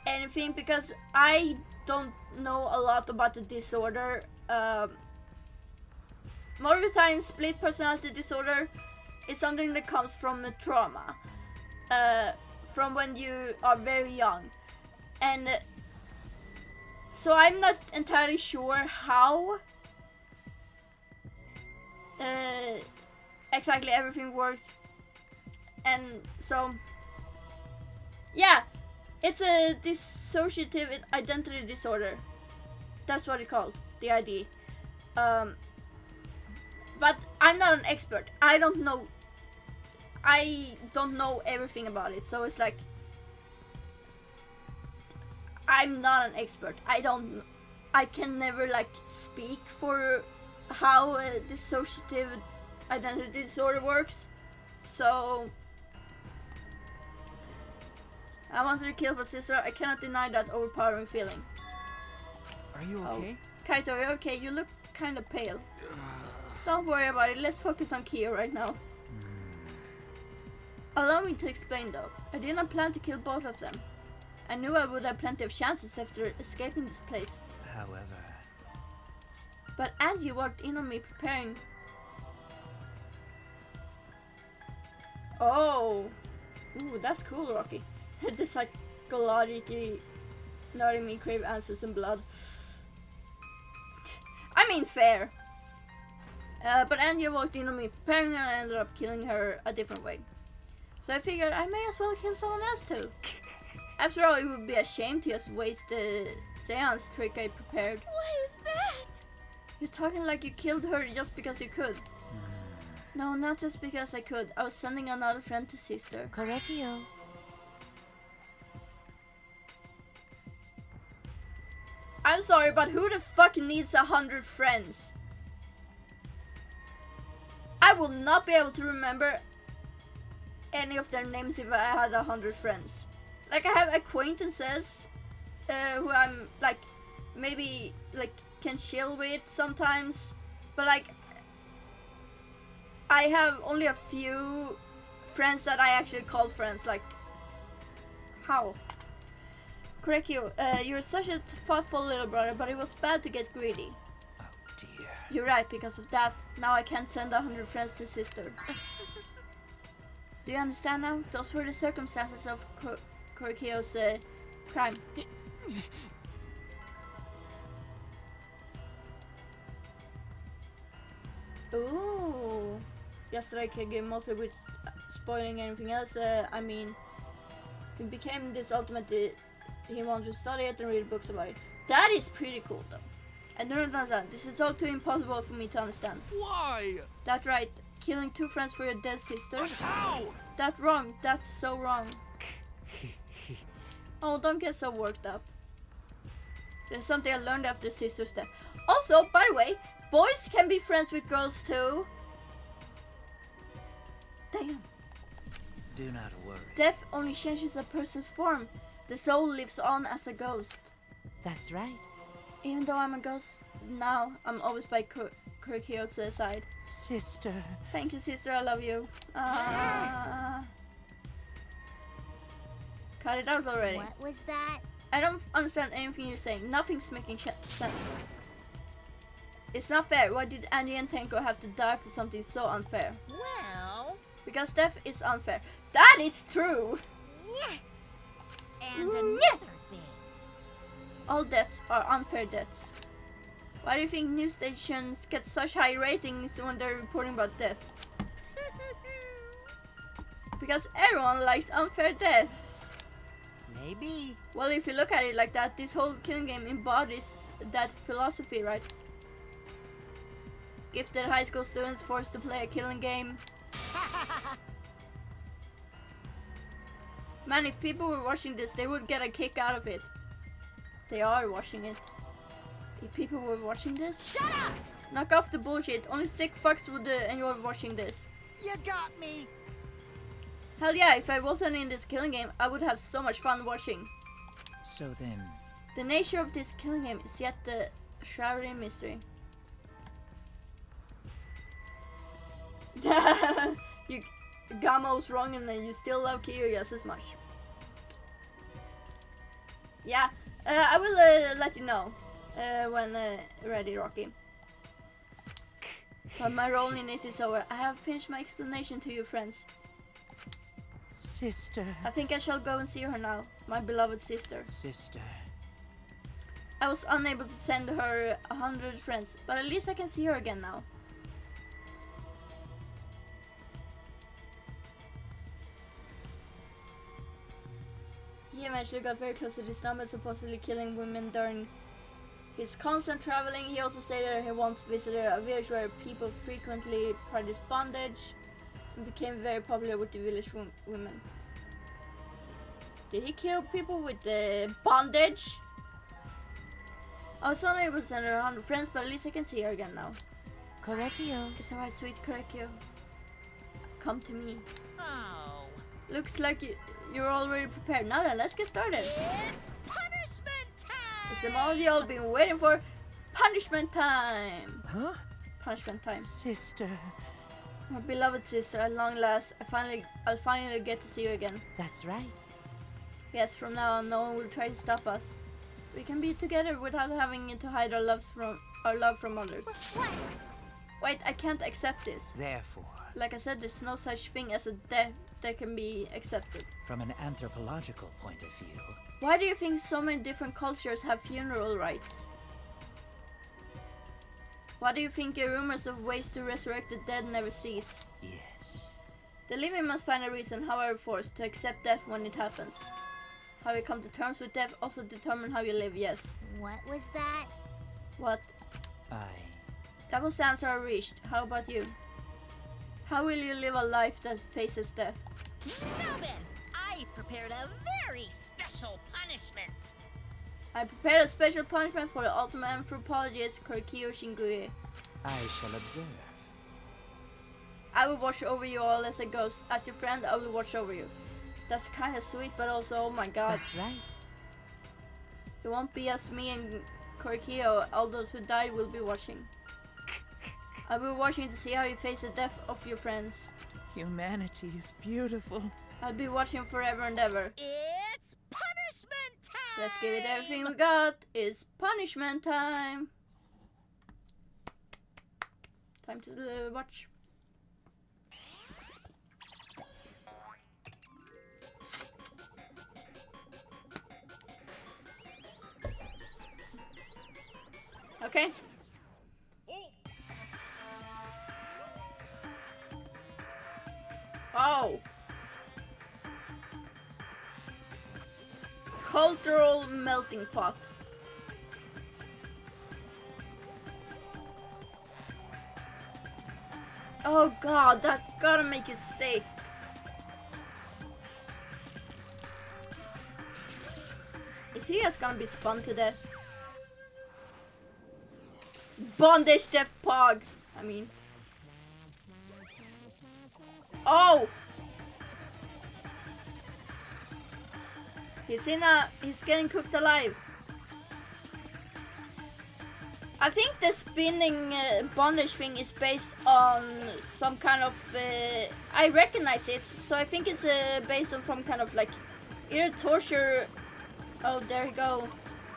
anything because I don't know a lot about the disorder. More of the time, split personality disorder is something that comes from a trauma, from when you are very young, and so I'm not entirely sure how exactly everything works, and so yeah, it's a dissociative identity disorder. That's what it's called, the ID. But I'm not an expert. I don't know everything about it, so it's like I'm not an expert. I can never like speak for how dissociative identity disorder works. So I wanted to kill for sister. I cannot deny that overpowering feeling. Are you okay? Kaito, are you okay? You look kind of pale. Don't worry about it. Let's focus on Kyo right now. Allow me to explain though. I did not plan to kill both of them. I knew I would have plenty of chances after escaping this place. However... But Angie walked in on me preparing. Oh! Ooh, that's cool, Rocky. The psychologically letting me crave answers and blood. I mean, fair. But Angie walked in on me preparing and I ended up killing her a different way. So I figured I may as well kill someone else too. After all, it would be a shame to just waste the seance trick I prepared. What is that? You're talking like you killed her just because you could. No, not just because I could. I was sending another friend to sister. Correctio. I'm sorry, but who the fuck needs 100 friends? I will not be able to remember any of their names if I had 100 friends. Like, I have acquaintances who I'm like maybe like can chill with sometimes, but like I have only a few friends that I actually call friends. Like, how? Correct you. You're such a thoughtful little brother, but it was bad to get greedy. Oh dear. You're right. Because of that, now I can't send 100 friends to sister. Do you understand now? Those were the circumstances of Korikio's crime. Ooh. Yesterday, Kage, mostly with spoiling anything else. I mean, he became this ultimate. He wanted to study it and read books about it. That is pretty cool, though. I don't understand. This is all too impossible for me to understand. Why? That's right. Killing 2 friends for your dead sister. But how? That's wrong. That's so wrong. Oh, don't get so worked up. There's something I learned after sister's death. Also, by the way, boys can be friends with girls too. Damn. Do not worry. Death only changes a person's form. The soul lives on as a ghost. That's right. Even though I'm a ghost now, I'm always by Kurikio's side. Sister. Thank you, sister. I love you. Cut it out already. What was that? I don't understand anything you're saying. Nothing's making sense. It's not fair. Why did Angie and Tenko have to die for something so unfair? Well... Because death is unfair. That is true! And another thing. All deaths are unfair deaths. Why do you think news stations get such high ratings when they're reporting about death? Because everyone likes unfair death. Maybe. Well, if you look at it like that, this whole killing game embodies that philosophy, right? Gifted high school students forced to play a killing game. Man, if people were watching this, they would get a kick out of it. They are watching it. If people were watching this, Shut up! knock off the bullshit. Only sick fucks would enjoy watching this. You got me. Hell yeah, if I wasn't in this killing game, I would have so much fun watching. So then, The nature of this killing game is yet the shrouded in mystery. You Gamo's wrong and then you still love Kyo just as much. Yeah, I will let you know when ready, Rocky. But my role in it is over. I have finished my explanation to you, friends. sister, I think I shall go and see her now, my beloved sister. sister. I was unable to send her 100 friends, but at least I can see her again now. He eventually got very close to this number, supposedly killing women during his constant traveling. He also stated he once visited a village where people frequently practiced bondage and became very popular with the village women. Did he kill people with the bondage? I was unable to send her 100 friends, but at least I can see her again now. Correcchio. It's alright, sweet Correcchio. Come to me. Oh. Looks like you're already prepared. Now then, let's get started. It's punishment time! It's the moment you all been waiting for. Punishment time! Huh? Punishment time. Sister. My beloved sister, at long last, I'll finally get to see you again. That's right. Yes, from now on, no one will try to stop us. We can be together without having to hide our love from others. What? Wait, I can't accept this. Therefore, Like I said, there's no such thing as a death that can be accepted. from an anthropological point of view, Why do you think so many different cultures have funeral rites? Why do you think rumors of ways to resurrect the dead never cease? yes. The living must find a reason, however forced, to accept death when it happens. How you come to terms with death also determine how you live, yes. What was that? What? That was the answer I reached. How about you? How will you live a life that faces death? Now then, I've prepared a very special punishment. I prepared a special punishment for the ultimate anthropologist, Korikyo Shingui. I shall observe. I will watch over you all as a ghost. As your friend, I will watch over you. That's kind of sweet, but also, oh my god. That's right. It won't be us, me and Korikyo. All those who died will be watching. I'll be watching to see how you face the death of your friends. Humanity is beautiful. I'll be watching forever and ever. It's punishment time! Let's give it everything we got. It's punishment time. Time to watch. Okay. Oh. Cultural melting pot. Oh god, that's gotta make you sick. Is he just gonna be spun to death? Bondage death pog. I mean. Oh! He's getting cooked alive. I think the spinning bondage thing is based on some kind of, I recognize it, so I think it's based on some kind of like, either torture, oh there you go,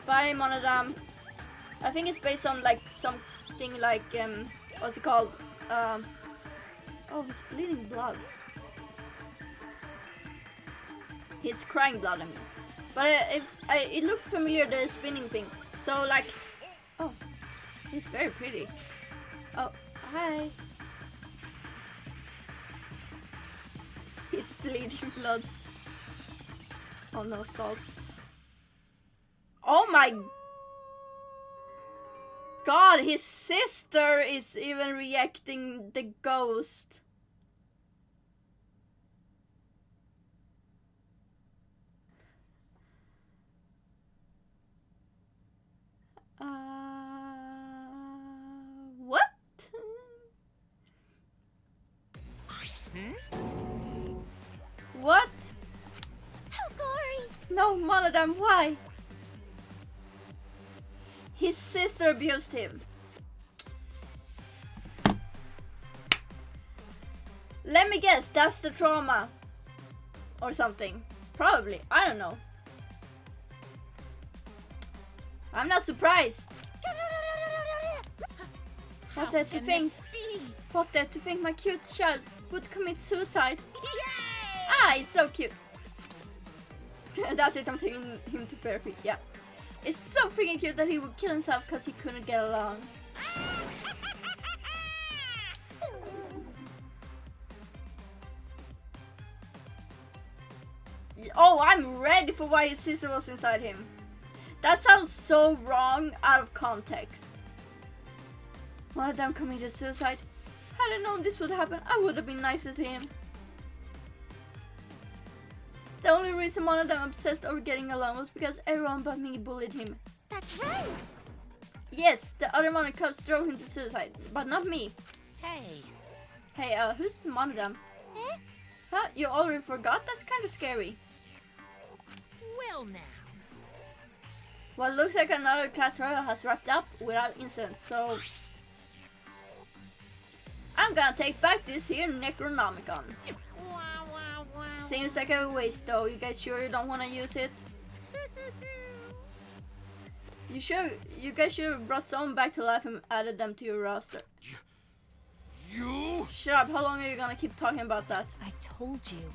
bye Monodam. I think it's based on like something like, what's it called, oh he's bleeding blood. He's crying blood, I mean. But it looks familiar, the spinning thing. So like, oh, he's very pretty. Oh, hi. He's bleeding blood. Oh no, salt. Oh my god, his sister is even reacting the ghost. What? What? How gory! No, Monodam, why? His sister abused him. Let me guess, that's the trauma. Or something. Probably, I don't know. I'm not surprised. What did to think? What did to think my cute child would commit suicide? Ah, he's so cute. That's it, I'm taking him to therapy, yeah. It's so freaking cute that he would kill himself because he couldn't get along. Oh, I'm ready for why his sister was inside him. That sounds so wrong out of context. One of them committed suicide. Had I known this would happen, I would have been nicer to him. The only reason one of them obsessed over getting along was because everyone but me bullied him. That's right! Yes, the other Monocops drove him to suicide, but not me. Hey. Hey, who's Monodam? Eh? Huh? You already forgot? That's kinda scary. Well now. Well, looks like another class royal has wrapped up without incident, so... I'm gonna take back this here Necronomicon. Seems like a waste though. You guys sure you don't wanna use it? You guys should have brought someone back to life and added them to your roster. You? Shut up, how long are you gonna keep talking about that? I told you.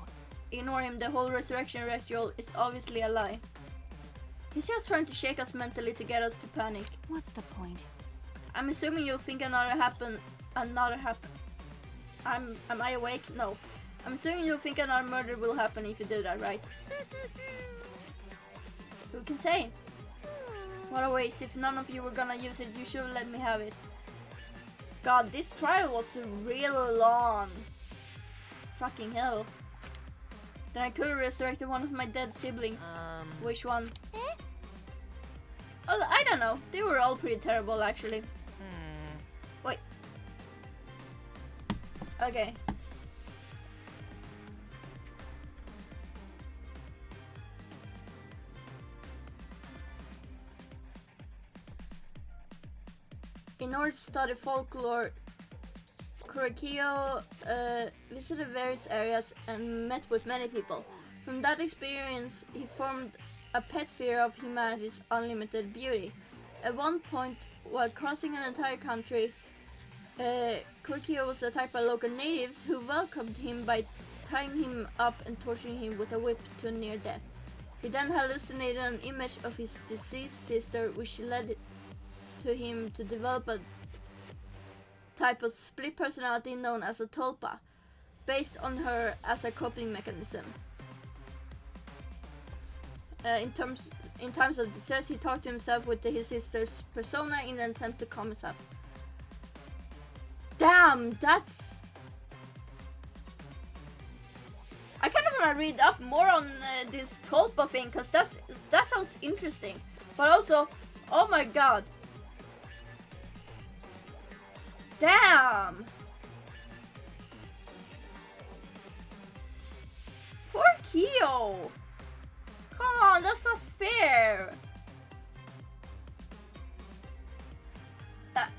Ignore him, the whole resurrection ritual is obviously a lie. He's just trying to shake us mentally to get us to panic. What's the point? I'm assuming you'll think Am I awake? No. I'm assuming you'll think another murder will happen if you do that, right? Who can say? What a waste. If none of you were gonna use it, you should have let me have it. God, this trial was real long. Fucking hell. Then I could have resurrected one of my dead siblings. Which one? Oh, I don't know. They were all pretty terrible, actually. Wait. Okay. In order to study folklore, Kurokiyo visited various areas and met with many people. From that experience, he formed a pet fear of humanity's unlimited beauty. At one point, while crossing an entire country, Kurokiyo was attacked by local natives who welcomed him by tying him up and torturing him with a whip to near death. He then hallucinated an image of his deceased sister, which led to him to develop a type of split personality known as a tulpa, based on her as a coping mechanism. In times of distress, he talked to himself with his sister's persona in an attempt to calm himself. Damn, that's... I kind of want to read up more on this tulpa thing, because that sounds interesting. But also, oh my god. Damn! Poor Kyo! Come on, that's not fair!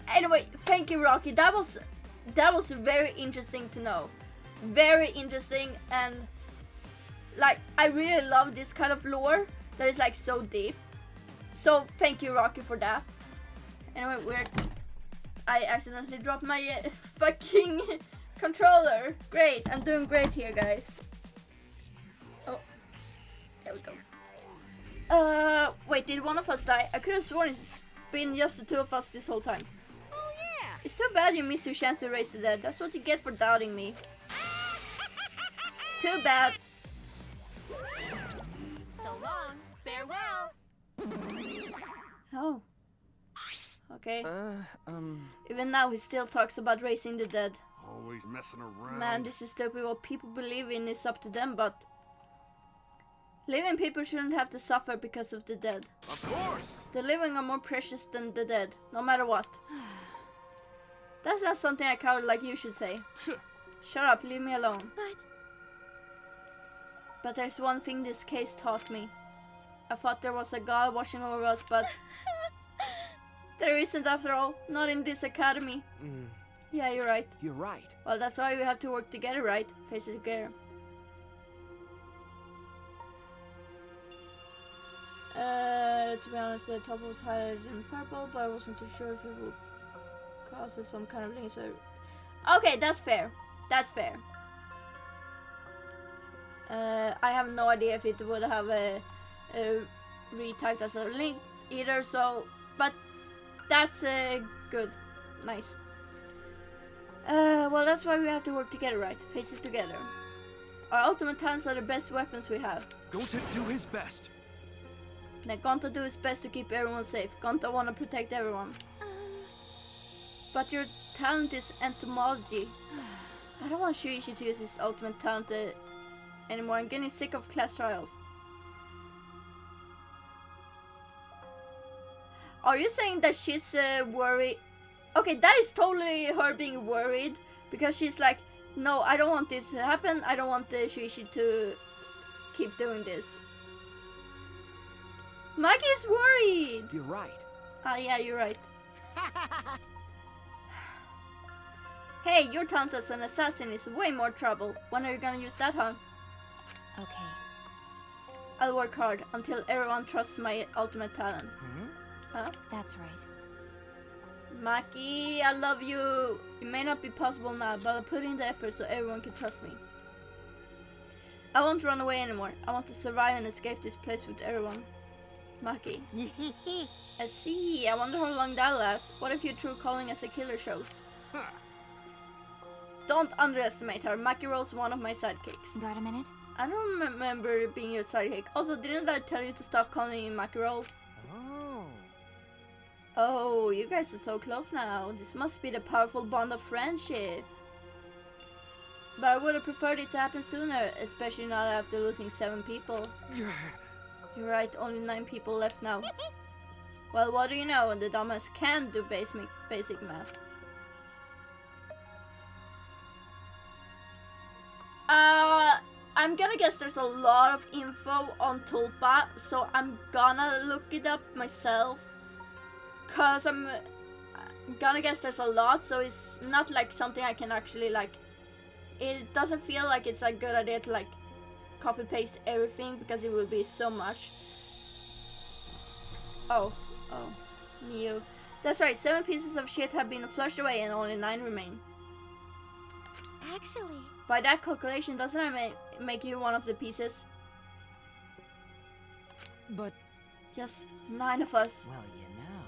Anyway, thank you, Rocky. That was very interesting to know. Very interesting, and like, I really love this kind of lore that is like so deep. So thank you, Rocky, for that. Anyway, I accidentally dropped my fucking controller. Great, I'm doing great here, guys. Oh, there we go. Wait, did one of us die? I could have sworn it's been just the two of us this whole time. Oh yeah. It's too bad you missed your chance to raise the dead. That's what you get for doubting me. Too bad. So long. Farewell. Oh. Okay. Even now he still talks about raising the dead. Always messing around. Man, this is stupid. What people believe in is up to them, but living people shouldn't have to suffer because of the dead. Of course. The living are more precious than the dead, no matter what. That's not something a coward like you should say. Shut up, leave me alone. But there's one thing this case taught me. I thought there was a god watching over us, but there isn't after all. Not in this academy. Yeah, you're right. You're right. Well, that's why we have to work together, right? Face it together. To be honest, the top was highlighted in purple, but I wasn't too sure if it would cause some kind of link. So, okay, that's fair. That's fair. I have no idea if it would have a retyped as a link either. So, but that's good, nice. Well, that's why we have to work together, right? Face it together. Our ultimate talents are the best weapons we have. Gonta do his best. Let Gonta do his best to keep everyone safe. Gonta wanna protect everyone. But your talent is entomology. I don't want Shuichi to use his ultimate talent anymore. I'm getting sick of class trials. Are you saying that she's worried? Okay, that is totally her being worried. Because she's like, no, I don't want this to happen. I don't want Shuichi to keep doing this. Maggie is worried. You're right. Ah, yeah, you're right. Hey, your talent as an assassin is way more trouble. When are you gonna use that, huh? Okay. I'll work hard until everyone trusts my ultimate talent. Huh? That's right. Maki, I love you. It may not be possible now, but I'll put in the effort so everyone can trust me. I won't run away anymore. I want to survive and escape this place with everyone. Maki. I see. I wonder how long that'll last. What if your true calling as a killer shows? Don't underestimate her. Maki Roll's one of my sidekicks. Got a minute? I don't remember being your sidekick. Also, didn't I tell you to stop calling me Maki Roll? Oh, you guys are so close now. This must be the powerful bond of friendship. But I would have preferred it to happen sooner, especially not after losing 7 people. You're right, only 9 people left now. Well, what do you know? The dumbass can do basic math. I'm gonna guess there's a lot of info on Tulpa, so I'm gonna look it up myself. Cause I'm gonna guess there's a lot, so it's not like something I can actually like. It doesn't feel like it's a good idea to like copy paste everything because it will be so much. Oh, Mew. That's right, 7 pieces of shit have been flushed away and only 9 remain. Actually, by that calculation, doesn't that make you one of the pieces? But just 9 of us. Well, you know.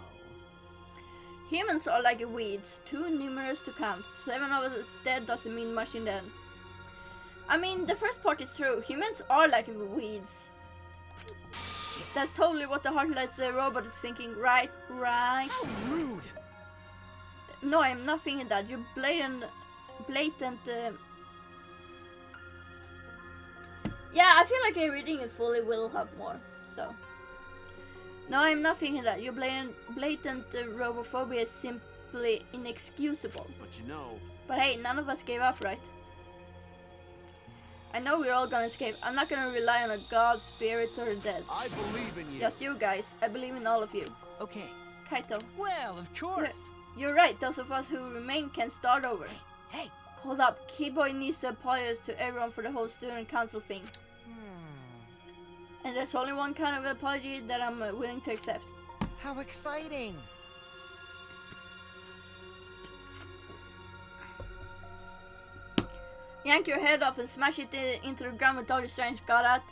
Humans are like weeds, too numerous to count. 7 of us dead doesn't mean much in the end. I mean, the first part is true. Humans are like weeds. That's totally what the Heartless robot is thinking. Right? How rude! No, I'm not thinking that. You're blatant. Yeah, I feel like reading it fully will help more. So. No, I'm not thinking that. Your blatant robophobia is simply inexcusable. But you know. But hey, none of us gave up, right? I know we're all gonna escape. I'm not gonna rely on a god, spirits, or the dead. I believe in you. Just you guys. I believe in all of you. Okay. Kaito. Well, of course. You're right. Those of us who remain can start over. Hey. Hold up. Keyboy needs to apologize to everyone for the whole student council thing. And there's only one kind of apology that I'm willing to accept. How exciting! Yank your head off and smash it into the ground with all your strength, got that?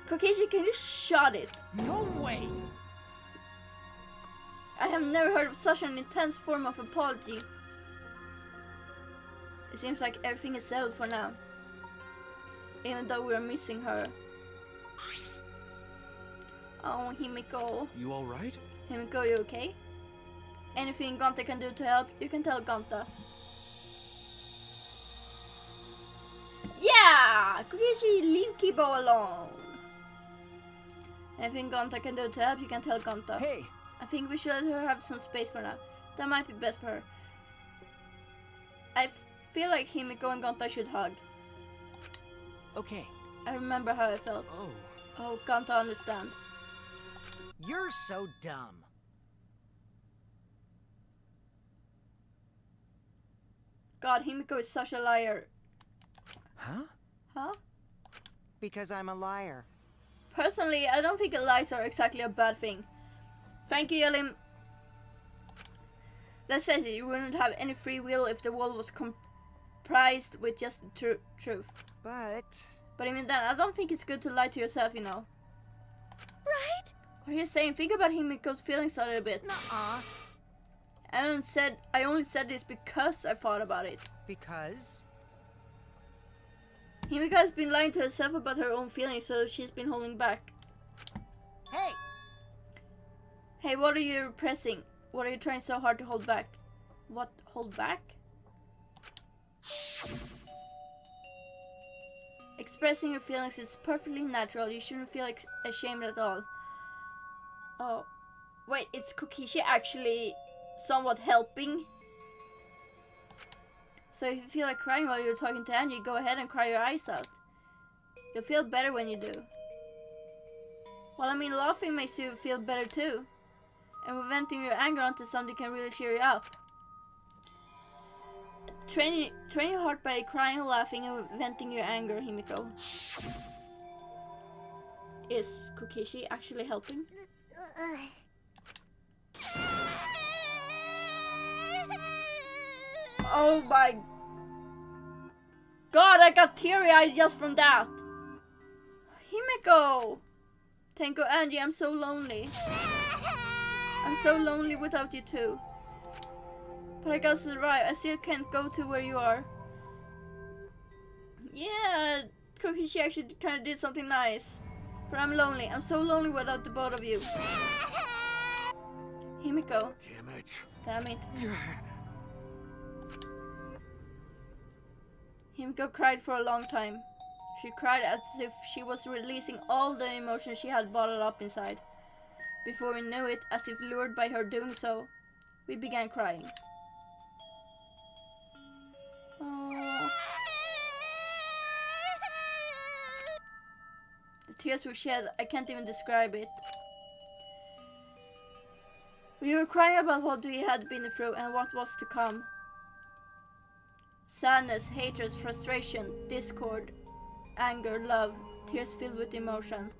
Kokichi, can you shut it? No way! I have never heard of such an intense form of apology. It seems like everything is settled for now. Even though we're missing her. Oh, Himiko. You alright? Himiko, you okay? Anything Gonta can do to help, you can tell Gonta. Yeah! Kokishi, leave Kibo alone. Anything Gonta can do to help, you can tell Gonta. Hey! I think we should let her have some space for now. That might be best for her. I feel like Himiko and Gonta should hug. Okay. I remember how I felt. Oh. Oh, Gonta understand. You're so dumb. God, Himiko is such a liar. Huh? Huh? Because I'm a liar. Personally, I don't think lies are exactly a bad thing. Thank you, Yelim. Let's face it, you wouldn't have any free will if the world was comprised with just the truth. But even then, I don't think it's good to lie to yourself, you know. Right? What are you saying? Think about Himiko's feelings a little bit. nuh-uh. I only said this because I thought about it. Because? Himiko has been lying to herself about her own feelings, so she's been holding back. Hey! Hey, what are you repressing? What are you trying so hard to hold back? What, hold back? Expressing your feelings is perfectly natural. You shouldn't feel ashamed at all. Oh, wait, is Kokishi actually somewhat helping? So if you feel like crying while you're talking to Angie, go ahead and cry your eyes out. You'll feel better when you do. Well, I mean, laughing makes you feel better too. And venting your anger onto something can really cheer you up. Train your heart by crying, laughing, and venting your anger, Himiko. Is Kokishi actually helping? Oh my God, I got teary-eyed just from that. Himiko! Tenko, Angie, I'm so lonely. I'm so lonely without you too. But I gotta survive. I still can't go to where you are. Yeah, Kokishi actually kind of did something nice. But I'm lonely. I'm so lonely without the both of you. Himiko. Damn it. Damn it. Himiko cried for a long time. She cried as if she was releasing all the emotions she had bottled up inside. Before we knew it, as if lured by her doing so, we began crying. Aww. The tears we shed, I can't even describe it. We were crying about what we had been through and what was to come. Sadness, hatred, frustration, discord, anger, love, tears filled with emotion.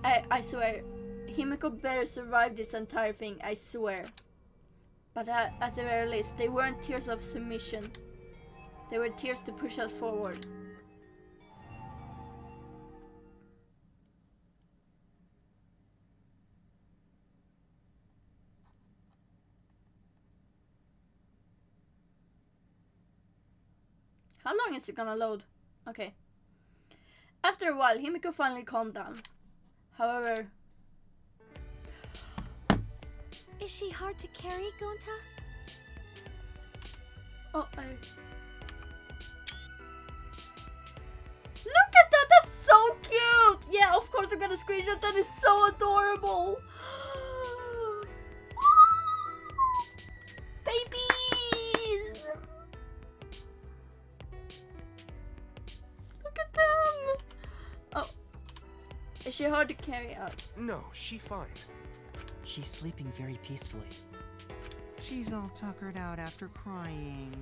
I swear, Himiko better survive this entire thing, I swear. But at the very least, they weren't tears of submission. They were tears to push us forward. How long is it gonna load? Okay. After a while, Himiko finally calmed down. However... Is she hard to carry, Gonta? Oh, Look at that! That's so cute! Yeah, of course I'm gonna screenshot. That is so adorable! Babies! Look at them! Oh. Is she hard to carry out? No, she fine. She's sleeping very peacefully. She's all tuckered out after crying.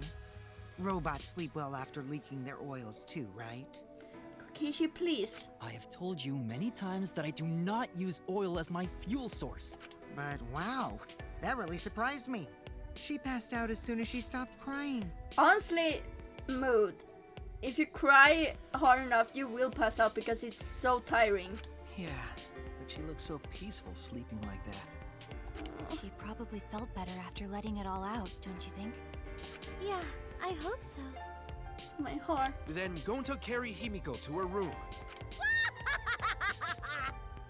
Robots sleep well after leaking their oils too, right? Kokishi, please. I have told you many times that I do not use oil as my fuel source. But wow, that really surprised me. She passed out as soon as she stopped crying. Honestly, Mood, if you cry hard enough, you will pass out because it's so tiring. Yeah, but she looks so peaceful sleeping like that. She probably felt better after letting it all out, don't you think? Yeah, I hope so. My heart. Then Gonta carry Himiko to her room.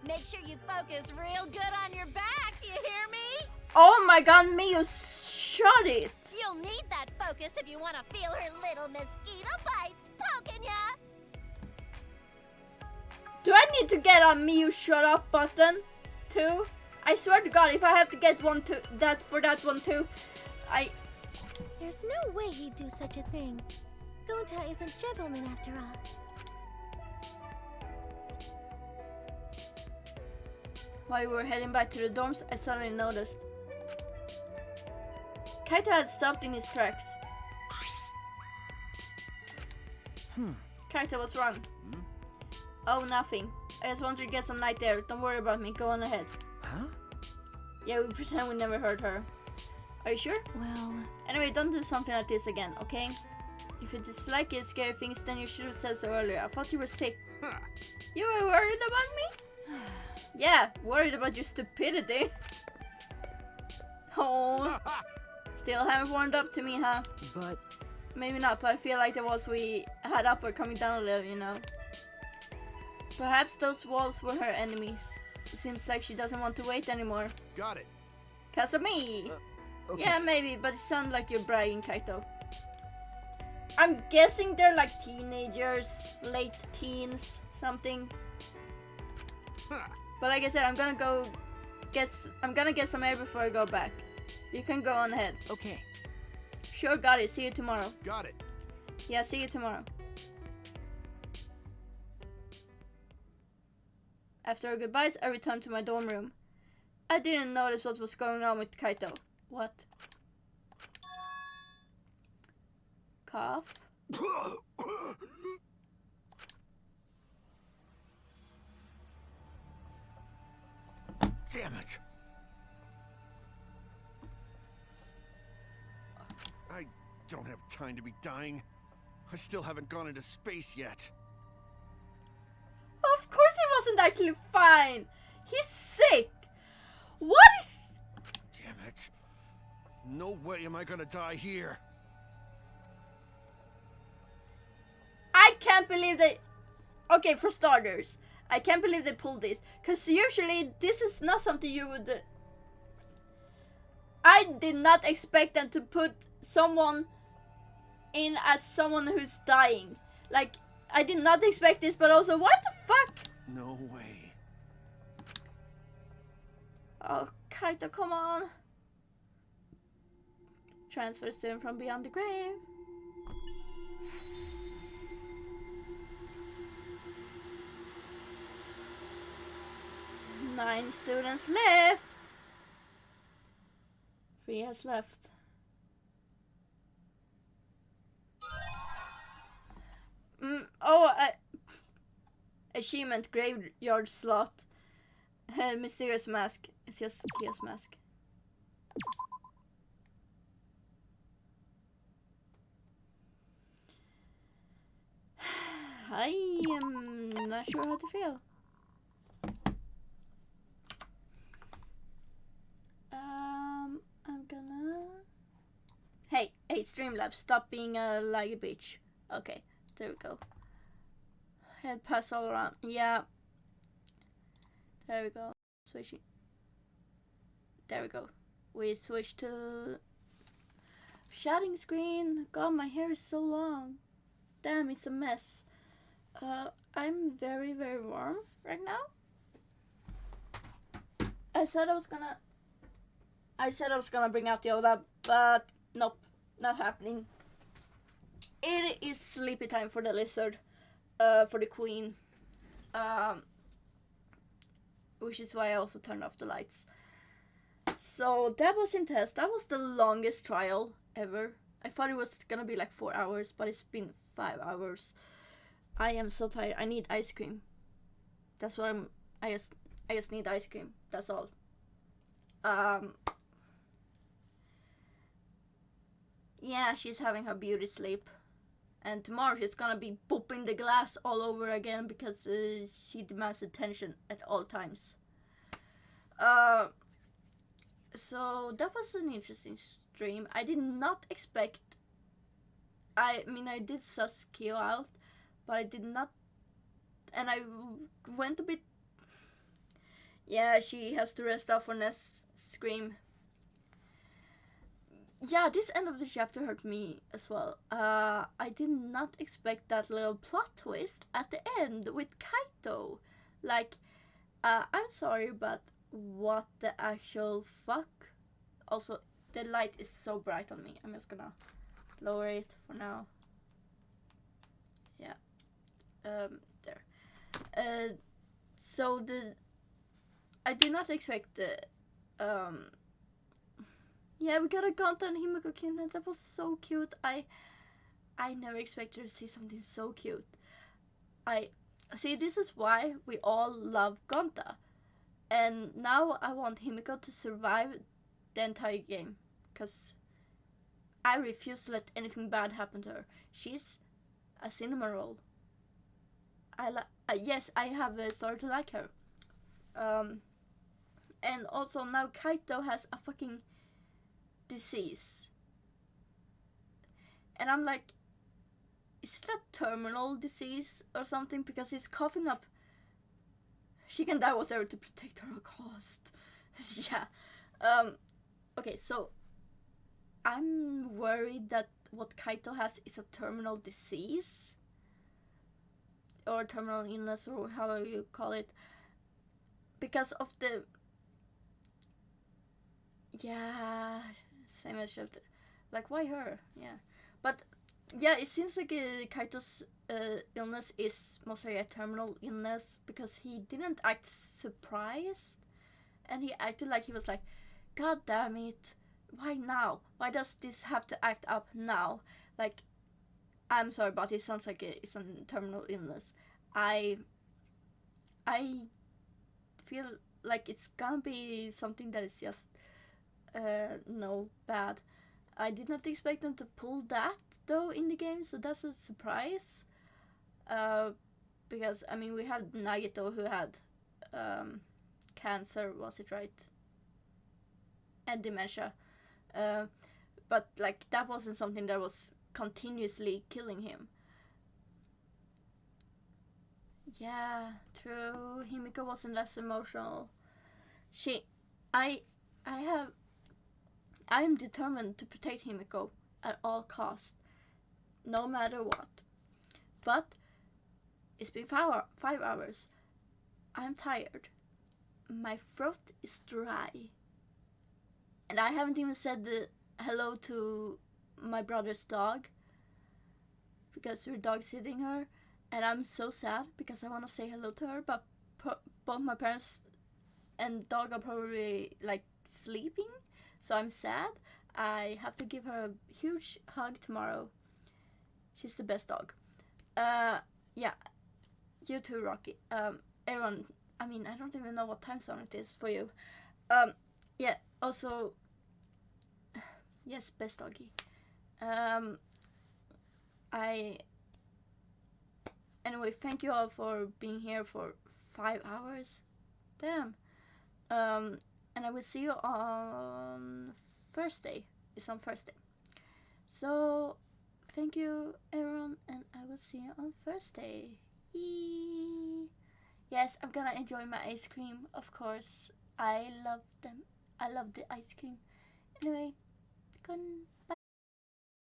Make sure you focus real good on your back, you hear me? Oh my god, Miyu, shut it! You'll need that focus if you want to feel her little mosquito bites poking ya. Do I need to get a Miyu shut up button too? I swear to god, if I have to get one to that for that one too, There's no way he'd do such a thing. Gonta is a gentleman after all. While we were heading back to the dorms, I suddenly noticed Kaito had stopped in his tracks. Kaito was wrong. Oh, nothing. I just wanted to get some night air. Don't worry about me. Go on ahead. Huh? Yeah, we pretend we never heard her. Are you sure? Well, Anyway, don't do something like this again, okay? If you dislike it, scary things, then you should have said so earlier. I thought you were sick. You were worried about me? Yeah, worried about your stupidity. Oh. Still haven't warmed up to me, huh? But Maybe not, but I feel like the walls we had up were coming down a little, you know. Perhaps those walls were her enemies. It seems like she doesn't want to wait anymore. Got it. Cause of me! okay. Yeah, maybe, but it sounds like you're bragging, Kaito. I'm guessing they're like teenagers, late teens, something. But like I said, I'm gonna get some air before I go back. You can go on ahead. Okay. Sure, got it. See you tomorrow. Got it. Yeah, see you tomorrow. After our goodbyes, I returned to my dorm room. I didn't notice what was going on with Kaito. What? Cough? Damn it. I don't have time to be dying. I still haven't gone into space yet. Of course he wasn't actually fine. He's sick. What is... Damn it. No way am I gonna die here. I can't believe they... Okay, for starters, I can't believe they pulled this. Because usually this is not something you would... I did not expect them to put someone in as someone who's dying. Like, I did not expect this, but also, what the fuck? No way. Oh, Kaito, come on. Transfer student from beyond the grave. Nine students left. 3 has left. Achievement graveyard slot. Mysterious mask. It's just Kia's mask. I am not sure how to feel. I'm gonna... Hey, Streamlabs, stop being a laggy bitch. Okay, there we go. Head pass all around. Yeah. There we go. Switching. There we go. We switched to shading screen. God, my hair is so long. Damn, it's a mess. I'm very, very warm right now. I said I was gonna bring out the Oda, but nope, not happening. It is sleepy time for the lizard, for the queen, which is why I also turned off the lights. So that was intense. That was the longest trial ever. I thought it was gonna be like 4 hours, but it's been 5 hours. I am so tired. I need ice cream. That's what I just need ice cream. That's all. Yeah, she's having her beauty sleep. And tomorrow she's gonna be pooping the glass all over again because she demands attention at all times. So that was an interesting stream. I did not expect I mean, I did suss Kyo out, but I did not, and I went a bit. Yeah, she has to rest up for next scream. Yeah, this end of the chapter hurt me as well. I did not expect that little plot twist at the end with Kaito. Like, I'm sorry, but what the actual fuck? Also, the light is so bright on me. I'm just gonna lower it for now. Yeah. There. So I did not expect the, yeah, we got a Gonta and Himiko Kinen. That was so cute. I never expected to see something so cute. See, this is why we all love Gonta. And now I want Himiko to survive the entire game. Because I refuse to let anything bad happen to her. She's a cinema roll. Yes, I have started to like her. And also now Kaito has a fucking disease. And I'm like, is that terminal disease or something? Because he's coughing up. She can die whatever to protect her cost. Yeah. Okay, so I'm worried that what Kaito has is a terminal disease. Or terminal illness, or however you call it. Because of the... Yeah, same as Shifter. Like, why her? Yeah. But, yeah, it seems like Kaito's illness is mostly a terminal illness, because he didn't act surprised. And he acted like he was like, God damn it, why now? Why does this have to act up now? Like, I'm sorry, but it sounds like it's a terminal illness. I feel like it's gonna be something that is just no bad. I did not expect them to pull that though in the game, so that's a surprise. Because I mean, we had Nagito who had cancer, was it right? And dementia. But like that wasn't something that was continuously killing him. Yeah, true. Himiko wasn't less emotional. I am determined to protect Himiko at all costs, no matter what. But it's been 5 hours. I'm tired. My throat is dry. And I haven't even said the hello to my brother's dog, because we're dog sitting her, and I'm so sad because I want to say hello to her, but both my parents and dog are probably like sleeping, so I'm sad. I have to give her a huge hug tomorrow. She's the best dog. Yeah, you too, Rocky. Aaron, I mean, I don't even know what time zone it is for you. Yeah, also, yes, best doggy. Anyway, thank you all for being here for 5 hours. Damn. And I will see you on Thursday. It's on Thursday. So, thank you, everyone, and I will see you on Thursday. Yee. Yes, I'm gonna enjoy my ice cream, of course. I love them. I love the ice cream. Anyway, good